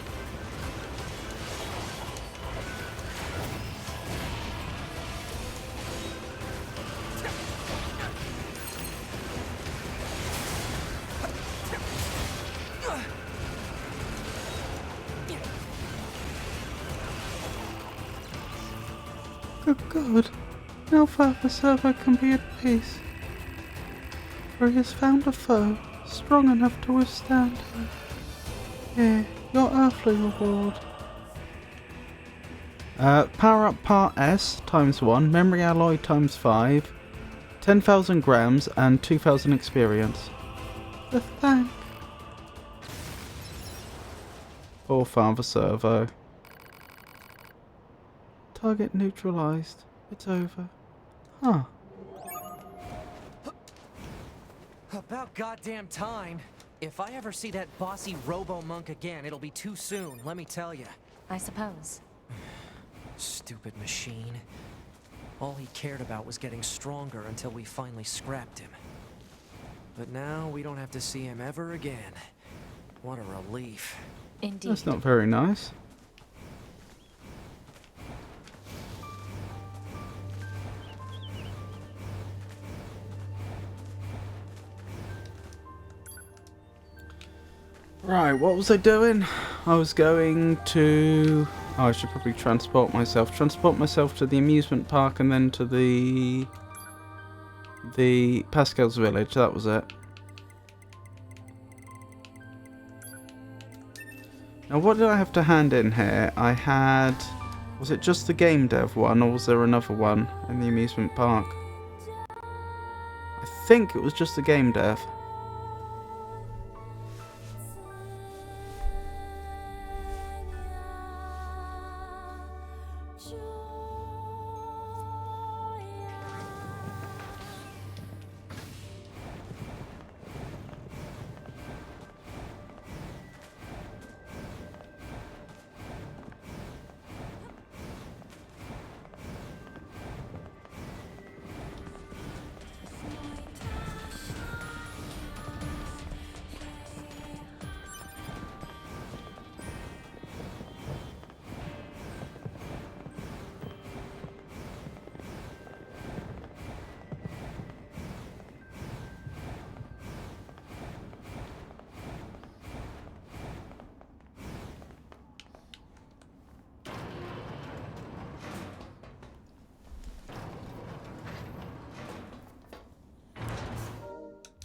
Good God. Now Father Servo can be at peace. For he has found a foe strong enough to withstand him. Here, your earthly reward. Power up part S times 1, memory alloy times 5, 10,000 grams and 2,000 experience. The thank. Poor Father Servo. Target neutralized. It's over. Huh. About goddamn time. If I ever see that bossy robo-monk again, it'll be too soon, let me tell you. I suppose. Stupid machine. All he cared about was getting stronger until we finally scrapped him. But now we don't have to see him ever again. What a relief. Indeed. That's not very nice. Right, what was I doing? I was going to... Oh, I should probably transport myself. Transport myself to the amusement park and then to the Pascal's village, that was it. Now what did I have to hand in here? I had... Was it just the game dev one or was there another one in the amusement park? I think it was just the game dev.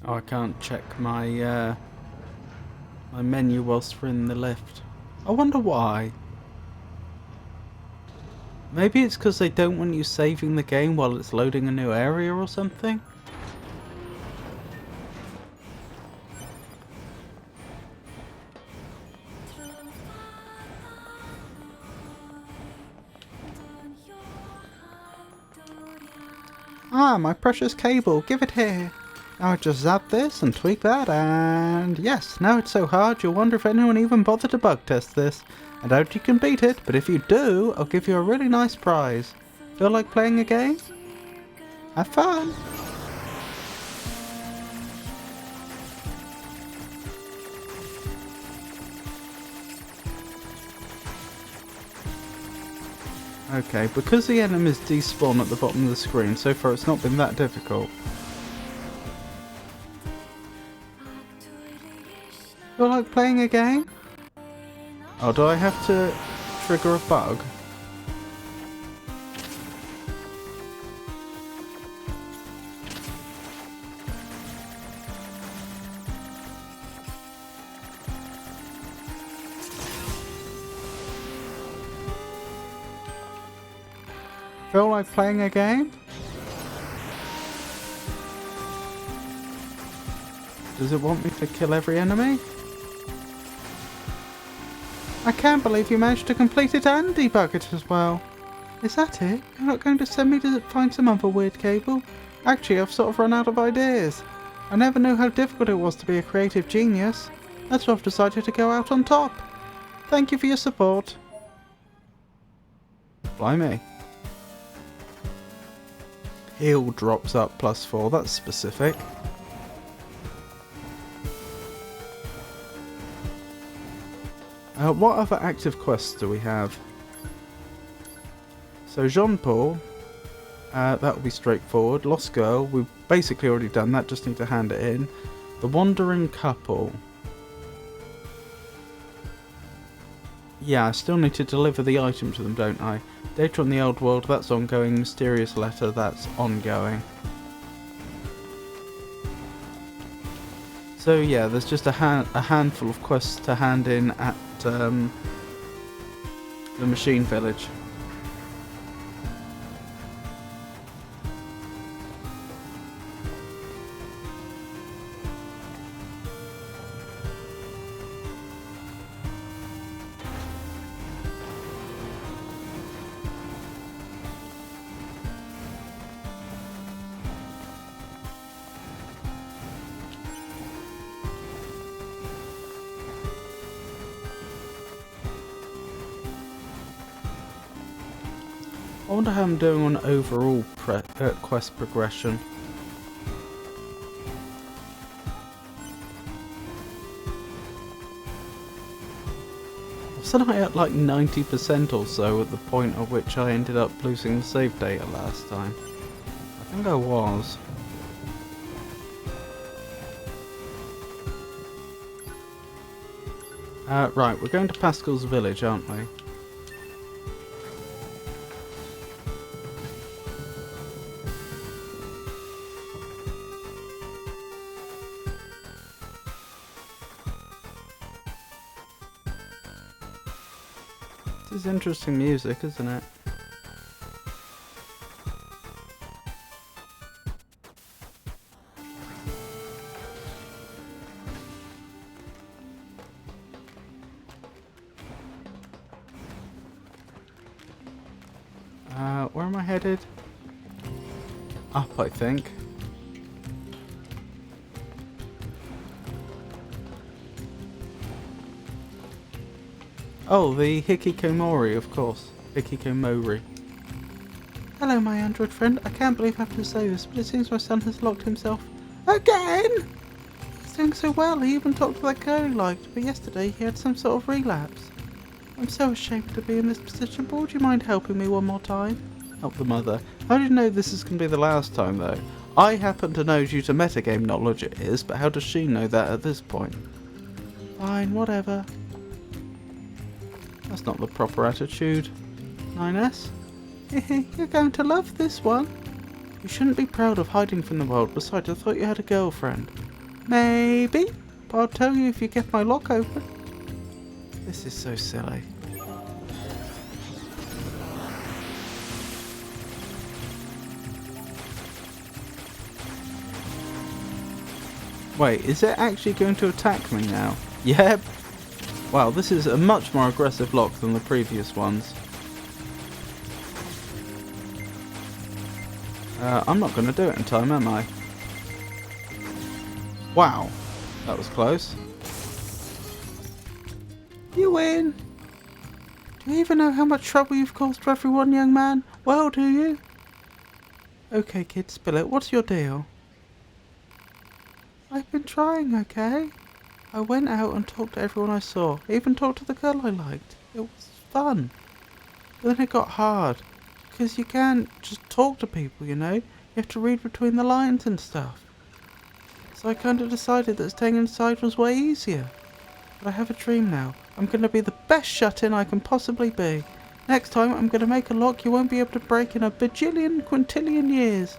Oh, I can't check my my menu whilst we're in the lift. I wonder why. Maybe it's because they don't want you saving the game while it's loading a new area or something? Ah, my precious cable, give it here. Now I just zap this and tweak that, and yes, now it's so hard you'll wonder if anyone even bothered to bug test this. I doubt you can beat it, but if you do, I'll give you a really nice prize. Feel like playing a game? Have fun! Okay, because the enemies despawn at the bottom of the screen, so far it's not been that difficult. Feel like playing a game? Oh, do I have to trigger a bug? Feel like playing a game? Does it want me to kill every enemy? I can't believe you managed to complete it and debug it as well. Is that it? You're not going to send me to find some other weird cable? Actually, I've sort of run out of ideas. I never knew how difficult it was to be a creative genius. That's why I've decided to go out on top. Thank you for your support. Blimey. Heal drops up +4, that's specific. What other active quests do we have? So Jean-Paul, that will be straightforward. Lost Girl, we've basically already done that, just need to hand it in. The Wandering Couple. Yeah, I still need to deliver the item to them, don't I? Data on the Old World, that's ongoing. Mysterious Letter, that's ongoing. So yeah, there's just a handful of quests to hand in at the Machine Village. I wonder how I'm doing on overall quest progression. Wasn't I at like 90% or so at the point at which I ended up losing the save data last time? I think I was. Right, we're going to Pascal's village, aren't we? This is interesting music, isn't it? Where am I headed? Up, I think. Oh, the Hikikomori, of course. Hikikomori. Hello, my android friend. I can't believe I have to say this, but it seems my son has locked himself again! He's doing so well. He even talked to that girl he liked, but yesterday he had some sort of relapse. I'm so ashamed to be in this position, but would you mind helping me one more time? Help the mother. How do you know this is going to be the last time, though? I happen to know due to metagame knowledge it is, but how does she know that at this point? Fine, whatever. That's not the proper attitude. 9S? You're going to love this one. You shouldn't be proud of hiding from the world. Besides, I thought you had a girlfriend. Maybe. But I'll tell you if you get my lock open. This is so silly. Wait, is it actually going to attack me now? Yep. Wow, this is a much more aggressive lock than the previous ones. I'm not going to do it in time, am I? Wow, that was close. You win! Do you even know how much trouble you've caused for everyone, young man? Well, do you? Okay, kid, spill it. What's your deal? I've been trying, okay? I went out and talked to everyone I saw. I even talked to the girl I liked. It was fun. But then it got hard. Because you can't just talk to people, you know? You have to read between the lines and stuff. So I kind of decided that staying inside was way easier. But I have a dream now. I'm going to be the best shut-in I can possibly be. Next time I'm going to make a lock you won't be able to break in a bajillion quintillion years.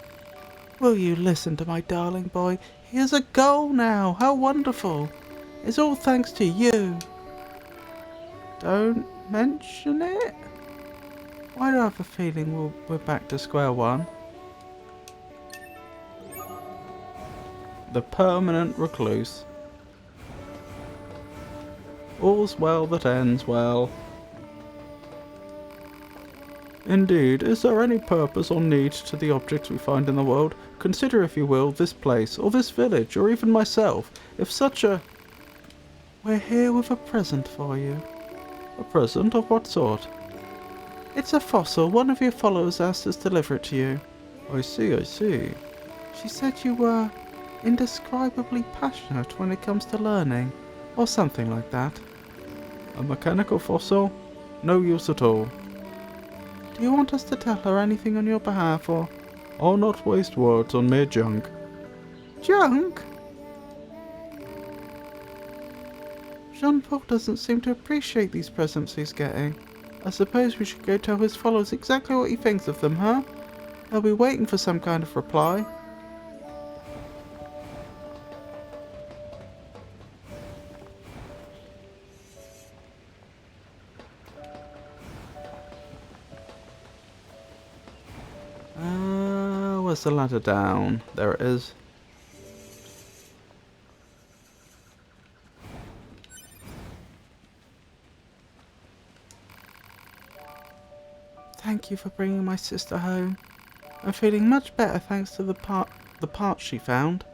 Will you listen to my darling boy? He has a goal now. How wonderful. It's all thanks to you. Don't mention it. Why do I have a feeling we're back to square one? The permanent recluse. All's well that ends well. Indeed, is there any purpose or need to the objects we find in the world? Consider, if you will, this place, or this village, or even myself, if such a... We're here with a present for you. A present of what sort? It's a fossil. One of your followers asked us to deliver it to you. I see, I see. She said you were indescribably passionate when it comes to learning, or something like that. A mechanical fossil? No use at all. Do you want us to tell her anything on your behalf, or... I'll not waste words on mere junk. Junk? Jean-Paul doesn't seem to appreciate these presents he's getting. I suppose we should go tell his followers exactly what he thinks of them, huh? They'll be waiting for some kind of reply. Where's the ladder down? There it is. Thank you for bringing my sister home. I'm feeling much better thanks to the parts she found.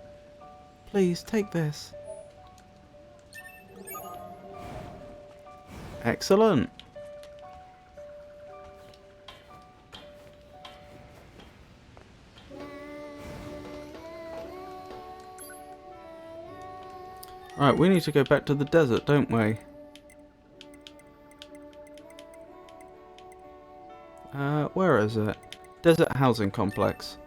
Please, take this. Excellent. Right, we need to go back to the desert, don't we? Where is it? Desert Housing Complex.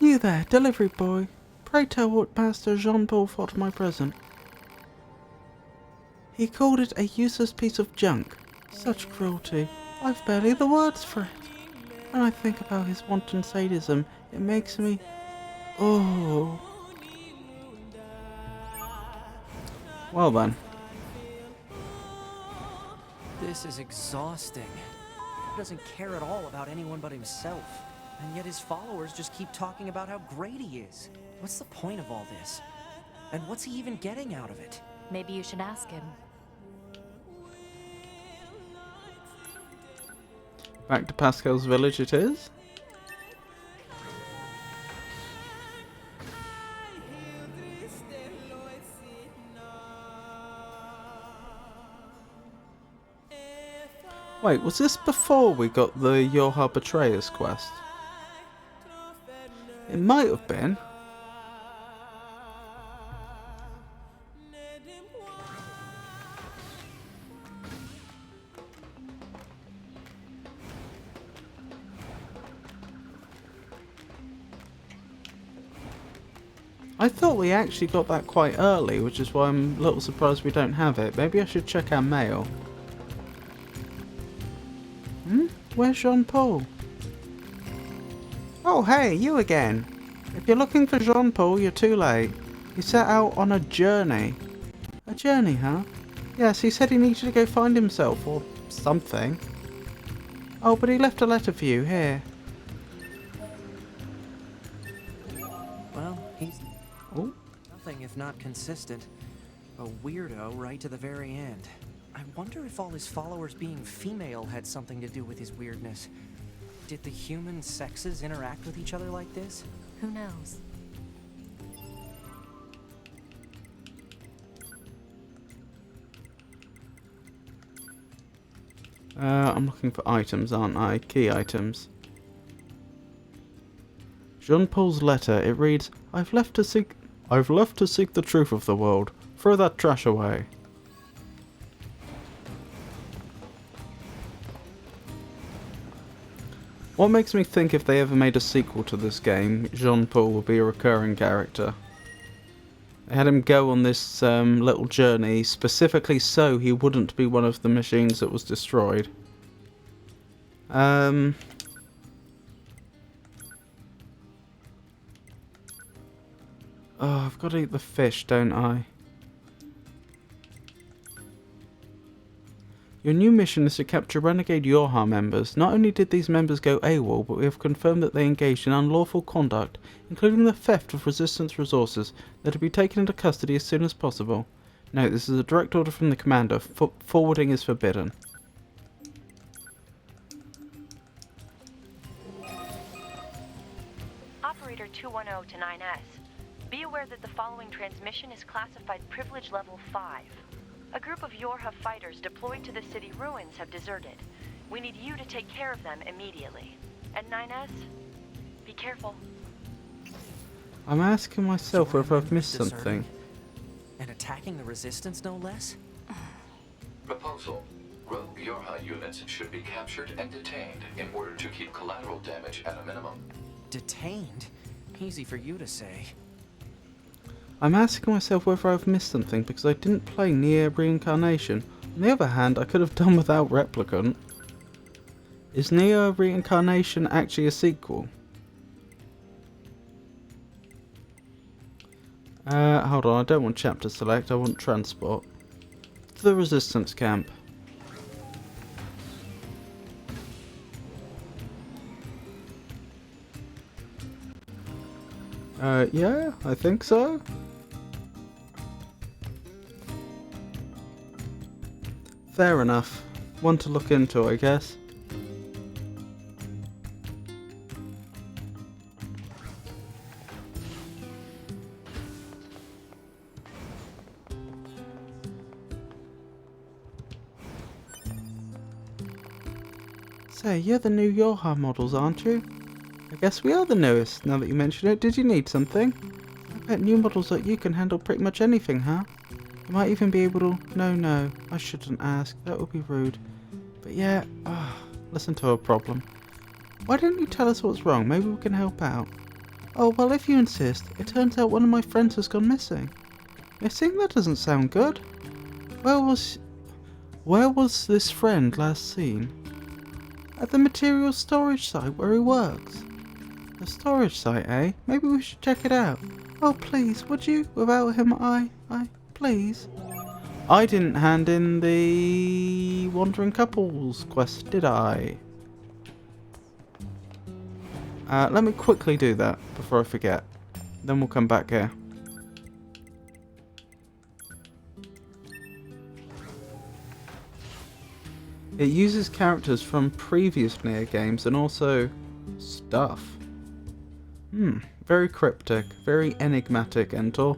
You there, delivery boy. Pray tell what Master Jean-Paul thought of my present. He called it a useless piece of junk. Such cruelty. I've barely the words for it. When I think about his wanton sadism, it makes me... Oh. Well then. This is exhausting. He doesn't care at all about anyone but himself. And yet his followers just keep talking about how great he is. What's the point of all this? And what's he even getting out of it? Maybe you should ask him. Back to Pascal's village it is. Wait, was this before we got the Yoha Betrayers quest? It might have been. I thought we actually got that quite early, which is why I'm a little surprised we don't have it. Maybe I should check our mail. Where's Jean-Paul? Oh, hey, you again. If you're looking for Jean-Paul, you're too late. He set out on a journey. A journey, huh? Yes, he said he needed to go find himself, or something. Oh, but he left a letter for you, here. Well, he's Oh. nothing if not consistent. A weirdo right to the very end. I wonder if all his followers being female had something to do with his weirdness. Did the human sexes interact with each other like this? Who knows? I'm looking for items, aren't I? Key items. Jean-Paul's letter, it reads, I've left to seek the truth of the world. Throw that trash away. What makes me think if they ever made a sequel to this game, Jean-Paul will be a recurring character. They had him go on this little journey specifically so he wouldn't be one of the machines that was destroyed. Oh, I've got to eat the fish, don't I? Your new mission is to capture renegade Yorha members. Not only did these members go AWOL, but we have confirmed that they engaged in unlawful conduct, including the theft of Resistance resources, that are to be taken into custody as soon as possible. Note, this is a direct order from the commander. Forwarding is forbidden. Operator 210 to 9S. Be aware that the following transmission is classified Privilege Level 5. A group of Yorha fighters deployed to the city ruins have deserted. We need you to take care of them immediately. And 9S, be careful. I'm asking myself whether I've missed something. And attacking the Resistance, no less? Proposal. Rogue Yorha units should be captured and detained in order to keep collateral damage at a minimum. Detained? Easy for you to say. I'm asking myself whether I've missed something because I didn't play NieR Reincarnation. On the other hand, I could have done without Replicant. Is NieR Reincarnation actually a sequel? Hold on, I don't want chapter select, I want transport. To the Resistance camp. Yeah, I think so. Fair enough. One to look into, I guess. Say, you're the new Yorha models, aren't you? I guess we are the newest, now that you mention it. Did you need something? I bet new models like you can handle pretty much anything, huh? You might even be able to... No, I shouldn't ask. That would be rude. But yeah, listen to our problem. Why don't you tell us what's wrong? Maybe we can help out. Oh, well, if you insist. It turns out one of my friends has gone missing. Missing? That doesn't sound good. Where was this friend last seen? At the material storage site where he works. The storage site, eh? Maybe we should check it out. Oh, please, would you? Without him, please. I didn't hand in the Wandering Couples quest, did I? Let me quickly do that before I forget. Then we'll come back here. It uses characters from previous NieR games and also stuff. Very cryptic, very enigmatic, Entor.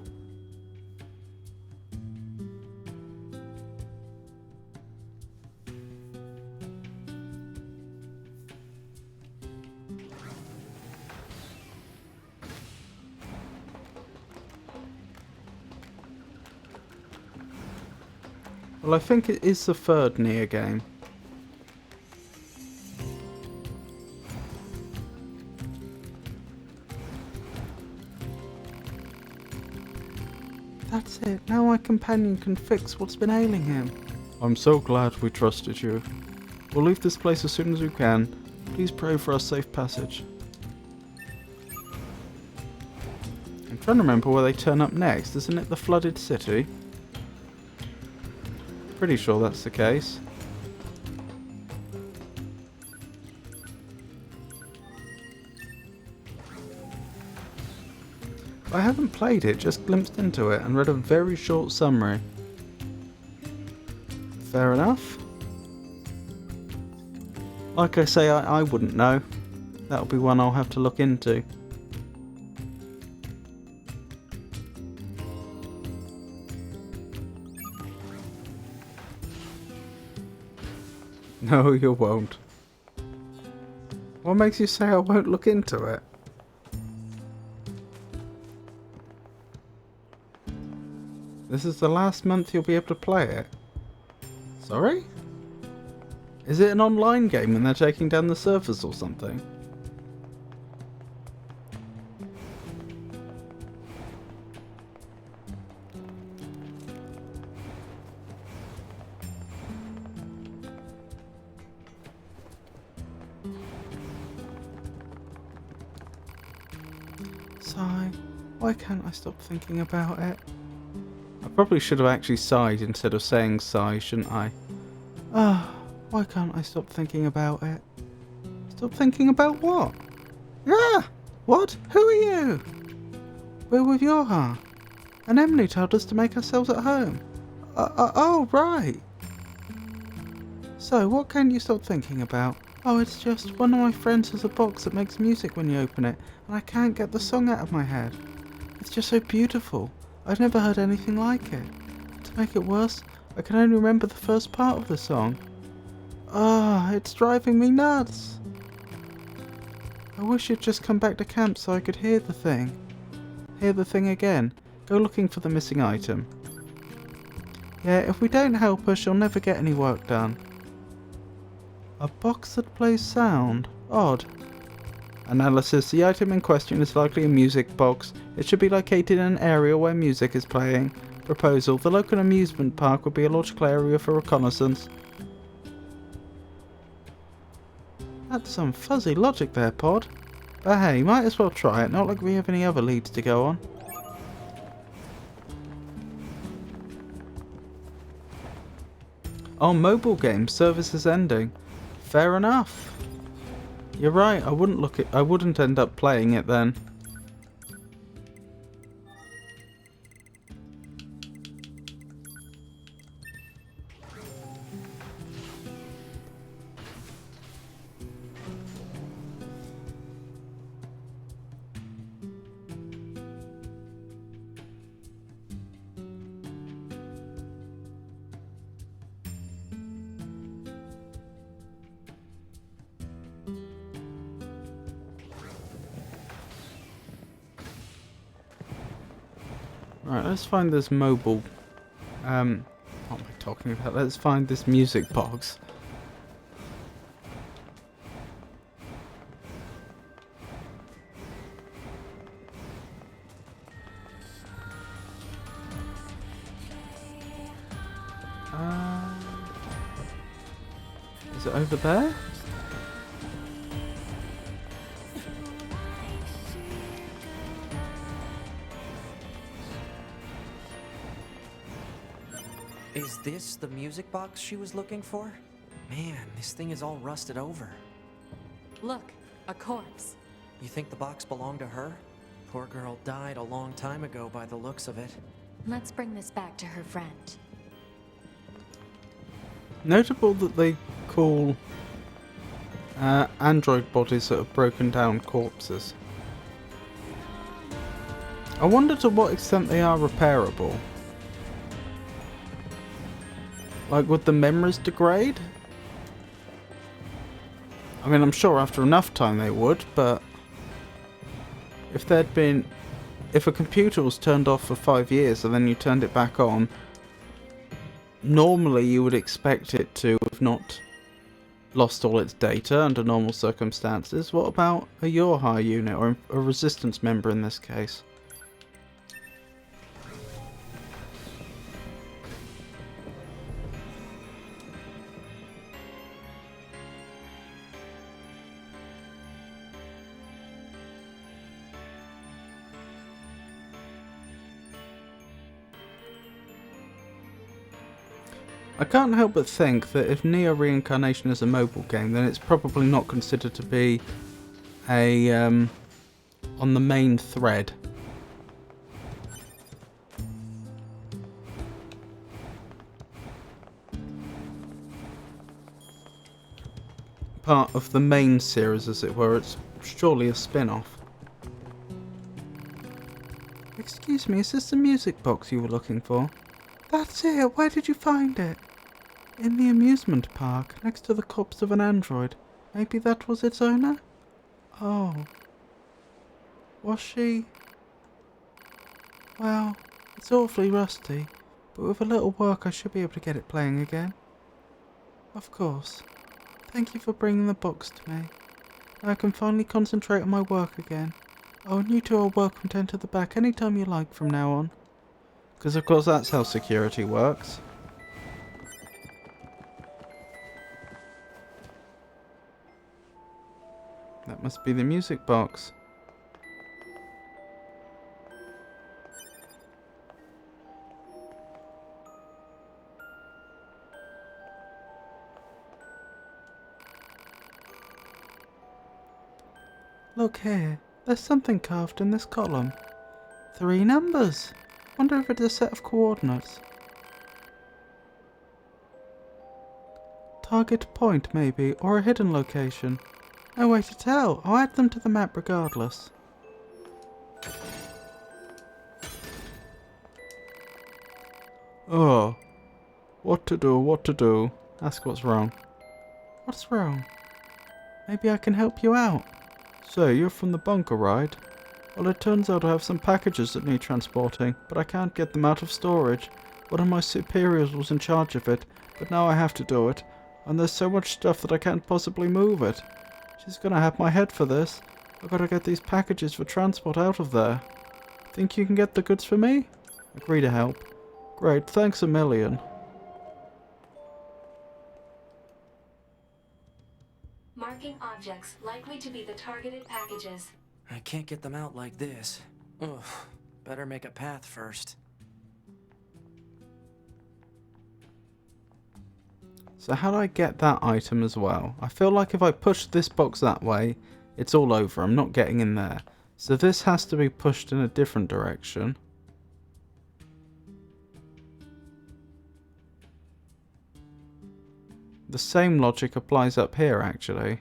Well, I think it is the third NieR game. That's it. Now my companion can fix what's been ailing him. I'm so glad we trusted you. We'll leave this place as soon as we can. Please pray for our safe passage. I'm trying to remember where they turn up next. Isn't it the flooded city? Pretty sure that's the case. I haven't played it, just glimpsed into it and read a very short summary. Fair enough. Like I say, I wouldn't know. That'll be one I'll have to look into. No, you won't. What makes you say I won't look into it? This is the last month you'll be able to play it. Sorry? Is it an online game and they're taking down the servers or something? Sigh. Why can't I stop thinking about it? I probably should have actually sighed instead of saying sigh, shouldn't I? Ah, why can't I stop thinking about it? Stop thinking about what? Ah! What? Who are you? We're with Yorha. And Emily told us to make ourselves at home. Oh, right. So, what can you stop thinking about? Oh, it's just one of my friends has a box that makes music when you open it, and I can't get the song out of my head. It's just so beautiful. I've never heard anything like it. To make it worse, I can only remember the first part of the song. Ah, it's driving me nuts. I wish you'd just come back to camp so I could hear the thing. Hear the thing again. Go looking for the missing item. Yeah, if we don't help her, she'll never get any work done. A box that plays sound. Odd. Analysis. The item in question is likely a music box. It should be located in an area where music is playing. Proposal. The local amusement park would be a logical area for reconnaissance. That's some fuzzy logic there, Pod. But hey, might as well try it. Not like we have any other leads to go on. Oh, mobile game service is ending. Fair enough. You're right. I wouldn't end up playing it then. Right, let's find this mobile. What am I talking about? Let's find this music box. Is it over there? Is this the music box she was looking for? Man, this thing is all rusted over. Look, a corpse. You think the box belonged to her? Poor girl died a long time ago by the looks of it. Let's bring this back to her friend. Notable that they call android bodies that have broken down corpses. I wonder to what extent they are repairable. Like, would the memories degrade? I mean, I'm sure after enough time they would, but if a computer was turned off for 5 years and then you turned it back on, normally you would expect it to have not lost all its data under normal circumstances. What about a Yorha unit, or a resistance member in this case? I can't help but think that if NieR Reincarnation is a mobile game, then it's probably not considered to be a on the main thread. Part of the main series, as it were. It's surely a spin-off. Excuse me, is this the music box you were looking for? That's it. Where did you find it? In the amusement park, next to the corpse of an android. Maybe that was its owner? Oh. Was she? Well, it's awfully rusty, but with a little work I should be able to get it playing again. Of course. Thank you for bringing the box to me. Now I can finally concentrate on my work again. Oh, and you two are welcome to enter the back anytime you like from now on. Because of course that's how security works. That must be the music box. Look here, there's something carved in this column. 3 numbers. Wonder if it's a set of coordinates. Target point, maybe, or a hidden location. No way to tell. I'll add them to the map regardless. Oh. What to do, what to do? Ask what's wrong. What's wrong? Maybe I can help you out. Say, you're from the bunker, right? Well, it turns out I have some packages that need transporting, but I can't get them out of storage. One of my superiors was in charge of it, but now I have to do it. And there's so much stuff that I can't possibly move it. She's gonna have my head for this. I've gotta get these packages for transport out of there. Think you can get the goods for me? Agree to help. Great, thanks a million. Marking objects likely to be the targeted packages. I can't get them out like this. Ugh, better make a path first. So how do I get that item as well? I feel like if I push this box that way, it's all over. I'm not getting in there. So this has to be pushed in a different direction. The same logic applies up here, actually.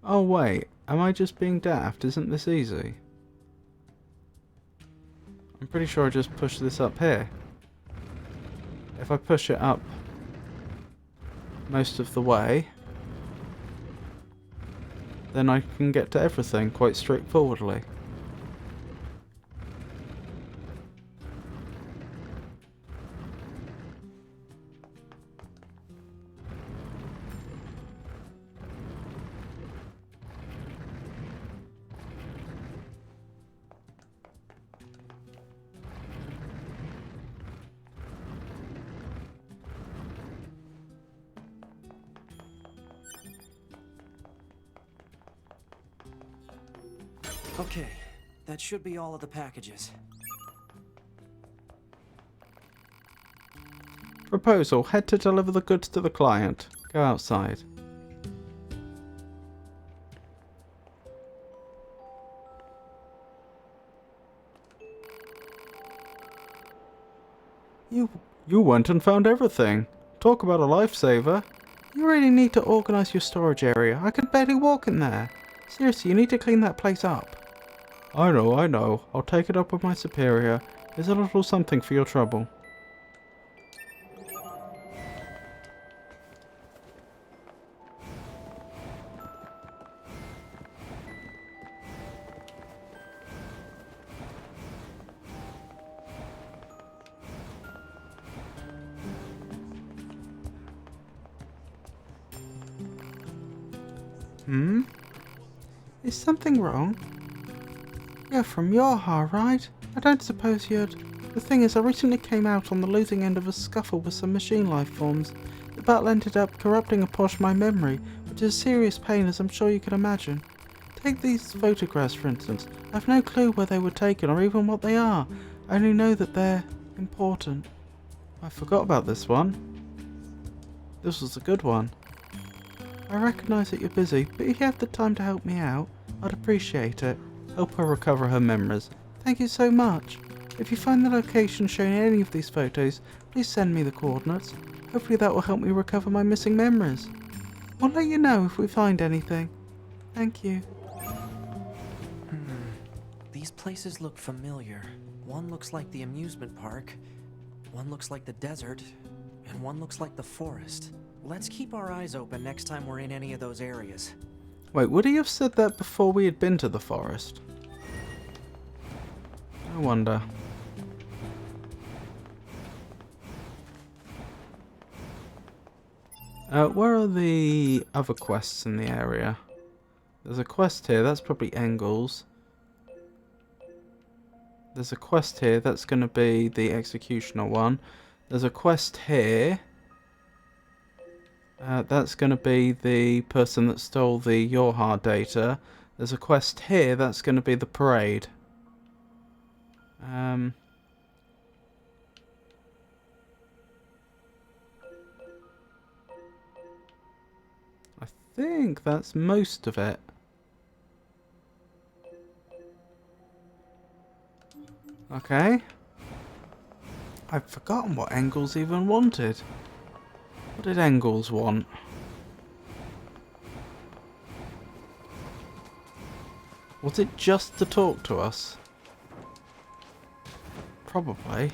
Oh wait, am I just being daft? Isn't this easy? I'm pretty sure I just pushed this up here. If I push it up most of the way, then I can get to everything quite straightforwardly. Okay, that should be all of the packages. Proposal: head to deliver the goods to the client. Go outside. You went and found everything. Talk about a lifesaver. You really need to organize your storage area. I can barely walk in there. Seriously, you need to clean that place up. I know. I'll take it up with my superior. Here's a little something for your trouble. Hmm? Is something wrong? You're from Yorha, right? I don't suppose you'd... The thing is, I recently came out on the losing end of a scuffle with some machine life forms. The battle ended up corrupting a portion of my memory, which is a serious pain, as I'm sure you can imagine. Take these photographs, for instance. I've no clue where they were taken or even what they are. I only know that they're important. I forgot about this one. This was a good one. I recognise that you're busy, but if you have the time to help me out, I'd appreciate it. Help her recover her memories. Thank you so much. If you find the location shown in any of these photos, please send me the coordinates. Hopefully that will help me recover my missing memories. I'll let you know if we find anything. Thank you. These places look familiar. One looks like the amusement park, one looks like the desert, and one looks like the forest. Let's keep our eyes open next time we're in any of those areas. Wait, would he have said that before we had been to the forest? I wonder. Where are the other quests in the area? There's a quest here, that's probably Engels. There's a quest here, that's going to be the executioner one. There's a quest here. That's going to be the person that stole the Yorha data. There's a quest here, that's going to be the parade. I think that's most of it. Okay. I've forgotten what Engels even wanted. What did Engels want? Was it just to talk to us? Probably.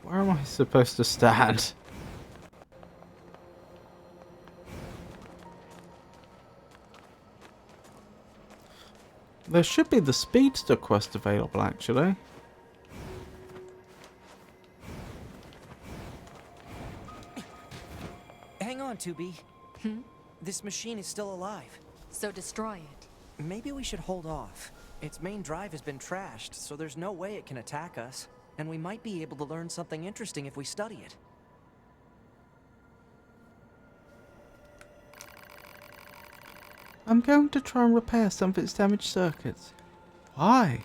Where am I supposed to stand? There should be the speedster quest available, actually. Hang on, 2B. This machine is still alive. So destroy it. Maybe we should hold off. Its main drive has been trashed, so there's no way it can attack us. And we might be able to learn something interesting if we study it. I'm going to try and repair some of its damaged circuits. Why?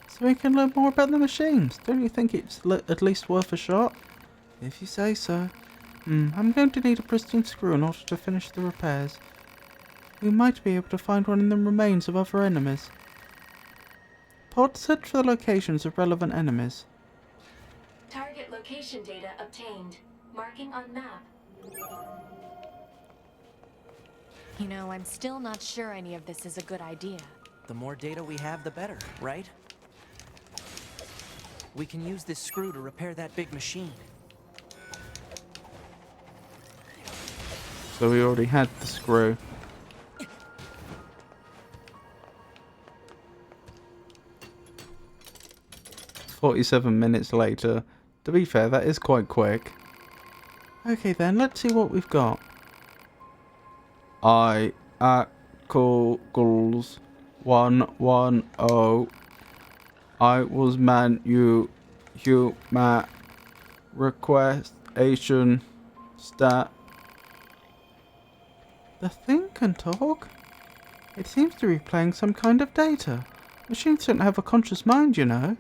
So we can learn more about the machines. Don't you think it's at least worth a shot? If you say so. I'm going to need a pristine screw in order to finish the repairs. We might be able to find one in the remains of other enemies. Pod, search for the locations of relevant enemies. Target location data obtained. Marking on map. You know, I'm still not sure any of this is a good idea. The more data we have, the better, right? We can use this screw to repair that big machine. So we already had the screw. "47 minutes later." To be fair, that is quite quick. Okay then, let's see what we've got. I Googles 110. I was human requestation stat. The thing can talk? It seems to be playing some kind of data. Machines don't have a conscious mind, you know.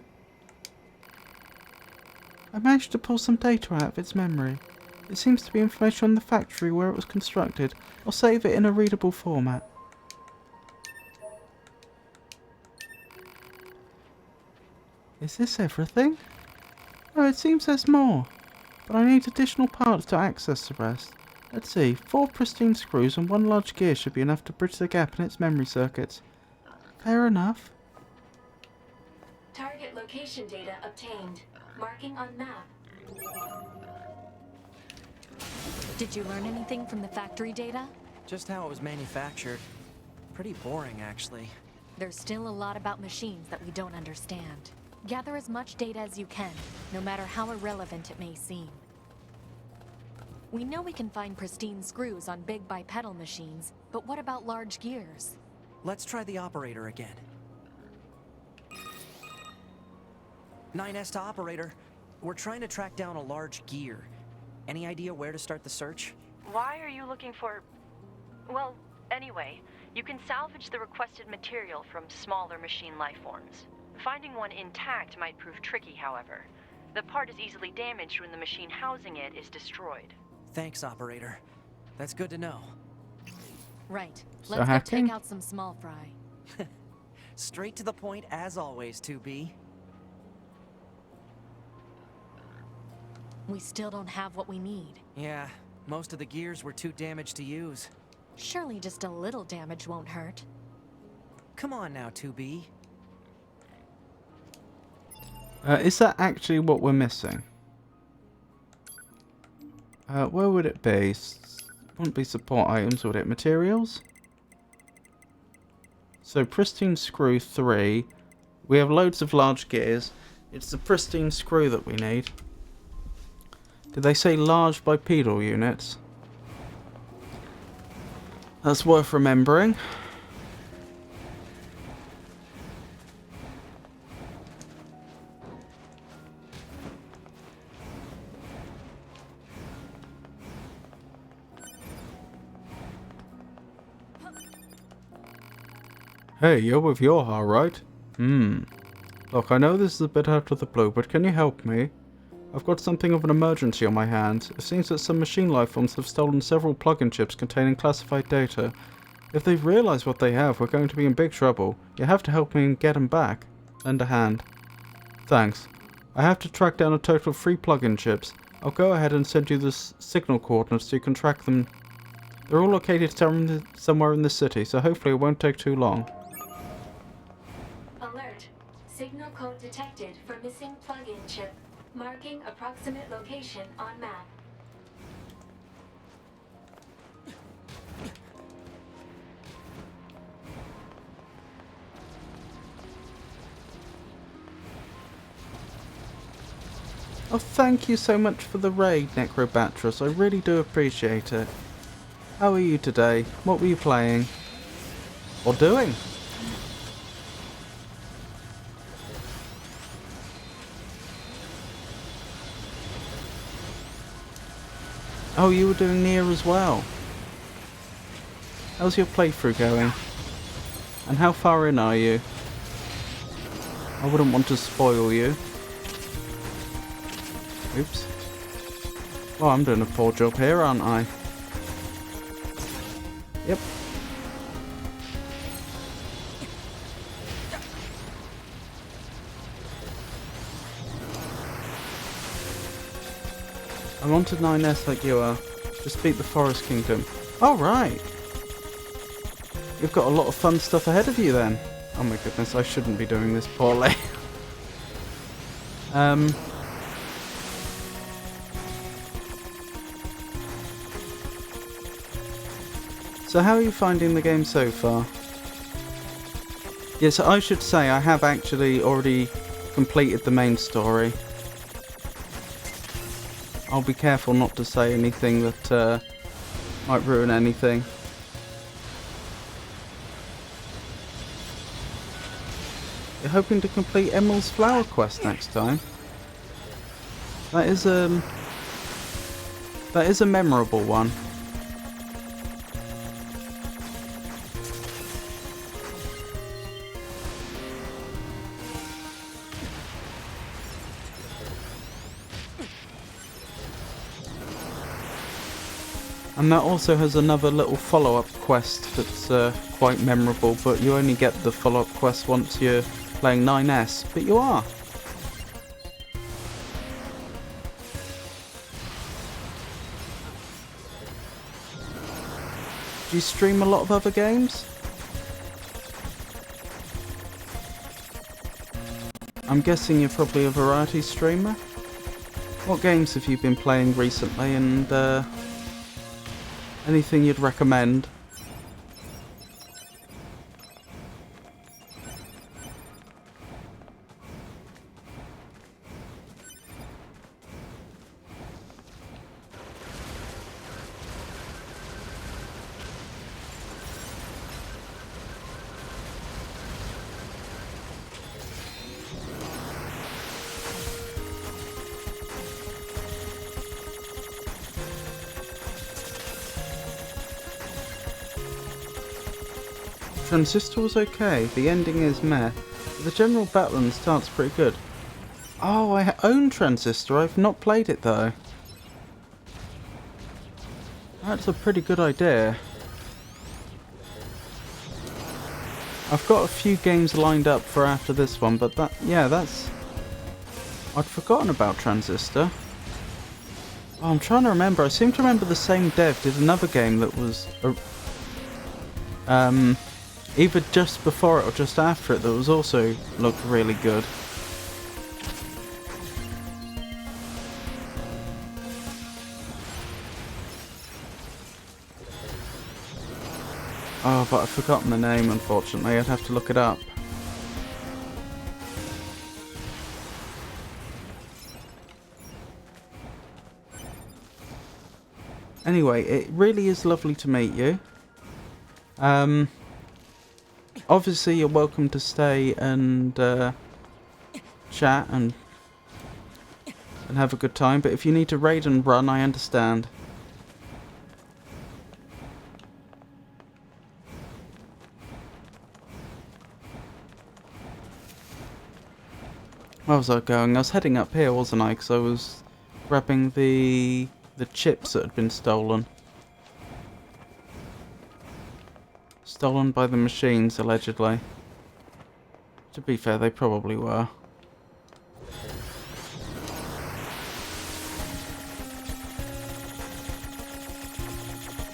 I managed to pull some data out of its memory. It seems to be information on the factory where it was constructed. I'll save it in a readable format. Is this everything? No, it seems there's more. But I need additional parts to access the rest. Let's see, 4 pristine screws and 1 large gear should be enough to bridge the gap in its memory circuits. Fair enough. Target location data obtained. Marking on map. Did you learn anything from the factory data? Just how it was manufactured. Pretty boring, actually. There's still a lot about machines that we don't understand. Gather as much data as you can, no matter how irrelevant it may seem. We know we can find pristine screws on big bipedal machines, but what about large gears? Let's try the operator again. 9S to operator. We're trying to track down a large gear. Any idea where to start the search? Why are you looking for... Well, anyway, you can salvage the requested material from smaller machine lifeforms. Finding one intact might prove tricky, however. The part is easily damaged when the machine housing it is destroyed. Thanks, operator. That's good to know. Right. So Let's go hacking? take out some small fry. Straight to the point as always, 2B. We still don't have what we need. Yeah, most of the gears were too damaged to use. Surely just a little damage won't hurt. Come on now, 2B. Is that actually what we're missing? Where would it be? Wouldn't be support items, would it? Materials? So, pristine screw 3. We have loads of large gears. It's the pristine screw that we need. Did they say large bipedal units? That's worth remembering. Hey, you're with Yorha, right? Look, I know this is a bit out of the blue, but can you help me? I've got something of an emergency on my hands. It seems that some machine lifeforms have stolen several plug-in chips containing classified data. If they've realized what they have, we're going to be in big trouble. You have to help me get them back. Lend a hand. Thanks. I have to track down a total of 3 plug-in chips. I'll go ahead and send you the signal coordinates so you can track them. They're all located somewhere in the city, so hopefully it won't take too long. Alert. Signal code detected for missing plug-in chip. Marking approximate location on map. Oh, thank you so much for the raid, Necrobatrus. I really do appreciate it. How are you today? What were you playing? Or doing? Oh, you were doing NieR as well. How's your playthrough going? And how far in are you? I wouldn't want to spoil you. Oops. Well, I'm doing a poor job here, aren't I? Yep. I'm on to 9S like you are. Just beat the Forest Kingdom. Alright! You've got a lot of fun stuff ahead of you then. Oh my goodness, I shouldn't be doing this poorly. So how are you finding the game so far? Yes, I should say I have actually already completed the main story. I'll be careful not to say anything that might ruin anything. You're hoping to complete Emerald's Flower Quest next time? That is a memorable one. And that also has another little follow-up quest that's quite memorable, but you only get the follow-up quest once you're playing 9S, but you are. Do you stream a lot of other games? I'm guessing you're probably a variety streamer. What games have you been playing recently, and Anything you'd recommend? Transistor was okay, the ending is meh. The general battle and start's pretty good. Oh, I own Transistor, I've not played it though. That's a pretty good idea. I've got a few games lined up for after this one, but that's... I'd forgotten about Transistor. Oh, I'm trying to remember, I seem to remember the same dev did another game that was... either just before it or just after it that was also looked really good. Oh, but I've forgotten the name, unfortunately. I'd have to look it up. Anyway, it really is lovely to meet you. Obviously you're welcome to stay and chat and have a good time, but if you need to raid and run, I understand. Where was I going? I was heading up here, wasn't I? Because I was grabbing the chips that had been stolen. Stolen by the machines, allegedly. To be fair, they probably were.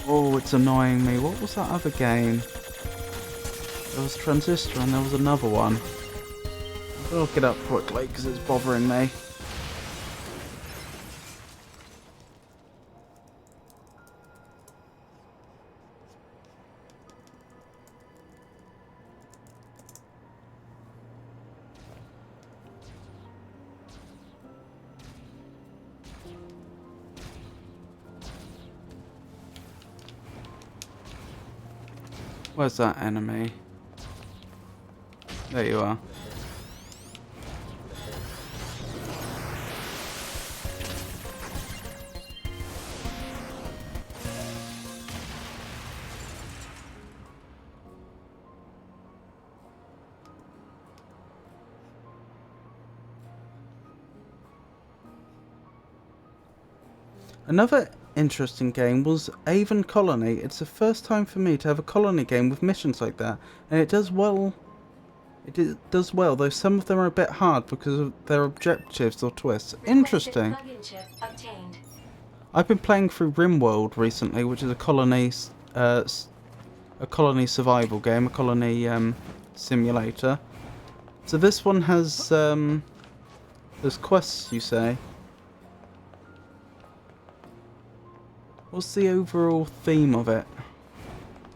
Oh, it's annoying me. What was that other game? There was Transistor and there was another one. I'll look it up quickly because it's bothering me. Where's that enemy? There you are. Another interesting game was Avon Colony. It's the first time for me to have a colony game with missions like that, and it does well. It does well, though some of them are a bit hard because of their objectives or twists. Interesting. I've been playing through RimWorld recently, which is a colony survival game, a colony simulator. So this one has there's quests, you say. What's the overall theme of it?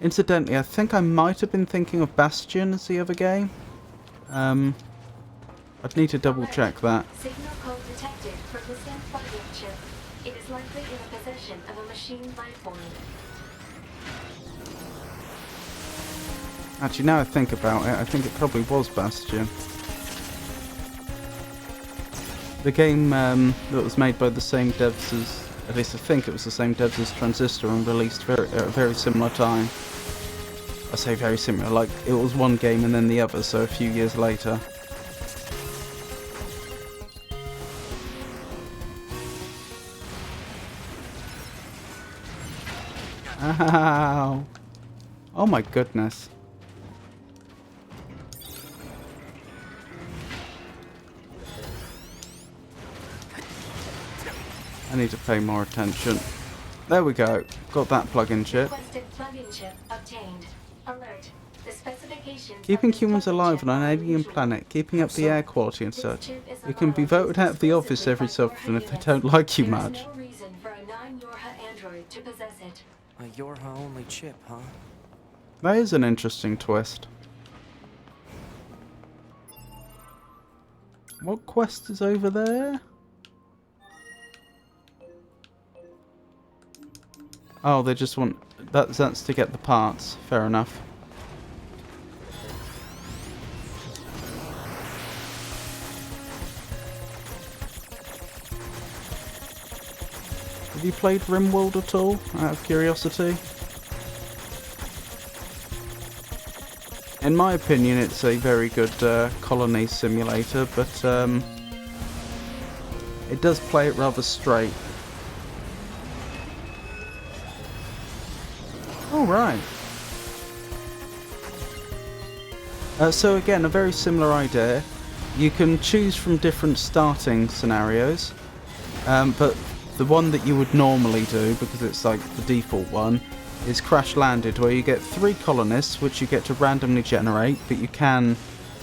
Incidentally, I think I might have been thinking of Bastion as the other game. I'd need to double check that. Signal code detected from the sent plug-in chip. It is likely in the possession of a machine life form. Actually, now I think about it, I think it probably was Bastion. The game that was made by the same devs as, at least I think it was the same devs as Transistor, and released at a very similar time. I say very similar, like it was one game and then the other, so a few years later. Ow! Oh my goodness. I need to pay more attention. There we go. Got that plug-in chip. Keeping humans alive on an alien planet, keeping up the air quality and such. You can be voted out of the office every so often if they don't like you much. No reason for a non-Yorha android to possess it. A Yorha-only chip, huh? That is an interesting twist. What quest is over there? Oh, they just want... That's to get the parts. Fair enough. Have you played RimWorld at all, out of curiosity? In my opinion, it's a very good colony simulator, but it does play it rather straight. Alright. So again, a very similar idea. You can choose from different starting scenarios, but the one that you would normally do, because it's like the default one, is Crash Landed, where you get 3 colonists, which you get to randomly generate, but you can,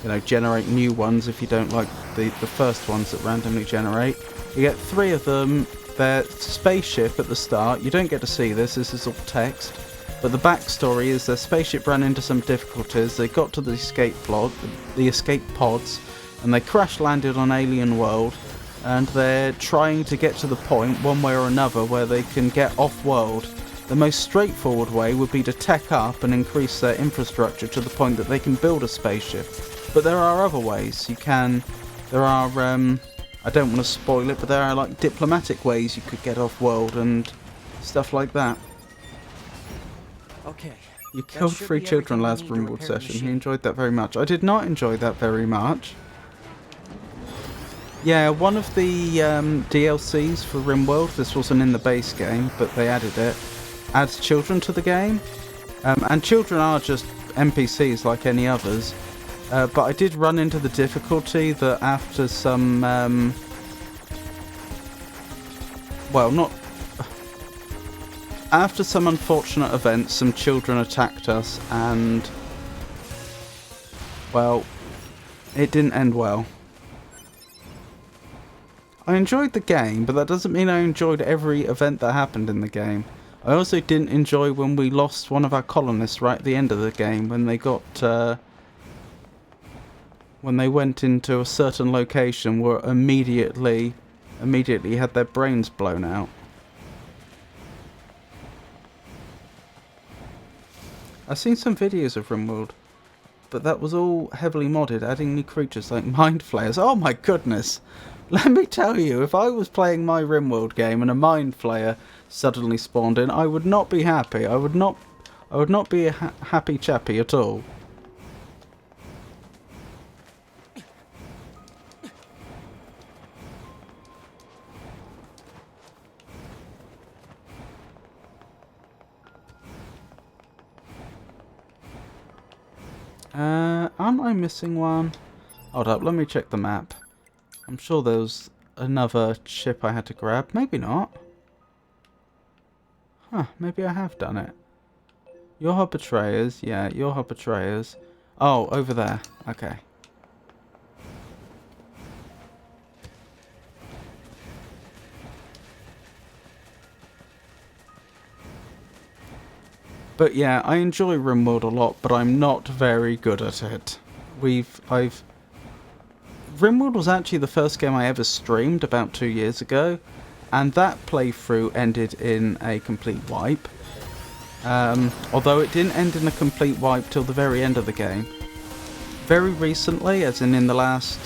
you know, generate new ones if you don't like the first ones that randomly generate. You get 3 of them. They're spaceship at the start. You don't get to see this is all text. But the backstory is their spaceship ran into some difficulties. They got to the escape pods, and they crash landed on alien world. And they're trying to get to the point, one way or another, where they can get off-world. The most straightforward way would be to tech up and increase their infrastructure to the point that they can build a spaceship. But there are other ways. There are, I don't want to spoil it, but there are like diplomatic ways you could get off-world and stuff like that. Okay. You killed 3 children last RimWorld session. He enjoyed that very much. I did not enjoy that very much. Yeah, one of the DLCs for RimWorld, this wasn't in the base game, but they added it, adds children to the game. And children are just NPCs like any others. But I did run into the difficulty that after some... After some unfortunate events, some children attacked us, and... well, it didn't end well. I enjoyed the game, but that doesn't mean I enjoyed every event that happened in the game. I also didn't enjoy when we lost one of our colonists right at the end of the game, when they got, when they went into a certain location where immediately had their brains blown out. I've seen some videos of RimWorld, but that was all heavily modded, adding new creatures like mind flayers. Oh my goodness! Let me tell you, if I was playing my RimWorld game and a mind flayer suddenly spawned in, I would not be happy. I would not be a happy chappy at all. Aren't I missing one? Hold up, let me check the map. I'm sure there was another ship I had to grab. Maybe not. Huh, maybe I have done it. Yorha Betrayers. Yeah, Yorha Betrayers. Oh, over there. Okay. But yeah, I enjoy RimWorld a lot, but I'm not very good at it. RimWorld was actually the first game I ever streamed about 2 years ago, and that playthrough ended in a complete wipe. Although it didn't end in a complete wipe till the very end of the game. Very recently, as in the last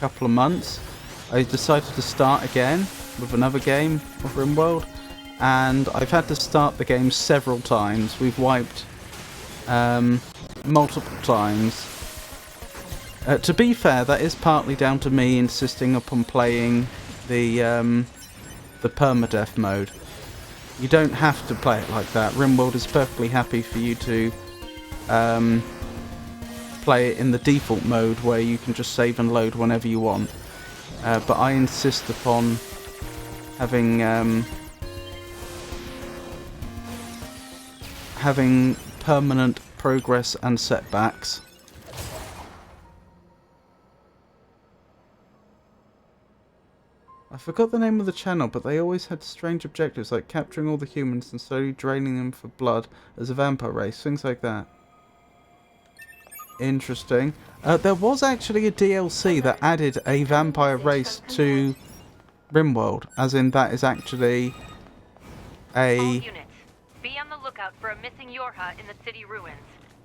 couple of months, I decided to start again with another game of RimWorld, and I've had to start the game several times. We've wiped multiple times. To be fair, that is partly down to me insisting upon playing the permadeath mode. You don't have to play it like that. RimWorld is perfectly happy for you to play it in the default mode where you can just save and load whenever you want. But I insist upon having permanent progress and setbacks. I forgot the name of the channel, but they always had strange objectives like capturing all the humans and slowly draining them for blood as a vampire race, things like that. Interesting. There was actually a DLC that added a vampire race to RimWorld, as in that is actually a... All units, be on the lookout for a missing Yorha in the city ruins.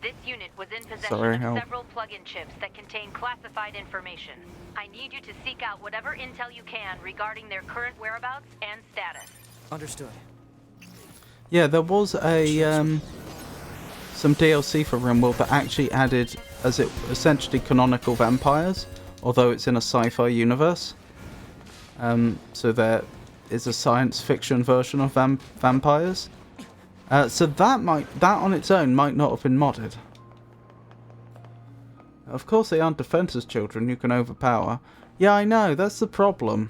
This unit was in possession of several plug-in chips that contain classified information. I need you to seek out whatever intel you can regarding their current whereabouts and status. Understood. Yeah, there was a some DLC for RimWorld that actually added, as it essentially canonical vampires, although it's in a sci-fi universe. So there is a science fiction version of vampires. So that on its own might not have been modded. Of course they aren't defenses children you can overpower. Yeah, I know, that's the problem.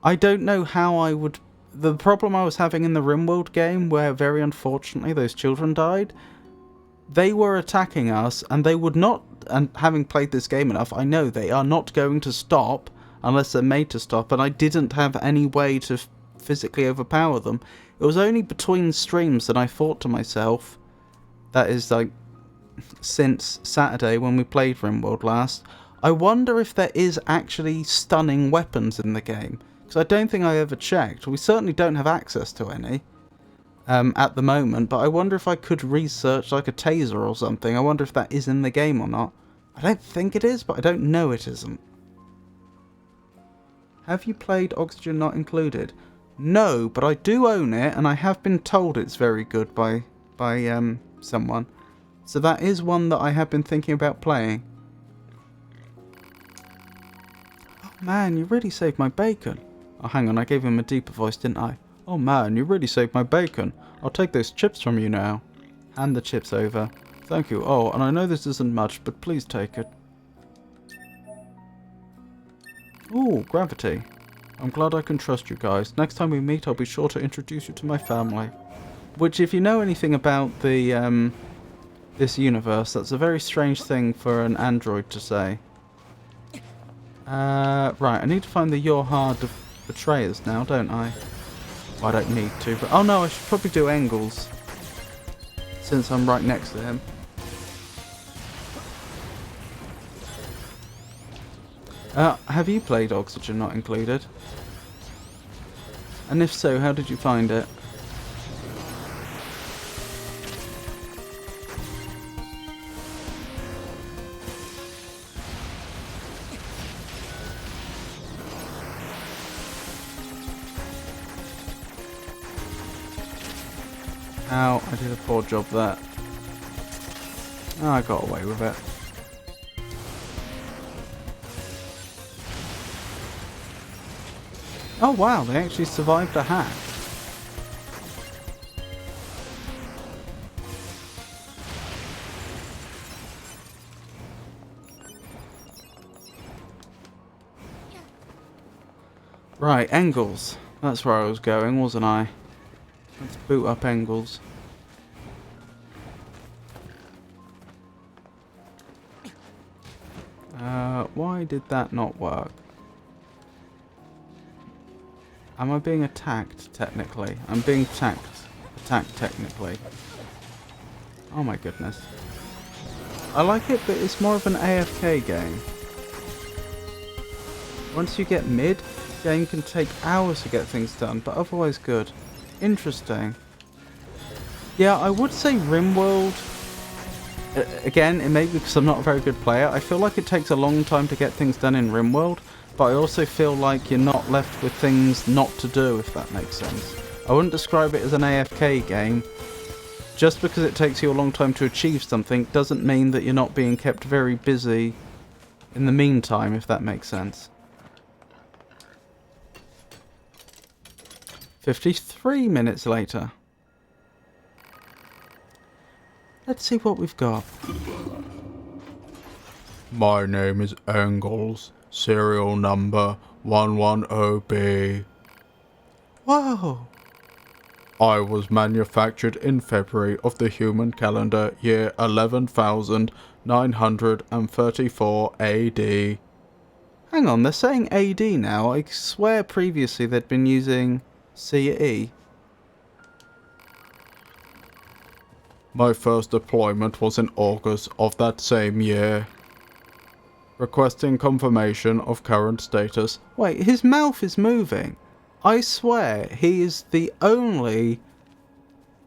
I don't know how I would... The problem I was having in the RimWorld game, where very unfortunately those children died, they were attacking us and they would not, and having played this game enough, I know they are not going to stop unless they're made to stop, and I didn't have any way to physically overpower them. It was only between streams that I thought to myself, that is like since Saturday when we played RimWorld last, I wonder if there is actually stunning weapons in the game. Because I don't think I ever checked. We certainly don't have access to any at the moment, but I wonder if I could research like a taser or something. I wonder if that is in the game or not. I don't think it is, but I don't know it isn't. Have you played Oxygen Not Included? No, but I do own it, and I have been told it's very good by someone. So that is one that I have been thinking about playing. Oh man, you really saved my bacon. Oh, hang on, I gave him a deeper voice, didn't I? Oh man, you really saved my bacon. I'll take those chips from you now. Hand the chips over. Thank you. Oh, and I know this isn't much, but please take it. Ooh, gravity. I'm glad I can trust you guys. Next time we meet, I'll be sure to introduce you to my family. Which, if you know anything about the this universe, that's a very strange thing for an android to say. Right, I need to find the Yorha betrayers now, don't I? Well, I don't need to, but... Oh no, I should probably do Engels, since I'm right next to him. Have you played Oxygen Not Included? And if so, how did you find it? Ow, I did a poor job there. Oh, I got away with it. Oh wow, they actually survived a hack. Right, Engels. That's where I was going, wasn't I? Let's boot up Engels. Why did that not work? Am I being attacked, technically? I'm being attacked technically. Oh my goodness. I like it, but it's more of an AFK game. Once you get mid, the game can take hours to get things done, but otherwise good. Interesting. Yeah, I would say RimWorld... Again, it may be because I'm not a very good player. I feel like it takes a long time to get things done in RimWorld, but I also feel like you're not left with things not to do, if that makes sense. I wouldn't describe it as an AFK game. Just because it takes you a long time to achieve something doesn't mean that you're not being kept very busy in the meantime, if that makes sense. 53 minutes later. Let's see what we've got. My name is Engels, serial number 110B. Whoa! I was manufactured in February of the human calendar year 11,934 AD. Hang on, they're saying AD now. I swear previously they'd been using CE. My first deployment was in August of that same year. Requesting confirmation of current status. Wait, his mouth is moving. I swear he is the only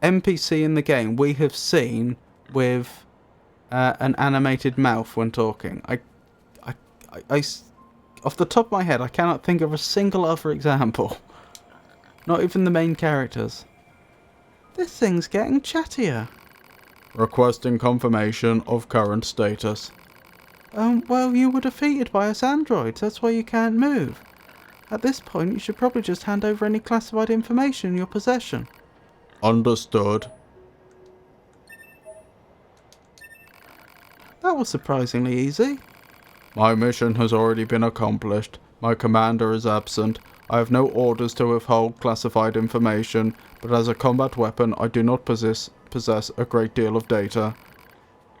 NPC in the game we have seen with an animated mouth when talking. Off the top of my head, I cannot think of a single other example. Not even the main characters. This thing's getting chattier. Requesting confirmation of current status. Well, you were defeated by us androids. That's why you can't move. At this point, you should probably just hand over any classified information in your possession. Understood. That was surprisingly easy. My mission has already been accomplished. My commander is absent. I have no orders to withhold classified information, but as a combat weapon I do not possess a great deal of data.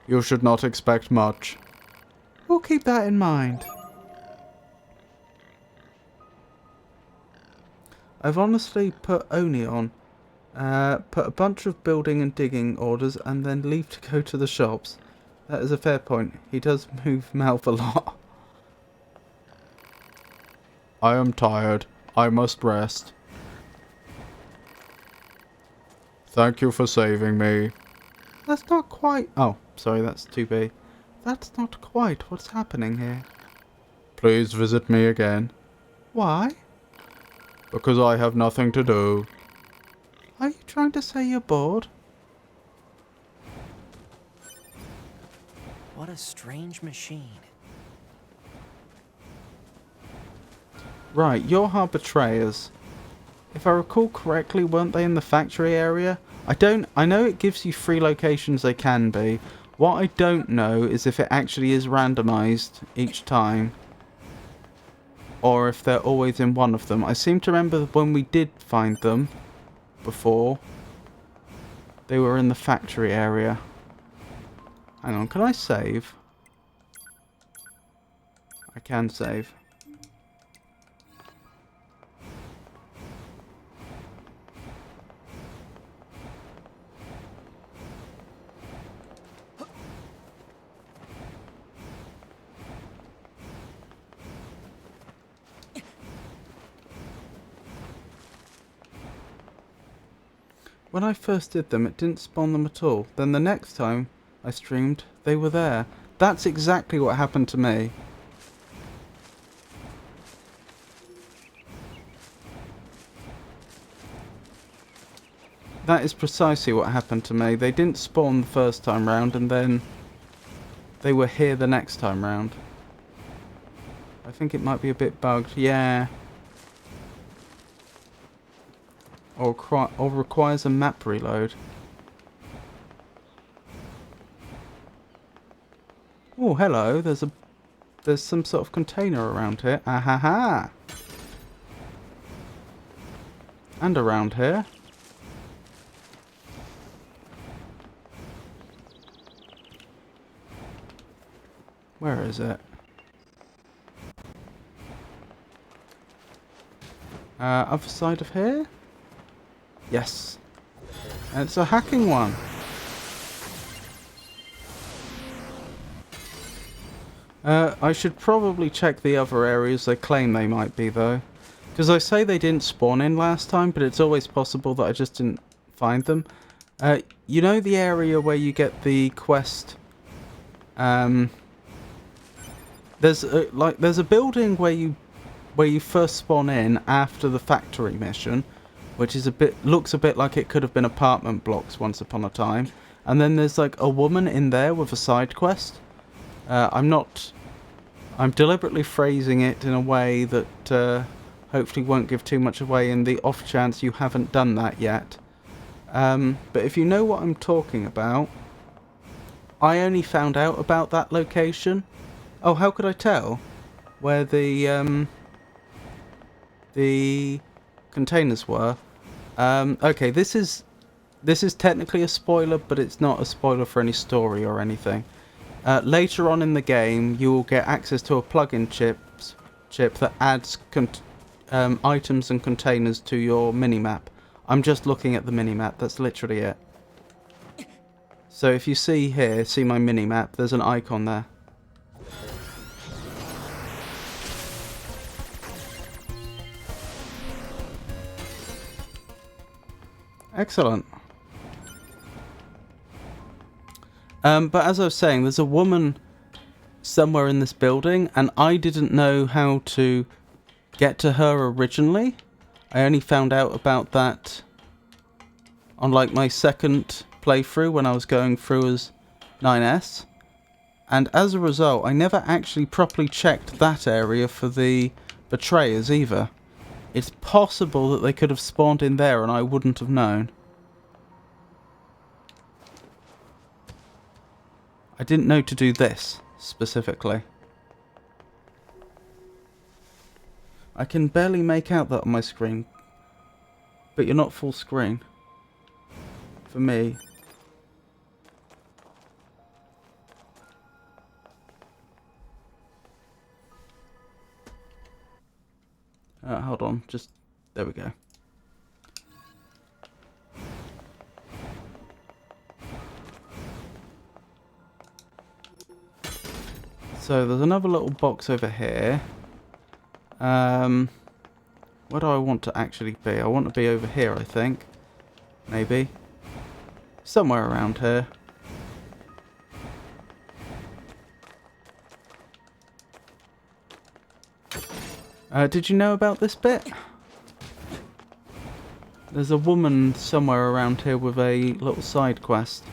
You should not expect much. We'll keep that in mind. I've honestly put Oni on. Put a bunch of building and digging orders and then leave to go to the shops. That is a fair point. He does move mouth a lot. I am tired. I must rest. Thank you for saving me. That's not quite... Oh, sorry, that's 2B. That's not quite what's happening here. Please visit me again. Why? Because I have nothing to do. Are you trying to say you're bored? What a strange machine. Right, you're our betrayers. If I recall correctly, weren't they in the factory area? I know it gives you 3 locations they can be. What I don't know is if it actually is randomized each time. Or if they're always in one of them. I seem to remember when we did find them before, they were in the factory area. Hang on, can I save? I can save. When I first did them, it didn't spawn them at all. Then the next time I streamed, they were there. That's exactly what happened to me. That is precisely what happened to me. They didn't spawn the first time round, and then they were here the next time round. I think it might be a bit bugged. Yeah. Or requires a map reload. Oh, hello. There's some sort of container around here. Ah ha ha. And around here. Where is it? Other side of here? Yes. And it's a hacking one. I should probably check the other areas they claim they might be, though. Because I say they didn't spawn in last time, but it's always possible that I just didn't find them. You know the area where you get the quest? There's a building where you first spawn in after the factory mission, which is looks a bit like it could have been apartment blocks once upon a time. And then there's like a woman in there with a side quest. I'm deliberately phrasing it in a way that hopefully won't give too much away in the off chance you haven't done that yet. But if you know what I'm talking about, I only found out about that location. Oh, how could I tell? Where the containers were. Okay, this is technically a spoiler, but it's not a spoiler for any story or anything. Later on in the game, you will get access to a plug-in chip that adds items and containers to your minimap. I'm just looking at the minimap, that's literally it. So if you see here, see my minimap, there's an icon there. Excellent. But as I was saying, there's a woman somewhere in this building, and I didn't know how to get to her originally. I only found out about that on like my second playthrough when I was going through as NieR. And as a result, I never actually properly checked that area for the betrayers either. It's possible that they could have spawned in there and I wouldn't have known. I didn't know to do this specifically. I can barely make out that on my screen, but you're not full screen for me. Hold on, just there we go. So there's another little box over here. Where do I want to actually be? I want to be over here, I think. Maybe. Somewhere around here. Did you know about this bit? There's a woman somewhere around here with a little side quest.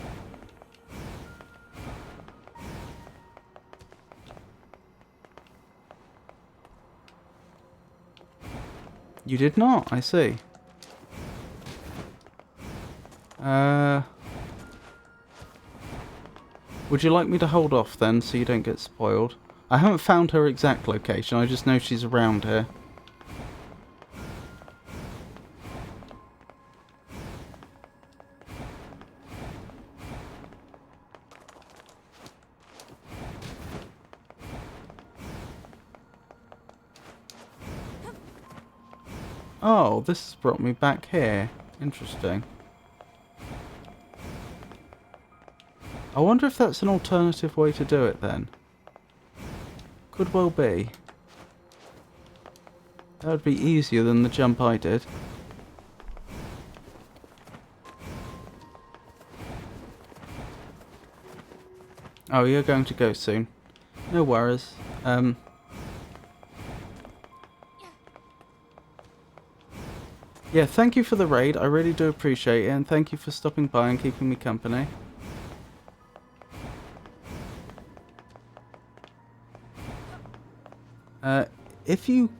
You did not, I see. Would you like me to hold off then, so you don't get spoiled? I haven't found her exact location, I just know she's around here. Oh, this has brought me back here. Interesting. I wonder if that's an alternative way to do it then. Could well be. That would be easier than the jump I did. Oh, you're going to go soon. No worries. Yeah, thank you for the raid. I really do appreciate it, and thank you for stopping by and keeping me company. If you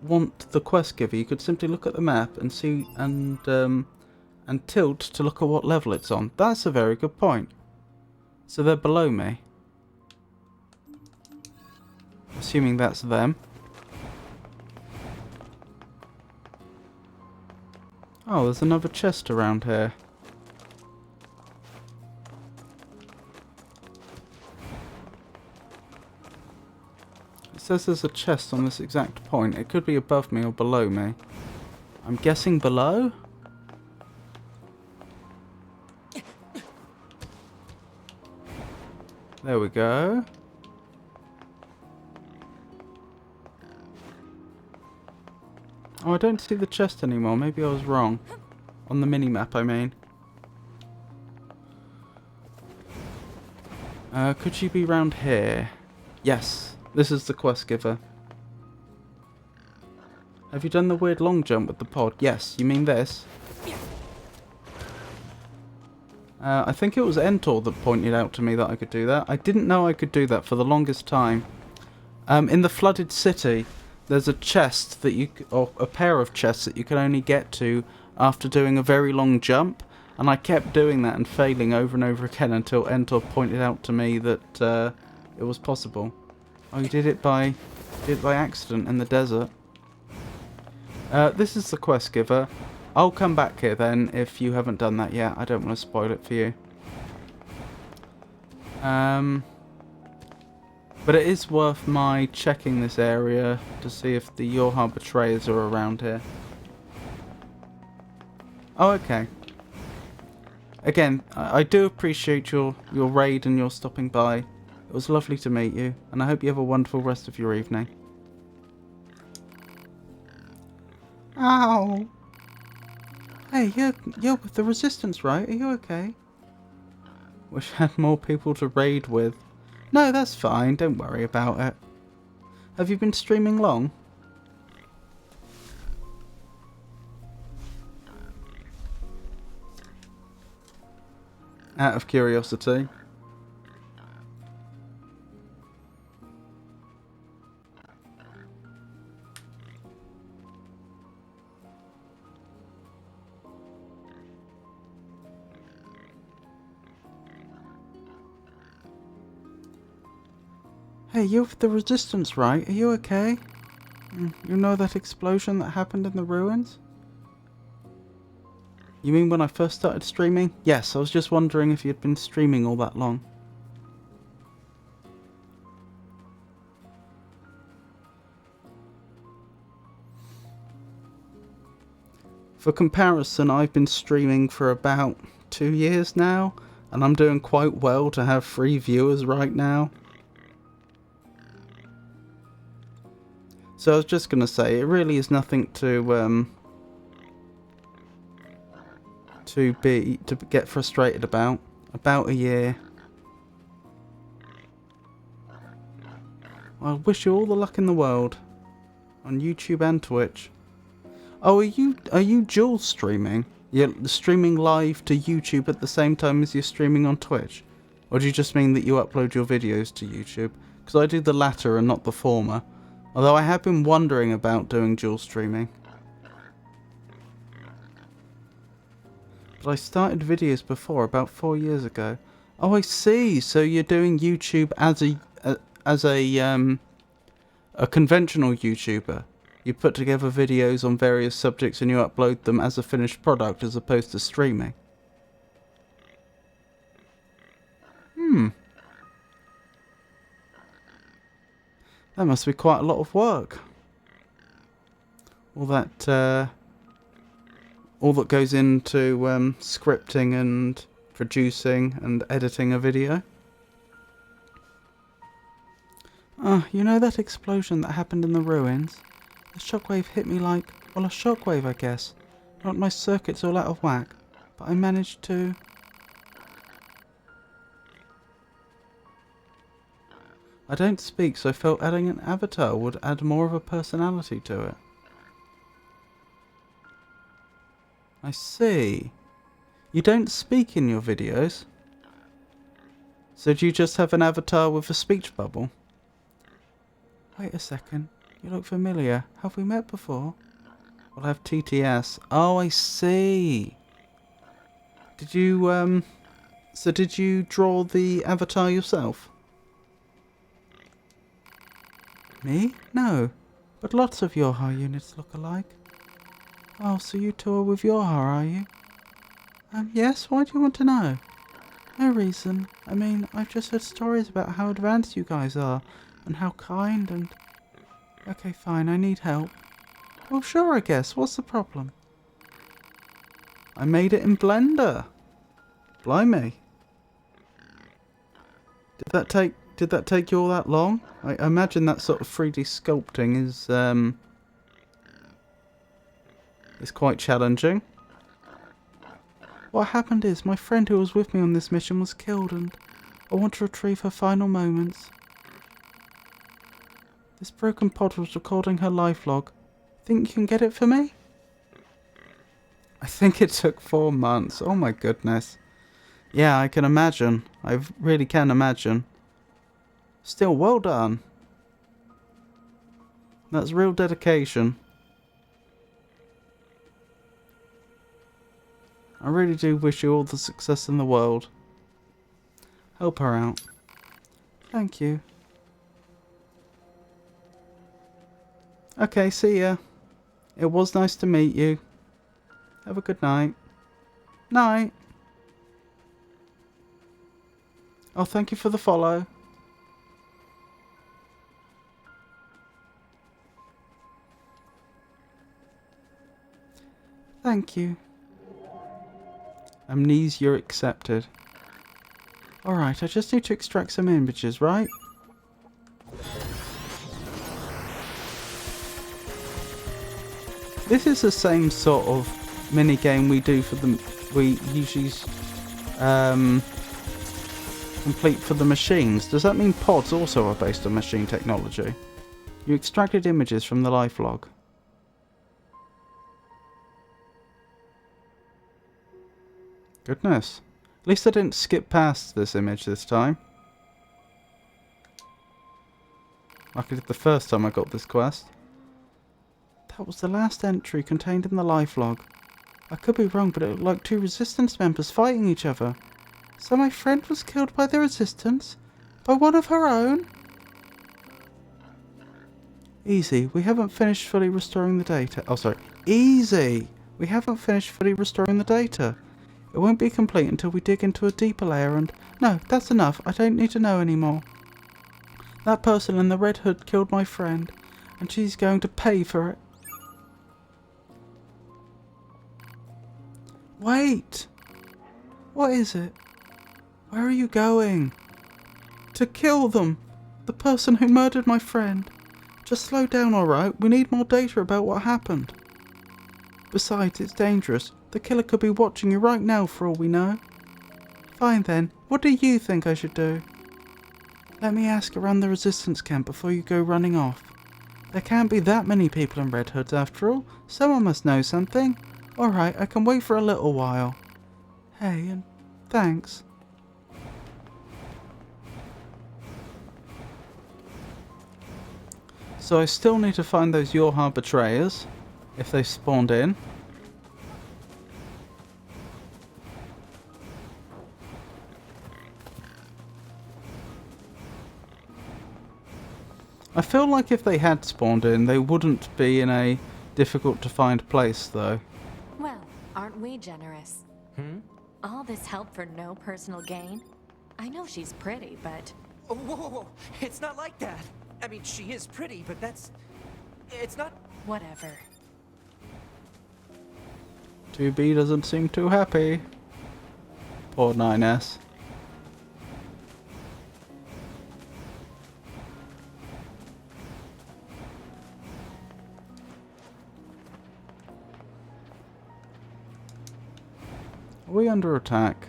want the quest giver, you could simply look at the map and see and tilt to look at what level it's on. That's a very good point. So they're below me. Assuming that's them. Oh, there's another chest around here. It says there's a chest on this exact point. It could be above me or below me. I'm guessing below? There we go. Oh, I don't see the chest anymore. Maybe I was wrong. On the mini-map, I mean. Could she be round here? Yes, this is the quest giver. Have you done the weird long jump with the pod? Yes, you mean this? I think it was Entor that pointed out to me that I could do that. I didn't know I could do that for the longest time. In the flooded city, there's a chest that or a pair of chests that you can only get to after doing a very long jump, and I kept doing that and failing over and over again until Entor pointed out to me that it was possible. Oh, you did it by accident in the desert. This is the quest giver. I'll come back here then if you haven't done that yet. I don't want to spoil it for you. But it is worth my checking this area to see if the Yorha betrayers are around here. Oh, okay. Again, I do appreciate your raid and your stopping by. It was lovely to meet you, and I hope you have a wonderful rest of your evening. Ow! Hey, you're with the Resistance, right? Are you okay? Wish I had more people to raid with. No, that's fine. Don't worry about it. Have you been streaming long? Out of curiosity. Hey, you're with the Resistance, right? Are you okay? You know that explosion that happened in the ruins? You mean when I first started streaming? Yes, I was just wondering if you'd been streaming all that long. For comparison, I've been streaming for about 2 years now, and I'm doing quite well to have 3 viewers right now. So I was just going to say, it really is nothing to get frustrated about. About a year. I wish you all the luck in the world on YouTube and Twitch. Oh, are you dual streaming? You're streaming live to YouTube at the same time as you're streaming on Twitch? Or do you just mean that you upload your videos to YouTube? Because I do the latter and not the former. Although I have been wondering about doing dual streaming. But I started videos before, about 4 years ago. Oh, I see. So you're doing YouTube as a conventional YouTuber. You put together videos on various subjects and you upload them as a finished product as opposed to streaming. That must be quite a lot of work. All that goes into scripting and producing and editing a video. You know that explosion that happened in the ruins? The shockwave hit me like, well, a shockwave, I guess. Knocked my circuits all out of whack, but I managed to... I don't speak, so I felt adding an avatar would add more of a personality to it. I see. You don't speak in your videos? So do you just have an avatar with a speech bubble? Wait a second. You look familiar. Have we met before? We'll have TTS. Oh, I see. Did you, so did you draw the avatar yourself? Me? No. But lots of Yorha units look alike. Oh, so you two are with Yorha, are you? Yes, why do you want to know? No reason. I mean, I've just heard stories about how advanced you guys are, and how kind and... Okay, fine, I need help. Well, sure, I guess. What's the problem? I made it in Blender. Blimey. Did that take you all that long? I imagine that sort of 3D sculpting is quite challenging. What happened is, my friend who was with me on this mission was killed, and I want to retrieve her final moments. This broken pod was recording her life log. Think you can get it for me? I think it took 4 months. Oh my goodness. Yeah, I can imagine. I really can imagine. Still, well done. That's real dedication. I really do wish you all the success in the world. Help her out. Thank you. Okay, see ya. It was nice to meet you. Have a good night. Night. Oh, thank you for the follow. Thank you. Amnesia accepted. Alright, I just need to extract some images, right? This is the same sort of mini game we do for the... we usually complete for the machines. Does that mean pods also are based on machine technology? You extracted images from the life log. Goodness. At least I didn't skip past this image this time. Like I did the first time I got this quest. That was the last entry contained in the life log. I could be wrong, but it looked like two resistance members fighting each other. So my friend was killed by the resistance? By one of her own? Easy, we haven't finished fully restoring the data. Oh, sorry. Easy! We haven't finished fully restoring the data. It won't be complete until we dig into a deeper layer and... No, that's enough. I don't need to know anymore. That person in the red hood killed my friend, and she's going to pay for it. Wait! What is it? Where are you going? To kill them! The person who murdered my friend. Just slow down, alright? We need more data about what happened. Besides, it's dangerous. The killer could be watching you right now for all we know. Fine then. What do you think I should do? Let me ask around the resistance camp before you go running off. There can't be that many people in red hoods after all. Someone must know something. Alright, I can wait for a little while. Hey, and thanks. So I still need to find those Yorha betrayers, if they spawned in. I feel like if they had spawned in, they wouldn't be in a difficult to find place, though. Well, aren't we generous? All this help for no personal gain? I know she's pretty, but... Oh, whoa, whoa, whoa. It's not like that. I mean, she is pretty, but that's... It's not... Whatever. 2B doesn't seem too happy. Poor 9S. Are we under attack?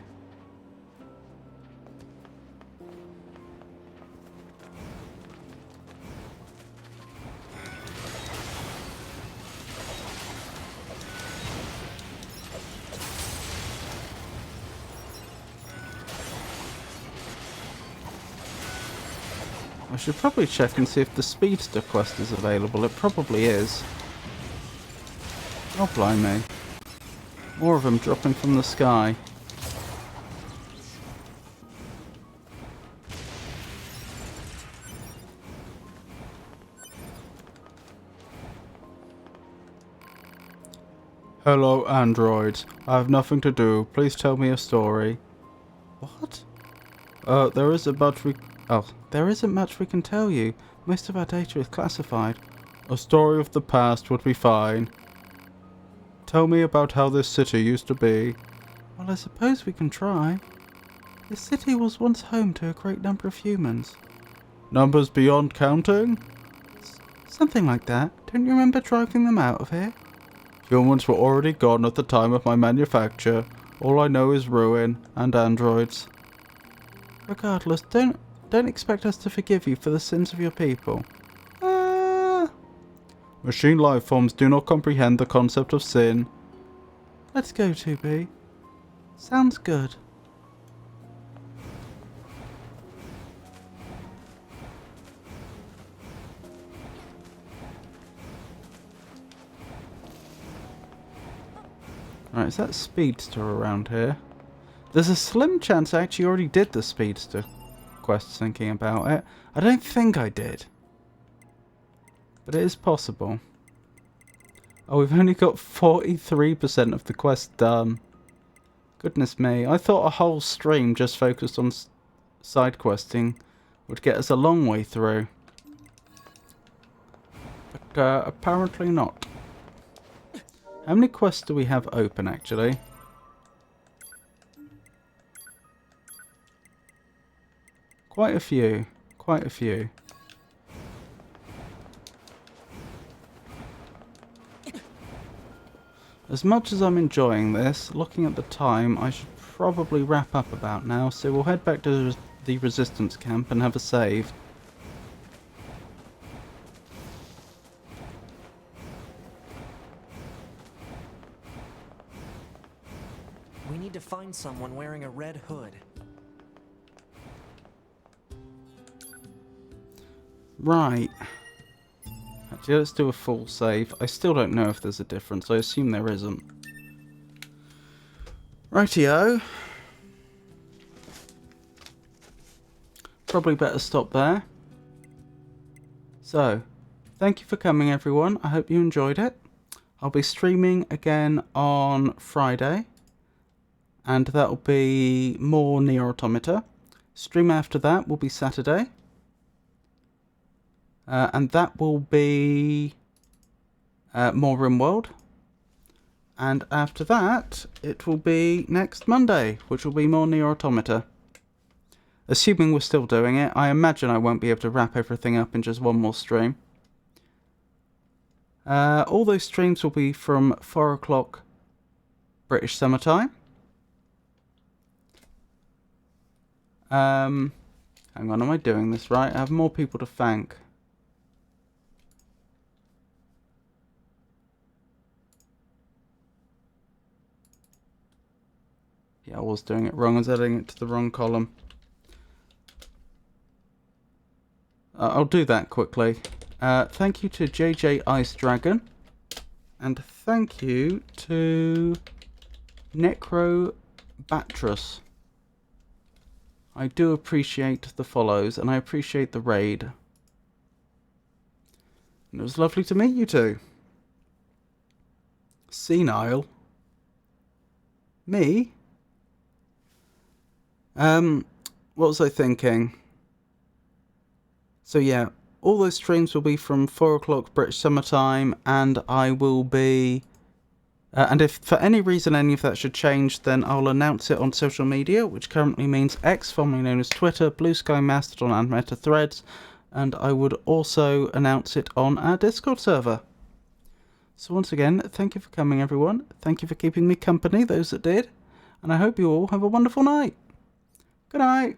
I should probably check and see if the speedster quest is available. It probably is. Oh, blimey. More of them dropping from the sky. Hello, androids. I have nothing to do. Please tell me a story. What? There isn't much we can tell you. Most of our data is classified. A story of the past would be fine. Tell me about how this city used to be. Well, I suppose we can try. This city was once home to a great number of humans. Numbers beyond counting? Something like that. Don't you remember driving them out of here? Humans were already gone at the time of my manufacture. All I know is ruin and androids. Regardless, don't expect us to forgive you for the sins of your people. Machine life forms do not comprehend the concept of sin. Let's go, 2B. Sounds good. Right, is that speedster around here? There's a slim chance I actually already did the speedster quest thinking about it. I don't think I did. But it is possible. Oh, we've only got 43% of the quest done. Goodness me, I thought a whole stream just focused on side questing would get us a long way through. But apparently not. How many quests do we have open, actually? Quite a few. Quite a few. As much as I'm enjoying this, looking at the time, I should probably wrap up about now, so we'll head back to the resistance camp and have a save. We need to find someone wearing a red hood. Right. Actually, let's do a full save. I still don't know if there's a difference. I assume there isn't. Rightio. Probably better stop there. So, thank you for coming, everyone. I hope you enjoyed it. I'll be streaming again on Friday. And that'll be more NieR Automata. Stream after that will be Saturday. And that will be more RimWorld. And after that, it will be next Monday, which will be more NieR Automata. Assuming we're still doing it, I imagine I won't be able to wrap everything up in just one more stream. All those streams will be from 4 o'clock British Summer Time. Hang on, am I doing this right? I have more people to thank. Yeah, I was doing it wrong. I was adding it to the wrong column. I'll do that quickly. Thank you to JJ Ice Dragon. And thank you to Necrobatrus. I do appreciate the follows, and I appreciate the raid. And it was lovely to meet you two. Senile? Me? What was I thinking? So yeah, all those streams will be from 4 o'clock British Summer Time, and I will be... and if for any reason any of that should change, then I'll announce it on social media, which currently means X, formerly known as Twitter, Blue Sky, Mastodon, and Meta Threads, and I would also announce it on our Discord server. So once again, thank you for coming, everyone. Thank you for keeping me company, those that did, and I hope you all have a wonderful night. Good night.